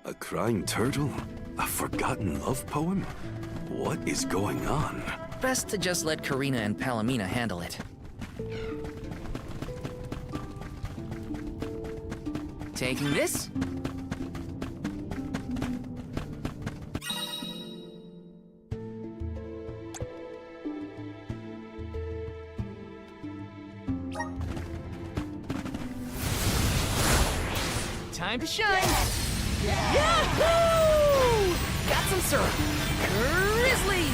A crying turtle? A forgotten love poem? What is going on? Best to just let Karina and Palomina handle it. Taking this? Time to shine! Yahoo! Got some syrup. Grizzly!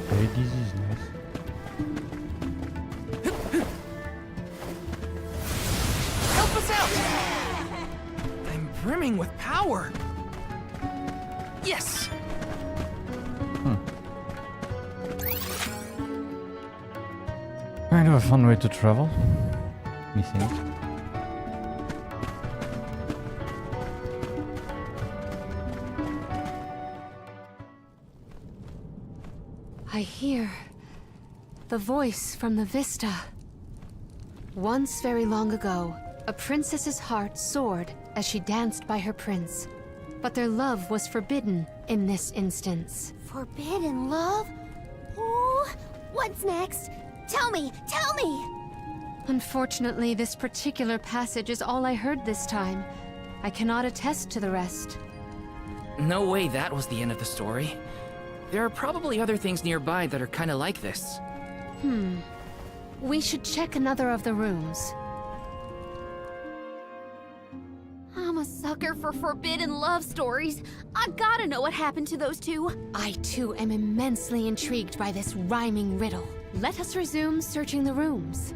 Hey, this is nice. Help us out! I'm brimming with power. Yes! Kind of a fun way to travel, me think. I hear the voice from the vista. Once very long ago, a princess's heart soared as she danced by her prince. But their love was forbidden in this instance. Forbidden love? Ooh, what's next? Tell me! Tell me! Unfortunately, this particular passage is all I heard this time. I cannot attest to the rest. No way that was the end of the story. There are probably other things nearby that are kinda like this. We should check another of the rooms. I'm a sucker for forbidden love stories. I gotta know what happened to those two. I too am immensely intrigued by this rhyming riddle. Let us resume searching the rooms.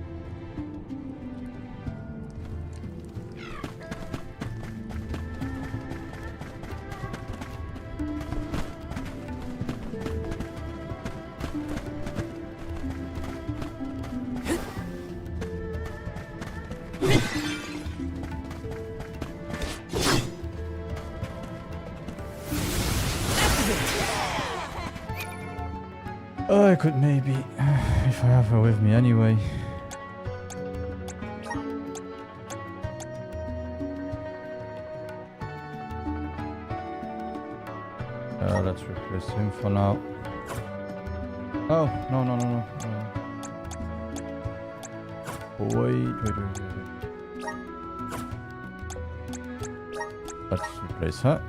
I could maybe, if I have her with me anyway. Let's replace him for now. Oh, no. Wait. Let's replace her.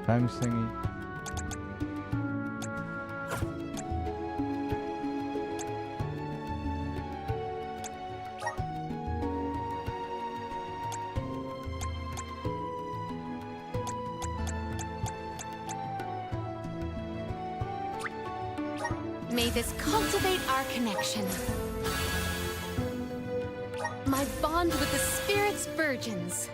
Time thingy. May this cultivate our connection. My bond with the spirit's virgins.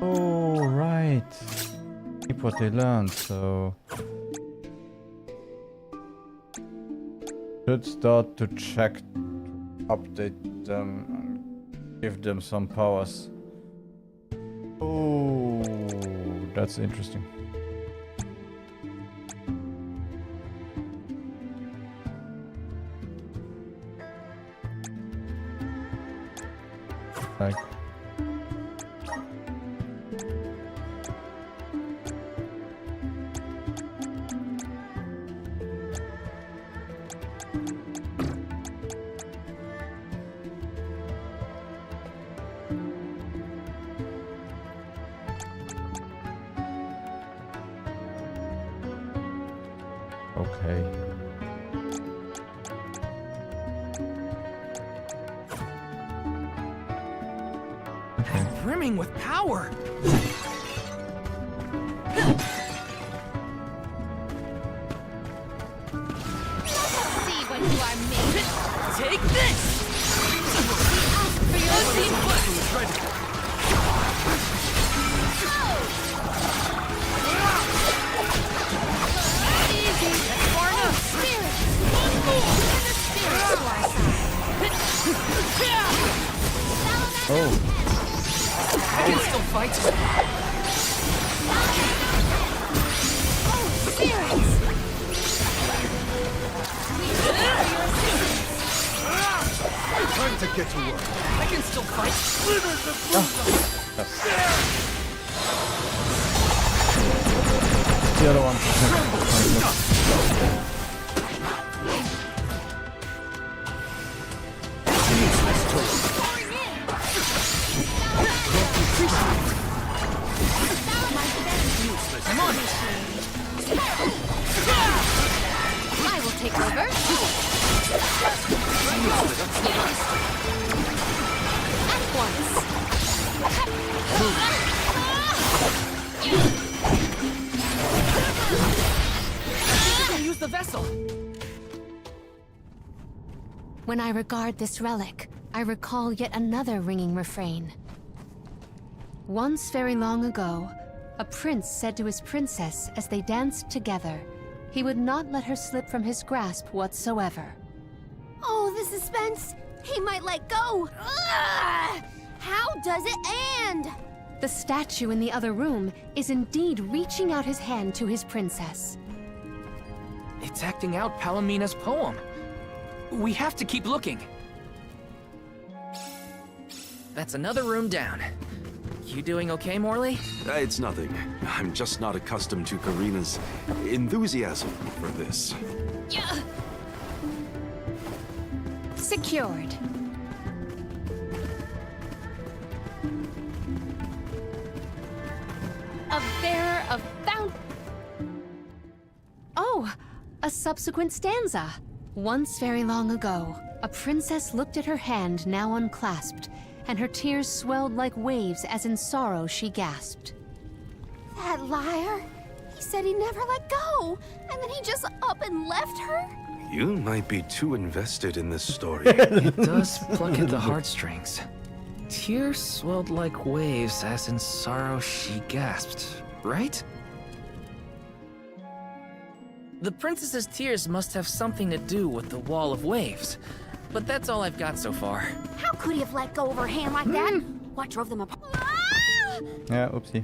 Oh, right. Keep what they learned, so... Should start to check, update them, and give them some powers. Oh, that's interesting. like. Okay. Brimming with power. See what you are made of. Take this! Ask for your Easy, Sparta. Spirit. Send the spirit to our side. Oh. I can still fight. Oh, spirits. Time to get to work. I can still fight. The other one. I'm on. I will take over. At once. Use the vessel. When I regard this relic, I recall yet another ringing refrain. Once very long ago, a prince said to his princess as they danced together, he would not let her slip from his grasp whatsoever. Oh, the suspense. He might let go. Ugh! How does it end? The statue in the other room is indeed reaching out his hand to his princess. It's acting out Palomina's poem. We have to keep looking. That's another room down. You doing okay, Morley? It's nothing. I'm just not accustomed to Karina's enthusiasm for this. Secured. A bearer of bounty. Oh, a subsequent stanza. Once very long ago, a princess looked at her hand now unclasped, and her tears swelled like waves as in sorrow she gasped. That liar. He said he never let go, and then he just up and left her? You might be too invested in this story. It does pluck at the heartstrings. Tears swelled like waves as in sorrow she gasped, right? The princess's tears must have something to do with the wall of waves. But that's all I've got so far. How could he have let go of her hand like that? What drove them apart? Yeah, oopsie.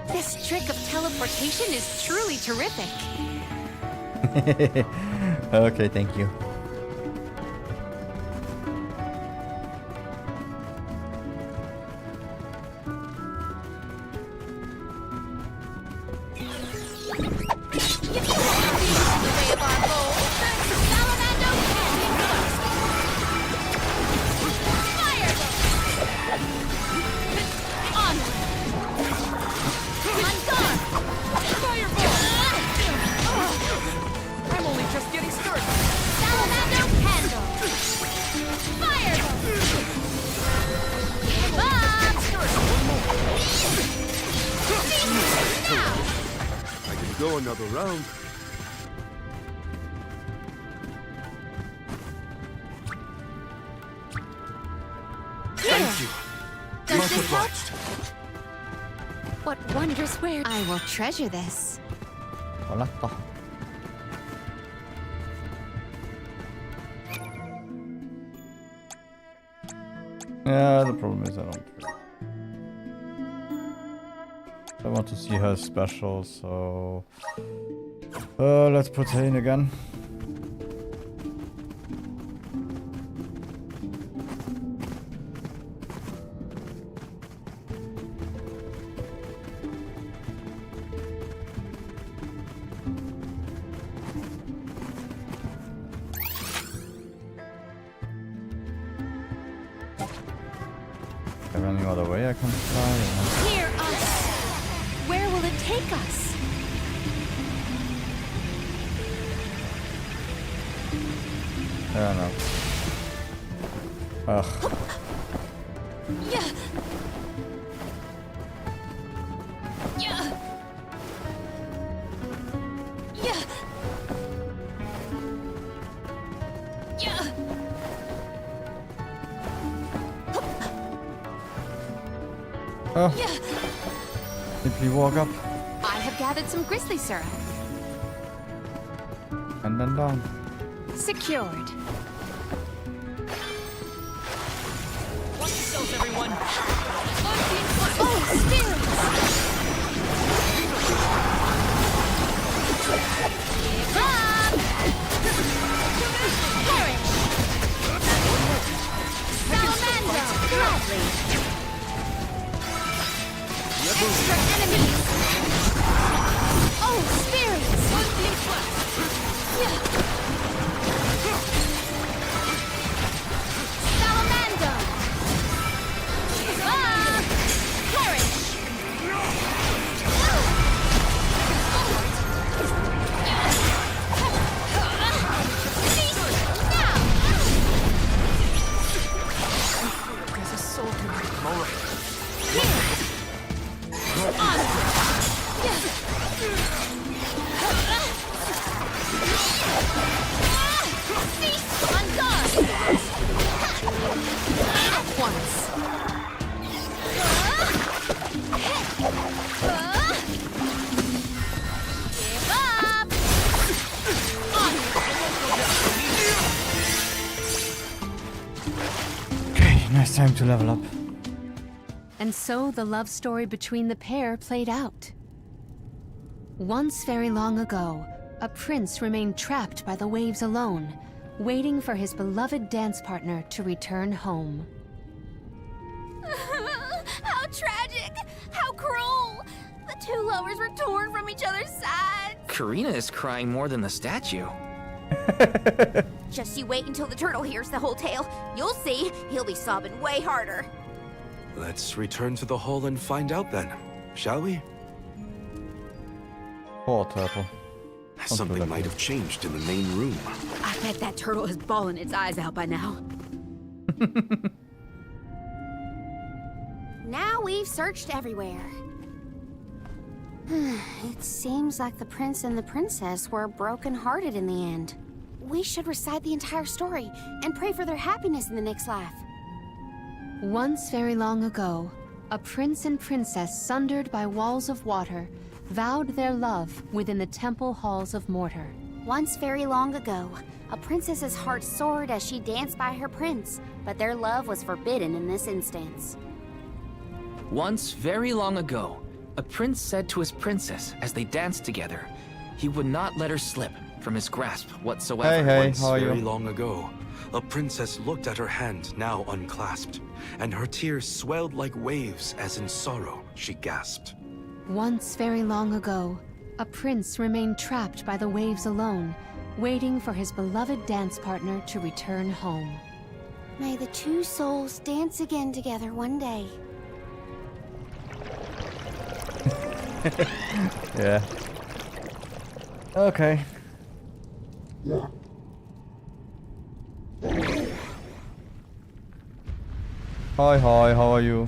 This trick of teleportation is truly terrific. Okay, thank you. I'm only just getting started. for another round. Thank you. Much obliged. What wondrous wares. I will treasure this. Olakka. Yeah, the problem is I don't. I want to see her special, so let's put her in again. Is there any other way I can fly? Hear us! Where will it take us? I don't know. Ugh. Yeah. Yeah. Yeah. Yeah. Oh. Yeah. Simply walk up I have gathered some grizzly syrup. and then down. Secured. Watch yourselves, everyone! Oh, spirits! Give up! Perish! Salamander! Gladly! Extra enemies! Oh, spirits! Salamander! Perish! There's a soul to my At once. Give up! Okay, now it's time to level up. And so the love story between the pair played out. Once very long ago, a prince remained trapped by the waves alone, waiting for his beloved dance partner to return home. How tragic! How cruel! The two lovers were torn from each other's sides. Karina is crying more than the statue. Just you wait until the turtle hears the whole tale. You'll see, he'll be sobbing way harder. Let's return to the hall and find out then, shall we? Poor turtle. Something might have changed in the main room. I bet that turtle is bawling its eyes out by now. Now we've searched everywhere. It seems like the prince and the princess were broken-hearted in the end. We should recite the entire story and pray for their happiness in the next life. Once very long ago, a prince and princess sundered by walls of water vowed their love within the temple halls of Mortar. Once very long ago, a princess's heart soared as she danced by her prince, but their love was forbidden in this instance. Once very long ago, a prince said to his princess as they danced together, he would not let her slip from his grasp whatsoever. Once very long ago, a princess looked at her hand now unclasped, and her tears swelled like waves as in sorrow she gasped. Once very long ago, a prince remained trapped by the waves alone, waiting for his beloved dance partner to return home. May the two souls dance again together one day. Yeah. Okay. Hi, how are you?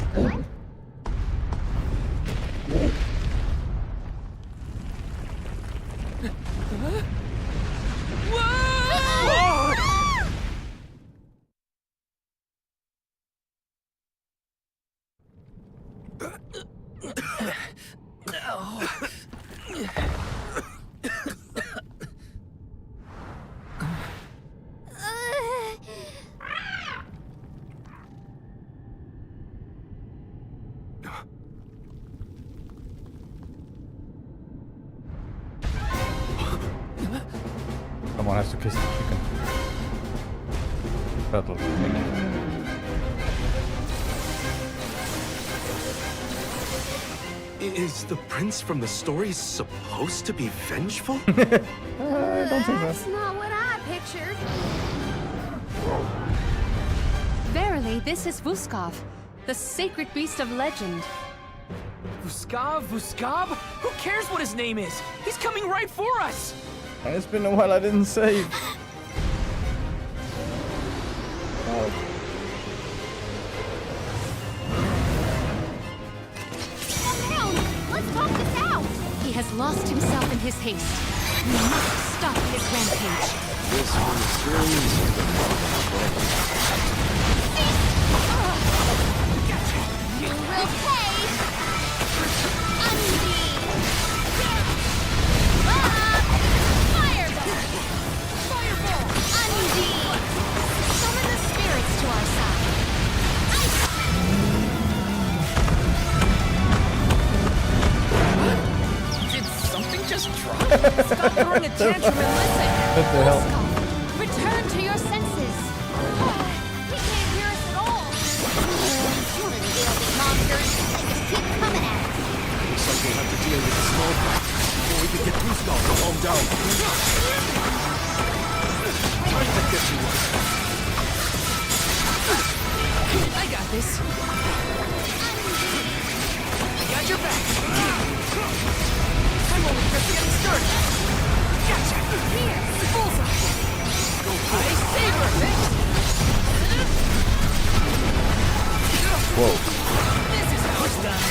Someone has to kiss the chicken. Battle. Is the prince from the story supposed to be vengeful? I don't think That's so. not what I pictured. Verily, this is Vuskov, the sacred beast of legend. Vuskav? Who cares what his name is? He's coming right for us! It's been a while I didn't save. Let's talk this out. He has lost himself in his haste. We must stop his rampage. This one screams. You will pay. Fireball! Undeed! Summon the spirits to our side. Did something just drop? Stop throwing a tantrum and listen. What the hell? Vuskov, return to your senses. He can't hear us at all. One of the guilty monsters. They just keep coming at us. Looks like we'll have to deal with the small guy before we can get Gustav to calm down. I can get you one. I got this. I got your back. I'm only just getting started. Gotcha. Here, bullseye. Go for it. Saber, Whoa. This is how it's done.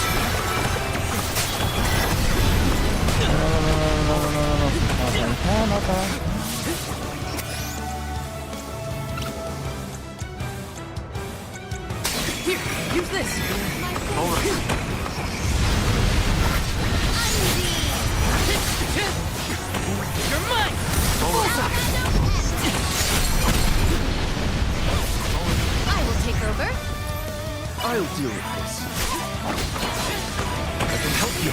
Here, use this. All right. You're mine. I will take over. I'll deal with this. I can help you.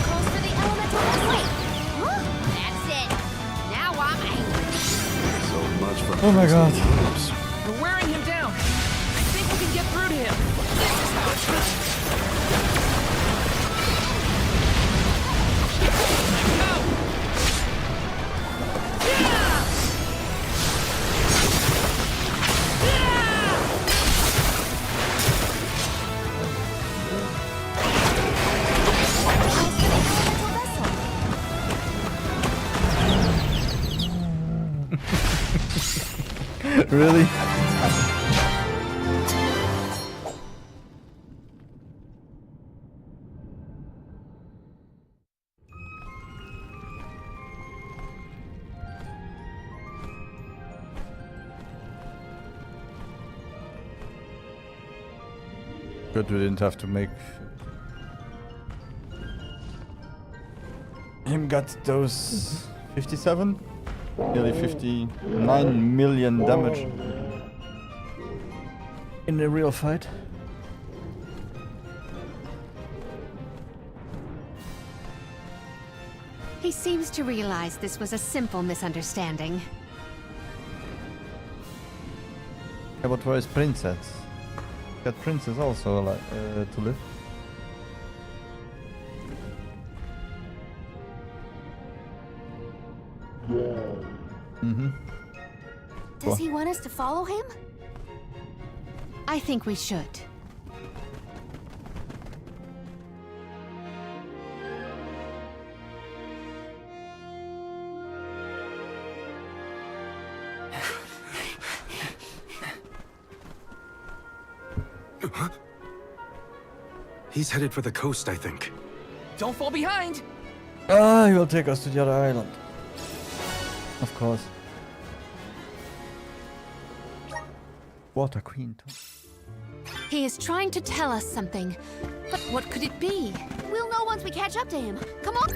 Calls for the elemental wait. Huh? That's it. Now I'm angry. So much for Oh my god. You're wearing him down. I think we can get through to him. This is how it's done. Really? Good, we didn't have to make him get those 57? Nearly 59 million damage in a real fight. He seems to realize this was a simple misunderstanding. Yeah, but where is Princess? That Princess also to live. Mm-hmm. Does he want us to follow him? I think we should. He's headed for the coast, I think. Don't fall behind. Ah, he will take us to the other island. Of course. Water Queen. He is trying to tell us something, but what could it be? We'll know once we catch up to him. Come on.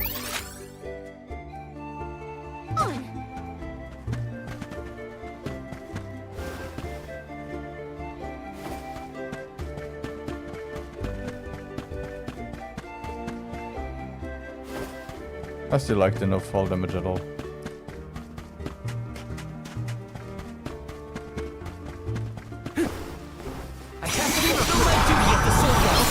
I still like the no fall damage at all. I have to fulfill my duty at the Soul Guard.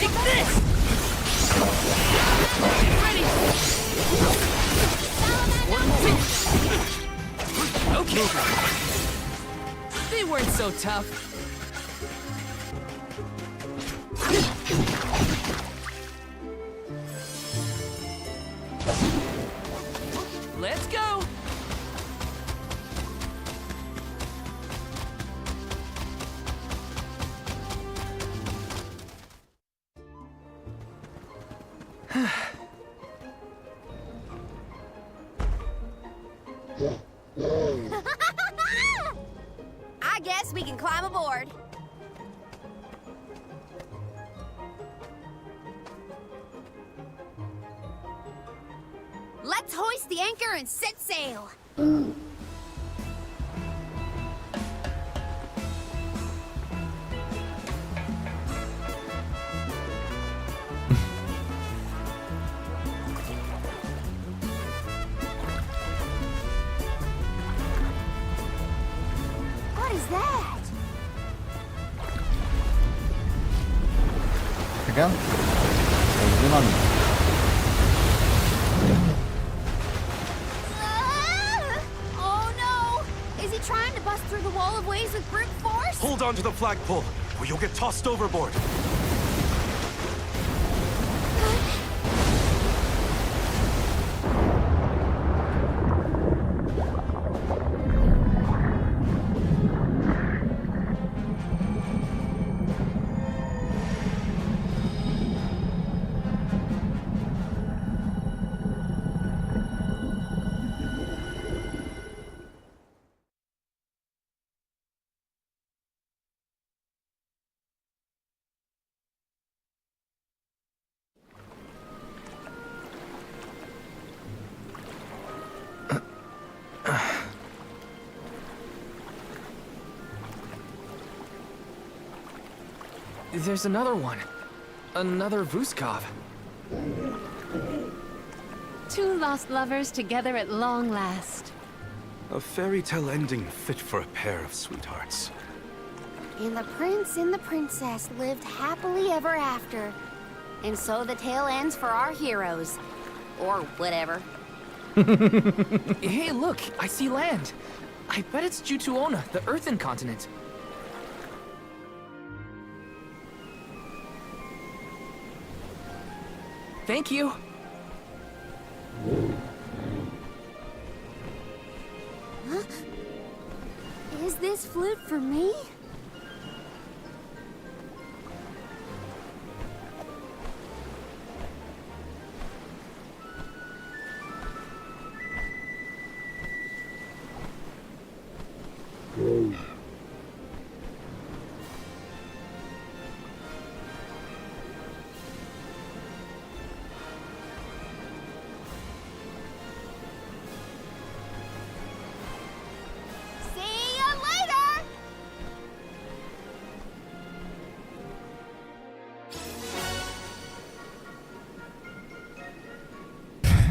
Take this! Ready! Okay. They weren't so tough. Let's go! I guess we can climb aboard. Let's hoist the anchor and set sail. What is that? Again? Zoom on. Oh no! Is he trying to bust through the wall of waves with brute force? Hold on to the flagpole, or you'll get tossed overboard. There's another one. Another Vuskov. Two lost lovers together at long last. A fairy tale ending fit for a pair of sweethearts. And the prince and the princess lived happily ever after. And so the tale ends for our heroes. Or whatever. Hey, look! I see land! I bet it's Jutuona, the Earthen continent. Thank you! Huh? Is this flute for me?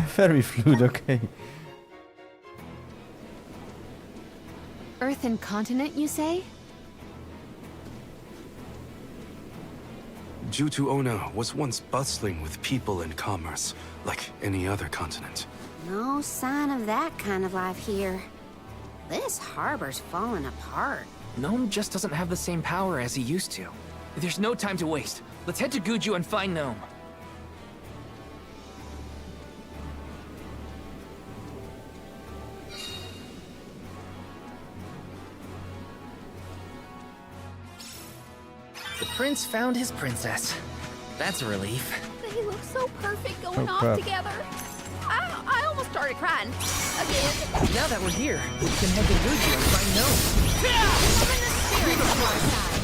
Fairy flute, okay. Earthen continent, you say? Jutuona was once bustling with people and commerce, like any other continent. No sign of that kind of life here. This harbor's falling apart. Gnome just doesn't have the same power as he used to. There's no time to waste. Let's head to Guju and find Gnome. The prince found his princess. That's a relief. They look so perfect going Oh, off crap. together. I almost started crying. Again. Now that we're here, we can head to Guju and find Gnome. Summon the spirit to our side.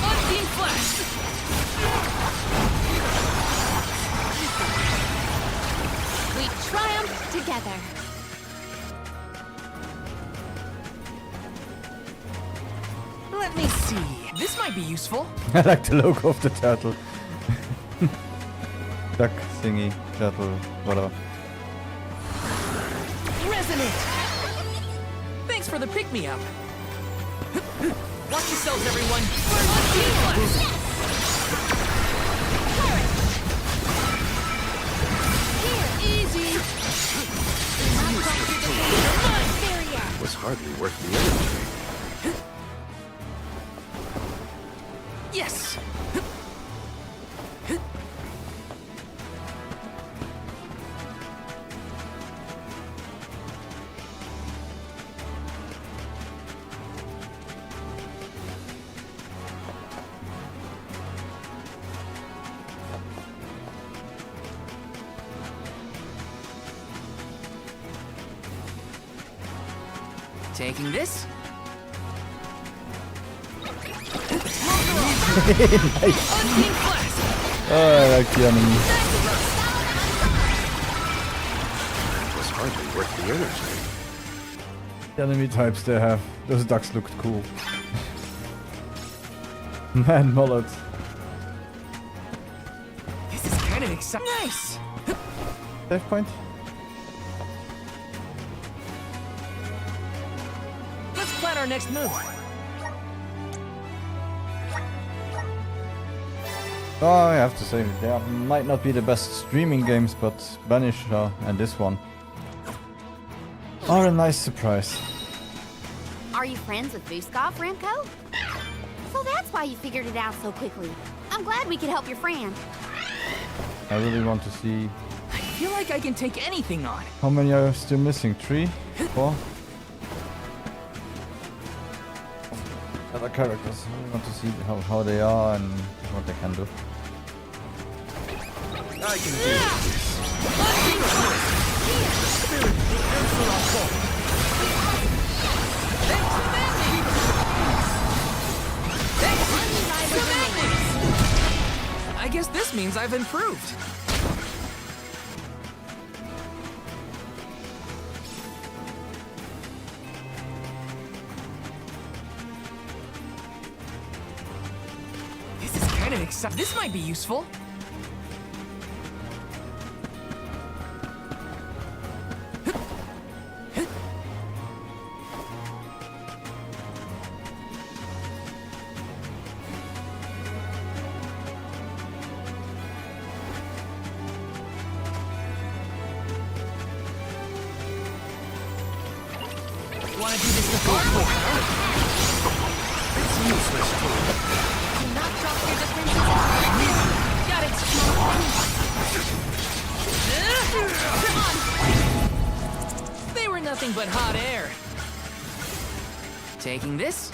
Unseen flash! We triumph together. might be useful. I like the logo of the turtle. Duck, thingy, turtle, whatever. Resonant! Thanks for the pick-me-up. Watch yourselves, everyone. Easy. Was hardly worth the energy. Yes! Taking this? Nice. Oh, I like the enemy. Was hardly worth the energy. The enemy types they have. Those ducks looked cool. Man, mullet. This is kind of exciting. Nice! Save point. Let's plan our next move. Oh, I have to say, they might not be the best streaming games, but Banish and this one are a nice surprise. Are you friends with Vuskov, Remco? So that's why you figured it out so quickly. I'm glad we could help your friend. I really want to see... I feel like I can take anything on. How many are still missing? 3? 4? Other characters. I really want to see how they are and what they can do. I can do I guess this means I've improved. This is kind of exciting. This might be useful. Want to do this the full force, huh? It's useless to Do not drop your defenses. Got it. Come on. They were nothing but hot air. Taking this?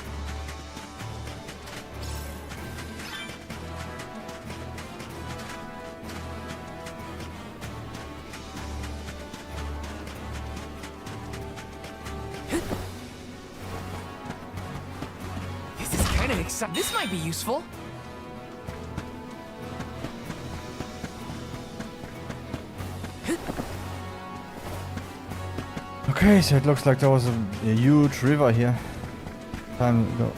This might be useful. Okay, so it looks like there was a huge river here. Time to go.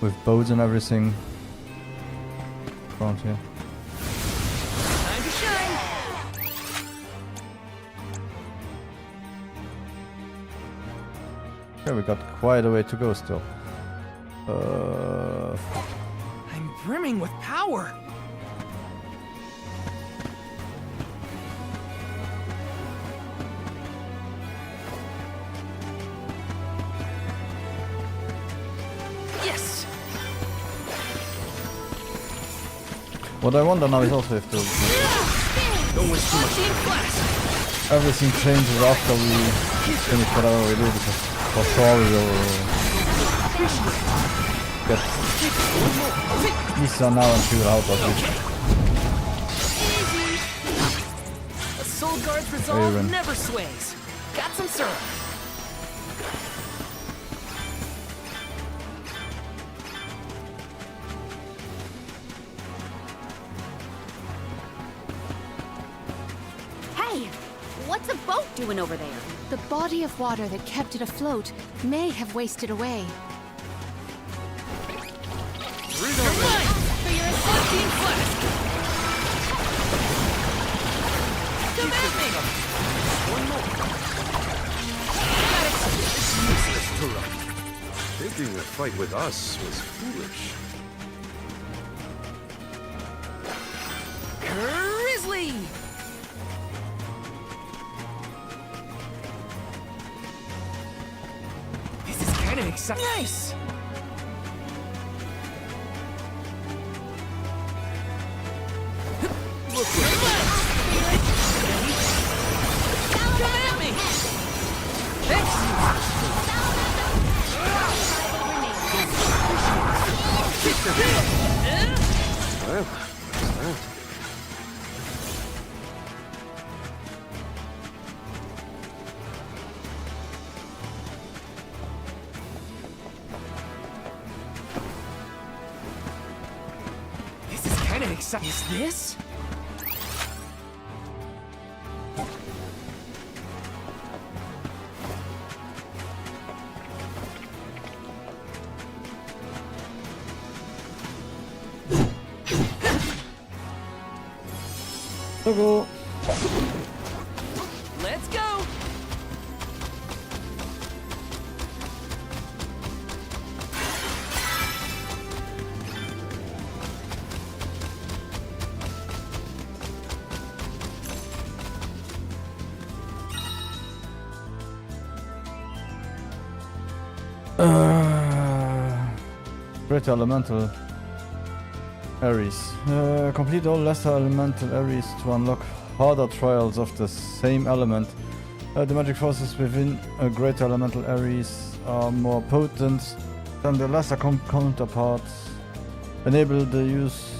With boats and everything. Around here. Time to shine. Okay, we got quite a way to go still. I'm brimming with power. Yes. What I wonder now is also if everything changes after we finish whatever we do, because for sure we will get Lisa now and figure out what we A soul guard's resolve never sways. Got some syrup. Hey, what's a boat doing over there? The body of water that kept it afloat may have wasted away. Risking a fight with us was foolish. Grizzly! This is kind of exciting. Nice! Look Come at me! Well, This is kind of exciting. Is this? Go. Let's go! Great Elemental Ares. Complete all lesser elemental Ares to unlock harder trials of the same element. The magic forces within a greater elemental Ares are more potent than the lesser counterparts, enabling the use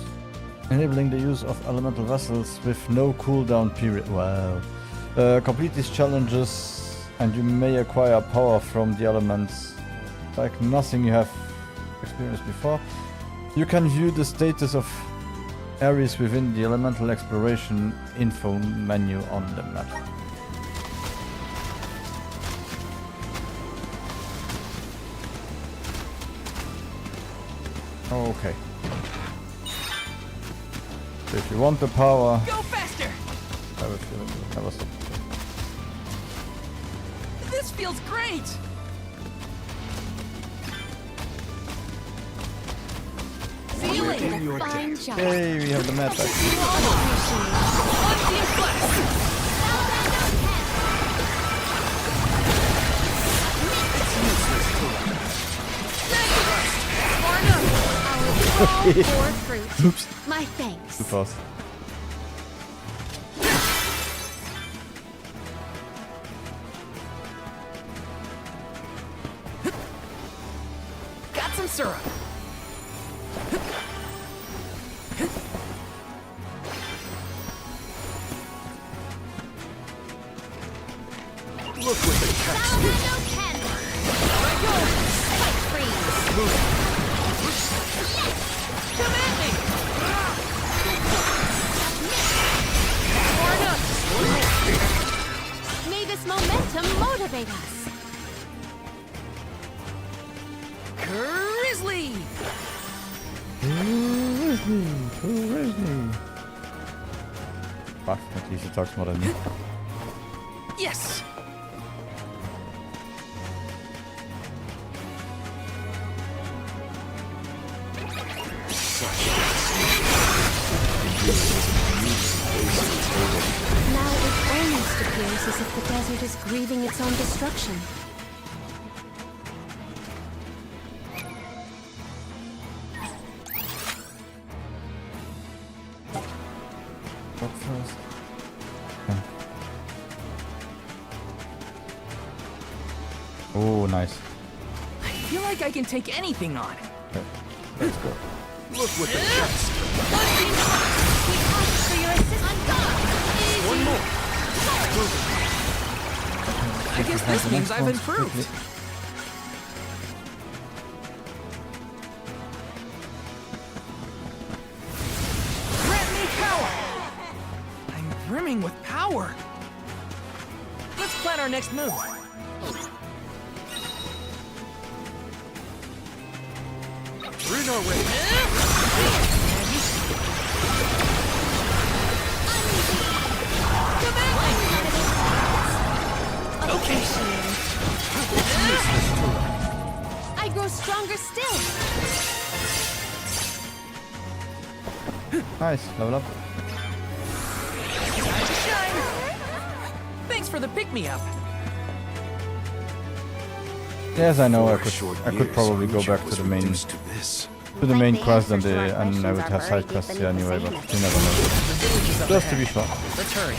of elemental vessels with no cooldown period. Wow. Complete these challenges and you may acquire power from the elements like nothing you have experienced before. You can view the status of Ares within the elemental exploration info menu on the map. Okay. So if you want the power, Go faster! I have a feeling you'll never stop. This feels great! See you later. Fine job. Hey, we have the map back. Oops. My thanks. Too fast. Got some syrup. look what the cat's Come at me! May this momentum motivate us. Grizzly! Grizzly. Fuck, at least he talks more than me. Yes! Now it almost appears as if the desert is grieving its own destruction. Walk first. Oh, nice. I feel like I can take anything on. Okay, let's go. Look what the cat's One more. I guess this means I've improved. Grant me power! I'm brimming with power. Let's plan our next move. We're in our way. I grow stronger stronger still. Nice, level up. Time to shine! Thanks for the pick-me-up. Yes, I know. I For a short could probably years, go back Lucia to was the main reduced to this. quest and I would have side quests here anyway, but you never know. Just to be sure. Let's hurry.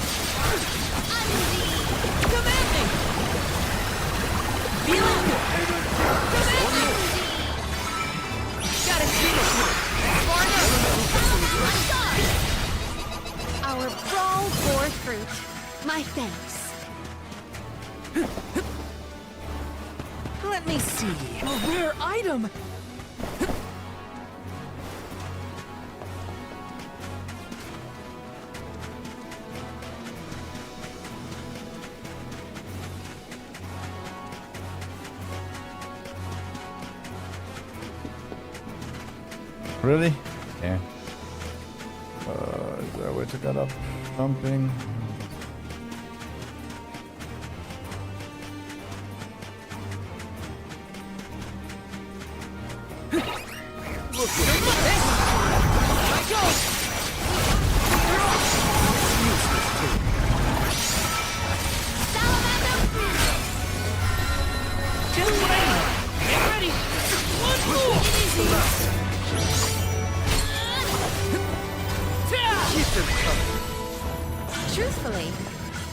Our brawl bore fruit. My thanks. Let me see. A rare item. Really? Yeah. Is there a way to get up? Jumping? Truthfully,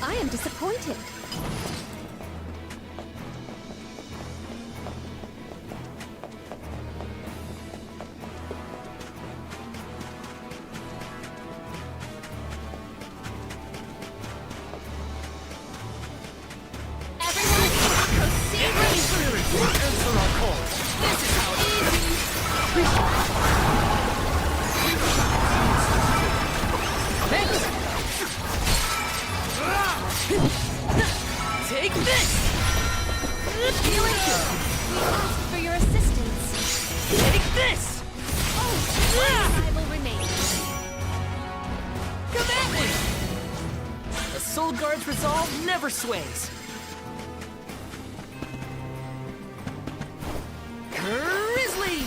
I am disappointed. Take this! Feeling good. We asked for your assistance. Take this! I will remain. Come at me! The Soul Guard's resolve never sways. Grizzly!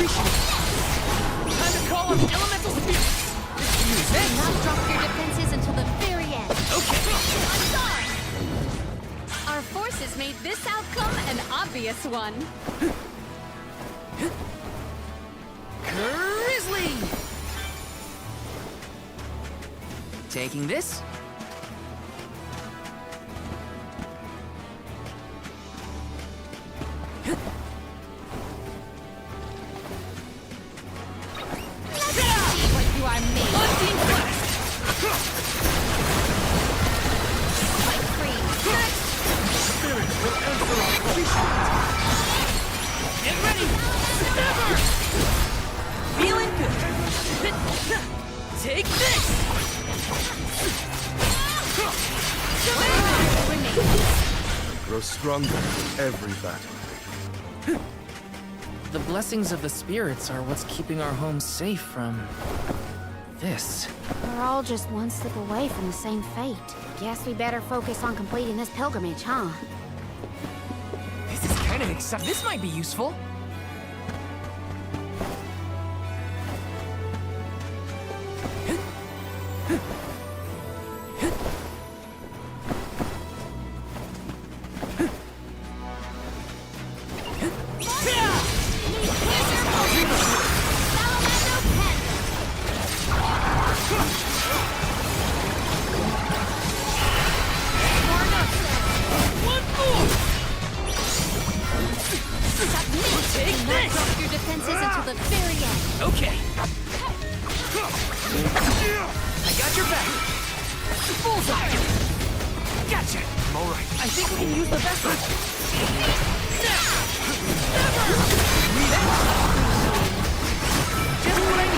Time to call on elemental spirits! Do not drop your defenses until the very end. Our forces made this outcome an obvious one. Grizzly! Taking this? What you are made of. Fight free. Spirit will answer our call. Get ready! Never! Feeling good. Take this! Grow stronger with every battle. The blessings of the spirits are what's keeping our home safe from this. We're all just one step away from the same fate. Guess we better focus on completing this pilgrimage, huh? This is kind of exciting. This might be useful. Take this! Drop your defenses until the very end. Okay. I got your back. Bullseye! Gotcha! I'm alright. I think we can use the vessel. Just what I need.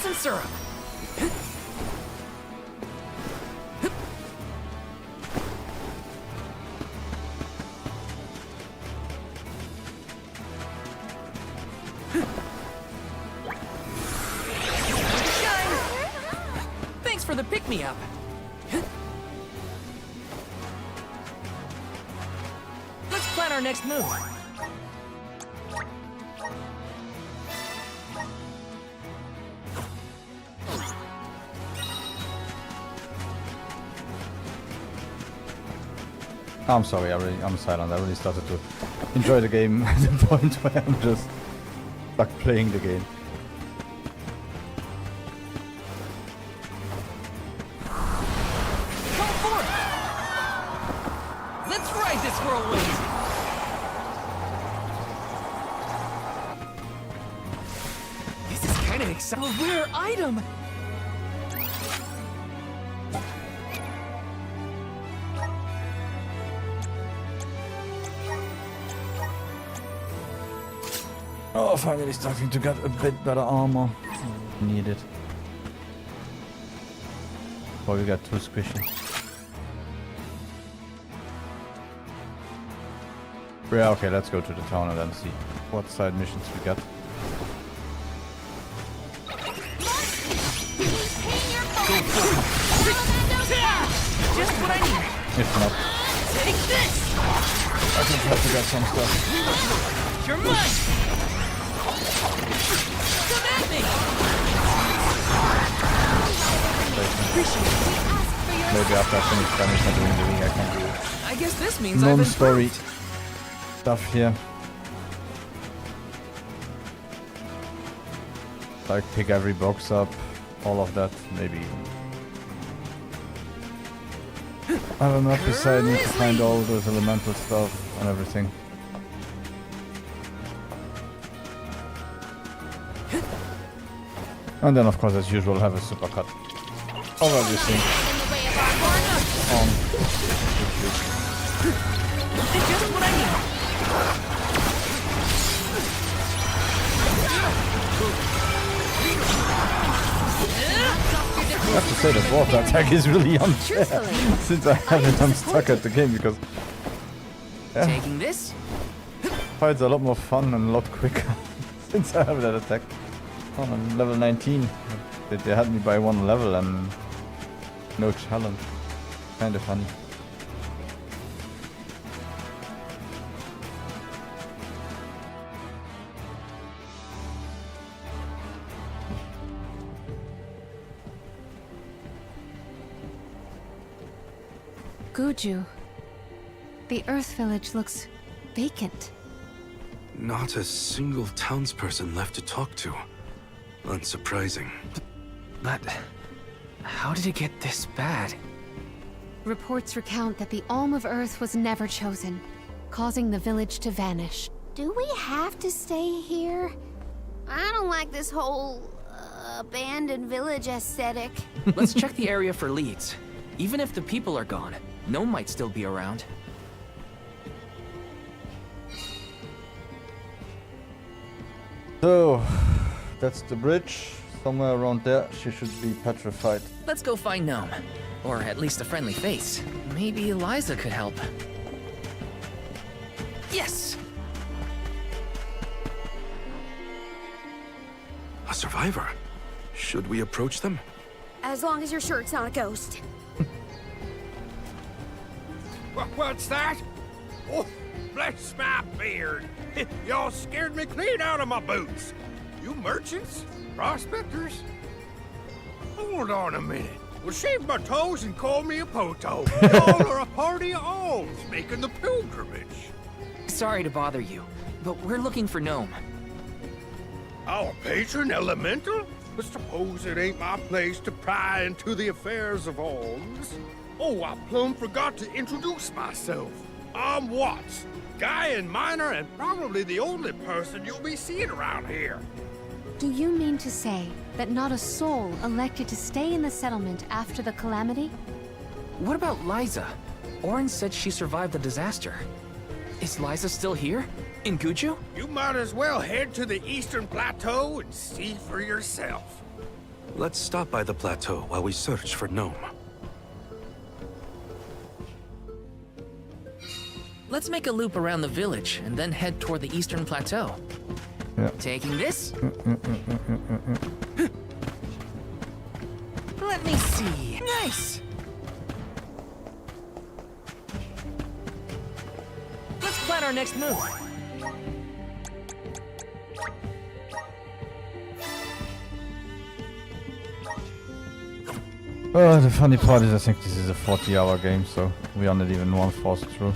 some syrup. Thanks for the pick-me-up. Let's plan our next move. I'm sorry, I'm silent. I really started to enjoy the game at the point where I'm just stuck playing the game. Come forth! Let's ride this whirlwind! This is kind of exciting. A rare item! Oh, finally starting to get a bit better armor. Need it. Before we get too squishy. Yeah, okay, let's go to the town and then see what side missions we got. Just what I need. If not, Take this! I can try to get some stuff. You're mine! Come at me! Maybe after I finish Spanish and doing the league, I can do I guess this means I've non-story improved. stuff here. Like pick every box up, all of that, maybe. I have a map beside me to find all those elemental stuff and everything. And then of course as usual have a supercut of everything on Just what I need. I have to say the water attack is really unfair since I haven't unstuck at the game because Taking this? fights are a lot more fun and a lot quicker since I have that attack. Oh, I'm level 19. They had me by one level and no challenge. Kinda funny. Guju. The Earth Village looks vacant. Not a single townsperson left to talk to. Unsurprising. But how did it get this bad? Reports recount that the Alm of Earth was never chosen, causing the village to vanish. Do we have to stay here? I don't like this whole abandoned village aesthetic. Let's check the area for leads. Even if the people are gone, Gnome might still be around. So, that's the bridge. Somewhere around there, she should be petrified. Let's go find Gnome. Or at least a friendly face. Maybe Eliza could help. Yes! A survivor? Should we approach them? As long as you're sure it's not a ghost. What's that? Oh, bless my beard. Y'all scared me clean out of my boots. You merchants? Prospectors? Hold on a minute. Well, shave my toes and call me a poto. Y'all are a party of alms making the pilgrimage. Sorry to bother you, but we're looking for Gnome. Our patron elemental? But suppose it ain't my place to pry into the affairs of alms. Oh, I plumb forgot to introduce myself. I'm Watts, guy and miner, and probably the only person you'll be seeing around here. Do you mean to say that not a soul elected to stay in the settlement after the calamity? What about Liza? Orin said she survived the disaster. Is Liza still here? In Guju? You might as well head to the Eastern Plateau and see for yourself. Let's stop by the plateau while we search for Gnome. Let's make a loop around the village and then head toward the eastern plateau. Yeah. Taking this? Let me see. Nice! Let's plan our next move. The funny part is I think this is a 40-hour game, so we are not even 1/4 through.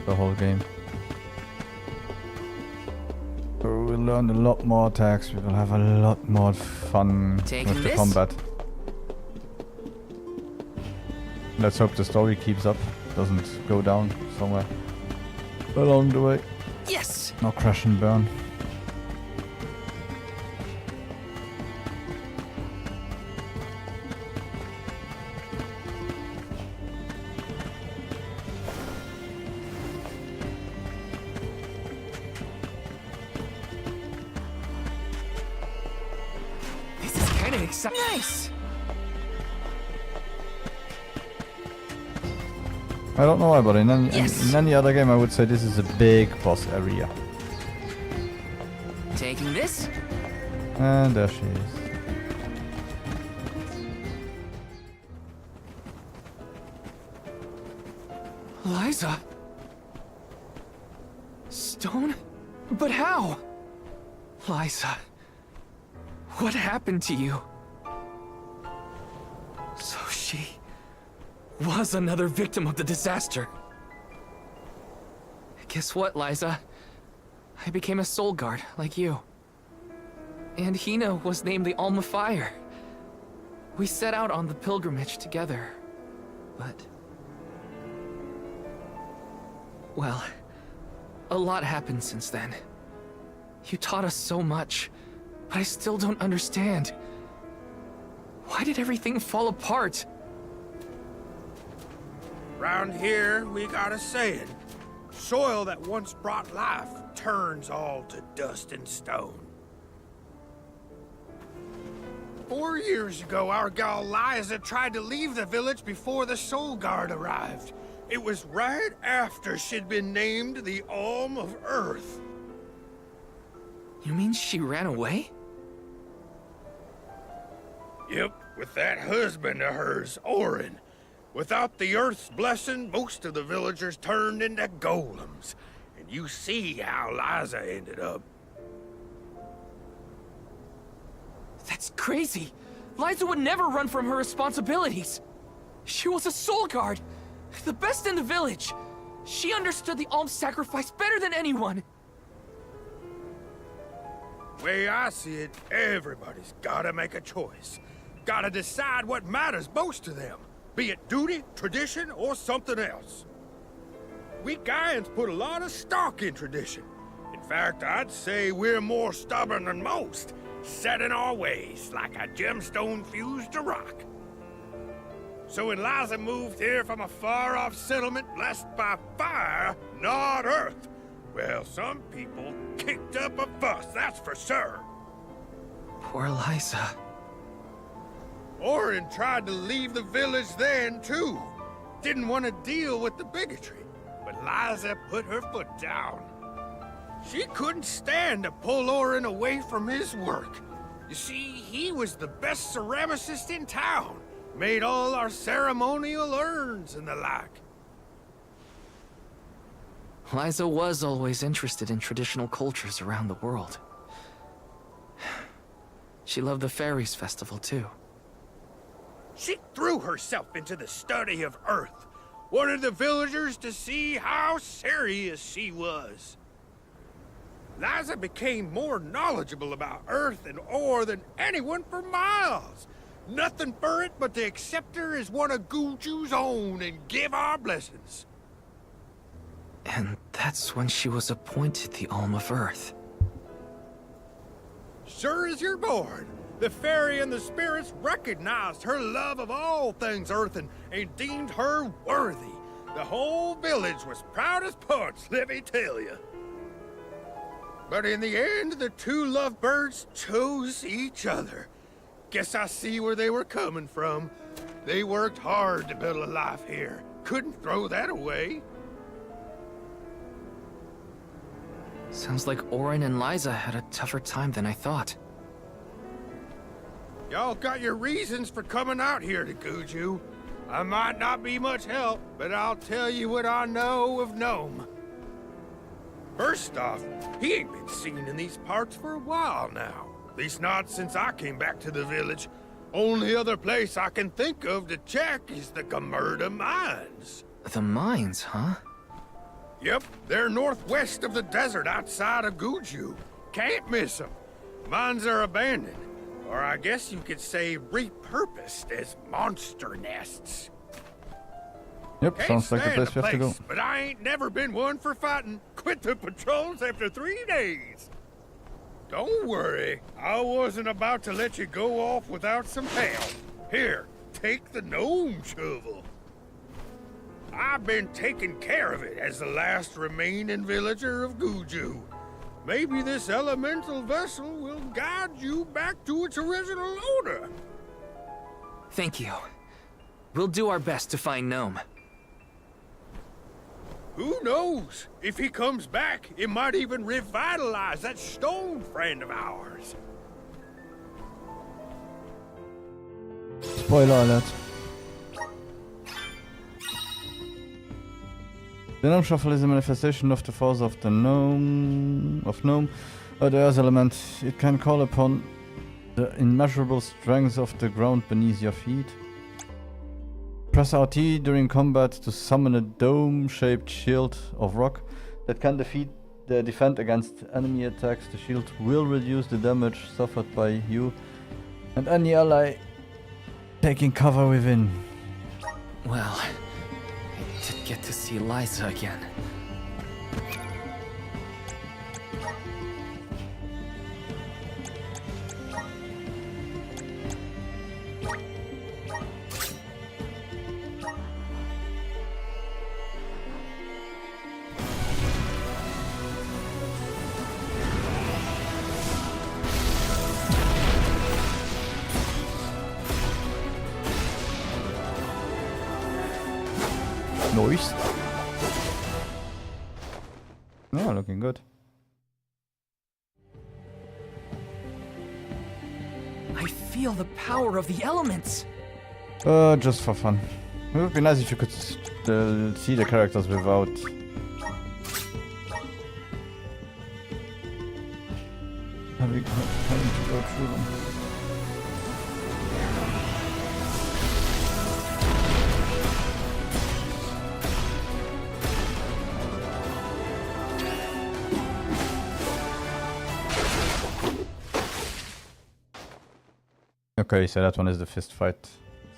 The whole game. So we'll learn a lot more attacks, we will have a lot more fun with the combat. Let's hope the story keeps up, doesn't go down somewhere along the way. Yes! No crash and burn. Nice! I don't know why, but in any other game I would say this is a big boss area. Taking this? And there she is. Liza? Stone? But how? Liza, what happened to you? So she was another victim of the disaster. Guess what, Liza? I became a soul guard, like you. And Hina was named the Alm of Fire. We set out on the pilgrimage together, but... well, a lot happened since then. You taught us so much, but I still don't understand. Why did everything fall apart? Round here, we got a saying. Soil that once brought life turns all to dust and stone. 4 years ago, our gal Liza tried to leave the village before the Soul Guard arrived. It was right after she'd been named the Alm of Earth. You mean she ran away? Yep, with that husband of hers, Orin. Without the Earth's blessing, most of the villagers turned into golems. And you see how Liza ended up. That's crazy! Liza would never run from her responsibilities! She was a soul guard! The best in the village! She understood the alms sacrifice better than anyone! Way I see it, everybody's gotta make a choice. Gotta decide what matters most to them. Be it duty, tradition, or something else. We Gaians put a lot of stock in tradition. In fact, I'd say we're more stubborn than most, set in our ways like a gemstone fused to rock. So when Liza moved here from a far-off settlement blessed by fire, not earth, well, some people kicked up a fuss, that's for sure. Poor Liza. Orin tried to leave the village then, too. Didn't want to deal with the bigotry. But Liza put her foot down. She couldn't stand to pull Orin away from his work. You see, he was the best ceramicist in town. Made all our ceremonial urns and the like. Liza was always interested in traditional cultures around the world. She loved the Fairies Festival, too. She threw herself into the study of Earth. Wanted the villagers to see how serious she was. Liza became more knowledgeable about Earth and ore than anyone for miles. Nothing for it but to accept her as one of Guju's own and give our blessings. And that's when she was appointed the Alm of Earth. Sure as you're born. The fairy and the spirits recognized her love of all things earthen and deemed her worthy. The whole village was proud as punch, let me tell you. But in the end, the two lovebirds chose each other. Guess I see where they were coming from. They worked hard to build a life here. Couldn't throw that away. Sounds like Orin and Liza had a tougher time than I thought. Y'all got your reasons for coming out here to Guju. I might not be much help, but I'll tell you what I know of Gnome. First off, he ain't been seen in these parts for a while now. At least not since I came back to the village. Only other place I can think of to check is the Gamerda Mines. The mines, huh? Yep, they're northwest of the desert outside of Guju. Can't miss them. Mines are abandoned, or I guess you could say repurposed as monster nests. Yep, sounds like the place we have to go. But I ain't never been one for fighting. Quit the patrols after 3 days. Don't worry, I wasn't about to let you go off without some help. Here, take the gnome shovel. I've been taking care of it as the last remaining villager of Guju. Maybe this elemental vessel will guide you back to its original owner. Thank you. We'll do our best to find Gnome. Who knows? If he comes back, it might even revitalize that stone friend of ours. Spoiler alert. The Gnome Shuffle is a manifestation of the force of the Gnome, or the Earth element. It can call upon the immeasurable strength of the ground beneath your feet. Press RT during combat to summon a dome-shaped shield of rock that can defend against enemy attacks. The shield will reduce the damage suffered by you and any ally taking cover within. Well, I did get to see Liza again. Nice. Oh, looking good. I feel the power of the elements. Just for fun. It would be nice if you could see the characters without having to go through them. Okay, so that one is the fist fight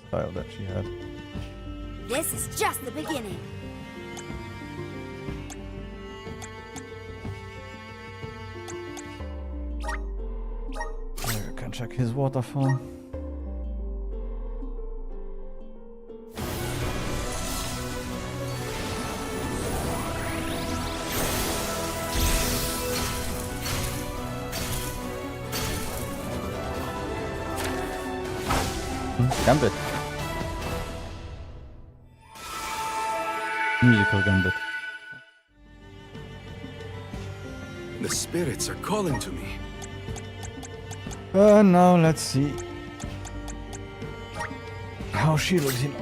style that she had. This is just the beginning. There, you can check his waterfall. Gambit. Musical Gambit. The spirits are calling to me. Now let's see how she looks in.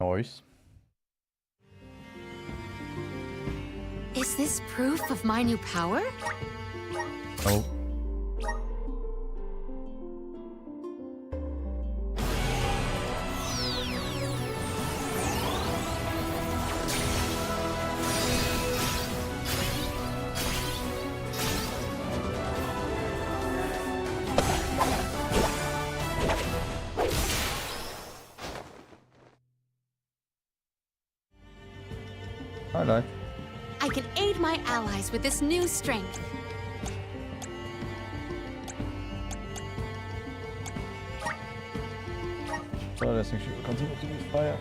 Nice. Is this proof of my new power? Oh. Highlight. I can aid my allies with this new strength. So I think she will continue to use fire.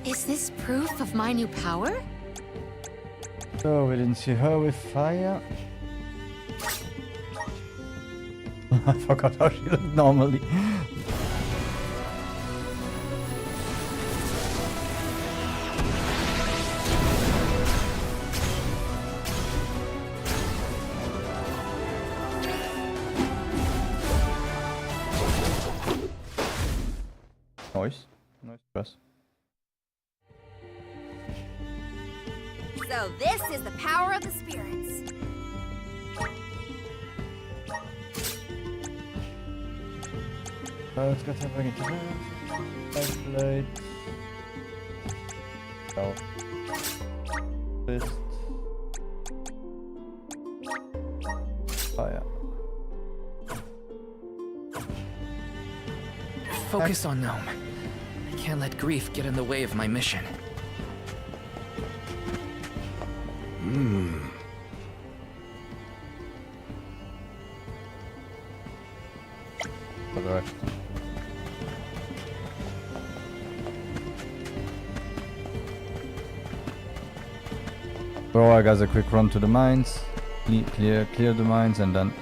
Is this proof of my new power? So we didn't see her with fire. I forgot how she looked normally. Nice. Nice press. So this is the power of the spirits. Let's get her back into that. Blade. Oh. Fist. Fire. Focus on Gnome. I can't let grief get in the way of my mission. Alright. Bro, I got a quick run to the mines. Clear the mines and then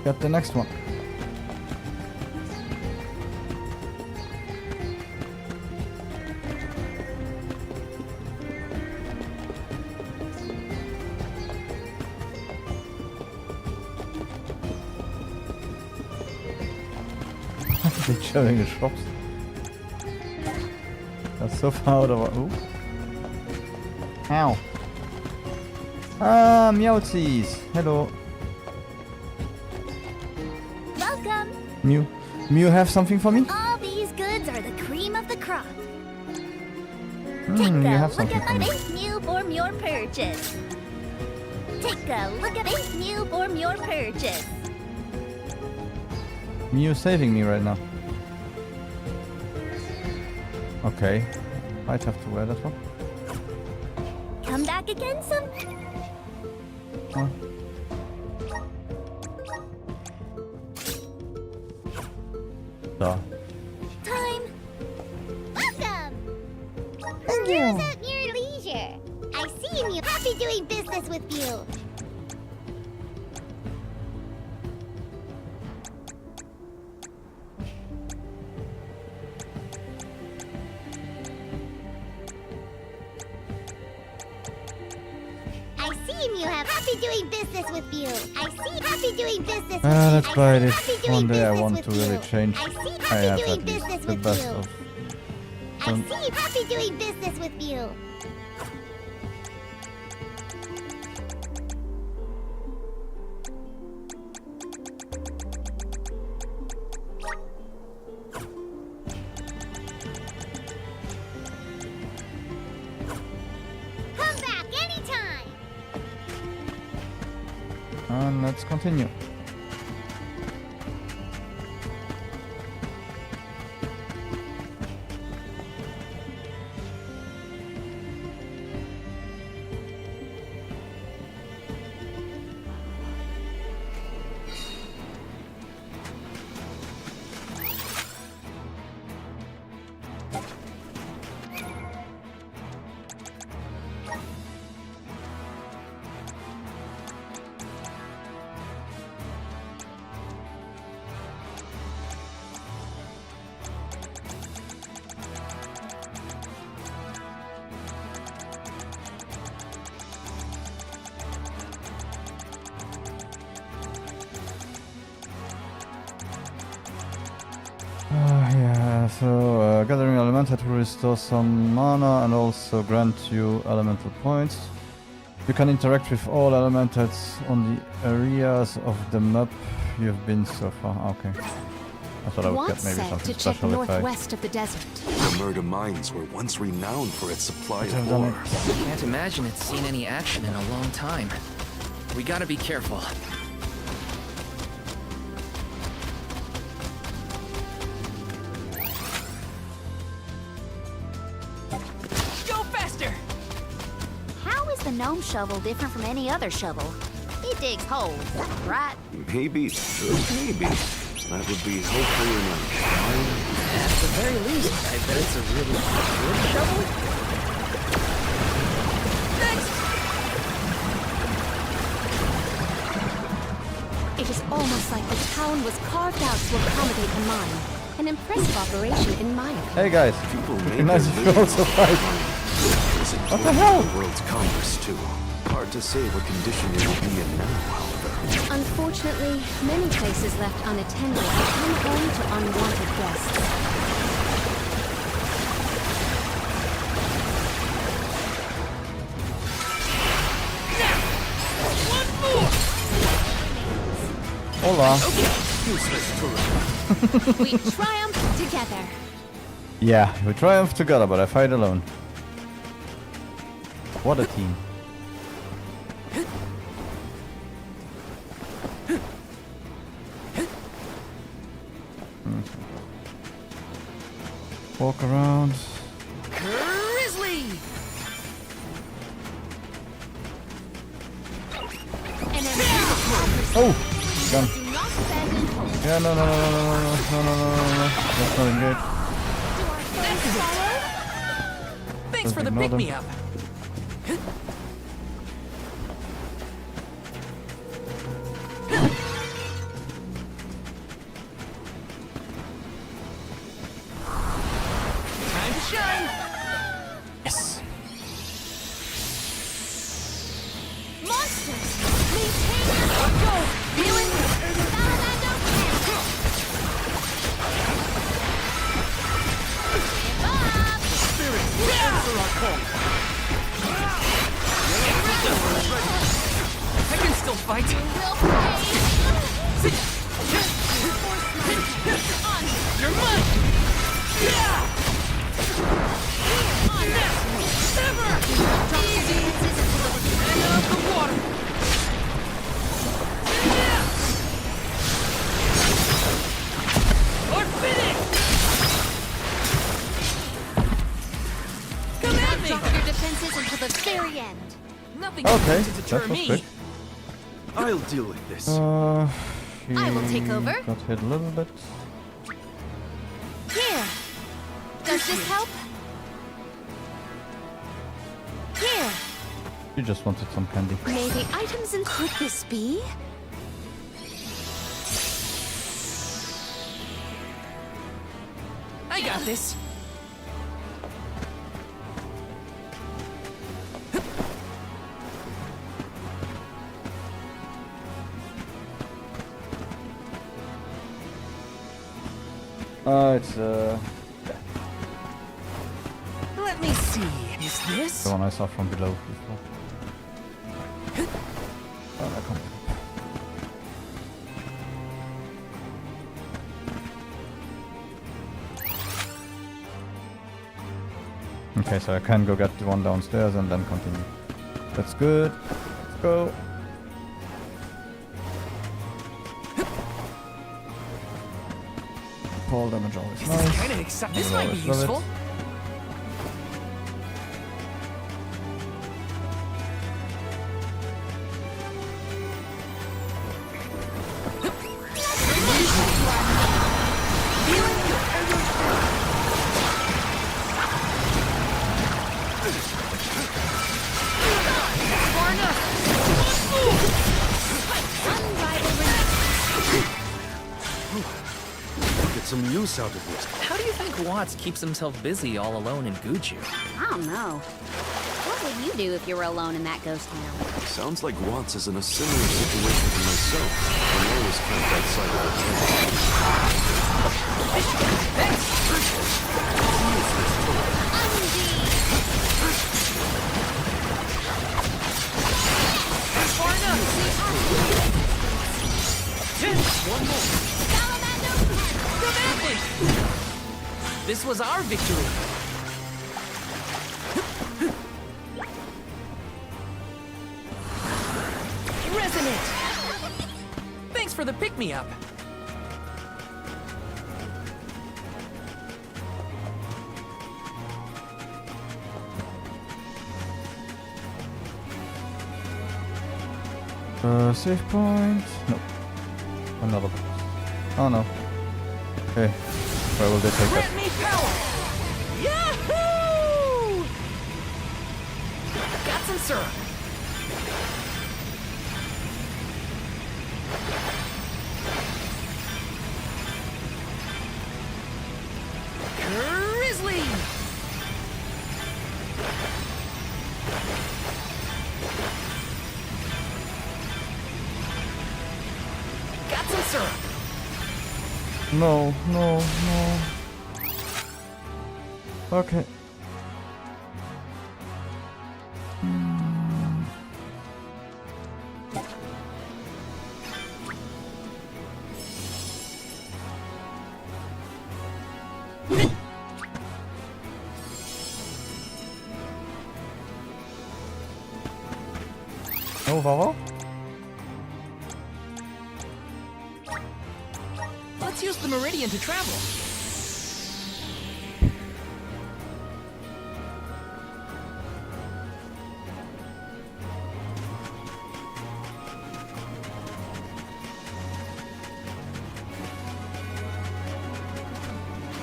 get the next one. They're showing the shops. That's so far out of our... Ooh. Ow. Ah, Meowties. Hello. Welcome. Mew. Mew have something for me? All these goods are the cream of the crop. You Take a have look something at for my me. base meal for your purchase. Take a look at base meal for your purchase. Mew saving me right now. Okay. Might have to wear that one. Come back again some. Huh. So. Time. Welcome. Use at your leisure. I see you. Happy doing business with you. I see you have happy doing business with you. I see happy doing business with you. Let's buy I see this. happy doing One day I business want with to really you. change. I see I happy have doing at least business the with best you. of. I see happy doing business with you. Come back anytime. And let's continue. So, gathering Elementa to restore some mana and also grant you elemental points. You can interact with all Elementals on the areas of the map you've been so far. Okay. I thought I would get maybe something to check special if I... northwest of the desert. The Murder Mines were once renowned for its supply I've of done ore. it. Can't imagine it's seen any action in a long time. We gotta be careful. Go faster! How is the gnome shovel different from any other shovel? It digs holes, right? Maybe, just maybe, that would be helpful enough. At the very least, I bet it's a really good shovel. It is almost like the town was carved out to accommodate the mine. An impressive operation in my opinion. Hey guys, it'd be nice if you also fight. What the hell? The world's commerce too. Hard to say what condition it will be in now, however. Unfortunately, many places left unattended become home to unwanted guests. Hola. We triumph together. Yeah, we triumph together, but I fight alone. What a team. Walk around. Grizzly! Oh! Gun. Yeah, no. That's not engaged. Thanks for the ignore them. pick-me-up. Time to shine! Yes. Monsters! Maintain your go! Feeling Salamander Spirit will answer our call. I can still fight. You're mine! Drop your defenses until the very end. Nothing Okay, to that deter was me. quick. I'll deal with this. I will take over. Got hit a little bit. Here. Does this help? Here. You just wanted some candy. May the items in could this be? I got this. It's Let me see. Is this? the one I saw from below before. Oh, I can't. Okay, so I can go get the one downstairs and then continue. That's good. Let's go. Fall damage always This nice. is kind of exciting. This I might be always love it. useful. Get some use out of this. How do you think Watts keeps himself busy all alone in Guju? I don't know. What would you do if you were alone in that ghost town? Sounds like Watts is in a similar situation to myself. I'm always kept outside of the tent. Far enough! One more. This was our victory! Resonant! Thanks for the pick-me-up! Save point? No. Another box. Oh no. Okay. Where will they take Grant us? me power! Yahoo! Got some syrup. Grizzly! Got some syrup. No, no, no. Okay. Oh, Vava? Let's use the Meridian to travel.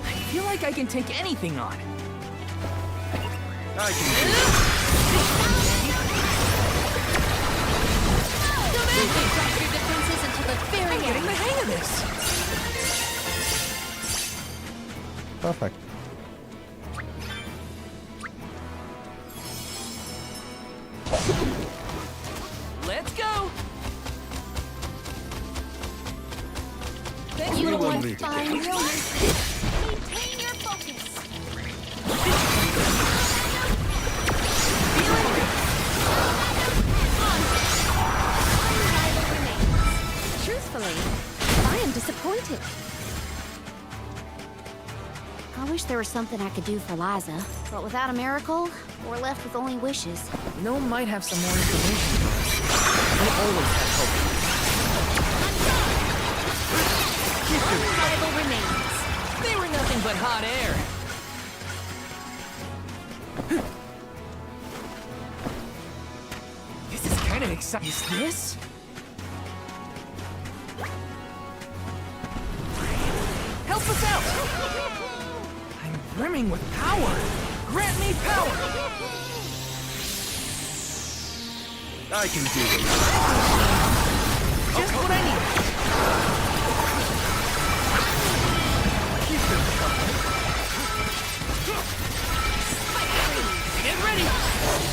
I feel like I can take anything on. I can do it. Drop your defenses until the very I'm getting the hang of this. Perfect. Let's go. Thank you, We will one meet fine again. moment. Maintain your focus. Truthfully, I am disappointed. I wish there was something I could do for Liza, but without a miracle, we're left with only wishes. Gnome might have some more information for us. We always have hope. One rival remains. They were nothing but hot air. This is kind of exciting. Is this? Help us out! I'm brimming with power. Grant me power. I can do it. Just what I need. Keep them coming. Get ready.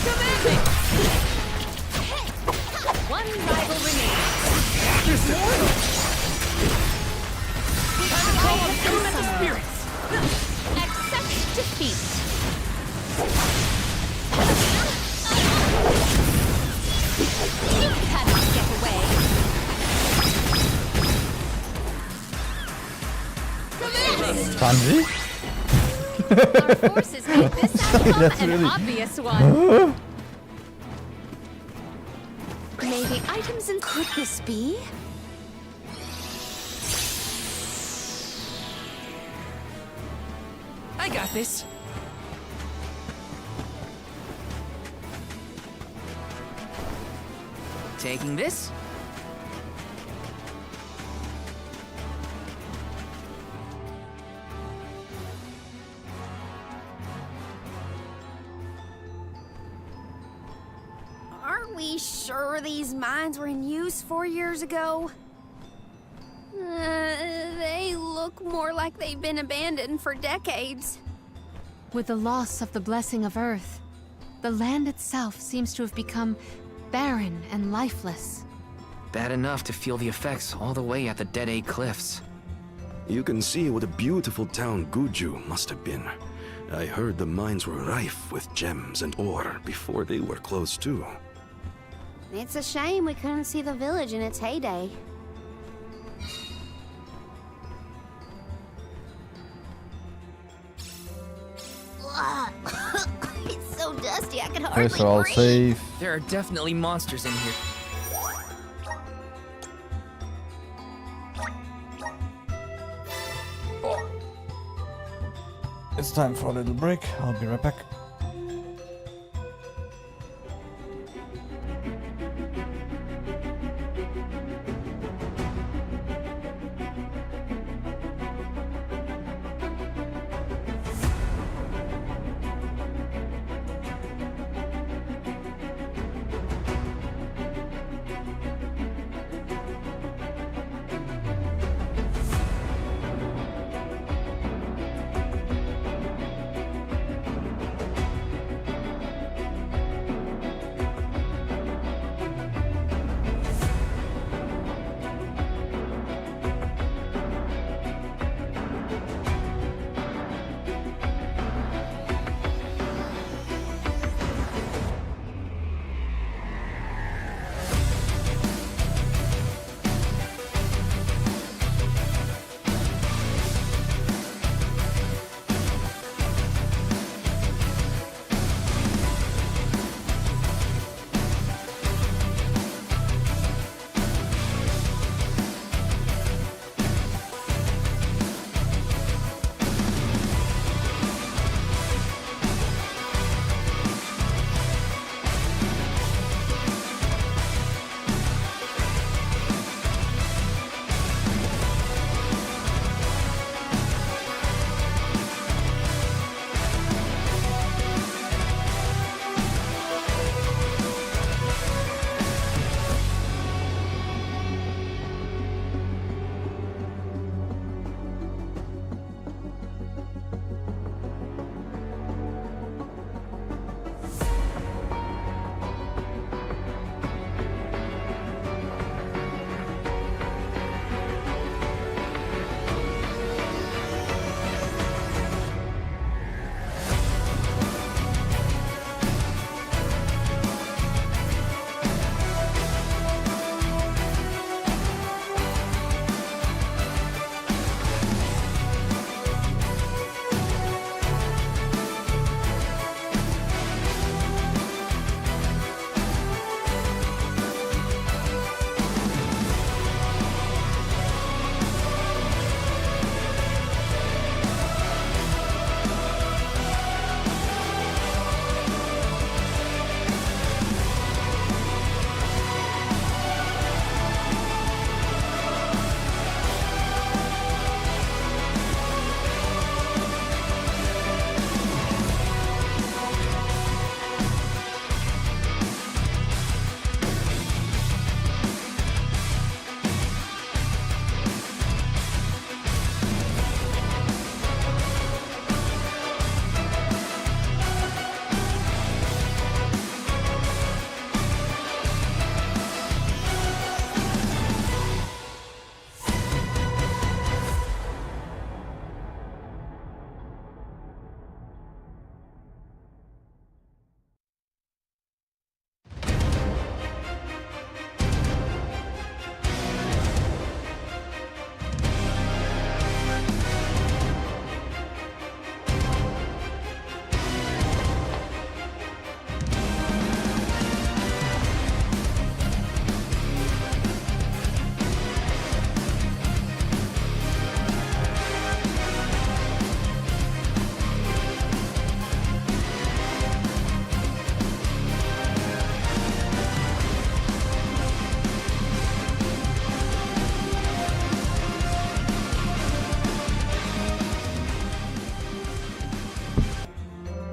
Commanding. One rival remains. This is Time to call on elemental spirits. Accept defeat. You cannot get away. Sanji? Our forces made this outcome That's an really- obvious one. Maybe items in. Could this be? I got this. Taking this. Aren't we sure these mines were in use 4 years ago? They look more like they've been abandoned for decades. With the loss of the blessing of Earth, the land itself seems to have become barren and lifeless. Bad enough to feel the effects all the way at the Dead Egg Cliffs. You can see what a beautiful town Guju must have been. I heard the mines were rife with gems and ore before they were closed too. It's a shame we couldn't see the village in its heyday. It's so dusty I can hardly Okay, so I'll breathe. save. There are definitely monsters in here. It's time for a little break. I'll be right back.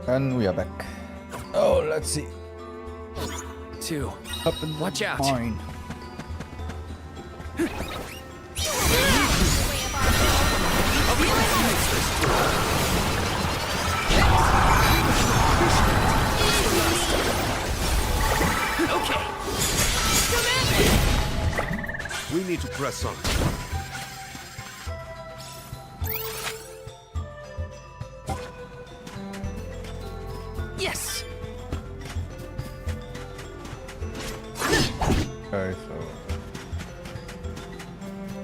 And we are back. Oh, let's see. 2. Up and watch out. Fine. Okay. We need to press on. Yes! Okay, so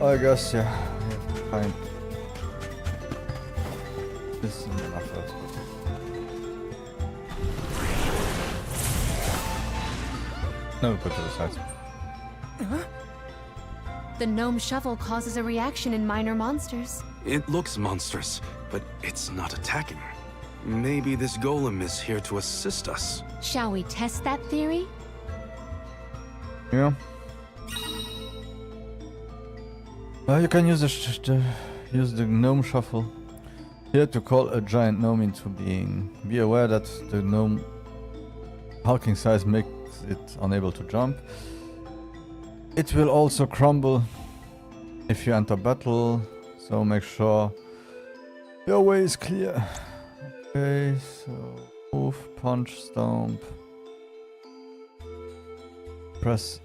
I guess yeah, we have to find this is enough first. No, go to the sides. The gnome shovel causes a reaction in minor monsters. It looks monstrous, but it's not attacking. Maybe this golem is here to assist us. Shall we test that theory? Yeah. You can use the gnome shuffle here to call a giant gnome into being. Be aware that the gnome hulking size makes it unable to jump. It will also crumble if you enter battle, so make sure your way is clear. Okay, so move, punch, stomp, press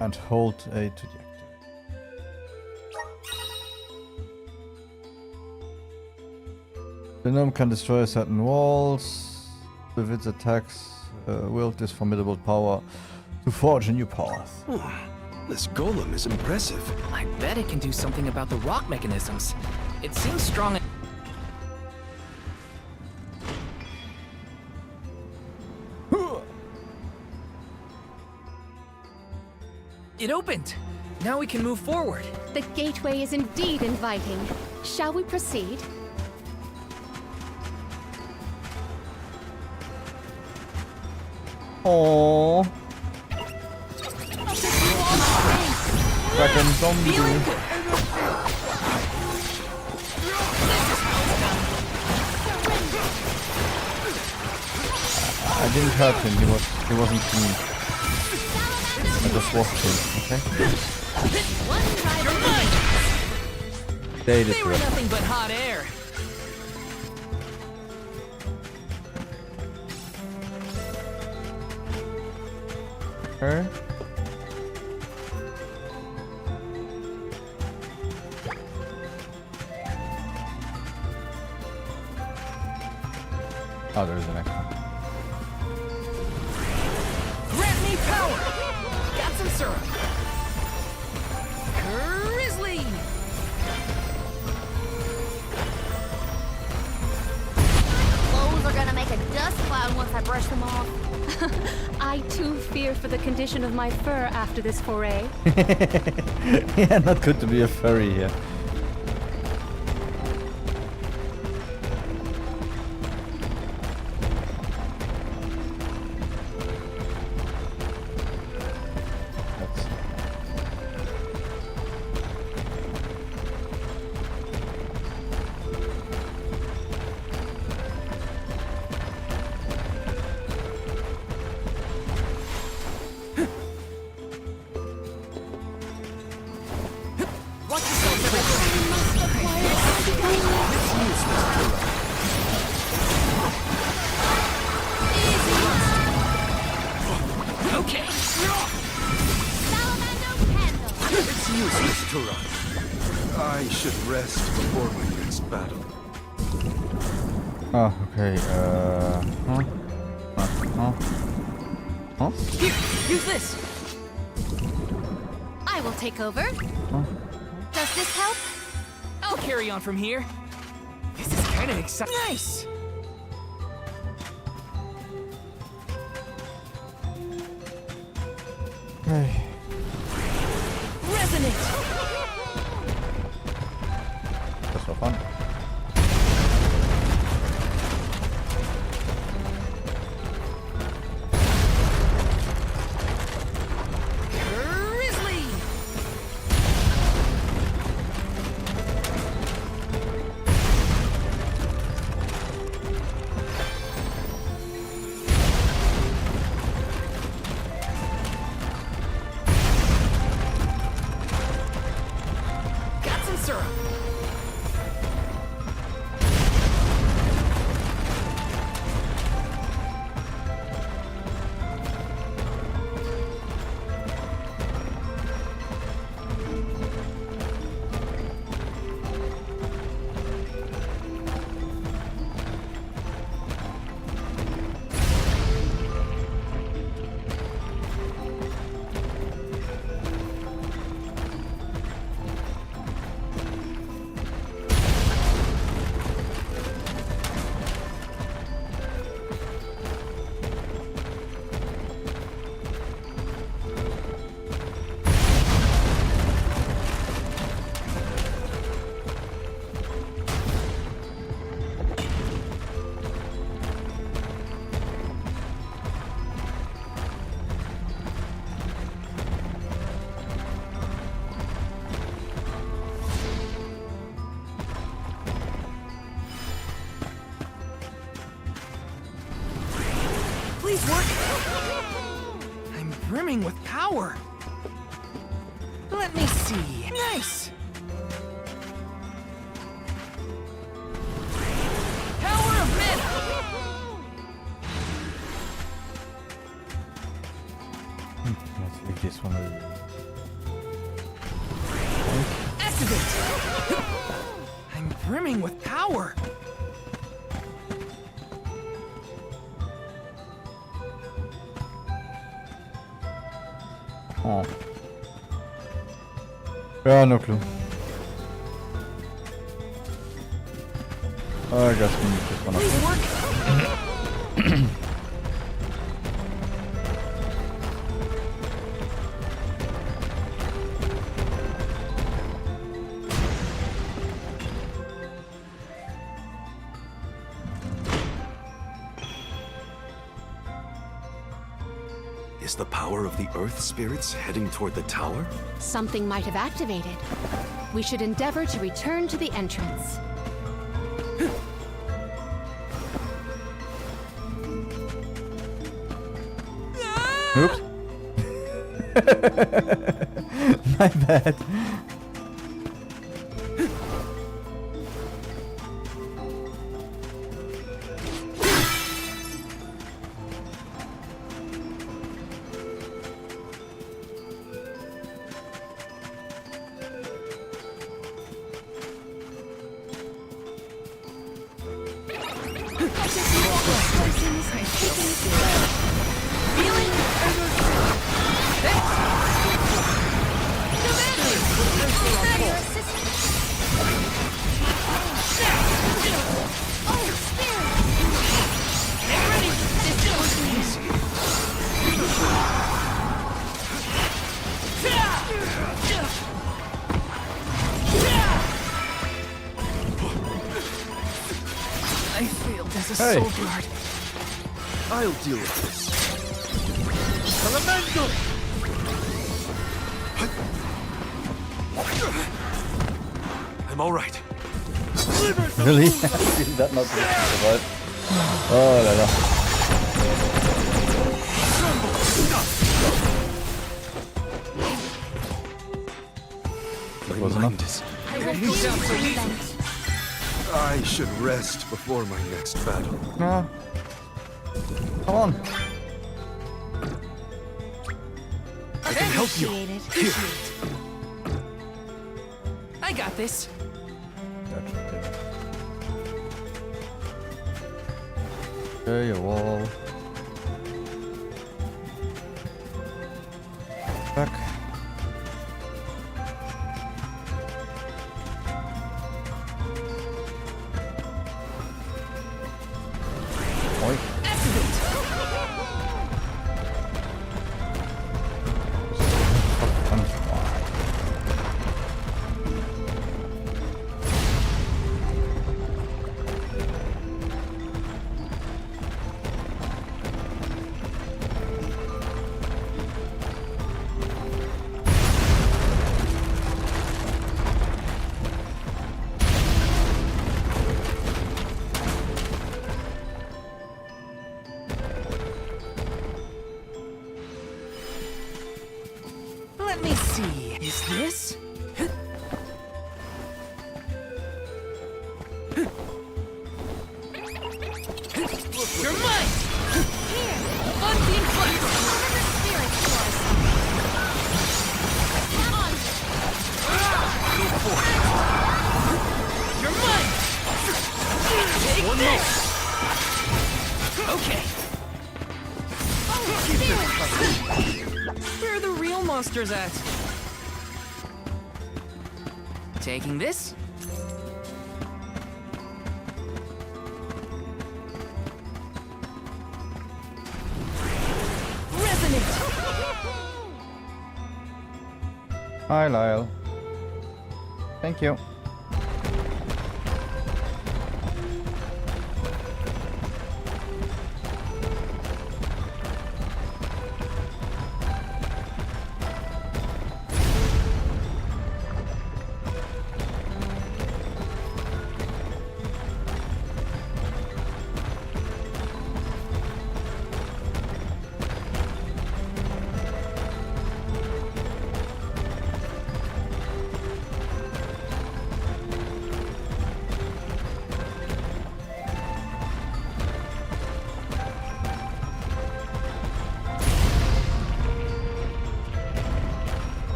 and hold A to deactivate. The gnome can destroy certain walls. With its attacks, wield this formidable power to forge a new path. This golem is impressive. I bet it can do something about the rock mechanisms. It seems strong. It opened! Now we can move forward. The gateway is indeed inviting. Shall we proceed? Aww. Dragon zombie. I didn't hurt him, he wasn't mean. I just walked him, okay? They were nothing but hot air. Okay. Oh, there's an extra. Grant me power! Got some syrup. Grizzly! Clothes are gonna make a dust cloud once I brush them off. I too fear for the condition of my fur after this foray. Yeah, not good to be a furry here. Okay. It's useless to rush. I should rest before my next battle. Oh, okay, Huh? Here, use this. I will take over. Does this help? I'll carry on from here. This is kind of exciting. Nice! Hey. Resonant! That's so fun. Grizzly! Please work. I'm brimming with power. Let me see. Nice. Power of mana. Let's leave this one over. Activate. I'm brimming with power. Oh. Yeah, no clue. I guess we need this one up. Is the power of the Earth Spirits heading toward the tower? Something might have activated. We should endeavor to return to the entrance. Oops. My bad. I failed as a Hey. soul guard. I'll deal with this. Elemental! I'm all right. Really? Is that not survive? Oh la la. My Was mind enough. is... I refuse to relent. I should rest before my next battle. No. Come on. I can help you. Appreciate it. Here. I got this. Okay, a wall. Back. Oi. Let me see. Is this? You're mine! Here! Unseen flex! You're mine! Take One this! Okay. Where are the real monsters at? Taking this? Resonant! Hi, Lyle. Thank you.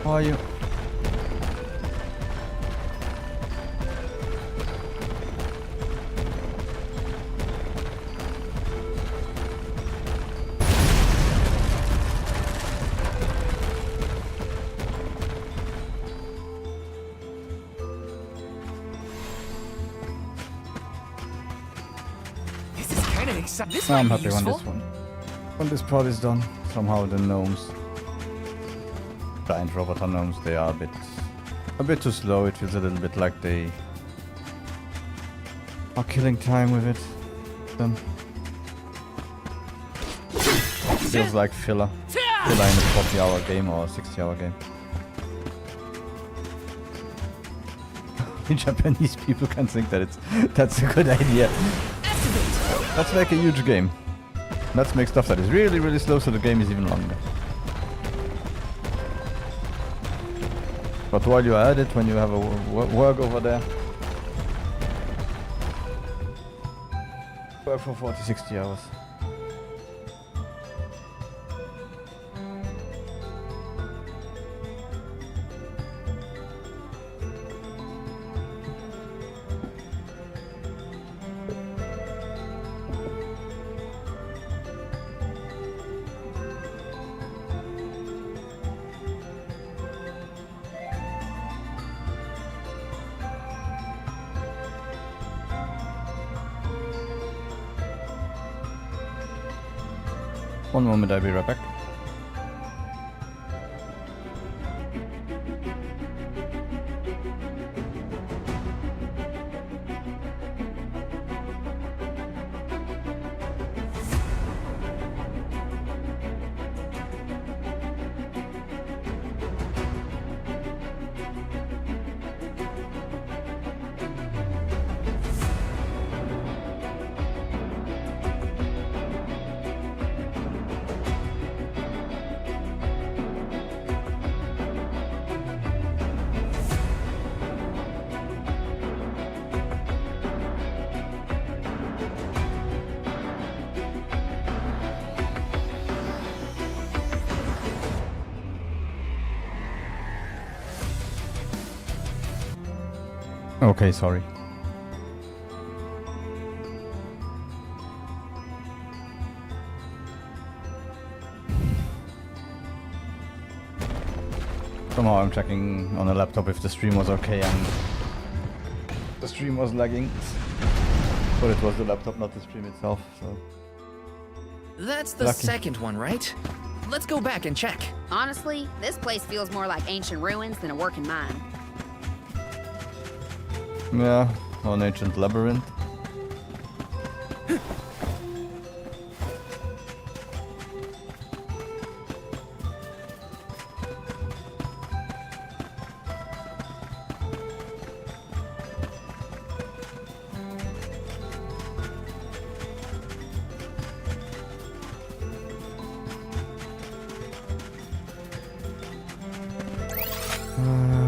How are you? This is kind of exciting. This I'm might be happy when useful. when this part is done. Somehow the gnomes, giant robot gnomes, they are a bit too slow. It feels a little bit like they are killing time with it. Them. Feels like filler in a 40-hour game or a 60-hour game. Japanese people can think that that's a good idea. Let's make a huge game. Let's make stuff that is really, really slow so the game is even longer. But while you're at it, when you have a work over there, work for 40, 60 hours. One moment, I'll be right back. Okay, sorry. Somehow I'm checking on the laptop if the stream was okay and the stream was lagging. But it was the laptop, not the stream itself, so... That's the Lucky. second one, right? Let's go back and check. Honestly, this place feels more like ancient ruins than a working mine. Yeah, or an ancient labyrinth.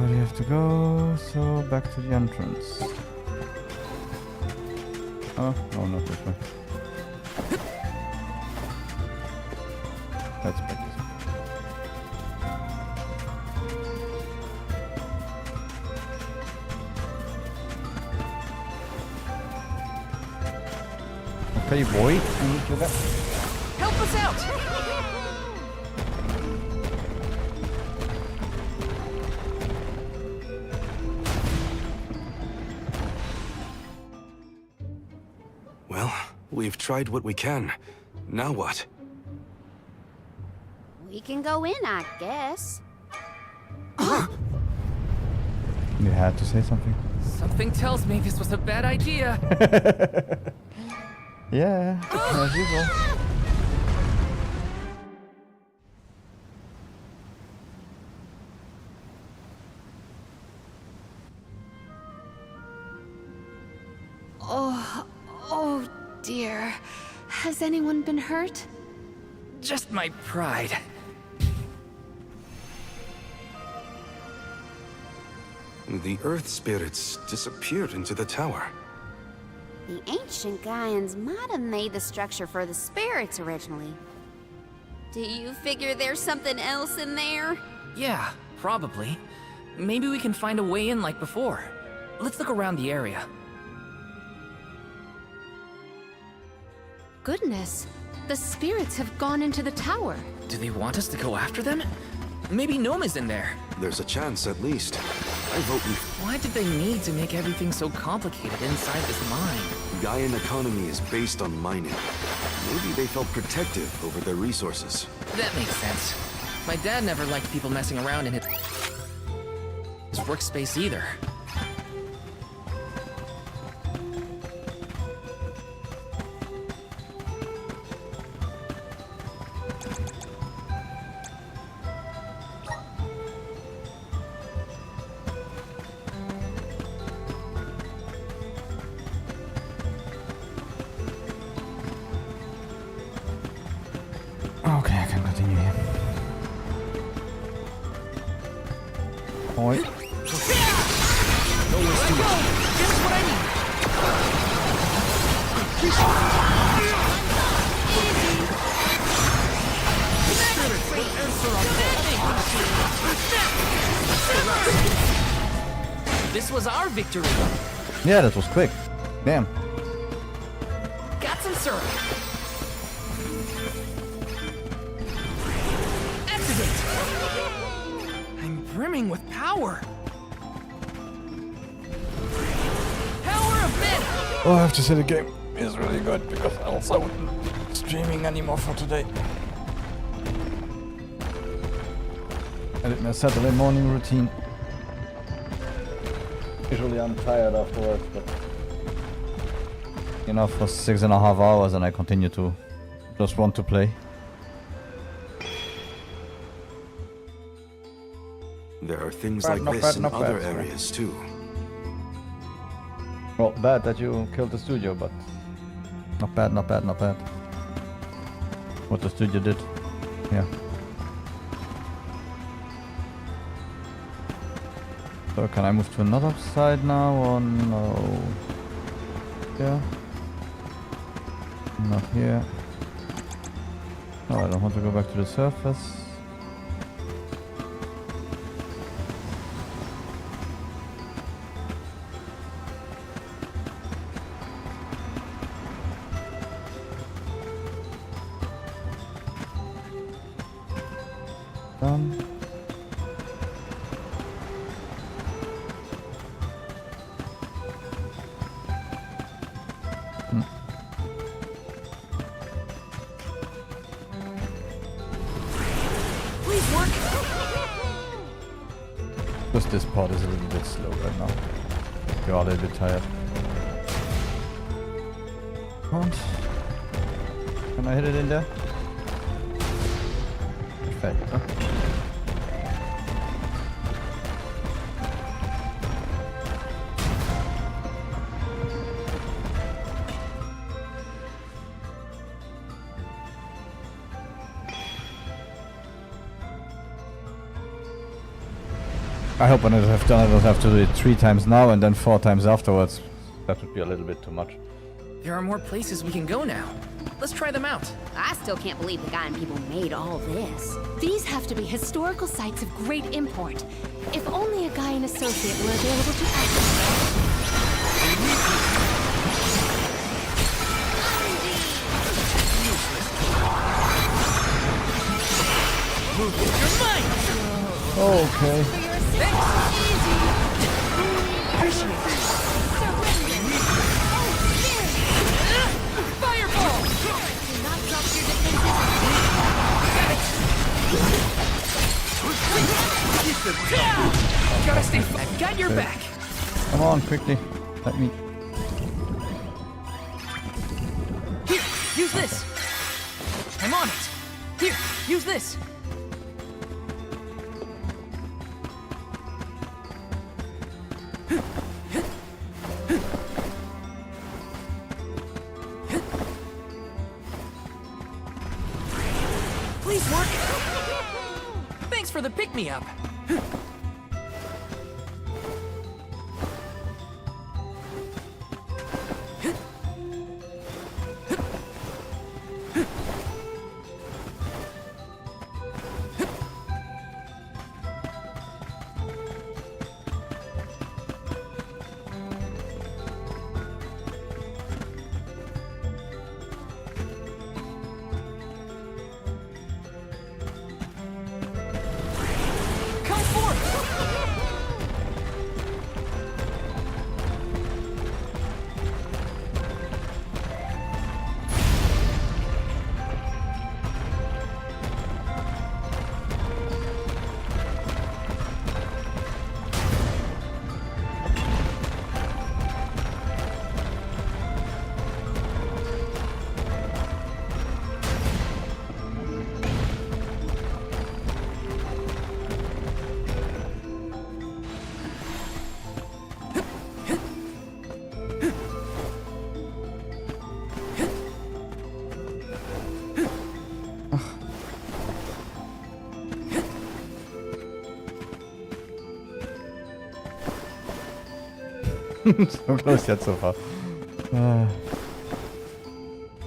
We have to go, so back to the entrance. Oh, no, not this way. Let's back this way. Okay, boy, can you do that? Help us out! Well, we've tried what we can. Now what? We can go in, I guess. You had to say something. Something tells me this was a bad idea. Yeah, as usual. Oh dear. Has anyone been hurt? Just my pride. The Earth spirits disappeared into the tower. The ancient Gaians might have made the structure for the spirits originally. Do you figure there's something else in there? Yeah, Probably. Maybe we can find a way in like before. Let's look around the area. Goodness, the spirits have gone into the tower. Do they want us to go after them? Maybe Gnome is in there. There's a chance, at least. I vote we... Why did they need to make everything so complicated inside this mine? Gaian economy is based on mining. Maybe they felt protective over their resources. That makes sense. My dad never liked people messing around in his workspace either. Okay, I can continue here. Oi. This was our victory. Yeah, that was quick. Damn. Got some syrup. Activate. I'm brimming with power. Power of men. Oh, I have to say the game is really good because else I wouldn't be streaming anymore for today. I did my Saturday morning routine. Usually I'm tired afterwards, but you know, for 6.5 hours and I continue to just want to play. There are things like this in other areas too. Well, bad that you killed the studio, but not bad, not bad, not bad. What the studio did, yeah. So can I move to another side now or no? Yeah. Not here. No, I don't want to go back to the surface. Done. Just this part is a little bit slow right now. God, I'm a bit tired. And can I hit it in there? Perfect. I hope when I have done it, I don't have to do it 3 times now and then 4 times afterwards. That would be a little bit too much. There are more places we can go now. Let's try them out. I still can't believe the Gaian people made all this. These have to be historical sites of great import. If only a Gaian associate were available to access. Move with your mind. Okay. Fireball! Do not drop your defenses. Gotta stay. I've got your back. Come on, quickly. Let me. Here, use this. I'm on it. Here, use this. Please work. Thanks for the pick-me-up. So close yet so far.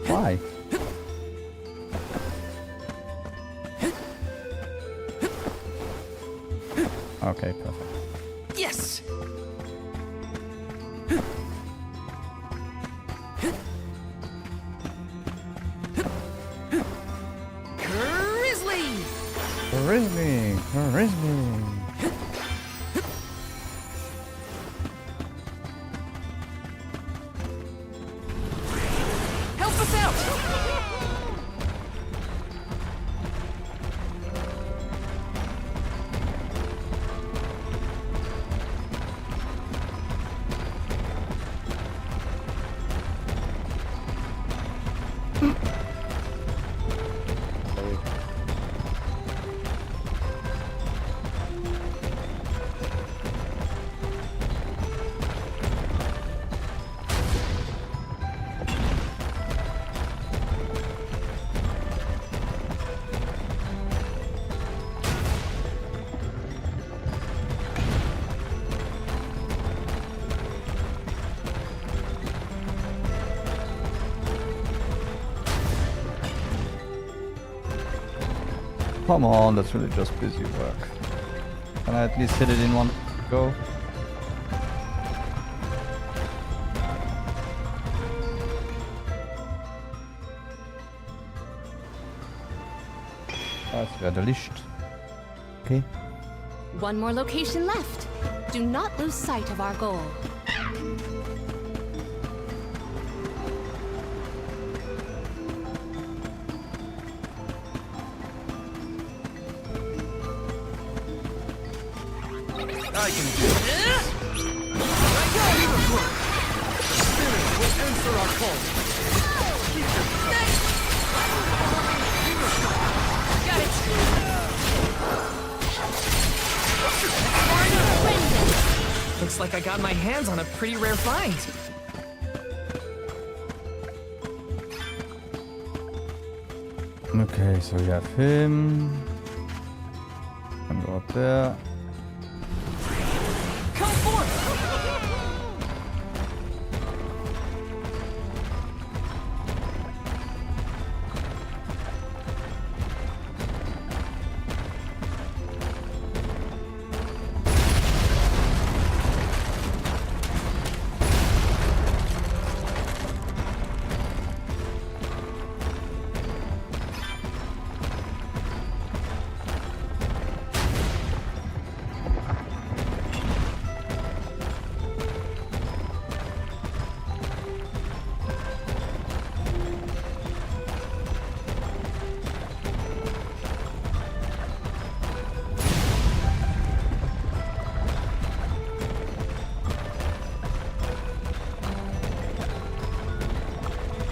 Why? Okay, perfect. Yes! Grizzly! Grizzly! Help us out! Come on, that's really just busy work. Can I at least hit it in one go? Das wäre der Licht. Okay. One more location left. Do not lose sight of our goal. I can do this. The spirit will answer our call. Got it. Looks like I got my hands on a pretty rare find. Okay, so we have him. Can go up there. Come forth!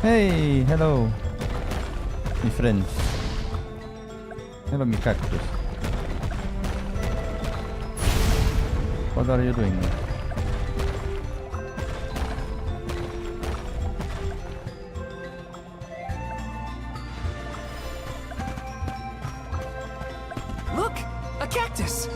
Hey, hello. My friends. Hello, my cactus. What are you doing? Look! A cactus!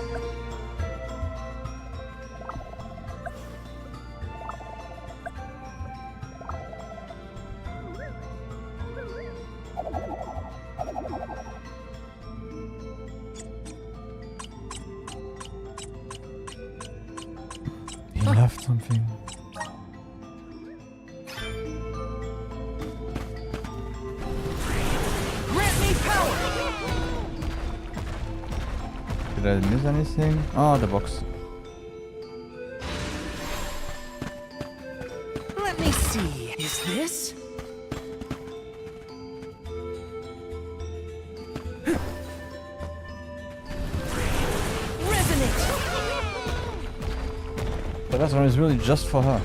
He left something. Grant me power! Did I miss anything? Oh, the box. Let me see. Is this? The last one is really just for her.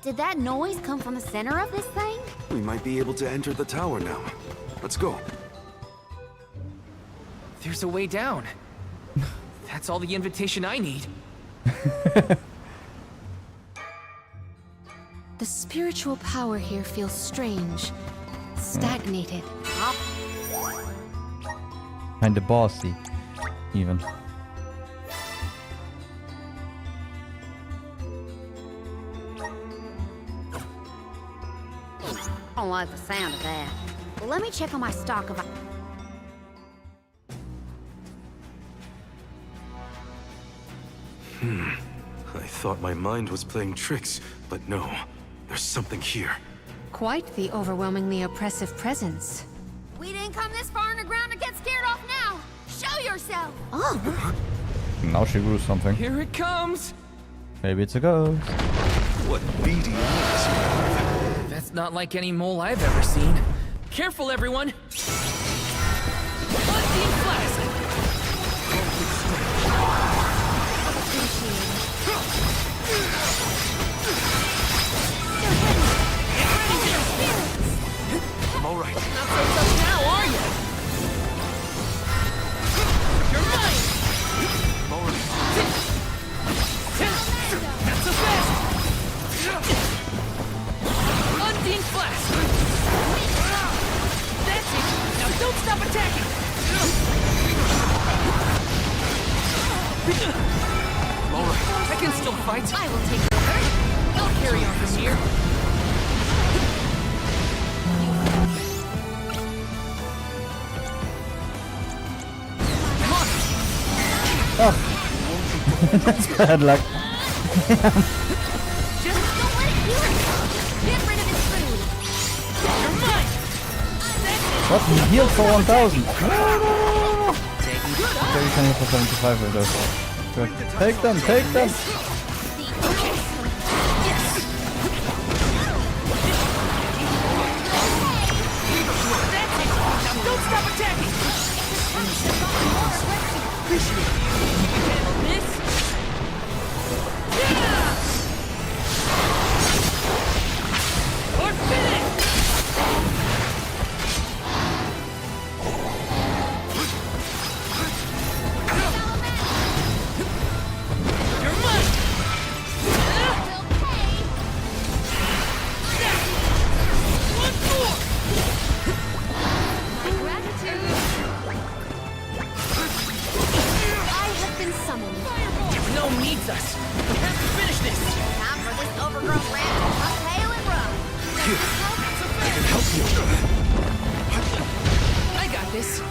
Did that noise come from the center of this thing? We might be able to enter the tower now. Let's go. There's a way down. That's all the invitation I need. The spiritual power here feels strange, stagnated. Kinda bossy, even. I don't like the sound of that. Well, let me check on my stock of... I thought my mind was playing tricks, but no. There's something here. Quite the overwhelmingly oppressive presence. We didn't come this far underground to get scared off now! Show yourself! Oh! Now she grew something. Here it comes! Maybe it's a ghost. What beady eyes you have. That's not like any mole I've ever seen. Careful, everyone! Unseen Flask! I'm all right. Not so tough now, are you? You're mine! I'm all right. Not so fast! Unseen Flask! That's it! Now don't stop attacking! I'm all right. I can still fight. I will take over. I'll carry on from here. Oh. That's bad luck. Just don't let it kill it! Get rid of his food! You're mine! What? He healed for 1000. No. Okay, you can heal for 75 of those. Good. Take them, take them! Don't stop attacking! Appreciate it. Handle this. Yeah! Or finish! You're mine! One more! Been summoned. No needs us. We have to finish this. Time for this overgrown rat to tuck tail and run. Here, I can help you. I got this.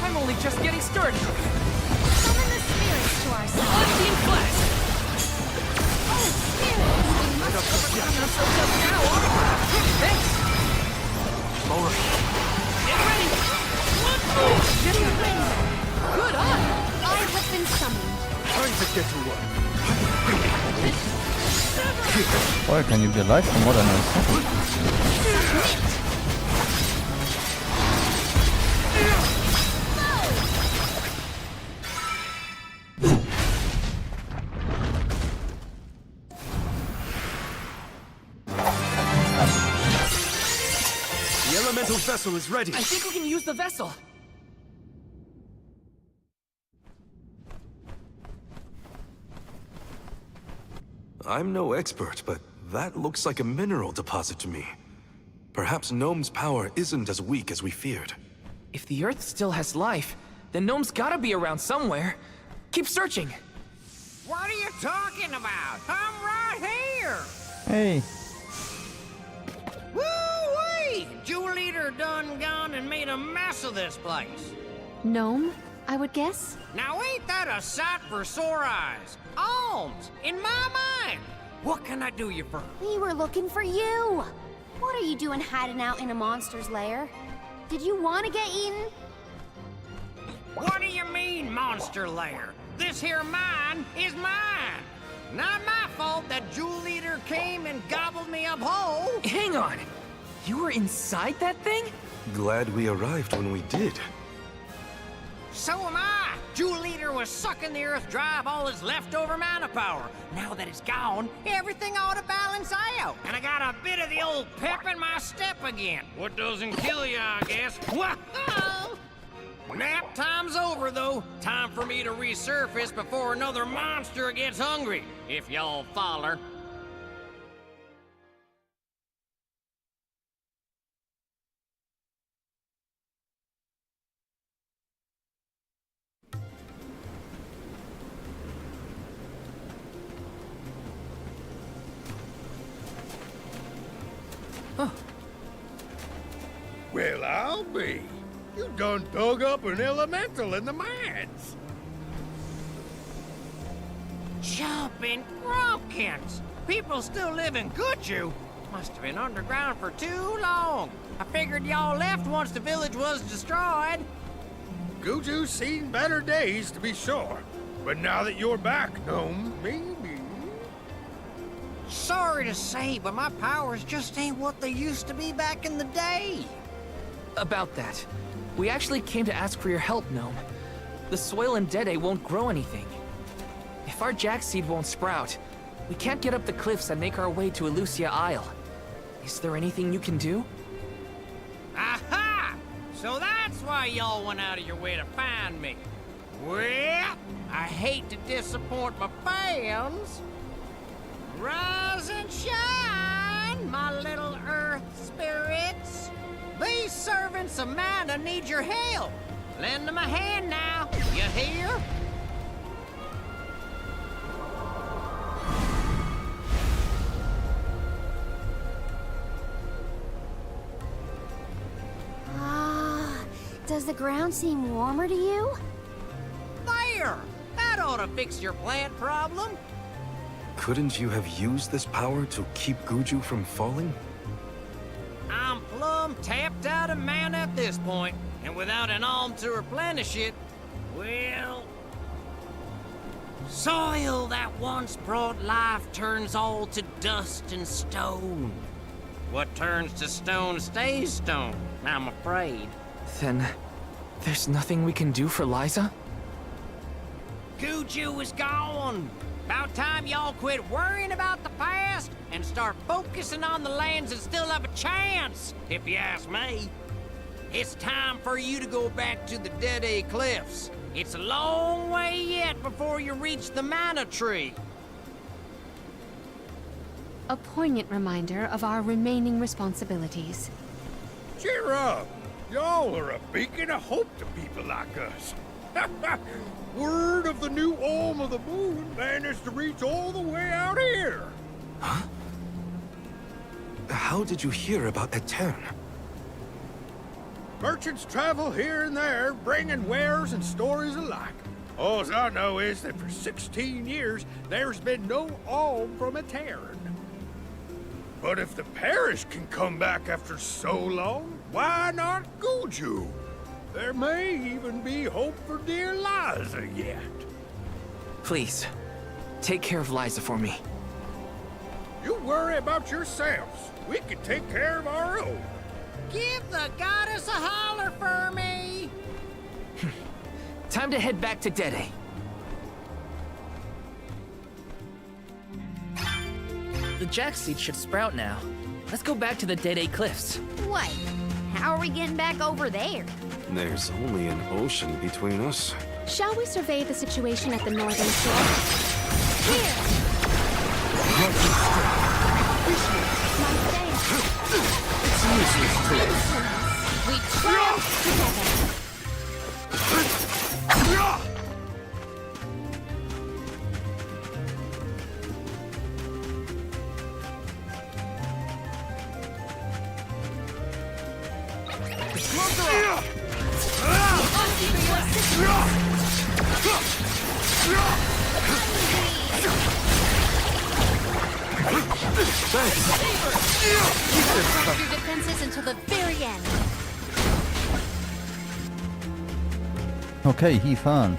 I'm only just getting started. Summon the spirits to our side. Unseen Flask. Oh, spirits! We must overcome them so tough now. Thanks. All right. Get ready. One move. Good eye. I have been summoned. Time to get to work. Boy, can you be alive for more than a second? The elemental vessel is ready. I think we can use the vessel. I'm no expert, but that looks like a mineral deposit to me. Perhaps Gnome's power isn't as weak as we feared. If the Earth still has life, then Gnome's gotta be around somewhere. Keep searching. What are you talking about? I'm right here! Hey. Woo-wee! Jewel Eater done gone and made a mess of this place. Gnome, I would guess? Now ain't that a sight for sore eyes? Alms, in my mind! What can I do you for? We were looking for you! What are you doing hiding out in a monster's lair? Did you want to get eaten? What do you mean, monster lair? This here mine is mine! Not my fault that Jewel Eater came and gobbled me up whole! Hang on! You were inside that thing? Glad we arrived when we did. So am I! Jewel Eater was sucking the earth dry of all its leftover mana power. Now that it's gone, everything ought to balance out. And I got a bit of the old pep in my step again. What doesn't kill you, I guess. Whoa! Nap time's over, though. Time for me to resurface before another monster gets hungry, if y'all follow. Well, I'll be. You done dug up an elemental in the mines. Jumping Grumpkins! People still live in Guju. Must have been underground for too long. I figured y'all left once the village was destroyed. Guju's seen better days, to be sure. But now that you're back, Gnome, maybe... Sorry to say, but my powers just ain't what they used to be back in the day. About that, we actually came to ask for your help, Gnome. The soil in Dede won't grow anything. If our jack seed won't sprout, we can't get up the cliffs and make our way to Elusia Isle. Is there anything you can do? Aha! So that's why y'all went out of your way to find me. Well, I hate to disappoint my fans. Rise and shine, my little earth spirits. These servants of mana need your help. Lend them a hand now, you hear? Does the ground seem warmer to you? There! That ought to fix your plant problem. Couldn't you have used this power to keep Guju from falling? I'm plumb tapped out of mana at this point, and without an alm to replenish it, well... Soil that once brought life turns all to dust and stone. What turns to stone stays stone, I'm afraid. Then, there's nothing we can do for Liza? Guju is gone! About time y'all quit worrying about the past and start focusing on the lands that still have a chance, if you ask me. It's time for you to go back to the Dede Cliffs. It's a long way yet before you reach the Mana Tree. A poignant reminder of our remaining responsibilities. Cheer up! Y'all are a beacon of hope to people like us. Word of the new Alm of the Moon managed to reach all the way out here. Huh? How did you hear about Etern? Merchants travel here and there, bringing wares and stories alike. All I know is that for 16 years, there's been no alm from Etern. But if the parish can come back after so long, why not Guju? There may even be hope for dear Liza yet. Please, take care of Liza for me. You worry about yourselves. We can take care of our own. Give the goddess a holler for me! Time to head back to Dede. The jack seed should sprout now. Let's go back to the Dede Cliffs. Wait, how are we getting back over there? There's only an ocean between us. Shall we survey the situation at the northern shore? Here! It's useless to us. We triumph together! Keep your defenses until the very end. Okej, hifan.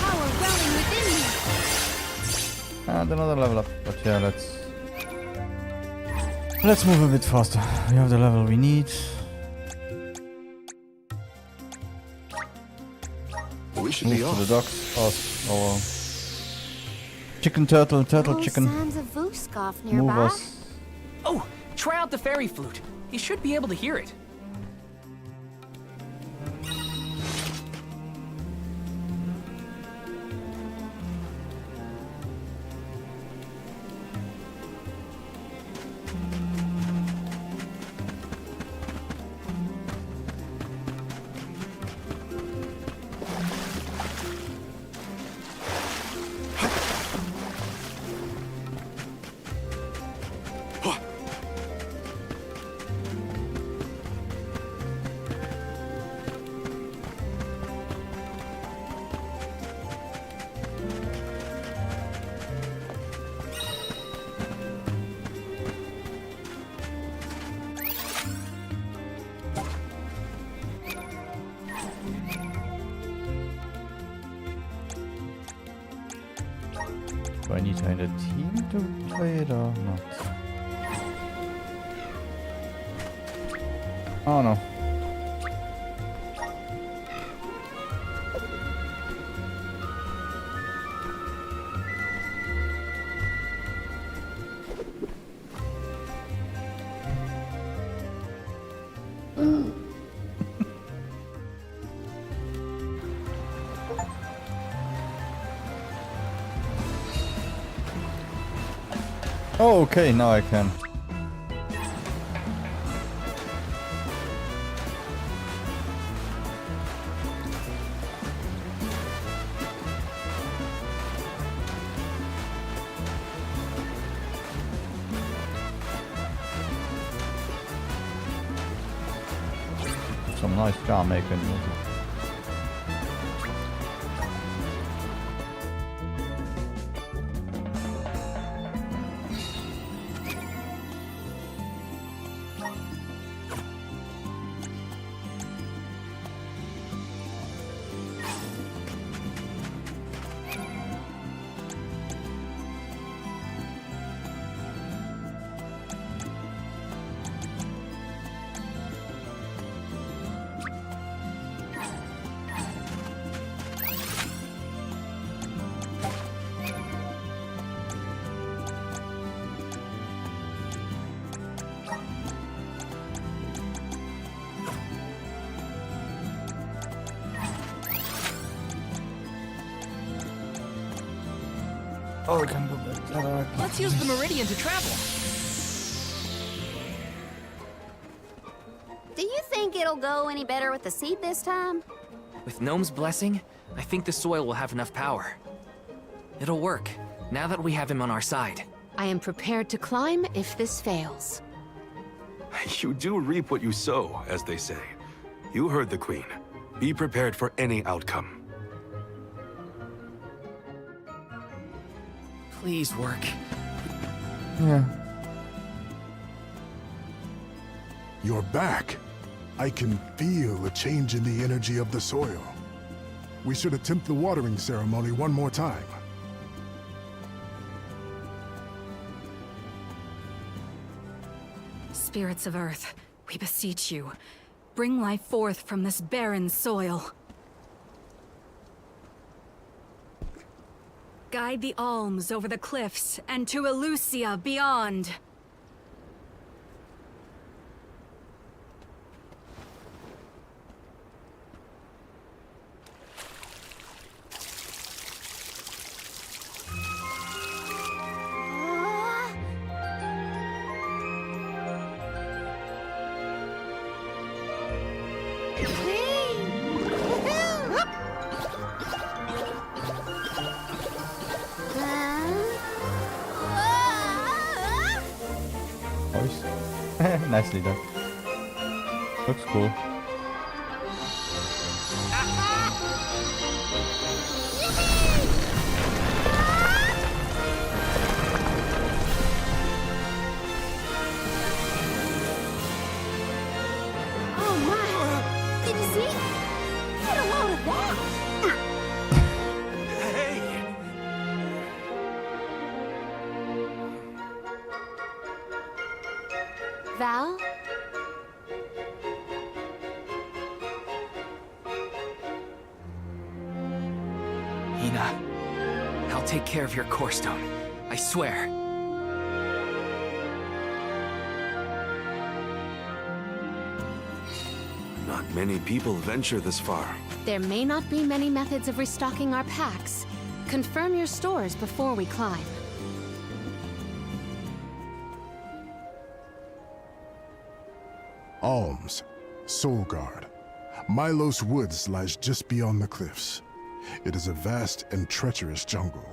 Power welling within me. And another level up. But yeah, let's Let's move a bit faster. We have the level we need. We should Move be to off. the docks. Our chicken turtle chicken. Sounds of Vuskov Move nearby. us. Oh, try out the fairy flute. He should be able to hear it. Do I need to find a team to play it or not? Oh no. Oh, okay, now I can. Some nice jar making music. Oh, we can go back. Let's use the meridian to travel. Do you think it'll go any better with the seed this time? With Gnome's blessing, I think the soil will have enough power. It'll work, now that we have him on our side. I am prepared to climb if this fails. You do reap what you sow, as they say. You heard the Queen. Be prepared for any outcome. Please work. Yeah. You're back. I can feel a change in the energy of the soil. We should attempt the watering ceremony one more time. Spirits of Earth, we beseech you. Bring life forth from this barren soil. Guide the alms over the cliffs and to Elusia beyond. Nicely done. Looks cool. Oh my! Did you see? Get a load of that! Val? Hina, I'll take care of your core stone. I swear. Not many people venture this far. There may not be many methods of restocking our packs. Confirm your stores before we climb. Alms, Soulguard. Milos Woods lies just beyond the cliffs. It is a vast and treacherous jungle.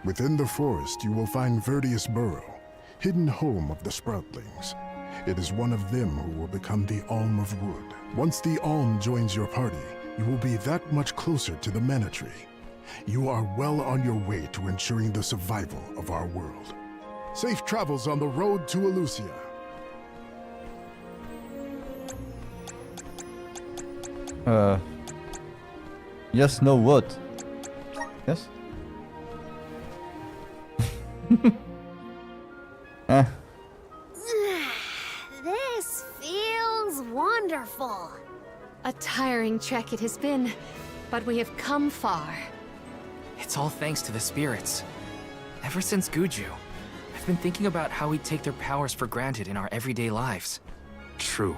Within the forest, you will find Verdius Burrow, hidden home of the Sproutlings. It is one of them who will become the Alm of Wood. Once the Alm joins your party, you will be that much closer to the Mana Tree. You are well on your way to ensuring the survival of our world. Safe travels on the road to Elusia. Yes, no, what? Yes? This feels wonderful. A tiring trek it has been, but we have come far. It's all thanks to the spirits. Ever since Guju, I've been thinking about how we take their powers for granted in our everyday lives. True,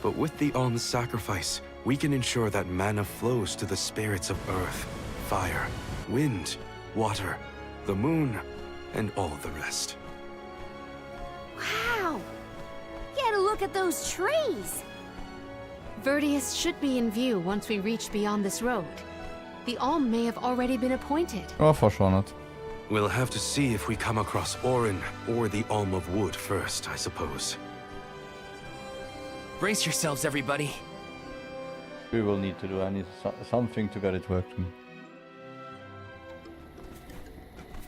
but with the Alm's sacrifice, we can ensure that mana flows to the spirits of earth, fire, wind, water, the moon, and all the rest. Wow! Get a look at those trees! Verdius should be in view once we reach beyond this road. The Alm may have already been appointed. Verschwunden. We'll have to see if we come across Orin or the Alm of Wood first, I suppose. Brace yourselves, everybody. We will need to do something to get it working.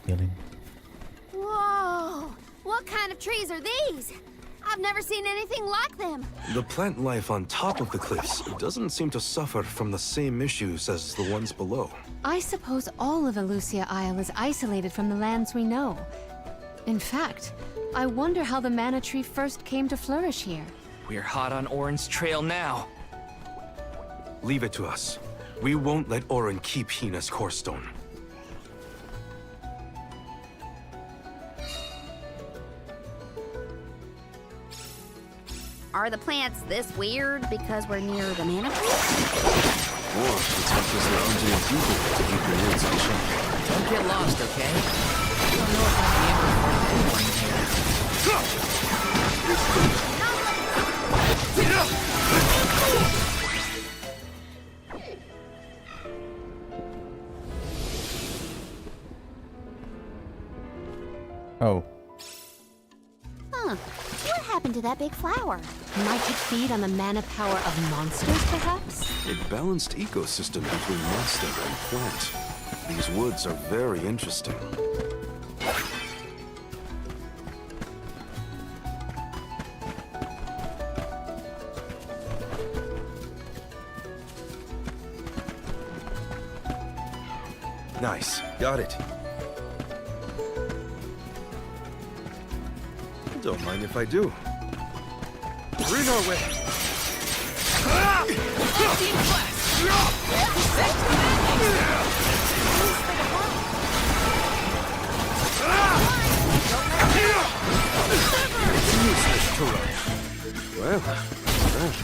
Healing. Whoa! What kind of trees are these? I've never seen anything like them. The plant life on top of the cliffs doesn't seem to suffer from the same issues as the ones below. I suppose all of Elusia Isle is isolated from the lands we know. In fact, I wonder how the Mana Tree first came to flourish here. We're hot on Orin's trail now. Leave it to us. We won't let Orin keep Hina's core stone. Are the plants this weird because we're near the Mana Tree? Or it's just lounging in people to keep your woods in check. Don't get lost, okay? I don't know if I'll be able to find anyone here. Oh. Huh. What happened to that big flower? Might it feed on the mana power of monsters, perhaps? A balanced ecosystem between monster and plant. These woods are very interesting. Nice. Got it. Don't mind if I do. We're in our way. Useless to rush. Well, that's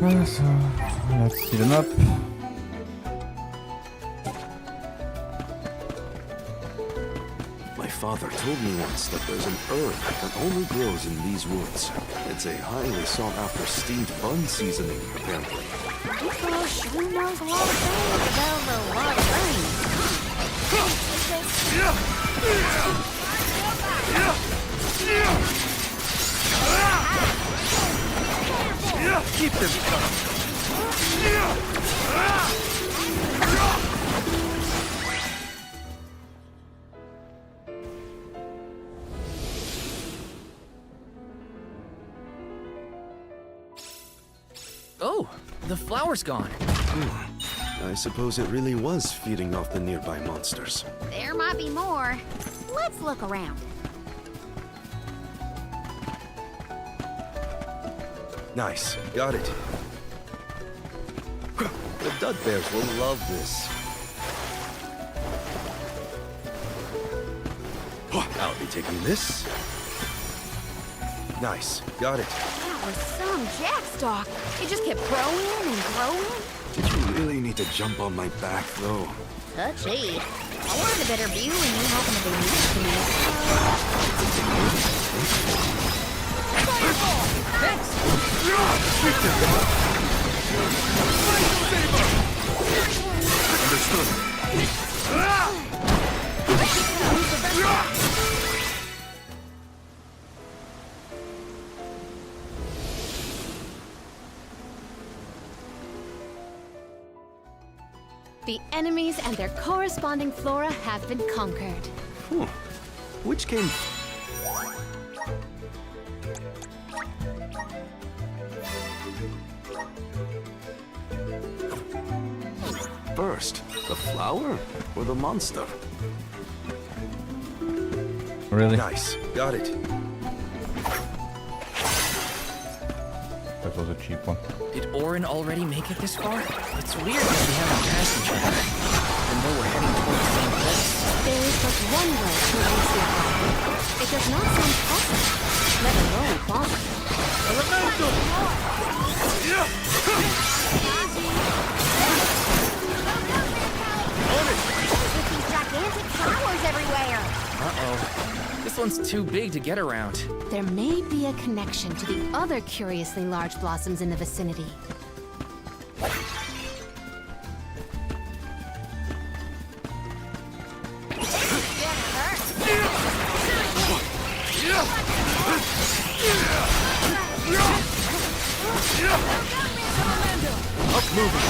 that. So, let's see them up. My father told me once that there's an herb that only grows in these woods. It's a highly sought-after steamed bun seasoning, apparently. Nico sure knows a lot of things about a lot of things. Keep them coming. Oh, the flower's gone. I suppose it really was feeding off the nearby monsters. There might be more. Let's look around. Nice. Got it. The Dud Bears will love this. I'll be taking this. Nice. Got it. That was some jackstock. It just kept growing and growing. Did you really need to jump on my back, though? Touchy. I wanted a better view when you happen to be next to me. Thanks! Understood. The enemies and their corresponding flora have been conquered. Which came... first, the flower or the monster? Really? Nice. Got it. That was a cheap one. Did Orin already make it this far? It's weird that we haven't passed each other, even though we're heading toward the same place. There is but one way to release the Aqua. It does not sound possible, let alone plausible. Elemental! With these gigantic flowers everywhere. Uh-oh. This one's too big to get around. There may be a connection to the other curiously large blossoms in the vicinity. Up moving!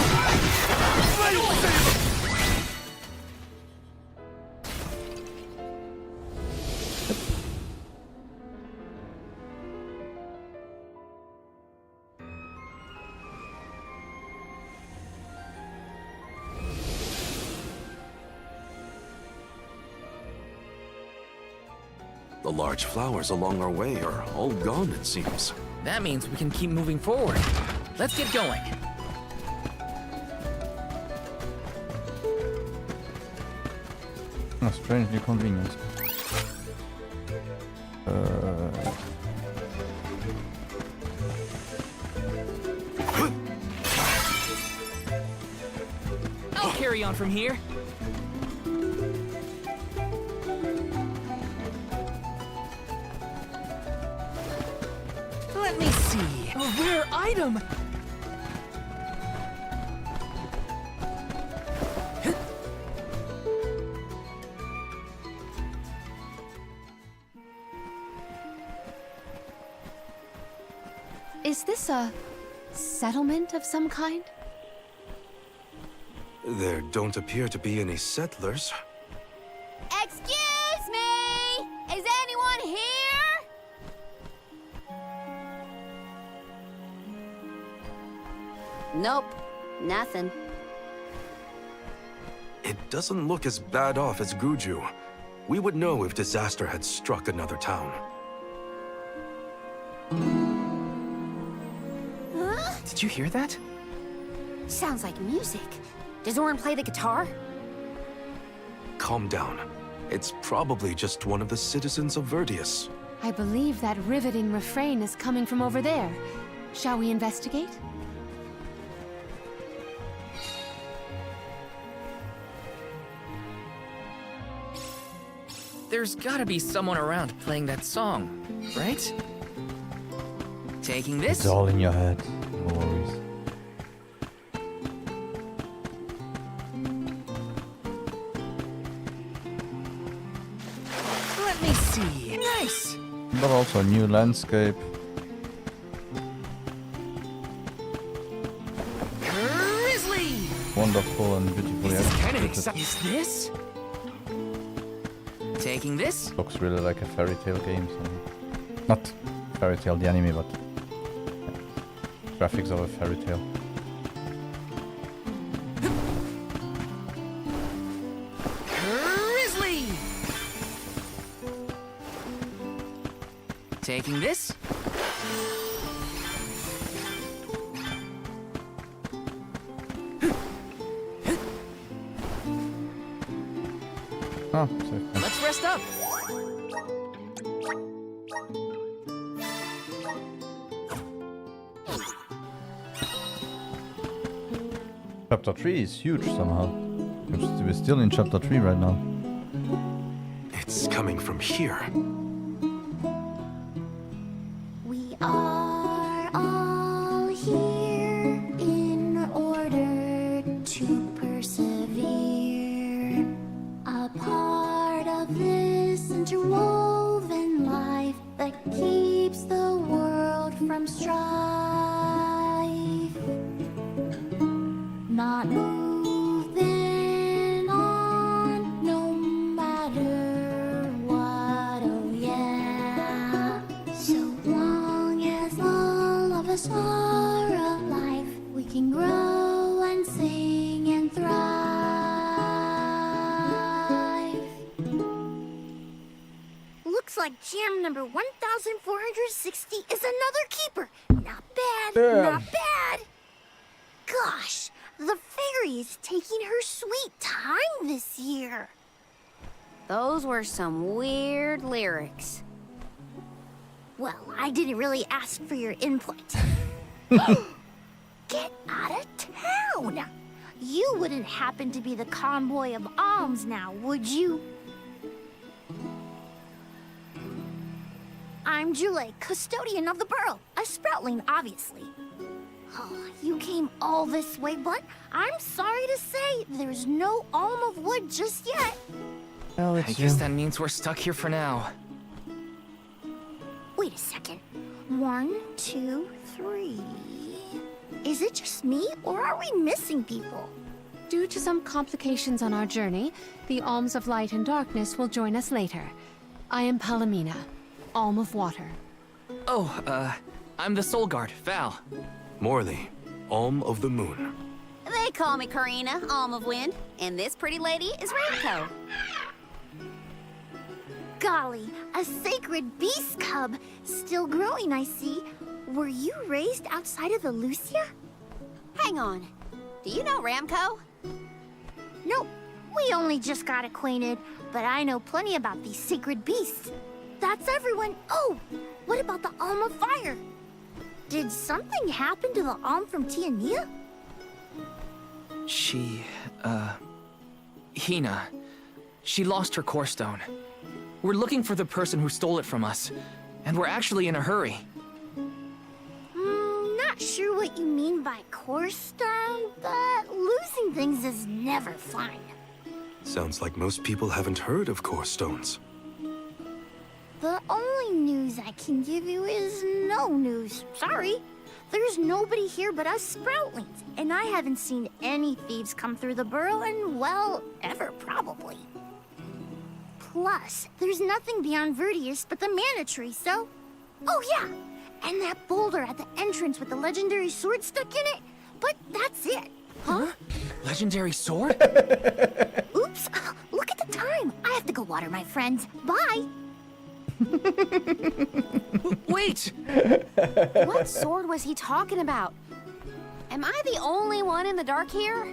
The large flowers along our way are all gone, it seems. That means we can keep moving forward. Let's get going. Oh, strangely convenient. I'll carry on from here. Let me see. A rare item! Is this a settlement of some kind? There don't appear to be any settlers. Excuse me! Is anyone here? Nope, nothing. It doesn't look as bad off as Guju. We would know if disaster had struck another town. Huh? Did you hear that? Sounds like music. Does Orin play the guitar? Calm down. It's probably just one of the citizens of Verdius. I believe that riveting refrain is coming from over there. Shall we investigate? There's gotta be someone around playing that song, right? Taking this? It's all in your head. No worries. Let me see. Nice! But also a new landscape. Grizzly! Wonderful and beautifully This is kind of executed. exciting. Is this? Taking this? Looks really like a fairy tale game. So. Not fairy tale the anime, but graphics of a fairy tale. Grizzly! Taking this? Oh, safe. Let's rest up. Chapter 3 is huge somehow. We're still in chapter 3 right now. It's coming from here. We are all here in order to persevere. A part of this interwoven life that keeps the world from strife. Not moving on, no matter what, oh yeah. So long as all of us are alive, we can grow and sing and thrive. Looks like jam number 1460 is another keeper. Not bad, not bad. Gosh, the fairy is taking her sweet time this year. Those were some weird lyrics. Well, I didn't really ask for your input. Get out of town! You wouldn't happen to be the convoy of alms now, would you? I'm Jule, custodian of the burrow. A sproutling, obviously. Oh, you came all this way, but I'm sorry to say there's no alm of wood just yet. Well, I guess that means we're stuck here for now. Wait a second. 1, 2, 3. Is it just me, or are we missing people? Due to some complications on our journey, the Alms of Light and Darkness will join us later. I am Palomina, Alm of Water. Oh, I'm the Soul Guard, Val. Morley, Alm of the Moon. They call me Karina, Alm of Wind, and this pretty lady is Ramco. Golly, a sacred beast cub. Still growing, I see. Were you raised outside of the Lucia? Hang on. Do you know Ramco? Nope. We only just got acquainted, but I know plenty about these sacred beasts. That's everyone. Oh, what about the Alm of Fire? Did something happen to the Alm from Tiania? She, Hina. She lost her core stone. We're looking for the person who stole it from us, and we're actually in a hurry. Not sure what you mean by core stone, but losing things is never fun. Sounds like most people haven't heard of core stones. The only news I can give you is no news. Sorry. There's nobody here but us Sproutlings, and I haven't seen any thieves come through the burrow in, well, ever probably. Plus, there's nothing beyond Vertius but the Mana Tree, so... Oh yeah, and that boulder at the entrance with the legendary sword stuck in it, but that's it. Huh? Legendary sword? Oops, look at the time. I have to go water my friends. Bye. Wait! What sword was he talking about? Am I the only one in the dark here?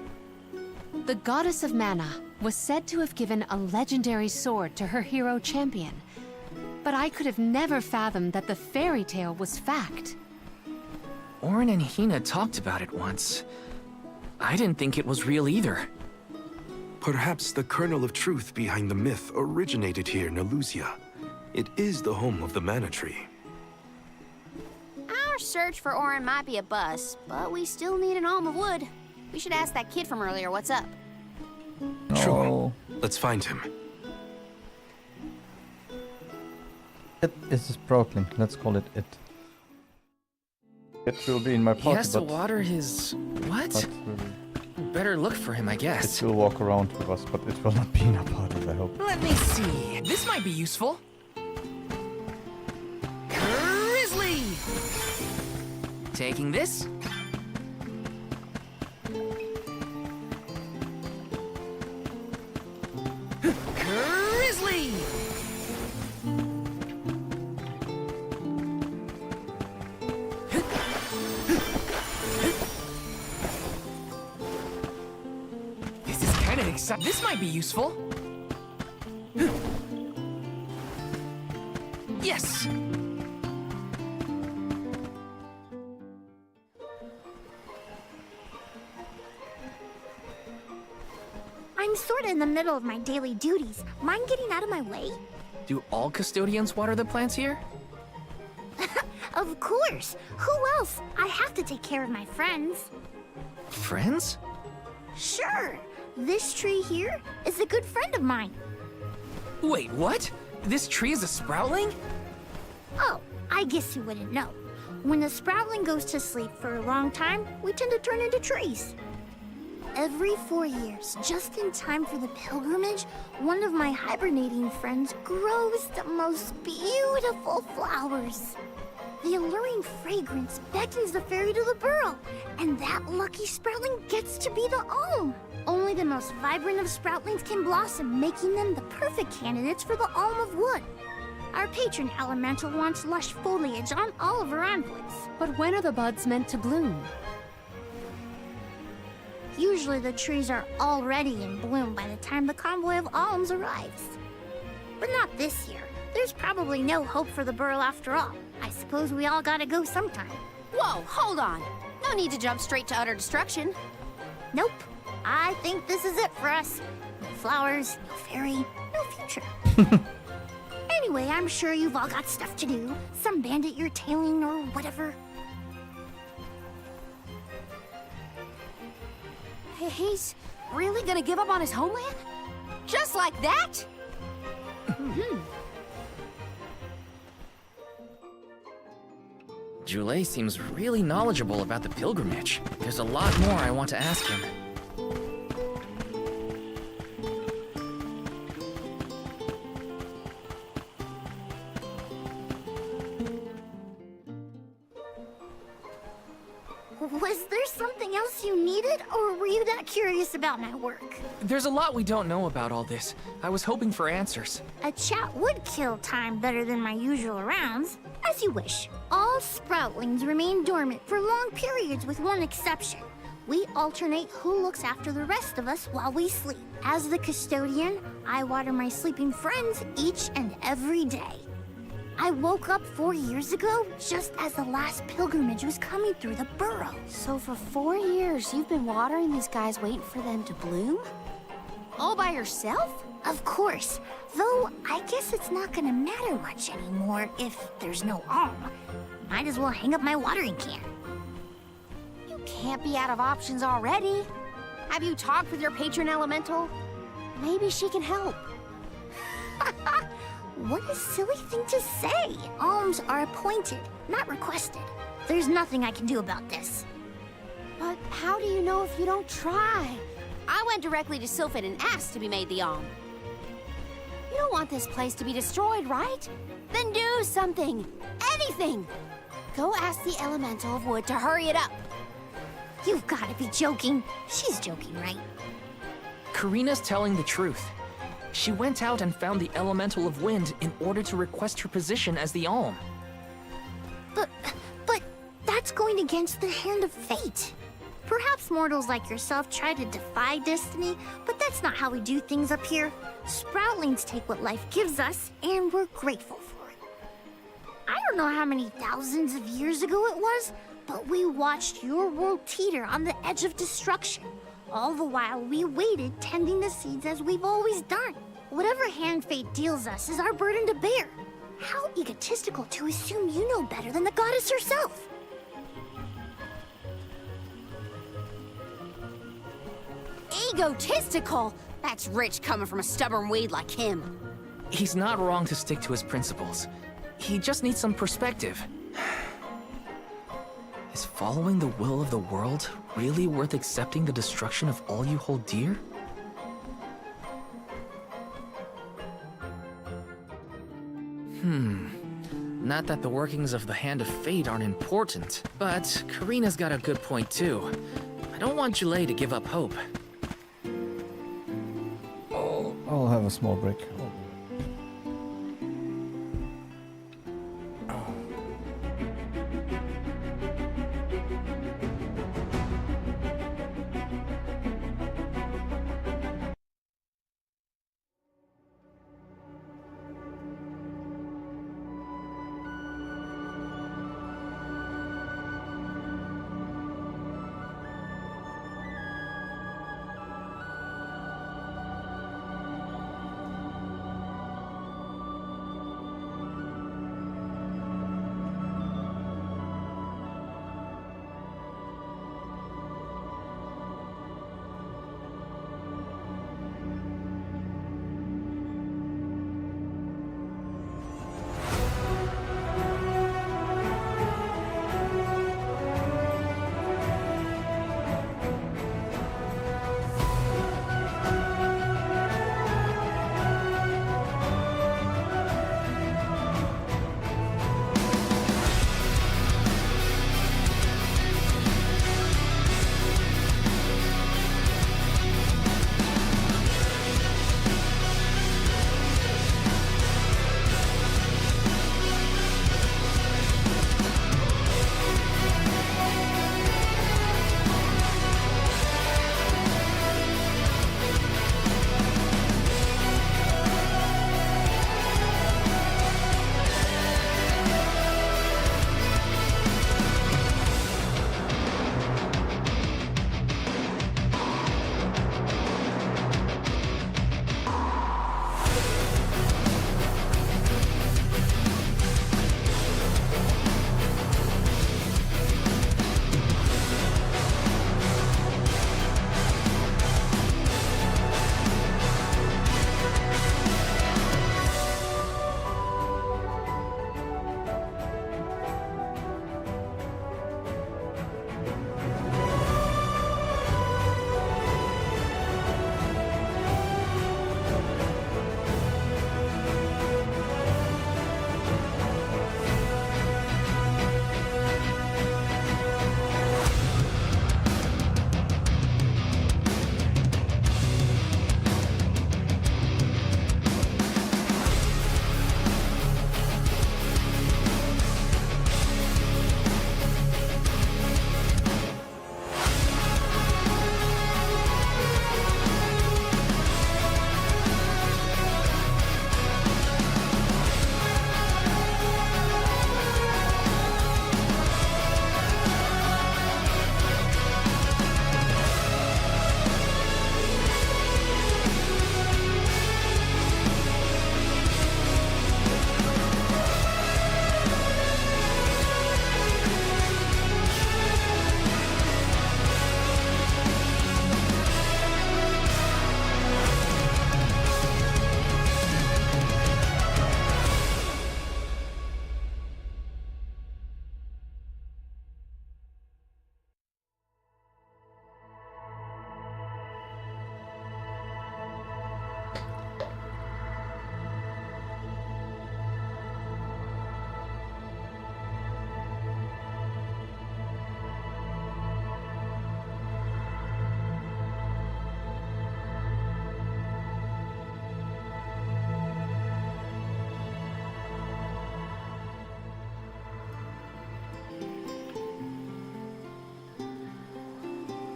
The Goddess of Mana was said to have given a legendary sword to her hero champion. But I could have never fathomed that the fairy tale was fact. Orin and Hina talked about it once. I didn't think it was real either. Perhaps the kernel of truth behind the myth originated here in Elusia. It is the home of the Mana Tree. Our search for Orin might be a bust, but we still need an alm of wood. We should ask that kid from earlier what's up. True. Let's find him. It is a Sproutling. Let's call it it. It will be in my He pocket, has to but... water his... what? but Better look for him, I guess. it will walk around with us, but it will not be in our party, I hope. Let me see. This might be useful. Grizzly! Taking this. Grizzly! This is kind of exciting. This might be useful. Yes! I'm sorta in the middle of my daily duties. Mind getting out of my way? Do all custodians water the plants here? Of course! Who else? I have to take care of my friends. Friends? Sure! This tree here is a good friend of mine. Wait, what? This tree is a sproutling? Oh, I guess you wouldn't know. When a sproutling goes to sleep for a long time, we tend to turn into trees. Every 4 years, just in time for the pilgrimage, one of my hibernating friends grows the most beautiful flowers. The alluring fragrance beckons the fairy to the burrow, and that lucky sproutling gets to be the alm. Only the most vibrant of sproutlings can blossom, making them the perfect candidates for the alm of wood. Our patron elemental wants lush foliage on all of her envoys. But when are the buds meant to bloom? Usually the trees are already in bloom by the time the convoy of alms arrives. But not this year. There's probably no hope for the burrow after all. I suppose we all gotta go sometime. Whoa, hold on. No need to jump straight to utter destruction. Nope. I think this is it for us. No flowers, no fairy, no future. Anyway, I'm sure you've all got stuff to do. Some bandit you're tailing or whatever. He's really gonna give up on his homeland? Just like that? Jule seems really knowledgeable about the pilgrimage. There's a lot more I want to ask him. Was there something else you needed, or were you that curious about my work? There's a lot we don't know about all this. I was hoping for answers. A chat would kill time better than my usual rounds. As you wish. All sproutlings remain dormant for long periods with one exception. We alternate who looks after the rest of us while we sleep. As the custodian, I water my sleeping friends each and every day. I woke up 4 years ago, just as the last pilgrimage was coming through the burrow. So for 4 years, you've been watering these guys waiting for them to bloom? All by yourself? Of course. Though, I guess it's not gonna matter much anymore if there's no alm. Might as well hang up my watering can. You can't be out of options already. Have you talked with your patron elemental? Maybe she can help. What a silly thing to say! Alms are appointed, not requested. There's nothing I can do about this. But how do you know if you don't try? I went directly to Sylphid and asked to be made the alm. You don't want this place to be destroyed, right? Then do something! Anything! Go ask the elemental of wood to hurry it up. You've gotta be joking. She's joking, right? Karina's telling the truth. She went out and found the elemental of wind in order to request her position as the alm. But that's going against the hand of fate. Perhaps mortals like yourself try to defy destiny, but that's not how we do things up here. Sproutlings take what life gives us, and we're grateful for it. I don't know how many thousands of years ago it was, but we watched your world teeter on the edge of destruction. All the while, we waited, tending the seeds as we've always done. Whatever hand fate deals us is our burden to bear. How egotistical to assume you know better than the goddess herself. Egotistical? That's rich coming from a stubborn weed like him. He's not wrong to stick to his principles. He just needs some perspective. Is following the will of the world really worth accepting the destruction of all you hold dear? Not that the workings of the Hand of Fate aren't important, but Karina's got a good point too. I don't want Jule to give up hope. I'll have a small break.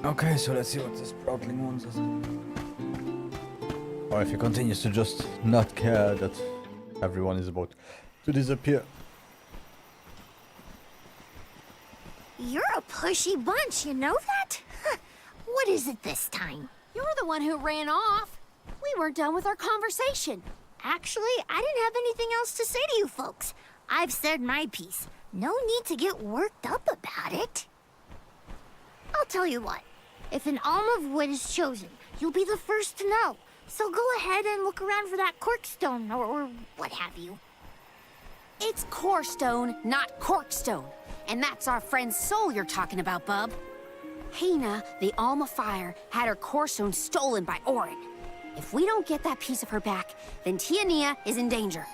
Okay, so let's see what this Proudling wants us. Or if he continues to just not care that everyone is about to disappear. You're a pushy bunch, you know that? What is it this time? You're the one who ran off. We weren't done with our conversation. Actually, I didn't have anything else to say to you folks. I've said my piece. No need to get worked up about it. I'll tell you what. If an alm of wood is chosen, you'll be the first to know. So go ahead and look around for that corkstone or what have you. It's corestone, not corkstone. And that's our friend's soul you're talking about, bub. Hina, the Alm of Fire, had her corestone stolen by Orin. If we don't get that piece of her back, then Tiania is in danger.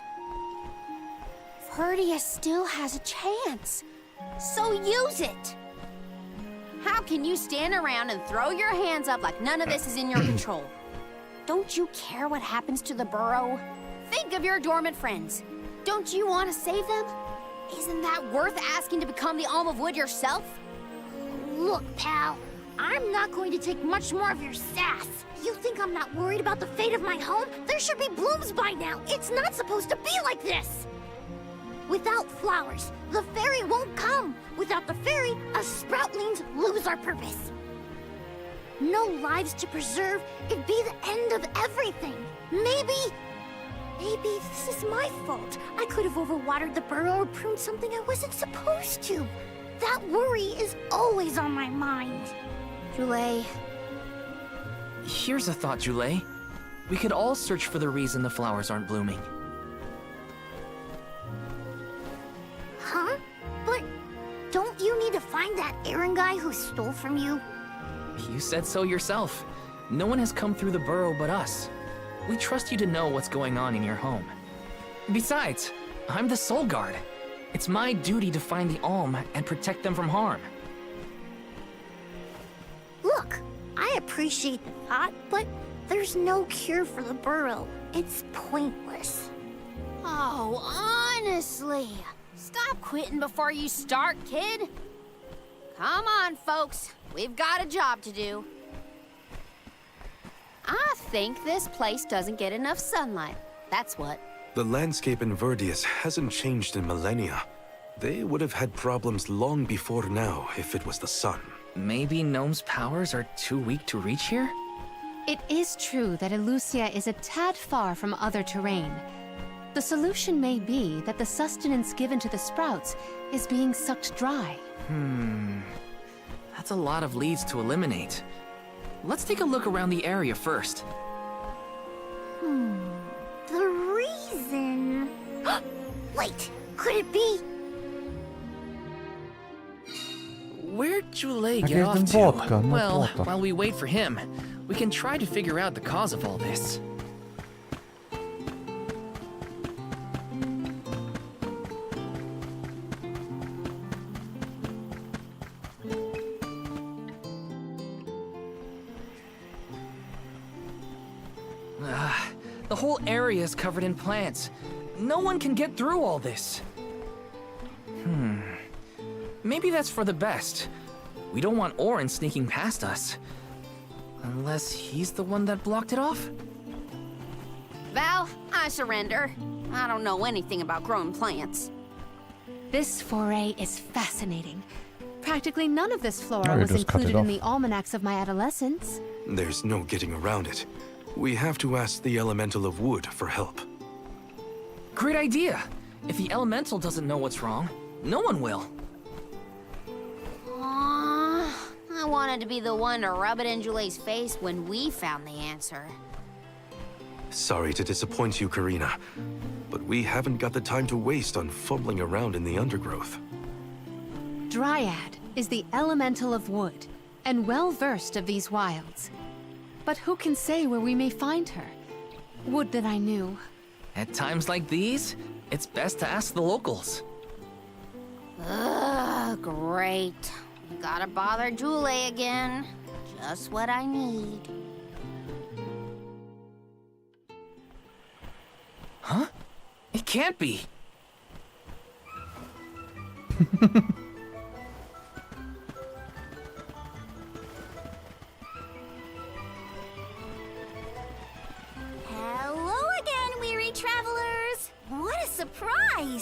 Verdia still has a chance. So use it! How can you stand around and throw your hands up like none of this is in your control? Don't you care what happens to the burrow? Think of your dormant friends. Don't you want to save them? Isn't that worth asking to become the Alm of Wood yourself? Look, pal, I'm not going to take much more of your sass. You think I'm not worried about the fate of my home? There should be blooms by now. It's not supposed to be like this. Without flowers, the fairy won't come. Without the fairy, us sproutlings lose our purpose. No lives to preserve, it'd be the end of everything. Maybe this is my fault. I could have overwatered the burrow or pruned something I wasn't supposed to. That worry is always on my mind. Jule. Here's a thought, Jule. We could all search for the reason the flowers aren't blooming. Huh? But don't you need to find that Aaron guy who stole from you? You said so yourself. No one has come through the burrow but us. We trust you to know what's going on in your home. Besides, I'm the Soul Guard. It's my duty to find the Alm and protect them from harm. Look, I appreciate the thought, but there's no cure for the burrow. It's pointless. Oh, honestly. Stop quitting before you start, kid. Come on, folks. We've got a job to do. I think this place doesn't get enough sunlight. That's what. The landscape in Verdius hasn't changed in millennia. They would have had problems long before now if it was the sun. Maybe Gnome's powers are too weak to reach here? It is true that Elusia is a tad far from other terrain. The solution may be that the sustenance given to the sprouts is being sucked dry. That's a lot of leads to eliminate. Let's take a look around the area first. The reason... Wait, could it be... Where'd Jule get gave off them to? vodka, not Well, water. while we wait for him, we can try to figure out the cause of all this. The whole area is covered in plants. No one can get through all this. Maybe that's for the best. We don't want Orin sneaking past us. Unless he's the one that blocked it off? Val, I surrender. I don't know anything about growing plants. This foray is fascinating. Practically none of this flora Oh, you was just cut it included in off. the almanacs of my adolescence. There's no getting around it. We have to ask the Elemental of Wood for help. Great idea! If the Elemental doesn't know what's wrong, no one will. Aww, I wanted to be the one to rub it in Jule's face when we found the answer. Sorry to disappoint you, Karina, but we haven't got the time to waste on fumbling around in the undergrowth. Dryad is the elemental of wood, and well-versed of these wilds. But who can say where we may find her? Would that I knew. At times like these, it's best to ask the locals. Ugh, great. We gotta bother Jule again. Just what I need. Huh? It can't be.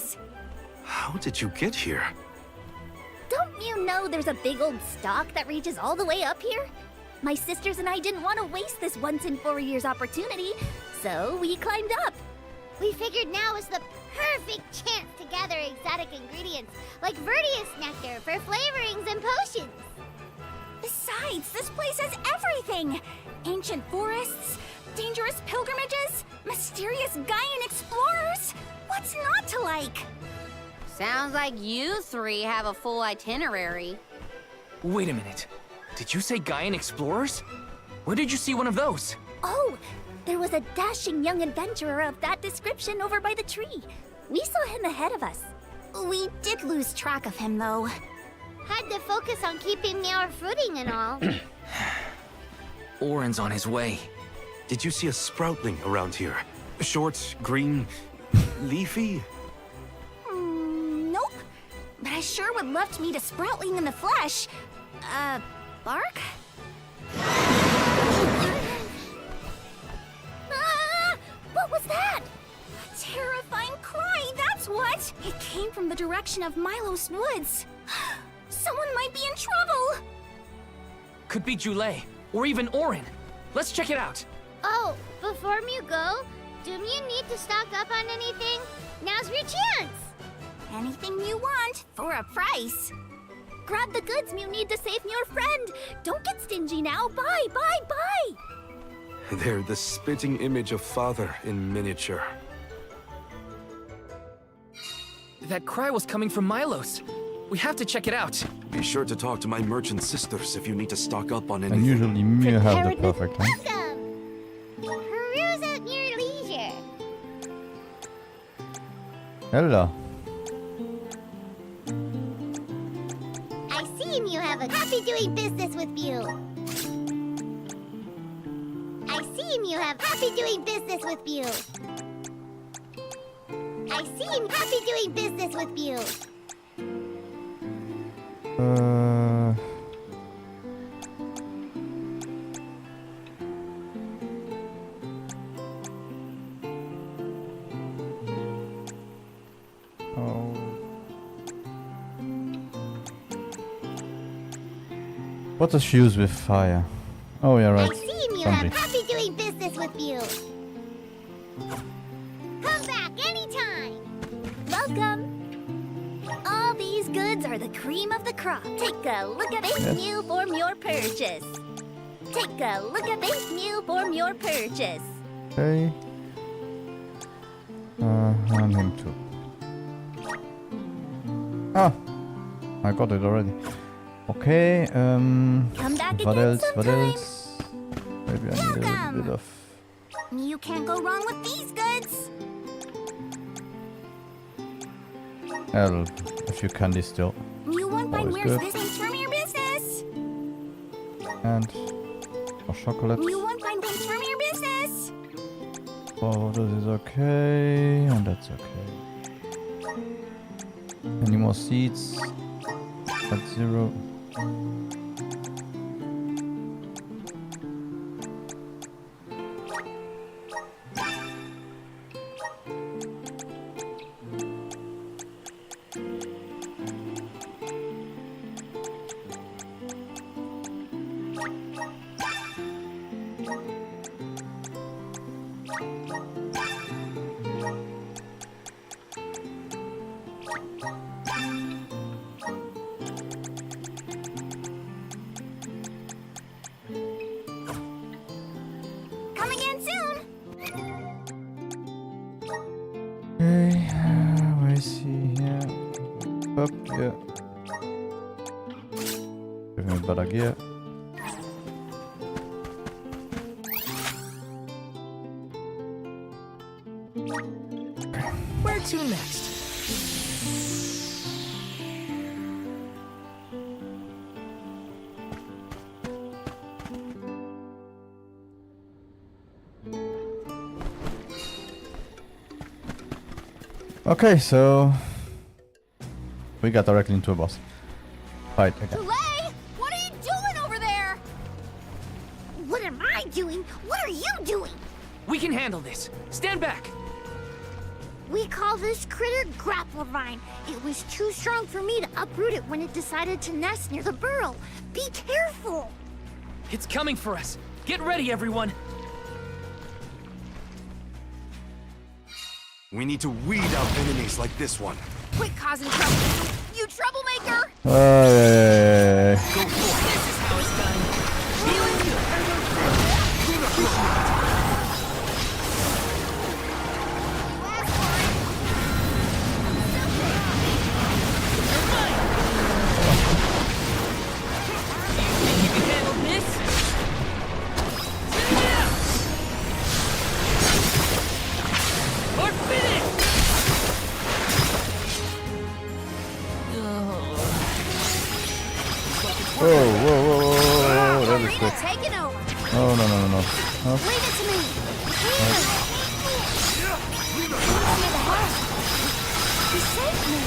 is! How did you get here? Don't you know there's a big old stalk that reaches all the way up here? My sisters and I didn't want to waste this once in 4 years opportunity, so we climbed up. We figured now was the perfect chance to gather exotic ingredients like Verdius nectar for flavorings and potions. Besides, this place has everything! Ancient forests, dangerous pilgrimages, mysterious Gaian explorers! What's not to like? Sounds like you three have a full itinerary. Wait a minute. Did you say Gaian explorers? Where did you see one of those? Oh, there was a dashing young adventurer of that description over by the tree. We saw him ahead of us. We did lose track of him, though. Had to focus on keeping our footing and all. Orin's on his way. Did you see a sproutling around here? Short, green, leafy? Nope. But I sure would love to meet a sproutling in the flesh. Bark? What was that? A terrifying cry, that's what! It came from the direction of Milos Woods. Someone might be in trouble! Could be Jule, or even Orin. Let's check it out. Oh, before you go, do you need to stock up on anything? Now's your chance! Anything you want, for a price. Grab the goods you need to save your friend. Don't get stingy now. Bye, bye, bye! They're the spitting image of Father in miniature. That cry was coming from Milos. We have to check it out. Be sure to talk to my merchant sisters if you need to stock up on And anything. usually me have the perfect time. Peruse at your leisure. Hello. I see you have a happy doing business with you. I see you have happy doing business with you. I see him happy doing business with you. Oh. What does fuse with fire? Oh yeah, right. I see you Sundry. have happy doing business with you. Come back anytime. Welcome. All these goods are the cream of the crop. Take a look at this Yes. new form your purchase. Take a look at this new form your purchase. Okay. And him too. Ah, I got it already. Okay. Come back What again else? What sometime. else? Maybe I need a little bit of. You can't go wrong with these goods. A few candies still. You won't find Always where's good. this ain't from your business. And more chocolate. You won't find things from your business. Oh, this is okay. And that's okay. Any more seeds? At 0. Come again soon. Okay, where is he here? Up here. Give him better gear. Where to next? Okay, so we got directly into a boss fight again. Delay! What are you doing over there? What am I doing? What are you doing? We can handle this. Stand back. We call this critter Grapplevine. It was too strong for me to uproot it when it decided to nest near the burrow. Be careful! It's coming for us. Get ready, everyone. We need to weed out enemies like this one. Quit causing trouble, you troublemaker! Ay. Go for it. This is how it's done. Feeling good. You can handle this? Or finish! Whoa, whoa, whoa, whoa, whoa, that is quick. Taking over. Oh, no, no, no, no. No. Leave it to me. You saved me.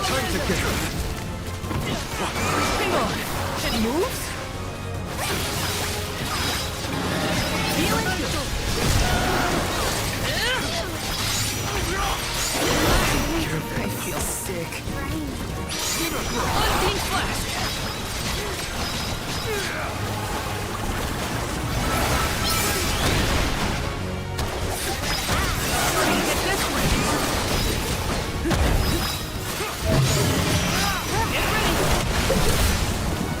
Time to get her. Hang on. It moves? Feeling good. I feel sick. Unseen flash. Get this way. Get ready.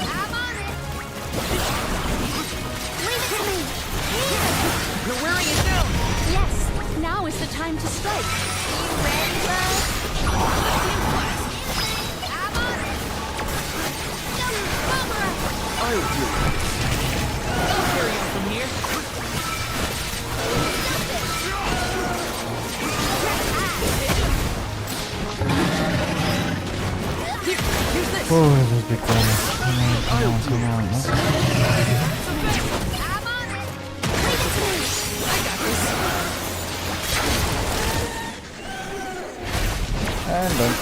I'm on it. Leave it to me. You're wearing it down. Yes, now is the time to strike. You ready, love? Unseen flash. I'm on it. I'll do it. I'll carry on from here. Here's this. Oh, this is big corner. Come on, come on, come on. I'm on it. Leave it to me. I got this. And done.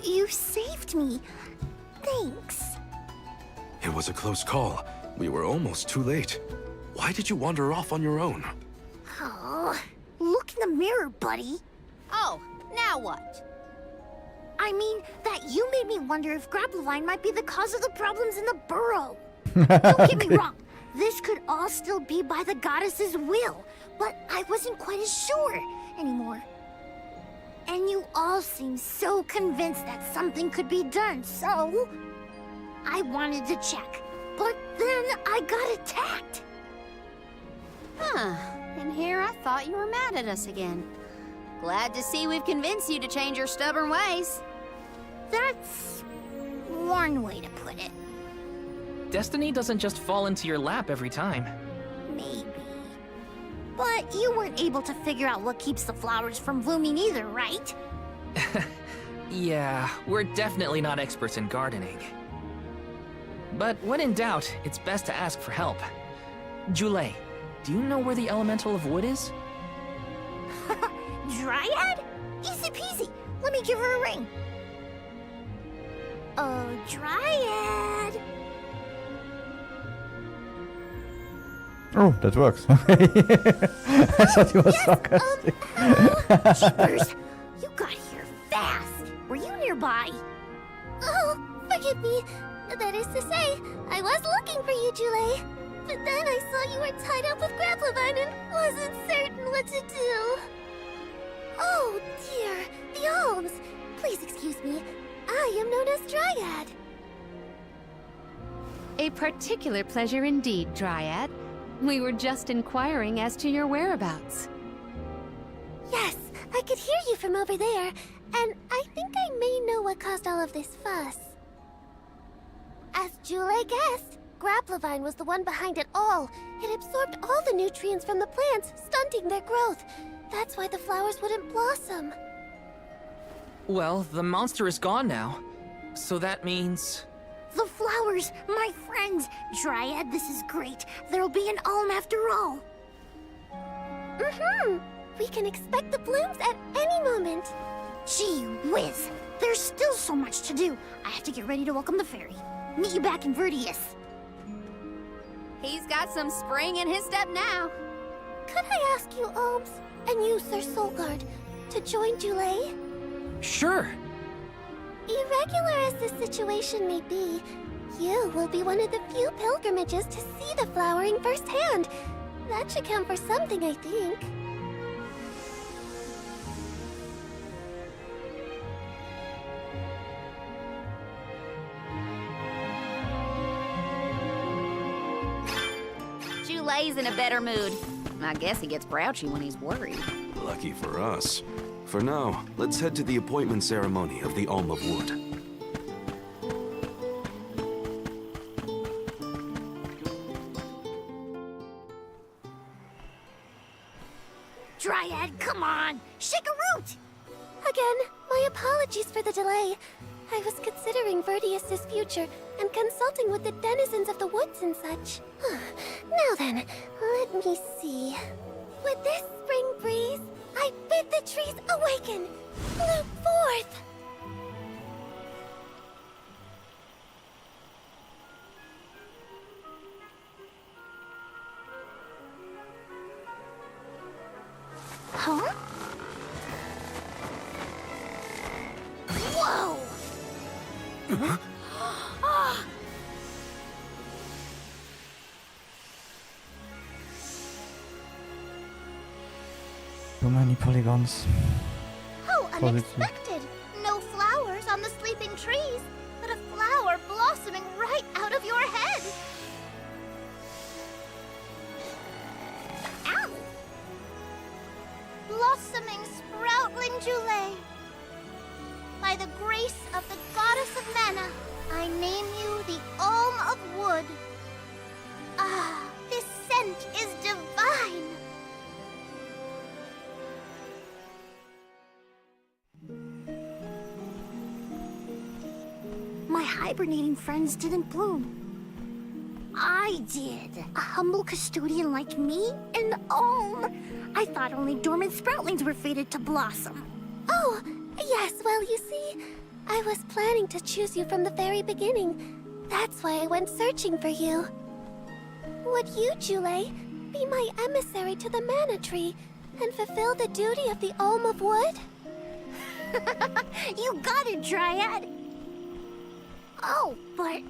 You saved me. Thanks. It was a close call. We were almost too late. Why did you wander off on your own? Oh, look in the mirror, buddy. Oh, now what? I mean, that you made me wonder if Grapplevine might be the cause of the problems in the burrow. Don't get me wrong. This could all still be by the goddess's will, but I wasn't quite as sure anymore. And you all seem so convinced that something could be done, so I wanted to check. But then I got attacked. Huh. And here I thought you were mad at us again. Glad to see we've convinced you to change your stubborn ways. That's one way to put it. Destiny doesn't just fall into your lap every time. Maybe. But you weren't able to figure out what keeps the flowers from blooming either, right? Yeah, we're definitely not experts in gardening. But when in doubt, it's best to ask for help. Jule, do you know where the elemental of wood is? Dryad? Easy peasy. Let me give her a ring. Oh, Dryad. Oh, that works. I thought he was sarcastic. Jeepers, you got here fast. Were you nearby? Oh, forgive me. That is to say, I was looking for you, Jule. But then I saw you were tied up with Grapplevine and wasn't certain what to do. Oh, dear. The Alms. Please excuse me. I am known as Dryad. A particular pleasure indeed, Dryad. We were just inquiring as to your whereabouts. Yes, I could hear you from over there, and I think I may know what caused all of this fuss. As Jule guessed, Grapplevine was the one behind it all. It absorbed all the nutrients from the plants, stunting their growth. That's why the flowers wouldn't blossom. Well, the monster is gone now. So that means... The flowers, my friends! Dryad, this is great. There'll be an alm after all. We can expect the blooms at any moment. Gee whiz! There's still so much to do. I have to get ready to welcome the fairy. Meet you back in Verdius. He's got some spring in his step now. Could I ask you, Alms, and you, Sir Solgard, to join Julay? Sure. Irregular as the situation may be, you will be one of the few pilgrimages to see the flowering firsthand. That should count for something, I think. Julay's in a better mood. I guess he gets grouchy when he's worried. Lucky for us. For now, let's head to the appointment ceremony of the Alm of Wood. Dryad, come on! Shake a root! Again, my apologies for the delay. I was considering Verdius' future and consulting with the denizens of the woods and such. Now then, let me see. With this spring breeze, I bid the trees awaken, bloom forth! Huh? Whoa! Too many polygons. How Positive. unexpected! No flowers on the sleeping trees, but a flower blossoming right out of your head! Ow! Blossoming sproutling Julay. By the grace of the goddess of mana, I name you the Alm of Wood. Ah, this scent is divine! My hibernating friends didn't bloom. I did. A humble custodian like me? An alm! I thought only dormant sproutlings were fated to blossom. Oh, yes, well, you see, I was planning to choose you from the very beginning. That's why I went searching for you. Would you, Julay, be my emissary to the Mana Tree and fulfill the duty of the Alm of Wood? You got it, Dryad! Oh, but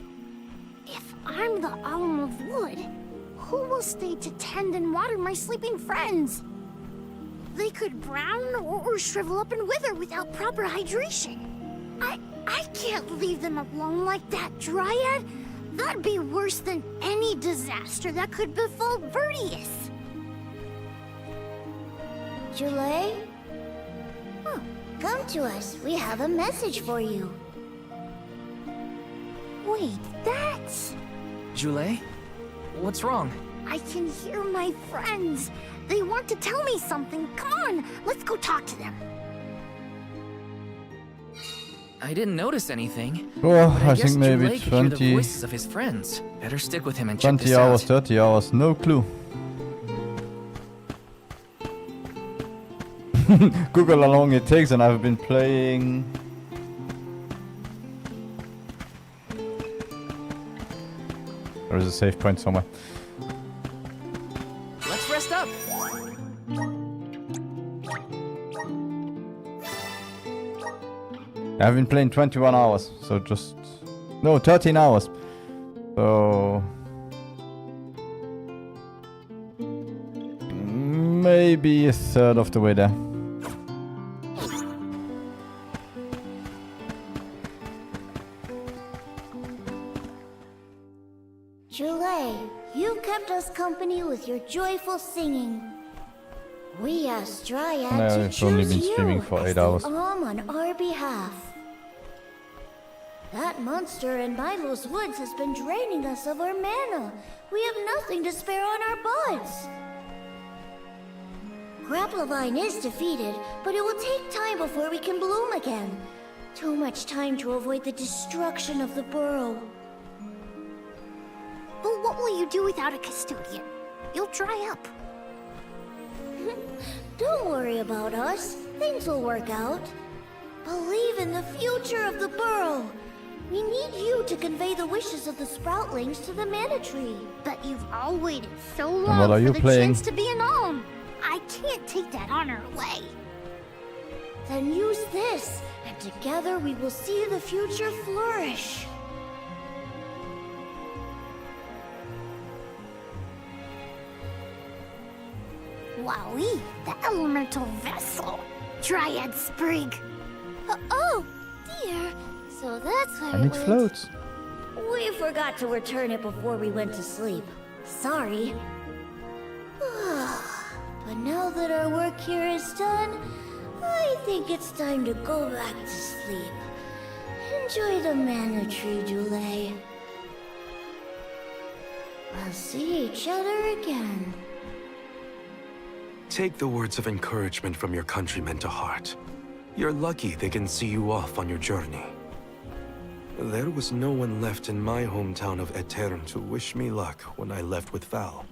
if I'm the Alm of Wood, who will stay to tend and water my sleeping friends? They could brown or shrivel up and wither without proper hydration. I can't leave them alone like that, Dryad. That'd be worse than any disaster that could befall Verdius. Julay? Oh, come to us. We have a message for you. Wait, that's... Julay? What's wrong? I can hear my friends. They want to tell me something. Come on, let's go talk to them. I didn't notice anything. Well, but I guess think maybe Julay could hear the 20 voices of his friends. Better stick with him and check 20 this hours, out. 30 hours, no clue. Google how long it takes, and I've been playing. There is a save point somewhere. Let's rest up. I've been playing 21 hours, so just... No, 13 hours. So... maybe a third of the way there. Julay, you kept us company with your joyful singing. We asked Dryad No, to it's only choose been streaming you for as 8 the hours. Alm on our behalf. That monster in Milo's woods has been draining us of our mana. We have nothing to spare on our buds. Grapplevine is defeated, but it will take time before we can bloom again. Too much time to avoid the destruction of the burrow. you do without a custodian? You'll dry up. Don't worry about us. Things will work out. Believe in the future of the burrow. We need you to convey the wishes of the Sproutlings to the Mana Tree. But you've all waited so what long are for you the playing? chance to be an alm. I can't take that honor away. Then use this, and together we will see the future flourish. Wowee, the elemental vessel. Dryad Sprig. Oh, dear. So that's where And it floats. We forgot to return it before we went to sleep. Sorry. But now that our work here is done, I think it's time to go back to sleep. Enjoy the Mana Tree, Dule. We'll see each other again. Take the words of encouragement from your countrymen to heart. You're lucky they can see you off on your journey. There was no one left in my hometown of Aetern to wish me luck when I left with Val.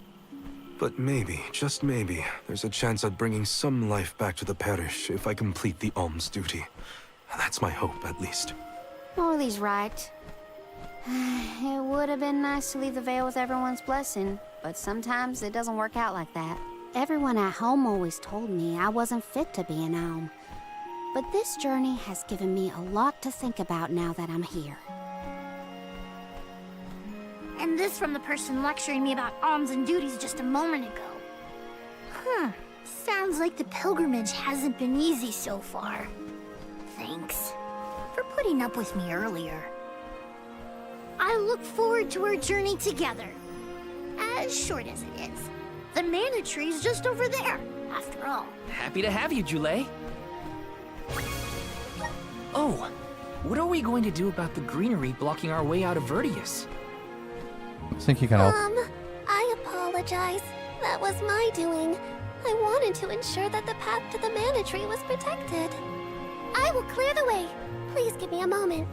But maybe, just maybe, there's a chance at bringing some life back to the parish if I complete the alms duty. That's my hope, at least. Morley's right. It would have been nice to leave the Vale with everyone's blessing, but sometimes it doesn't work out like that. Everyone at home always told me I wasn't fit to be an alm. But this journey has given me a lot to think about now that I'm here. And this from the person lecturing me about alms and duties just a moment ago. Sounds like the pilgrimage hasn't been easy so far. Thanks for putting up with me earlier. I look forward to our journey together. As short as it is. The Mana Tree's just over there, after all. Happy to have you, Jule. Oh, what are we going to do about the greenery blocking our way out of Vertius? I think you can help. I apologize. That was my doing. I wanted to ensure that the path to the Mana Tree was protected. I will clear the way. Please give me a moment.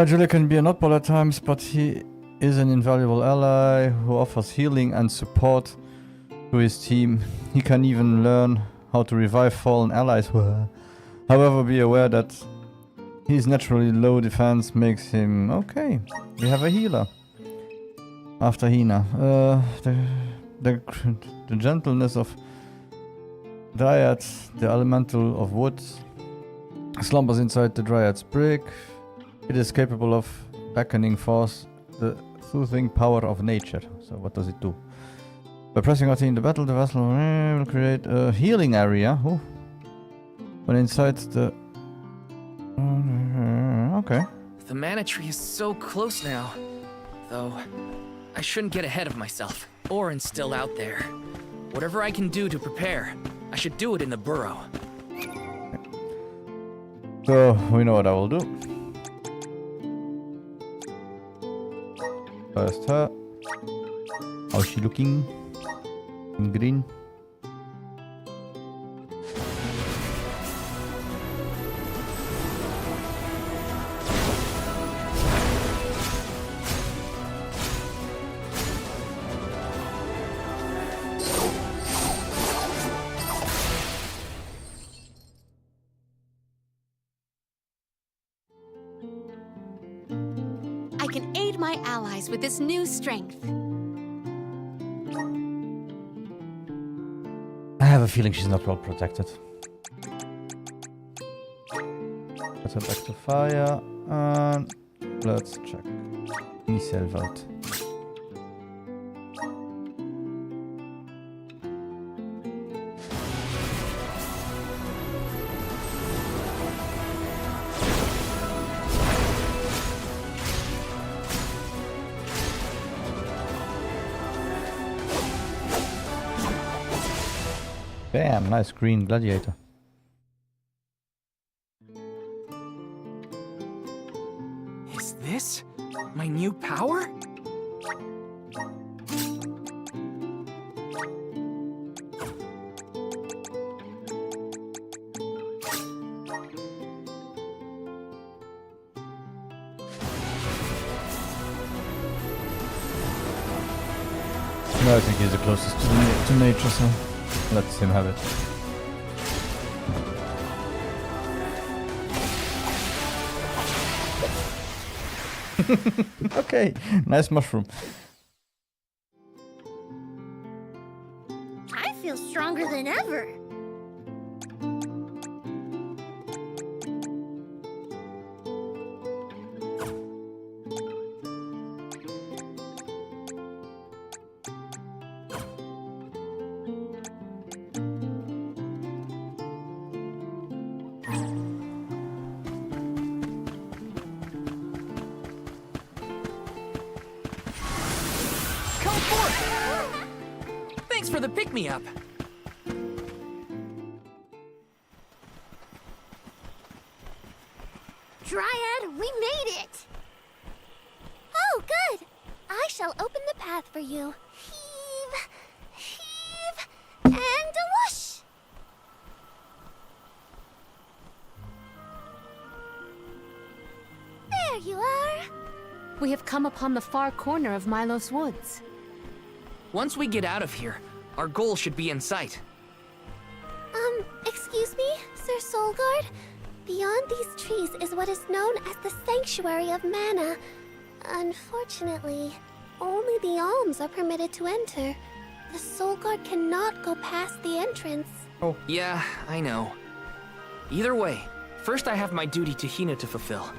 Julia can be an oddball at times, but he is an invaluable ally who offers healing and support to his team. He can even learn how to revive fallen allies. However, be aware that his naturally low defense makes him okay. We have a healer. After Hina. The gentleness of Dryad, the elemental of wood, slumbers inside the Dryad's brick. It is capable of beckoning forth the soothing power of nature. So what does it do? By pressing RT in the battle, the vessel will create a healing area. When inside the... okay. The Mana Tree is so close now. Though, I shouldn't get ahead of myself. Orin's still out there. Whatever I can do to prepare, I should do it in the burrow. So, we know what I will do. First her. How's she looking? In green. I can aid my allies with this new strength. I have a feeling she's not well protected. Put her back to fire, and let's check. Miselveld. Bam, nice green gladiator. Is this my new power? No, I think he's the closest to nature, so let's him have it. Okay, nice mushroom. I feel stronger than ever. Come forth! Thanks for the pick-me-up. Dryad, we made it! Oh, good! I shall open the path for you. Heave, heave, and a whoosh! There you are! We have come upon the far corner of Milos Woods. Once we get out of here, our goal should be in sight. Excuse me, Sir Solgard? Beyond these trees is what is known as the Sanctuary of Mana. Unfortunately, only the alms are permitted to enter. The Solgard cannot go past the entrance. Oh. Yeah, I know. Either way, first I have my duty to Hina to fulfill.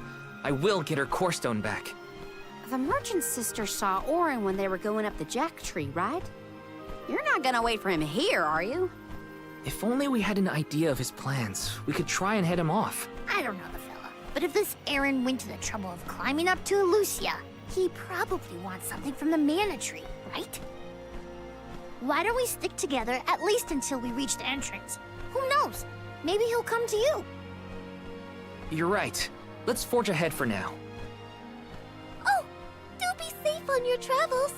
I will get her core stone back. The merchant's sister saw Orin when they were going up the jack tree, right? You're not gonna wait for him here, are you? If only we had an idea of his plans, we could try and head him off. I don't know the fella, but if this Aaron went to the trouble of climbing up to Elucia, he probably wants something from the mana tree, right? Why don't we stick together at least until we reach the entrance? Who knows? Maybe he'll come to you. You're right. Let's forge ahead for now. Oh, do be safe on your travels.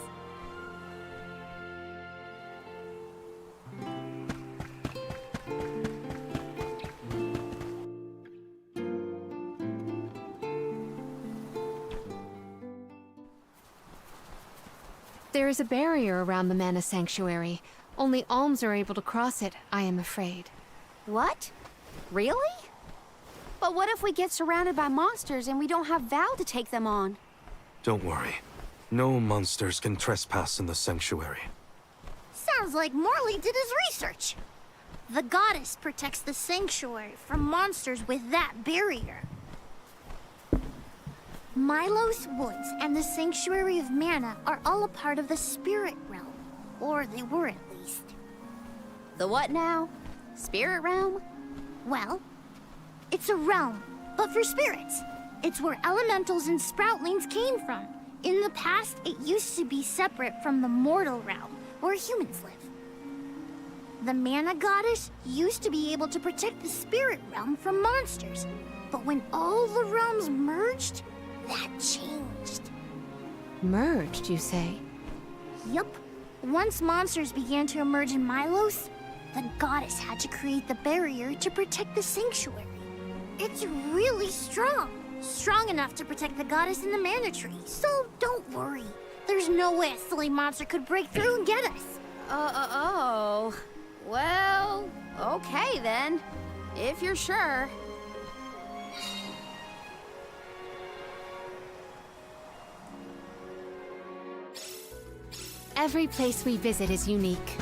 There is a barrier around the Mana Sanctuary. Only alms are able to cross it, I am afraid. What? Really? But what if we get surrounded by monsters and we don't have Val to take them on? Don't worry. No monsters can trespass in the sanctuary. Sounds like Morley did his research. The goddess protects the sanctuary from monsters with that barrier. Milos Woods and the Sanctuary of Mana are all a part of the spirit realm. Or they were at least. The what now? Spirit realm? Well, it's a realm, but for spirits. It's where elementals and sproutlings came from. In the past, it used to be separate from the mortal realm, where humans live. The Mana Goddess used to be able to protect the spirit realm from monsters. But when all the realms merged, that changed. Merged, you say? Yup. Once monsters began to emerge in Milos, the goddess had to create the barrier to protect the sanctuary. It's really strong. Strong enough to protect the goddess in the mana tree. So don't worry. There's no way a silly monster could break through and get us. Oh. Well, okay then. If you're sure. Every place we visit is unique.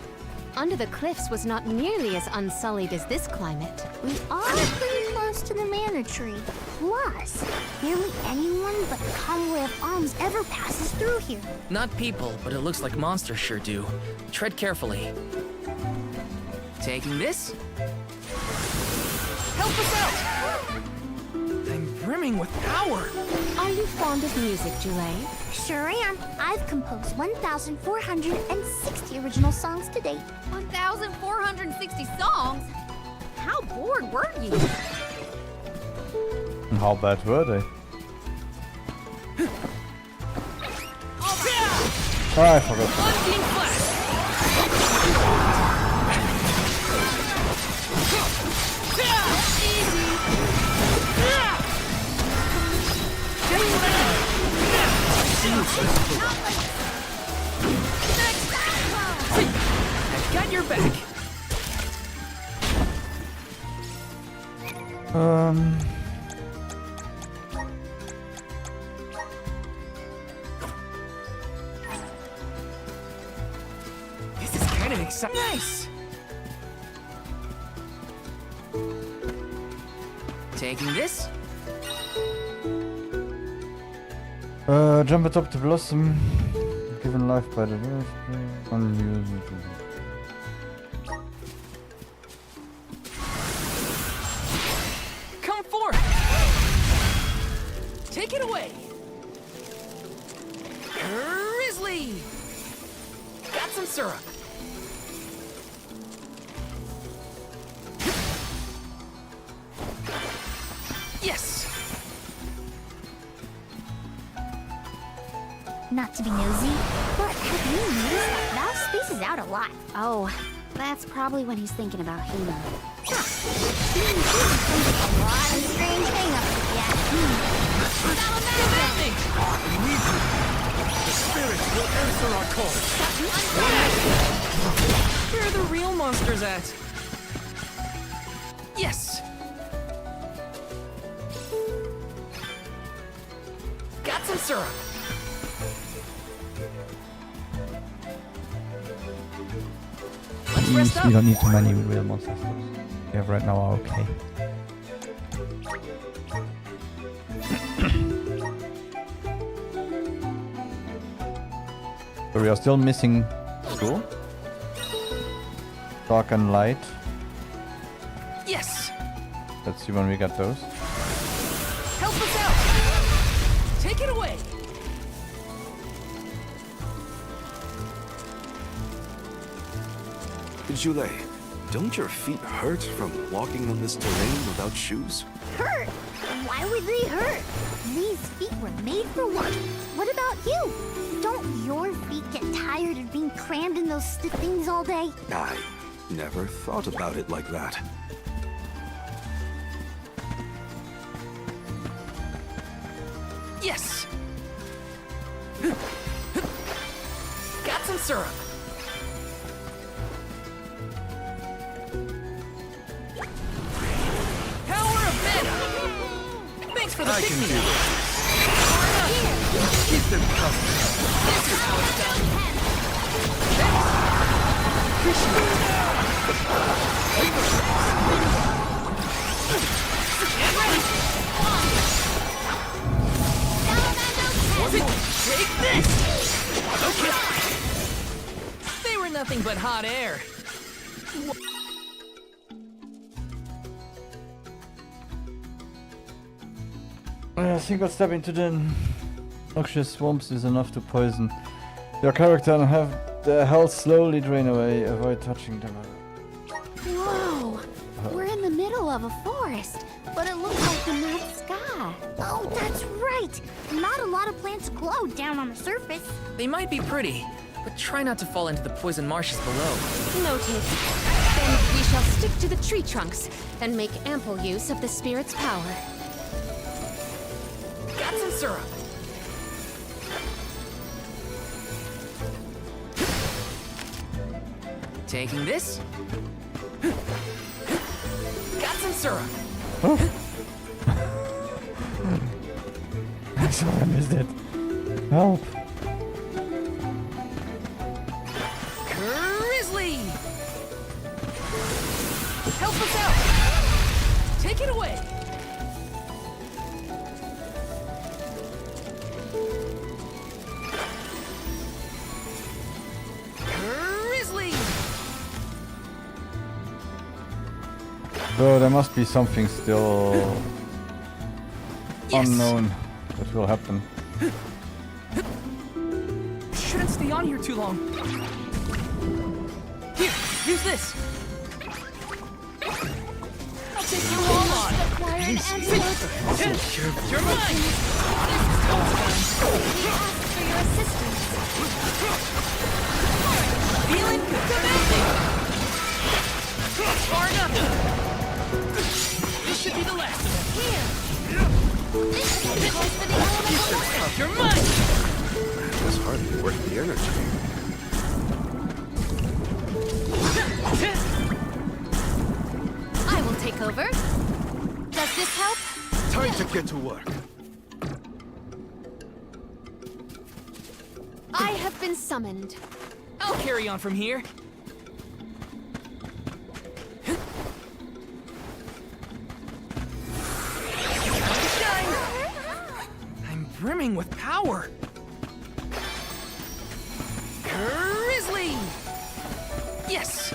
Under the Cliffs was not nearly as unsullied as this climate. We are pretty close to the mana tree. Plus, barely anyone but the Convoy of Alms ever passes through here. Not people, but it looks like monsters sure do. Tread carefully. Taking this? Help us out! I'm brimming with power! Are you fond of music, Julay? Sure am. I've composed 1,460 original songs to date. 1,460 songs? How bored were you? And how bad were they? Oh, I forgot. This is kind of exciting. Nice! Taking this? Jump atop the blossom. Given life by the unused. Come forth! Take it away! Grizzly! Got some syrup. Yes! Not to be nosy, but have you noticed that Val spaces out a lot? Oh, that's probably when he's thinking about Hina. A lot of strange hang-ups, yeah. The spirits will answer our call. Where are the real monsters at? Yes! Got some syrup. Let's rest up. You don't need too many real monsters. You have right now are okay. So we are still missing school. Dark and light. Yes! Let's see when we get those. Help us out! Take it away! Jule, don't your feet hurt from walking on this terrain without shoes? Hurt? Why would they hurt? These feet were made for work. What about you? Don't your feet get tired of being crammed in those stiff things all day? I never thought about it like that. Yes! Got some syrup. Power of mana! Thanks for the I can pick-me. do this. Keep them coming. This is how it's done. Get ready! Take this! Okay. They were nothing but hot air. A single step into the noxious swamps is enough to poison your character and have their health slowly drain away. Avoid touching them. Whoa! We're in the middle of a forest, but it looks like the night sky. Oh, that's right. Not a lot of plants glow down on the surface. They might be pretty, but try not to fall into the poison marshes below. Noted. Then we shall stick to the tree trunks and make ample use of the spirit's power. Got some syrup. Taking this. Got some syrup. Sorry, I missed it. Help. Grizzly! Help us out! Take it away! Grizzly! Though there must be something still unknown that will happen. Shouldn't stay on here too long. Here, use this. I'll take you all on. You're mine. We asked for your assistance. Feeling commanding. Far enough. This should be the last of it. Here. This is close to the elemental water. You're mine. It was hardly worth the energy. I will take over. The Does this help? Time to get to work. I have been summoned. I'll carry on from here. I'm brimming with power. Grizzly! Yes!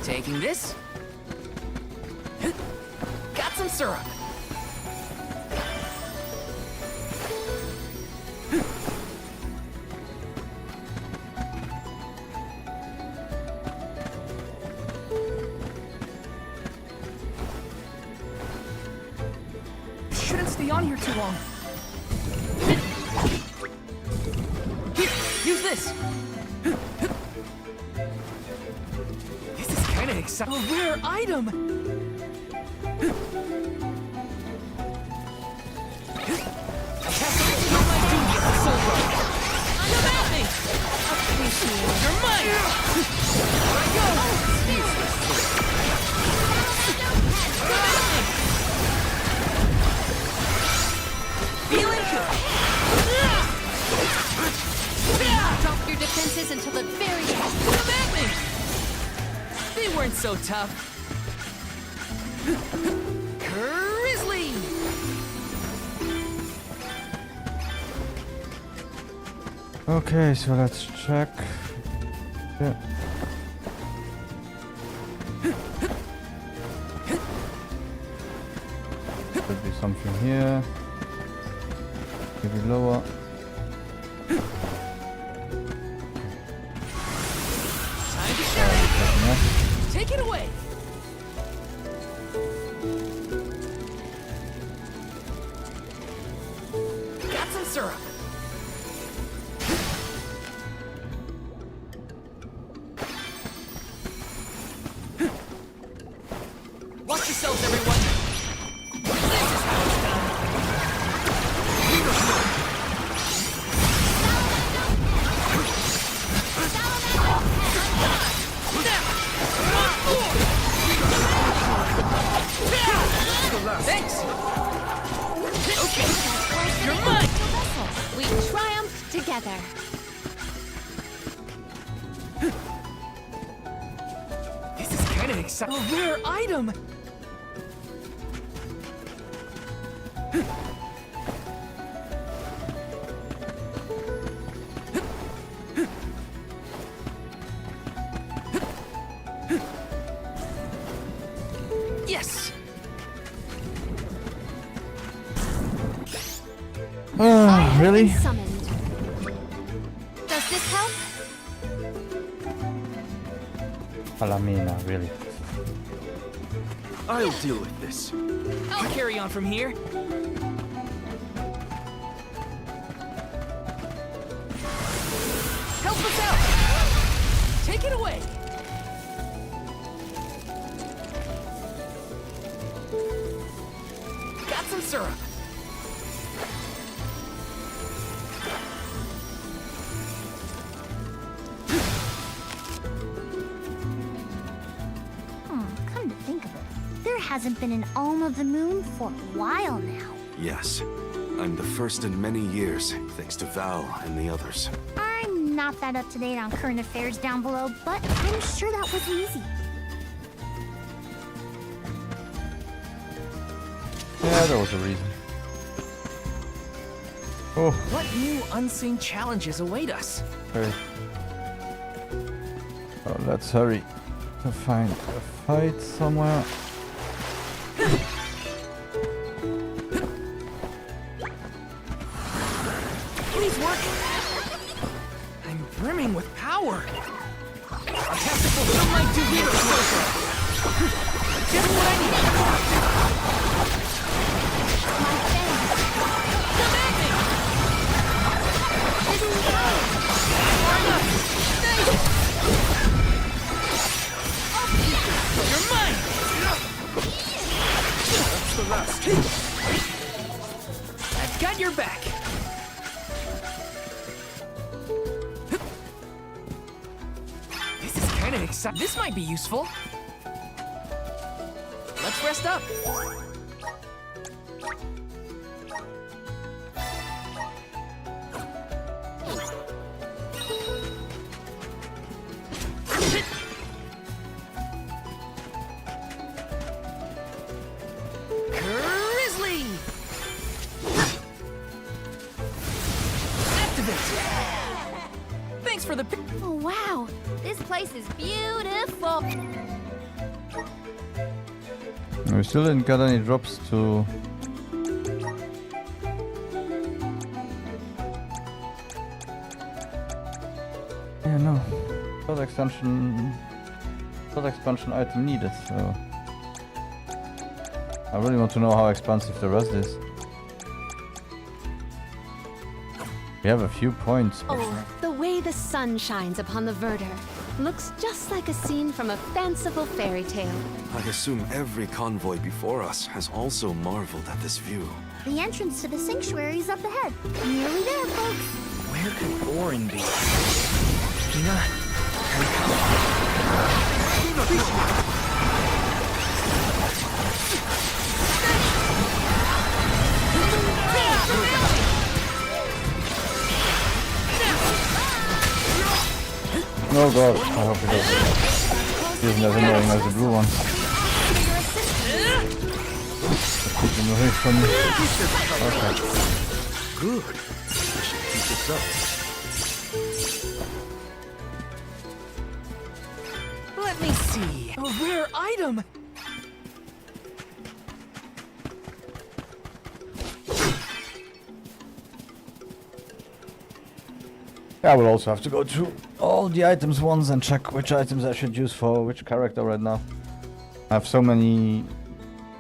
Taking this. Got some syrup. Shouldn't stay on here too long. Here, use this. This is kind of exciting. A rare item. I have to fulfill my duty as a soldier. Come at me. You're mine. Here I go. Come at me. Feeling good. Drop your defenses until the very end. Come at me. They weren't so tough. Grizzly. Okay, so let's check. Yeah. Could be something here. Maybe lower. Time to shine. Take it away. Got some syrup. Watch yourselves, everyone. This is how it's done. Thanks. Okay, you're mine. We triumphed together. This is kind of exciting. A rare item. Yes. Really? Summoned. Does this help? Palamina, really. I'll deal with this. I'll carry on from here. Help us out! Take it away! Got some syrup. Come to think of it, there hasn't been an Alm of the Moon for a while now. Yes. I'm the first in many years, thanks to Val and the others. I'm not that up to date on current affairs down below, but I'm sure that was easy. Yeah, there was a reason. Oh, What new unseen challenges await us? okay. Oh, let's hurry to find a fight somewhere. Please work. I'm brimming with power. I have to fulfill my duty as a soldier. Just what I need. My fans. Come at me. This is far enough. You're mine. That's the last. I've got your back. kinda excited. This might be useful. Let's rest up. Grizzly! Activate! Thanks for the... Oh, wow. This place is beautiful. We still didn't get any drops to... Yeah, no. Sword expansion item needed, so... I really want to know how expensive the rest is. We have a few points. But... Oh, the way the sun shines upon the verdure looks just like a scene from a fanciful fairy tale. I assume every convoy before us has also marveled at this view. The entrance to the sanctuary is up ahead. Nearly there, folks. Where could Orin be? Hina? Oh god, I hope it does. He isn't as annoying as the blue one. Keep him away from me. Okay. Good. I should keep this up. Let me see. A rare item! I will also have to go through all the items once and check which items I should use for which character right now. I have so many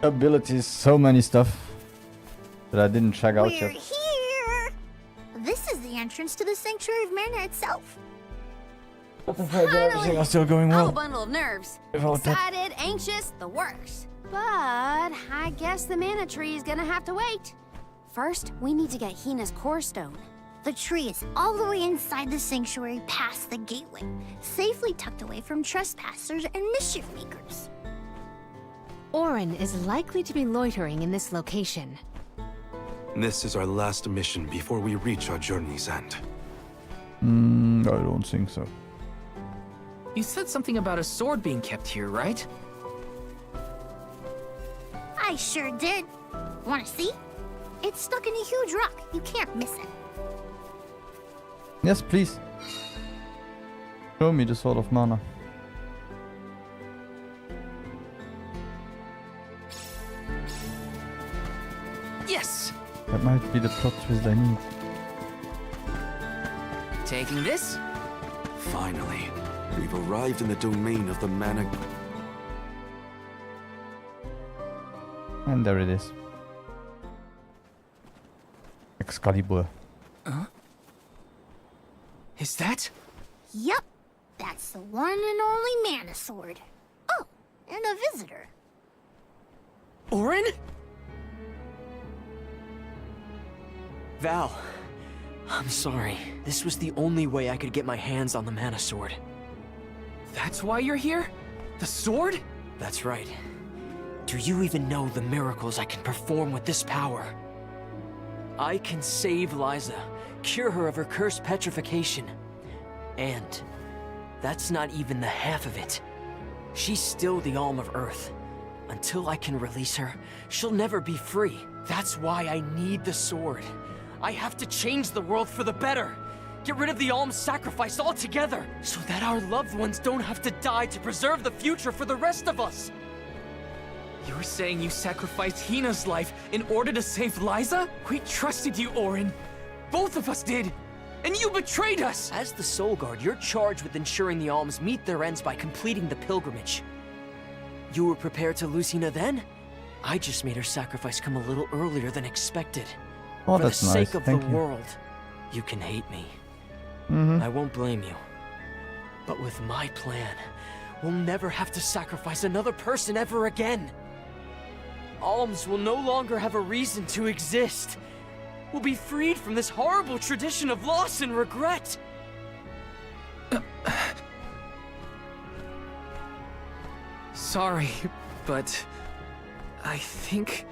abilities, so many stuff that I didn't check out We're yet. here! This is the entrance to the Sanctuary of Mana itself. Everything is still going I'm a well. bundle of nerves. Without that- Excited, anxious, the works. But I guess the mana tree is gonna have to wait. First, we need to get Hina's core stone. The tree is all the way inside the sanctuary past the gateway, safely tucked away from trespassers and mischief makers. Orin is likely to be loitering in this location. This is our last mission before we reach our journey's end. I don't think so. You said something about a sword being kept here, right? I sure did. Wanna see? It's stuck in a huge rock. You can't miss it. Yes, please. Show me the Sword of Mana. Yes! That might be the plot twist I need. Taking this? Finally, we've arrived in the domain of the mana. And there it is. Excalibur. Huh? Is that? Yep, that's the one and only mana sword. Oh, and a visitor. Orin? Val, I'm sorry. This was the only way I could get my hands on the mana sword. That's why you're here? The sword? That's right. Do you even know the miracles I can perform with this power? I can save Liza, cure her of her cursed petrification. And that's not even the half of it. She's still the Alm of Earth. Until I can release her, she'll never be free. That's why I need the sword. I have to change the world for the better. Get rid of the Alm's sacrifice altogether, so that our loved ones don't have to die to preserve the future for the rest of us. You're saying you sacrificed Hina's life in order to save Liza? We trusted you, Orin. Both of us did. And you betrayed us! As the Soul Guard, you're charged with ensuring the Alms meet their ends by completing the pilgrimage. You were prepared to lose Hina then? I just made her sacrifice come a little earlier than expected. Oh, For that's the sake nice. of Thank the you. world, you can hate me. I won't blame you. But with my plan, we'll never have to sacrifice another person ever again. Alms will no longer have a reason to exist. We'll be freed from this horrible tradition of loss and regret. sorry, but I think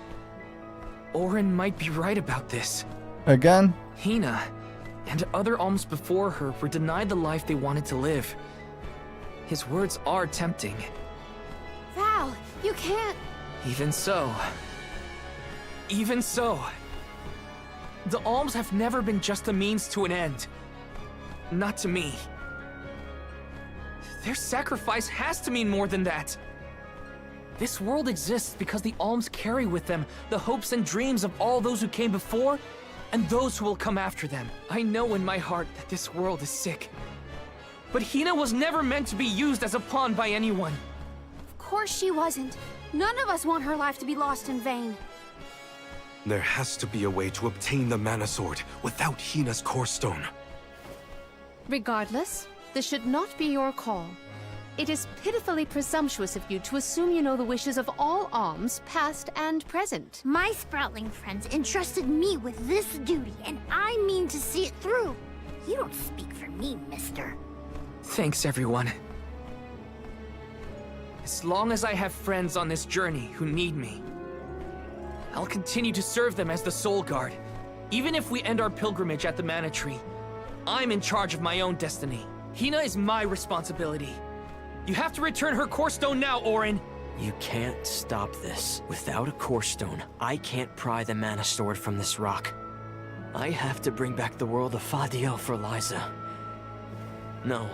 Auron might be right about this. Again? Hina and other alms before her were denied the life they wanted to live. His words are tempting. Val, you can't... Even so, the alms have never been just a means to an end. Not to me. Their sacrifice has to mean more than that. This world exists because the alms carry with them the hopes and dreams of all those who came before and those who will come after them. I know in my heart that this world is sick. But Hina was never meant to be used as a pawn by anyone. Of course she wasn't. None of us want her life to be lost in vain. There has to be a way to obtain the Mana Sword without Hina's Core Stone. Regardless, this should not be your call. It is pitifully presumptuous of you to assume you know the wishes of all alms, past and present. My Sproutling friends entrusted me with this duty, and I mean to see it through. You don't speak for me, mister. Thanks, everyone. As long as I have friends on this journey who need me, I'll continue to serve them as the Soul Guard. Even if we end our pilgrimage at the Mana Tree, I'm in charge of my own destiny. Hina is my responsibility. You have to return her Core Stone now, Auron! You can't stop this. Without a Core Stone, I can't pry the Mana Sword from this rock. I have to bring back the world of Fadiel for Liza. No.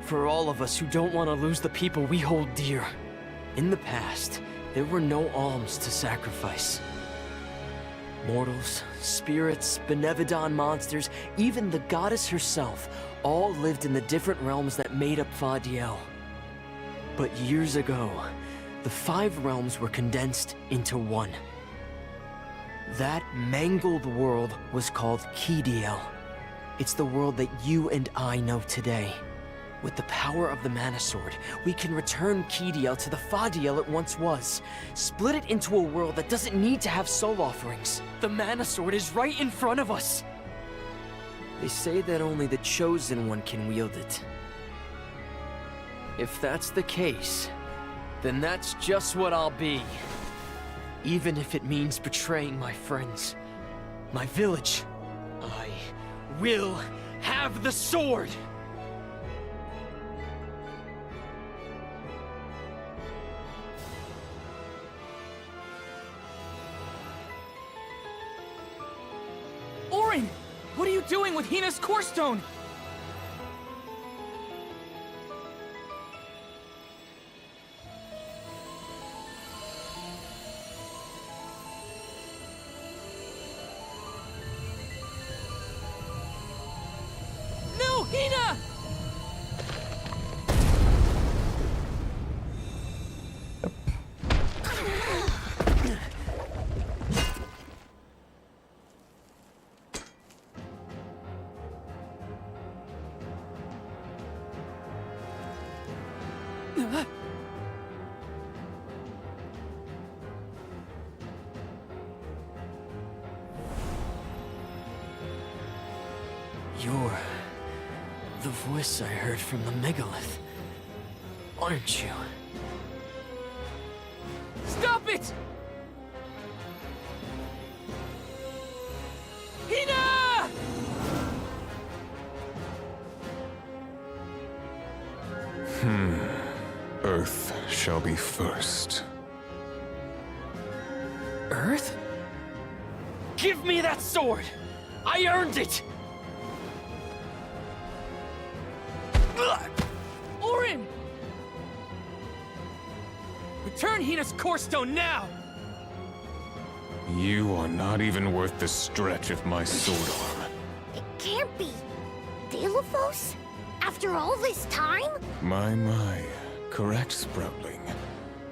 For all of us who don't want to lose the people we hold dear. In the past, there were no alms to sacrifice. Mortals, spirits, Benevodon monsters, even the goddess herself, all lived in the different realms that made up Fadiel. But years ago, the 5 realms were condensed into one. That mangled world was called Kidiel. It's the world that you and I know today. With the power of the Mana Sword, we can return Kidiel to the Fadiel it once was. Split it into a world that doesn't need to have soul offerings. The Mana Sword is right in front of us. They say that only the Chosen One can wield it. If that's the case, then that's just what I'll be. Even if it means betraying my friends, my village. I will have the sword! Auron! What are you doing with Hina's Core Stone? No, Hina! You're the voice I heard from the megalith, aren't you? Stop it! Hina! Earth shall be first. Earth? Give me that sword! I earned it! Auron! Return Hina's Core Stone now! You are not even worth the stretch of my sword arm. It can't be. Delophos? After all this time? My. Correct, Sproutling.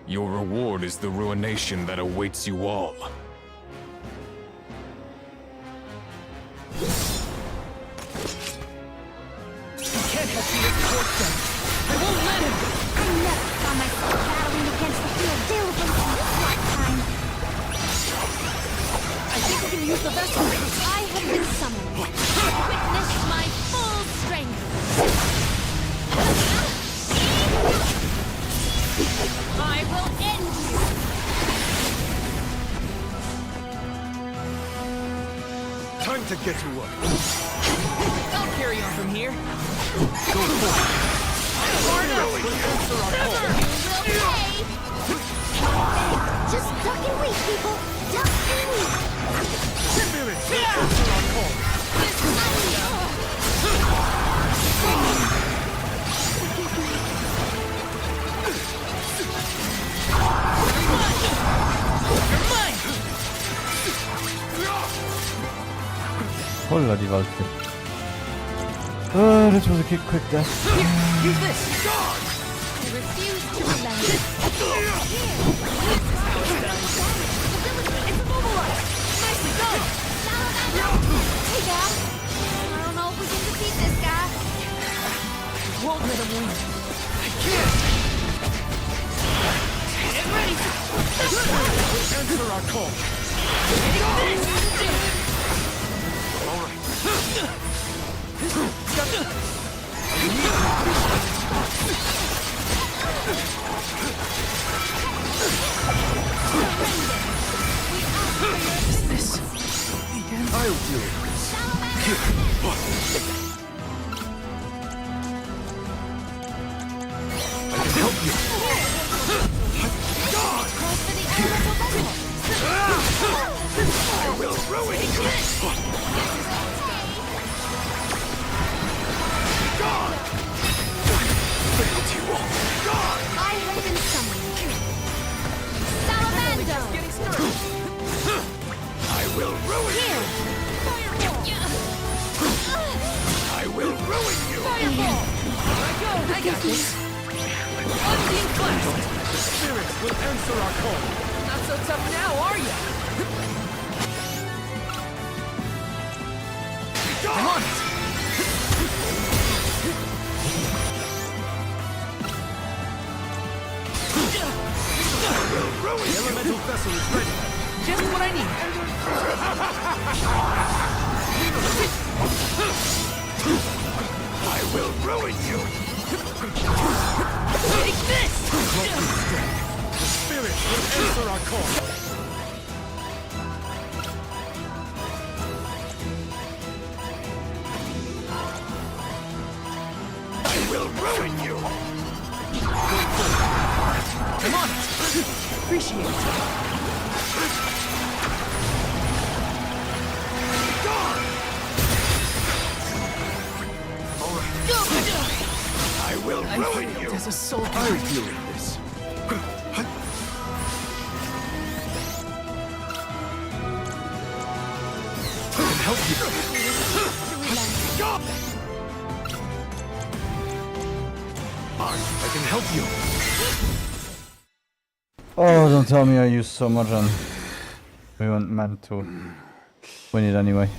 Your reward is the ruination that awaits you all. Can't have Hina's Core Stone! I won't let him! I never saw myself battling against the field Delophos in this lifetime. I think we can use the vessel. I have been summoned. Witness my full strength. get to work. I'll carry on from here. Go for it. We'll answer our call. Just duck and wait, people. Duck and wait. Spirit, we'll answer our call. Holla die Waldfee. That was a quick death. Use this! I refuse to relent. It's immobilized! Nicely done! Hey, Dad. I don't know if we can defeat this guy. Won't let him win. I can't! Get ready! Answer our call. All right. Is this the end? I'll deal with this. Here. I can help you. I will ruin you. Failed you all. I have been summoned. Salamander! I will ruin you. I will ruin you. I got this! Unseen Blast! The spirits will answer our call. Not so tough now, are ya? I'm on it! The elemental vessel is ready. Just what I need. I will ruin you. Take this! The spirits will answer our call. I will ruin you. I'm on it! Appreciate it. I will ruin you. There's a soul. I'll deal with this. I can help you. I can help you. Oh, don't tell me I used so much and we weren't meant to win it anyway.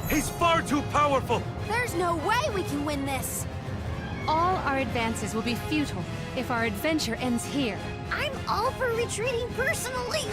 He's far too powerful. There's no way we can win this. All our advances will be futile if our adventure ends here. I'm all for retreating personally.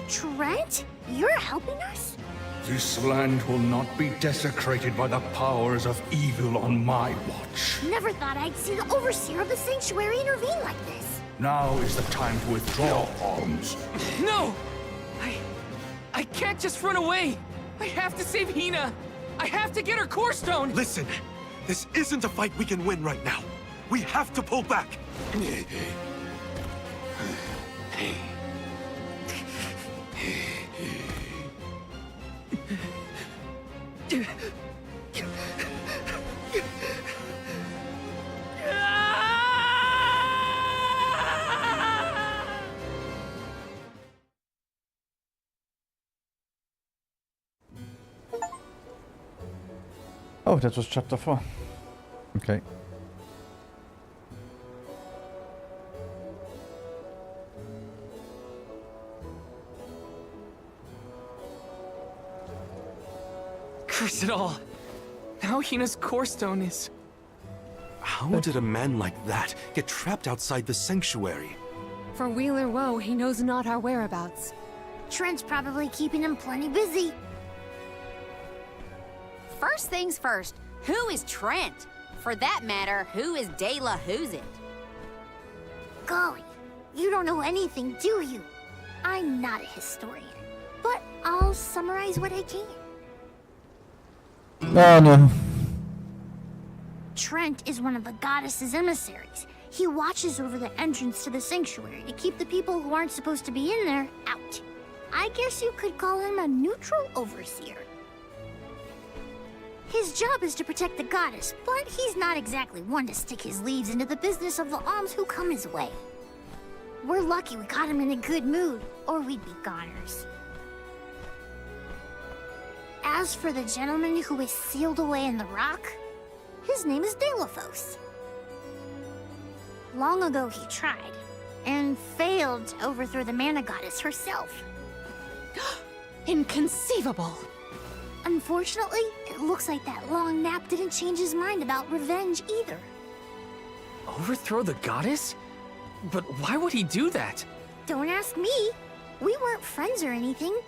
Trent, you're helping us? This land will not be desecrated by the powers of evil on my watch. Never thought I'd see the overseer of the sanctuary intervene like this. Now is the time to withdraw, Alms. No! I can't just run away! I have to save Hina! I have to get her core stone! Listen, this isn't a fight we can win right now. We have to pull back. Oh, that was chapter 4. Okay. Curse it all! Now Hina's core stone is... How did a man like that get trapped outside the sanctuary? For Wheeler Woe, he knows not our whereabouts. Trent's probably keeping him plenty busy. First things first, who is Trent? For that matter, who is De La Who's It? Golly, you don't know anything, do you? I'm not a historian, but I'll summarize what I can. No, no. Trent is one of the goddess's emissaries. He watches over the entrance to the sanctuary to keep the people who aren't supposed to be in there out. I guess you could call him a neutral overseer. His job is to protect the goddess, but he's not exactly one to stick his leaves into the business of the alms who come his way. We're lucky we caught him in a good mood, or we'd be goners. As for the gentleman who is sealed away in the rock, his name is Delafos. Long ago he tried, and failed to overthrow the mana goddess herself. Inconceivable! Unfortunately, it looks like that long nap didn't change his mind about revenge either. Overthrow the goddess? But why would he do that? Don't ask me. We weren't friends or anything.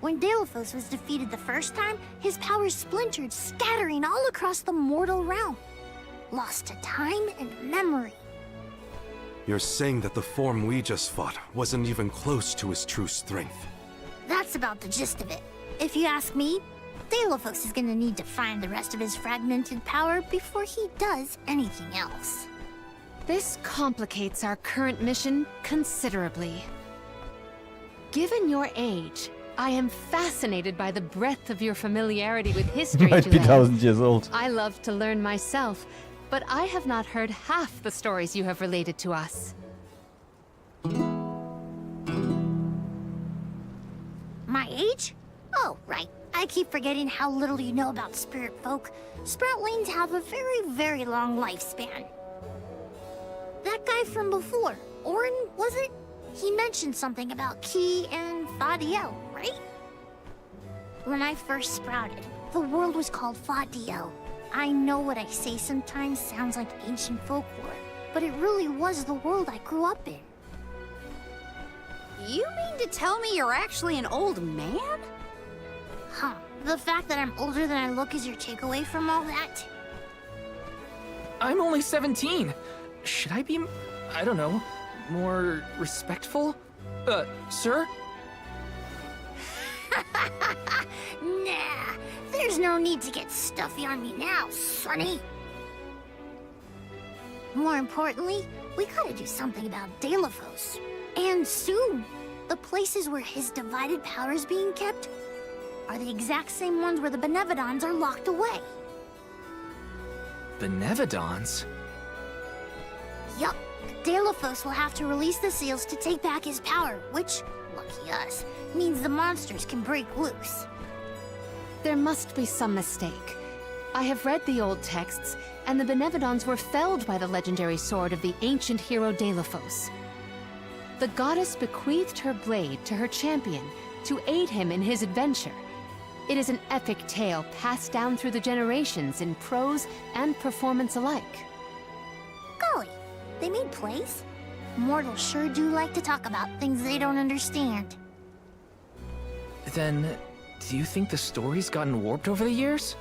When Delafos was defeated the first time, his powers splintered, scattering all across the mortal realm. Lost to time and memory. You're saying that the form we just fought wasn't even close to his true strength. That's about the gist of it. If you ask me, Delafos is gonna need to find the rest of his fragmented power before he does anything else. This complicates our current mission considerably. Given your age, I am fascinated by the breadth of your familiarity with history. Might be 1,000 years old. I love to learn myself, but I have not heard half the stories you have related to us. My age? Oh, right. I keep forgetting how little you know about spirit folk. Sproutlings have a very, very long lifespan. That guy from before, Orin, was it? He mentioned something about Ki and Fadiel, right? When I first sprouted, the world was called Fadiel. I know what I say sometimes sounds like ancient folklore, but it really was the world I grew up in. You mean to tell me you're actually an old man? Huh. The fact that I'm older than I look is your takeaway from all that? I'm only 17. Should I be, I don't know, more respectful? Sir? Nah, there's no need to get stuffy on me now, Sonny. More importantly, we gotta do something about Delafos. And soon. The places where his divided power is being kept are the exact same ones where the Benevodons are locked away. Benevodons? Yup. Delafos will have to release the seals to take back his power, which, lucky us, means the monsters can break loose. There must be some mistake. I have read the old texts, and the Benevodons were felled by the legendary sword of the ancient hero Delafos. The goddess bequeathed her blade to her champion to aid him in his adventure. It is an epic tale passed down through the generations in prose and performance alike. Golly, they made plays? Mortals sure do like to talk about things they don't understand. Then, do you think the story's gotten warped over the years?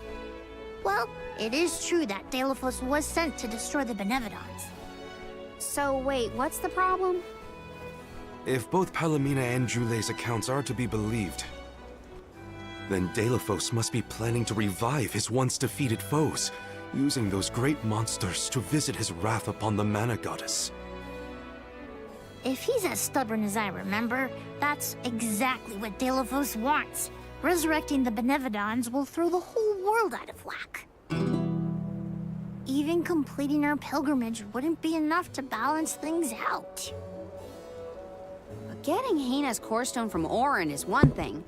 Well, it is true that Delafos was sent to destroy the Benevodons. So wait, what's the problem? If both Palomina and Jule's accounts are to be believed, then Delafos must be planning to revive his once defeated foes, using those great monsters to visit his wrath upon the Mana Goddess. If he's as stubborn as I remember, that's exactly what Delafos wants. Resurrecting the Benevodons will throw the whole world out of whack. Even completing our pilgrimage wouldn't be enough to balance things out. Getting Hina's core stone from Orin is one thing.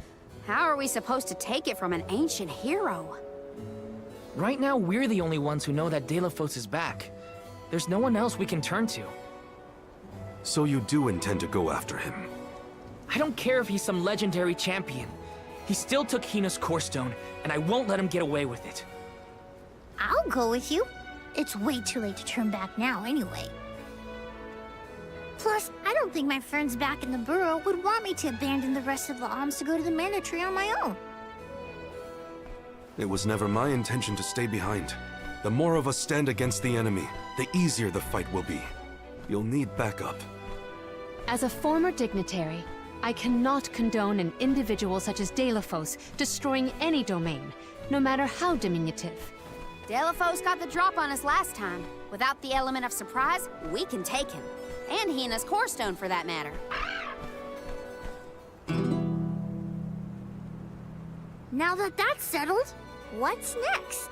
How are we supposed to take it from an ancient hero? Right now, we're the only ones who know that Delafos is back. There's no one else we can turn to. So you do intend to go after him? I don't care if he's some legendary champion. He still took Hina's core stone, and I won't let him get away with it. I'll go with you. It's way too late to turn back now anyway. Plus, I don't think my friends back in the burrow would want me to abandon the rest of the alms to go to the Mana Tree on my own. It was never my intention to stay behind. The more of us stand against the enemy, the easier the fight will be. You'll need backup. As a former dignitary, I cannot condone an individual such as Delafos destroying any domain, no matter how diminutive. Delafos got the drop on us last time. Without the element of surprise, we can take him. And Hina's core stone, for that matter. Now that that's settled, what's next?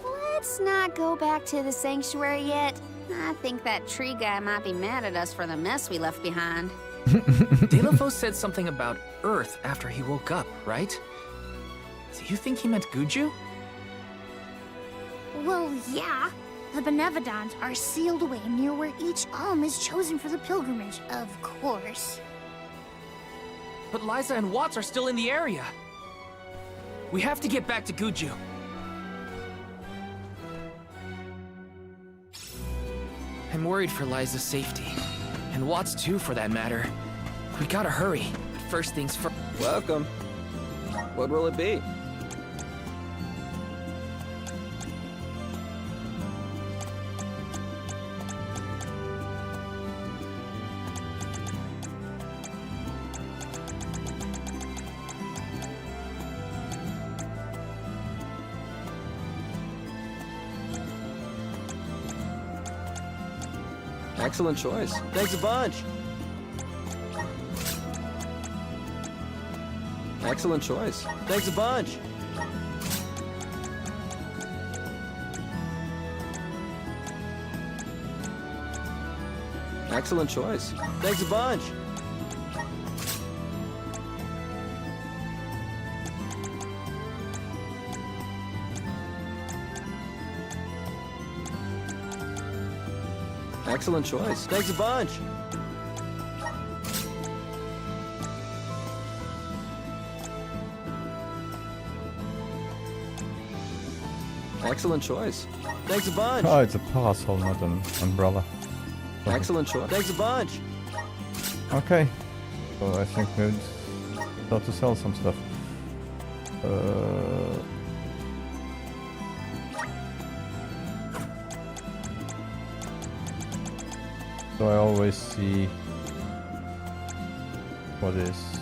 Let's not go back to the sanctuary yet. I think that tree guy might be mad at us for the mess we left behind. Delafos said something about Earth after he woke up, right? Do you think he meant Guju? Well, yeah. The Benevodons are sealed away near where each alm is chosen for the pilgrimage, of course. But Liza and Watts are still in the area. We have to get back to Guju. I'm worried for Liza's safety. And Watts too, for that matter. We gotta hurry. But first things first. Welcome. What will it be? Excellent choice. Thanks a bunch. Excellent choice. Thanks a bunch. Excellent choice. Thanks a bunch. Excellent choice. Thanks a bunch. Excellent choice. Thanks a bunch. Oh, it's a parasol, not an umbrella. Excellent choice. Thanks a bunch. Okay. So I think we start to sell some stuff. So I always see what is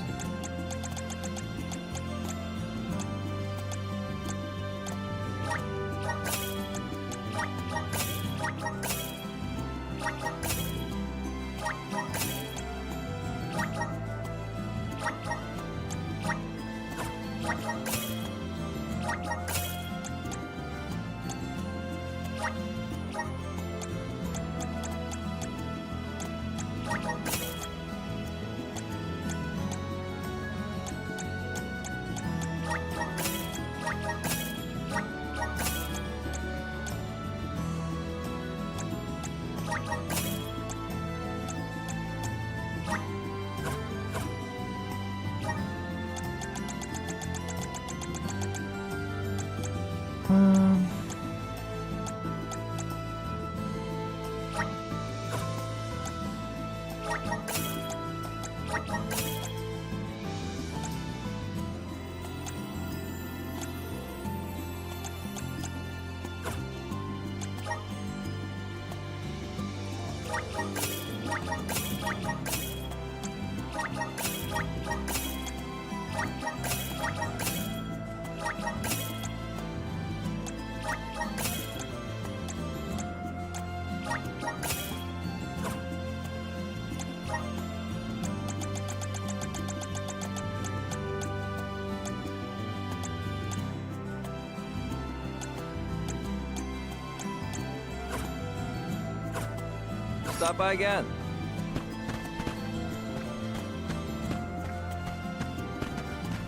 Stop by again.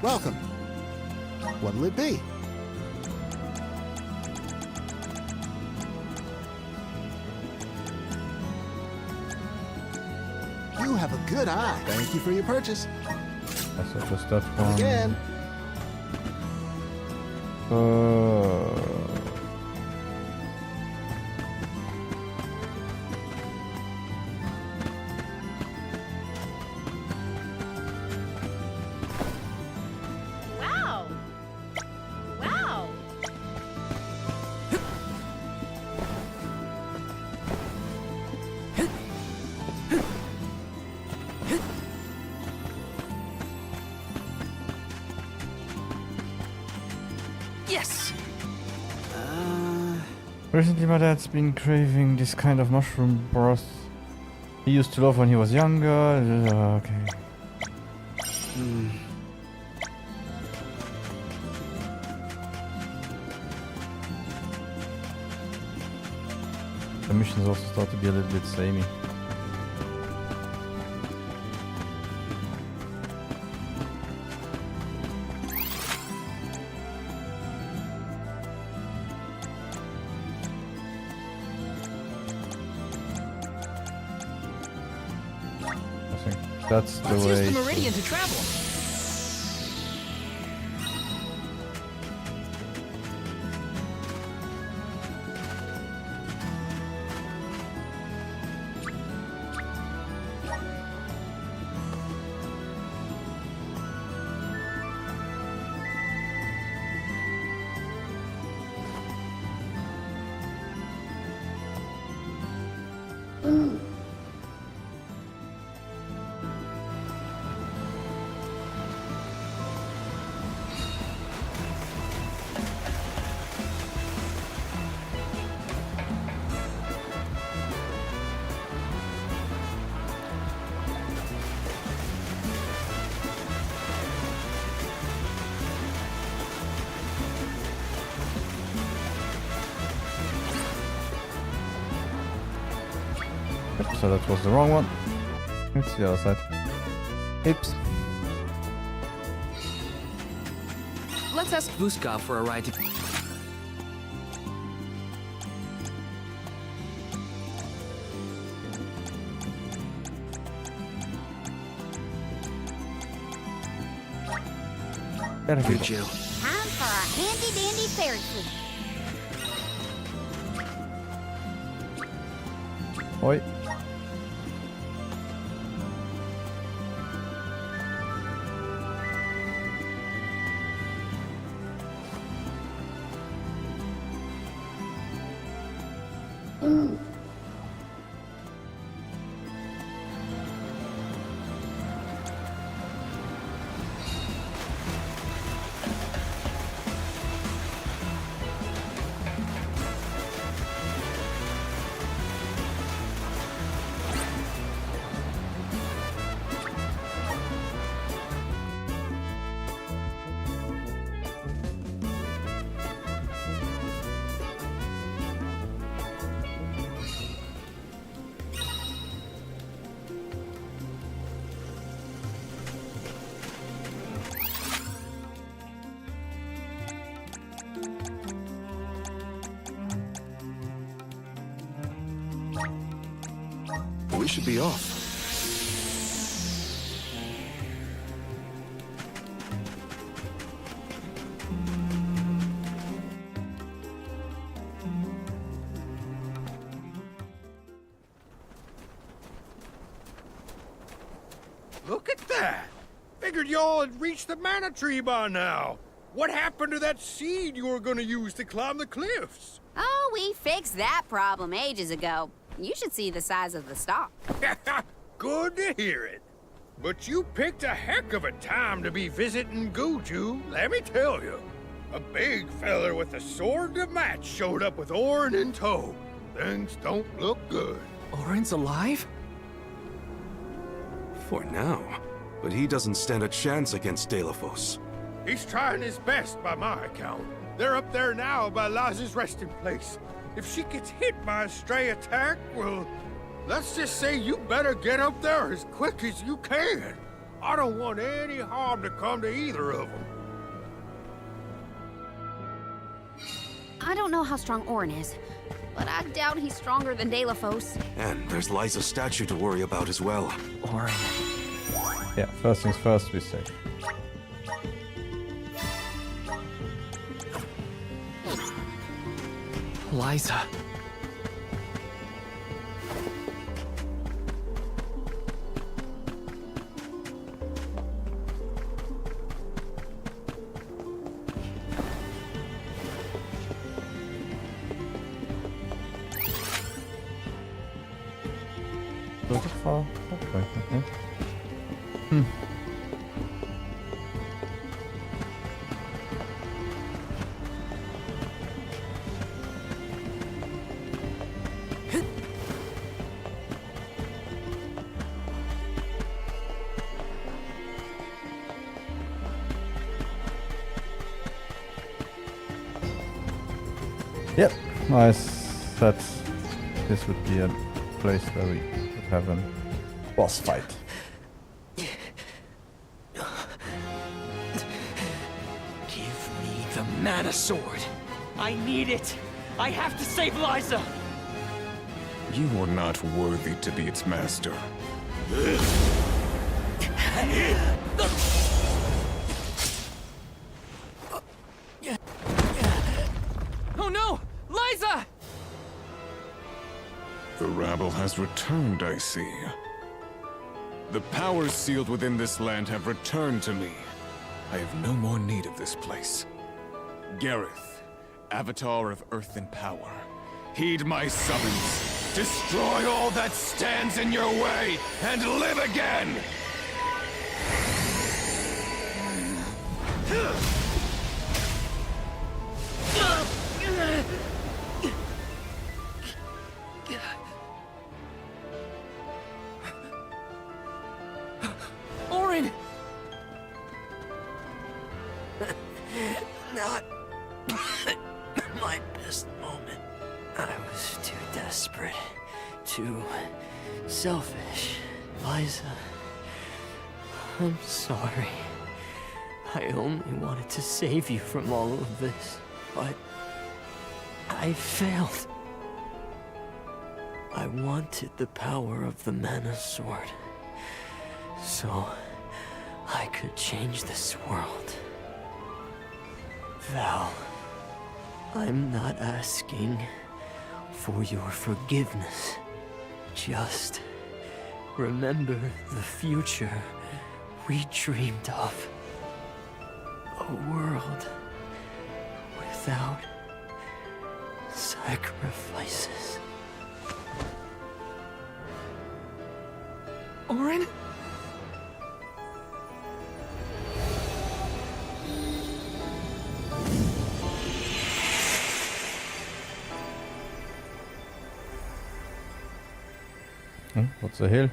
Welcome. What'll it be? You have a good eye. Thank you for your purchase. Also just that one. Again. Wow! Wow! Yes! Recently my dad's been craving this kind of mushroom broth. He used to love when he was younger. Okay. The missions also start to be a little bit samey. I think that's the Let's way. use the Meridian to travel. So that was the wrong one. It's the other side. Oops. Let's ask Vuskov for a ride to... Good you. Time for a handy-dandy ferry fleet. Oi. We should be off. Look at that! Figured y'all had reached the mana tree by now. What happened to that seed you were gonna use to climb the cliffs? Oh, we fixed that problem ages ago. You should see the size of the stalk. Good to hear it. But you picked a heck of a time to be visiting Guju, let me tell you. A big feller with a sword to match showed up with Orin in tow. Things don't look good. Orin's alive? For now. But he doesn't stand a chance against Delafos. He's trying his best by my account. They're up there now by Laz's resting place. If she gets hit by a stray attack, well, let's just say you better get up there as quick as you can. I don't want any harm to come to either of them. I don't know how strong Orin is, but I doubt he's stronger than Delafos. And there's Liza's statue to worry about as well. Orin. Yeah, first things first, we say. Liza. Does it fall? Okay, okay. Yep, nice. This would be a place where we could have a boss fight. Give me the mana sword. I need it. I have to save Liza. You are not worthy to be its master. Oh no! Liza! The rabble has returned, I see. The powers sealed within this land have returned to me. I have no more need of this place. Gareth, Avatar of Earth and Power, heed my summons. Destroy all that stands in your way, and live again! Auron! Not my best moment. I was too desperate, too selfish. Liza, I'm sorry. I only wanted to save you from all of this, but I failed. I wanted the power of the mana sword, so I could change this world. Val, I'm not asking for your forgiveness. Just remember the future we dreamed of. A world without sacrifices. Auron? What's the hill?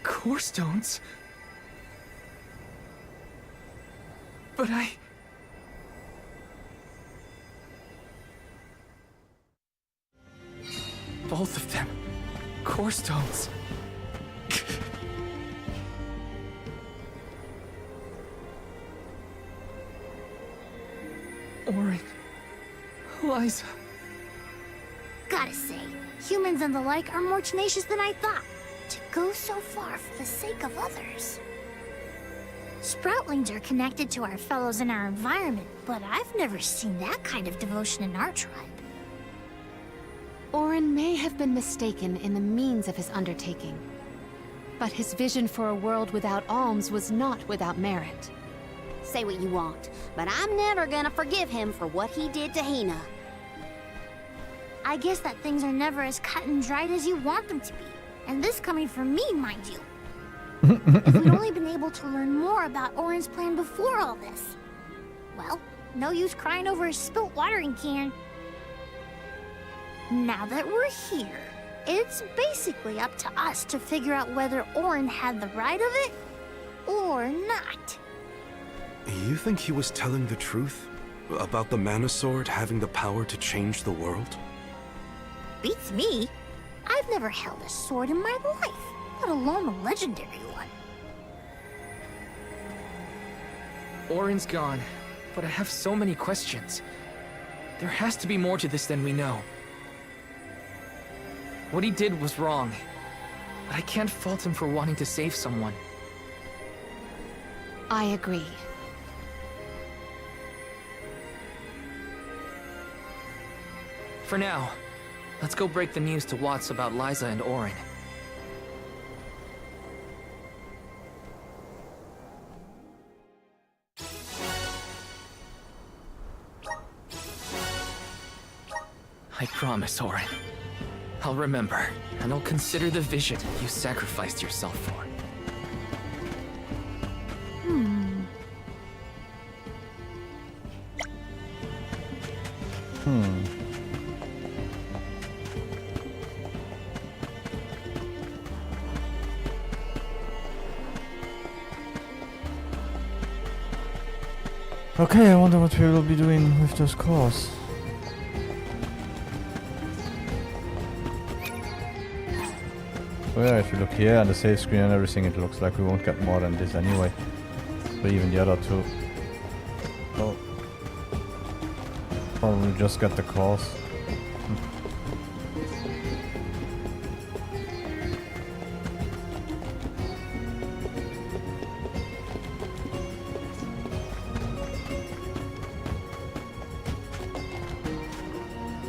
Core stones? But both of them. Core stones. Auron. Liza. Gotta say, humans and the like are more tenacious than I thought. To go so far for the sake of others. Sproutlings are connected to our fellows in our environment, but I've never seen that kind of devotion in our tribe. Auron may have been mistaken in the means of his undertaking, but his vision for a world without alms was not without merit. Say what you want, but I'm never gonna forgive him for what he did to Hina. I guess that things are never as cut and dried as you want them to be. And this coming from me, mind you. If we'd only been able to learn more about Auron's plan before all this. Well, no use crying over a spilt watering can. Now that we're here, it's basically up to us to figure out whether Auron had the right of it or not. You think he was telling the truth? About the mana sword having the power to change the world? Beats me. I've never held a sword in my life, let alone a legendary one. Auron's gone, but I have so many questions. There has to be more to this than we know. What he did was wrong, but I can't fault him for wanting to save someone. I agree. For now, let's go break the news to Watts about Liza and Orin. I promise, Orin. I'll remember, and I'll consider the vision you sacrificed yourself for. Okay, I wonder what we will be doing with those cores. So yeah, if you look here on the save screen and everything, it looks like we won't get more than this anyway. But even the other two. Oh. Probably just get the cores.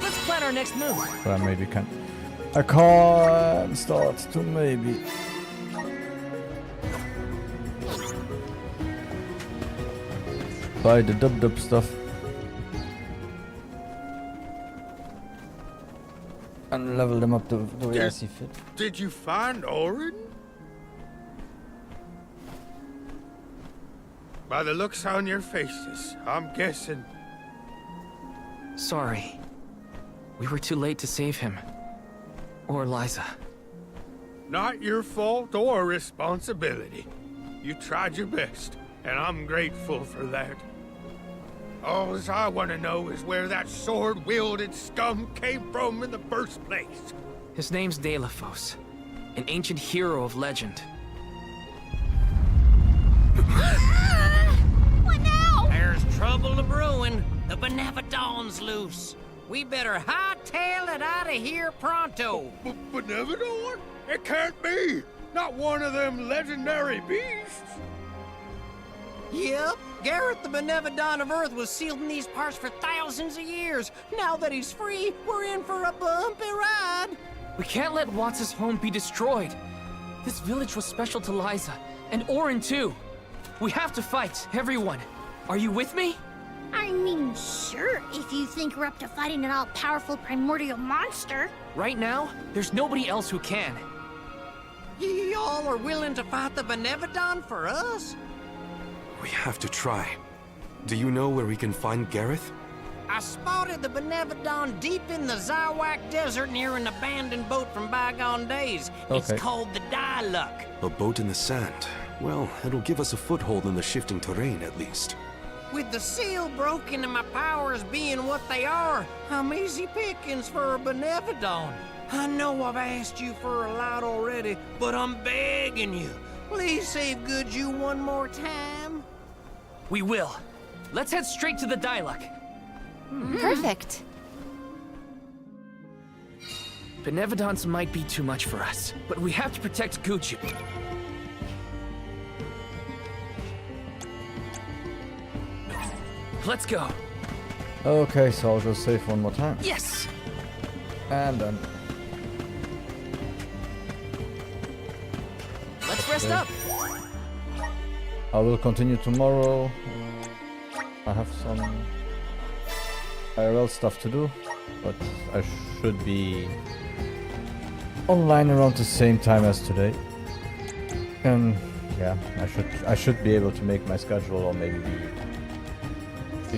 Let's plan our next move. But I maybe can. I can't start to maybe. Buy the dub stuff. And level them up the way I see fit. Did you find Orin? By the looks on your faces, I'm guessing. Sorry. We were too late to save him. Or Liza. Not your fault or responsibility. You tried your best, and I'm grateful for that. All I want to know is where that sword-wielded scum came from in the first place. His name's Delafos, an ancient hero of legend. What now? There's trouble a brewing. The Benevodon's loose. We better hightail it out of here pronto. Benevodon? It can't be! Not one of them legendary beasts! Yep, Gareth the Benevodon of Earth was sealed in these parts for thousands of years. Now that he's free, we're in for a bumpy ride. We can't let Watts' home be destroyed. This village was special to Liza, and Orin too. We have to fight, everyone. Are you with me? I mean, sure, if you think we're up to fighting an all-powerful primordial monster. Right now, there's nobody else who can. Y'all are willing to fight the Benevodon for us? We have to try. Do you know where we can find Gareth? I spotted the Benevodon deep in the Zawak Desert near an abandoned boat from bygone days. It's Okay. called the Diluc. A boat in the sand. Well, it'll give us a foothold in the shifting terrain at least. With the seal broken and my powers being what they are, I'm easy pickings for a Benevodon. I know I've asked you for a lot already, but I'm begging you. Please save Goodju one more time. We will. Let's head straight to the Diluc. Perfect. Benevodons might be too much for us, but we have to protect Goodju. Let's go. Okay, so I'll just save one more time. Yes! And then. Let's rest Okay. up. I will continue tomorrow. I have some IRL stuff to do, but I should be online around the same time as today. And yeah, I should be able to make my schedule, or maybe be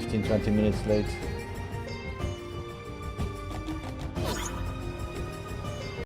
15-20 minutes late.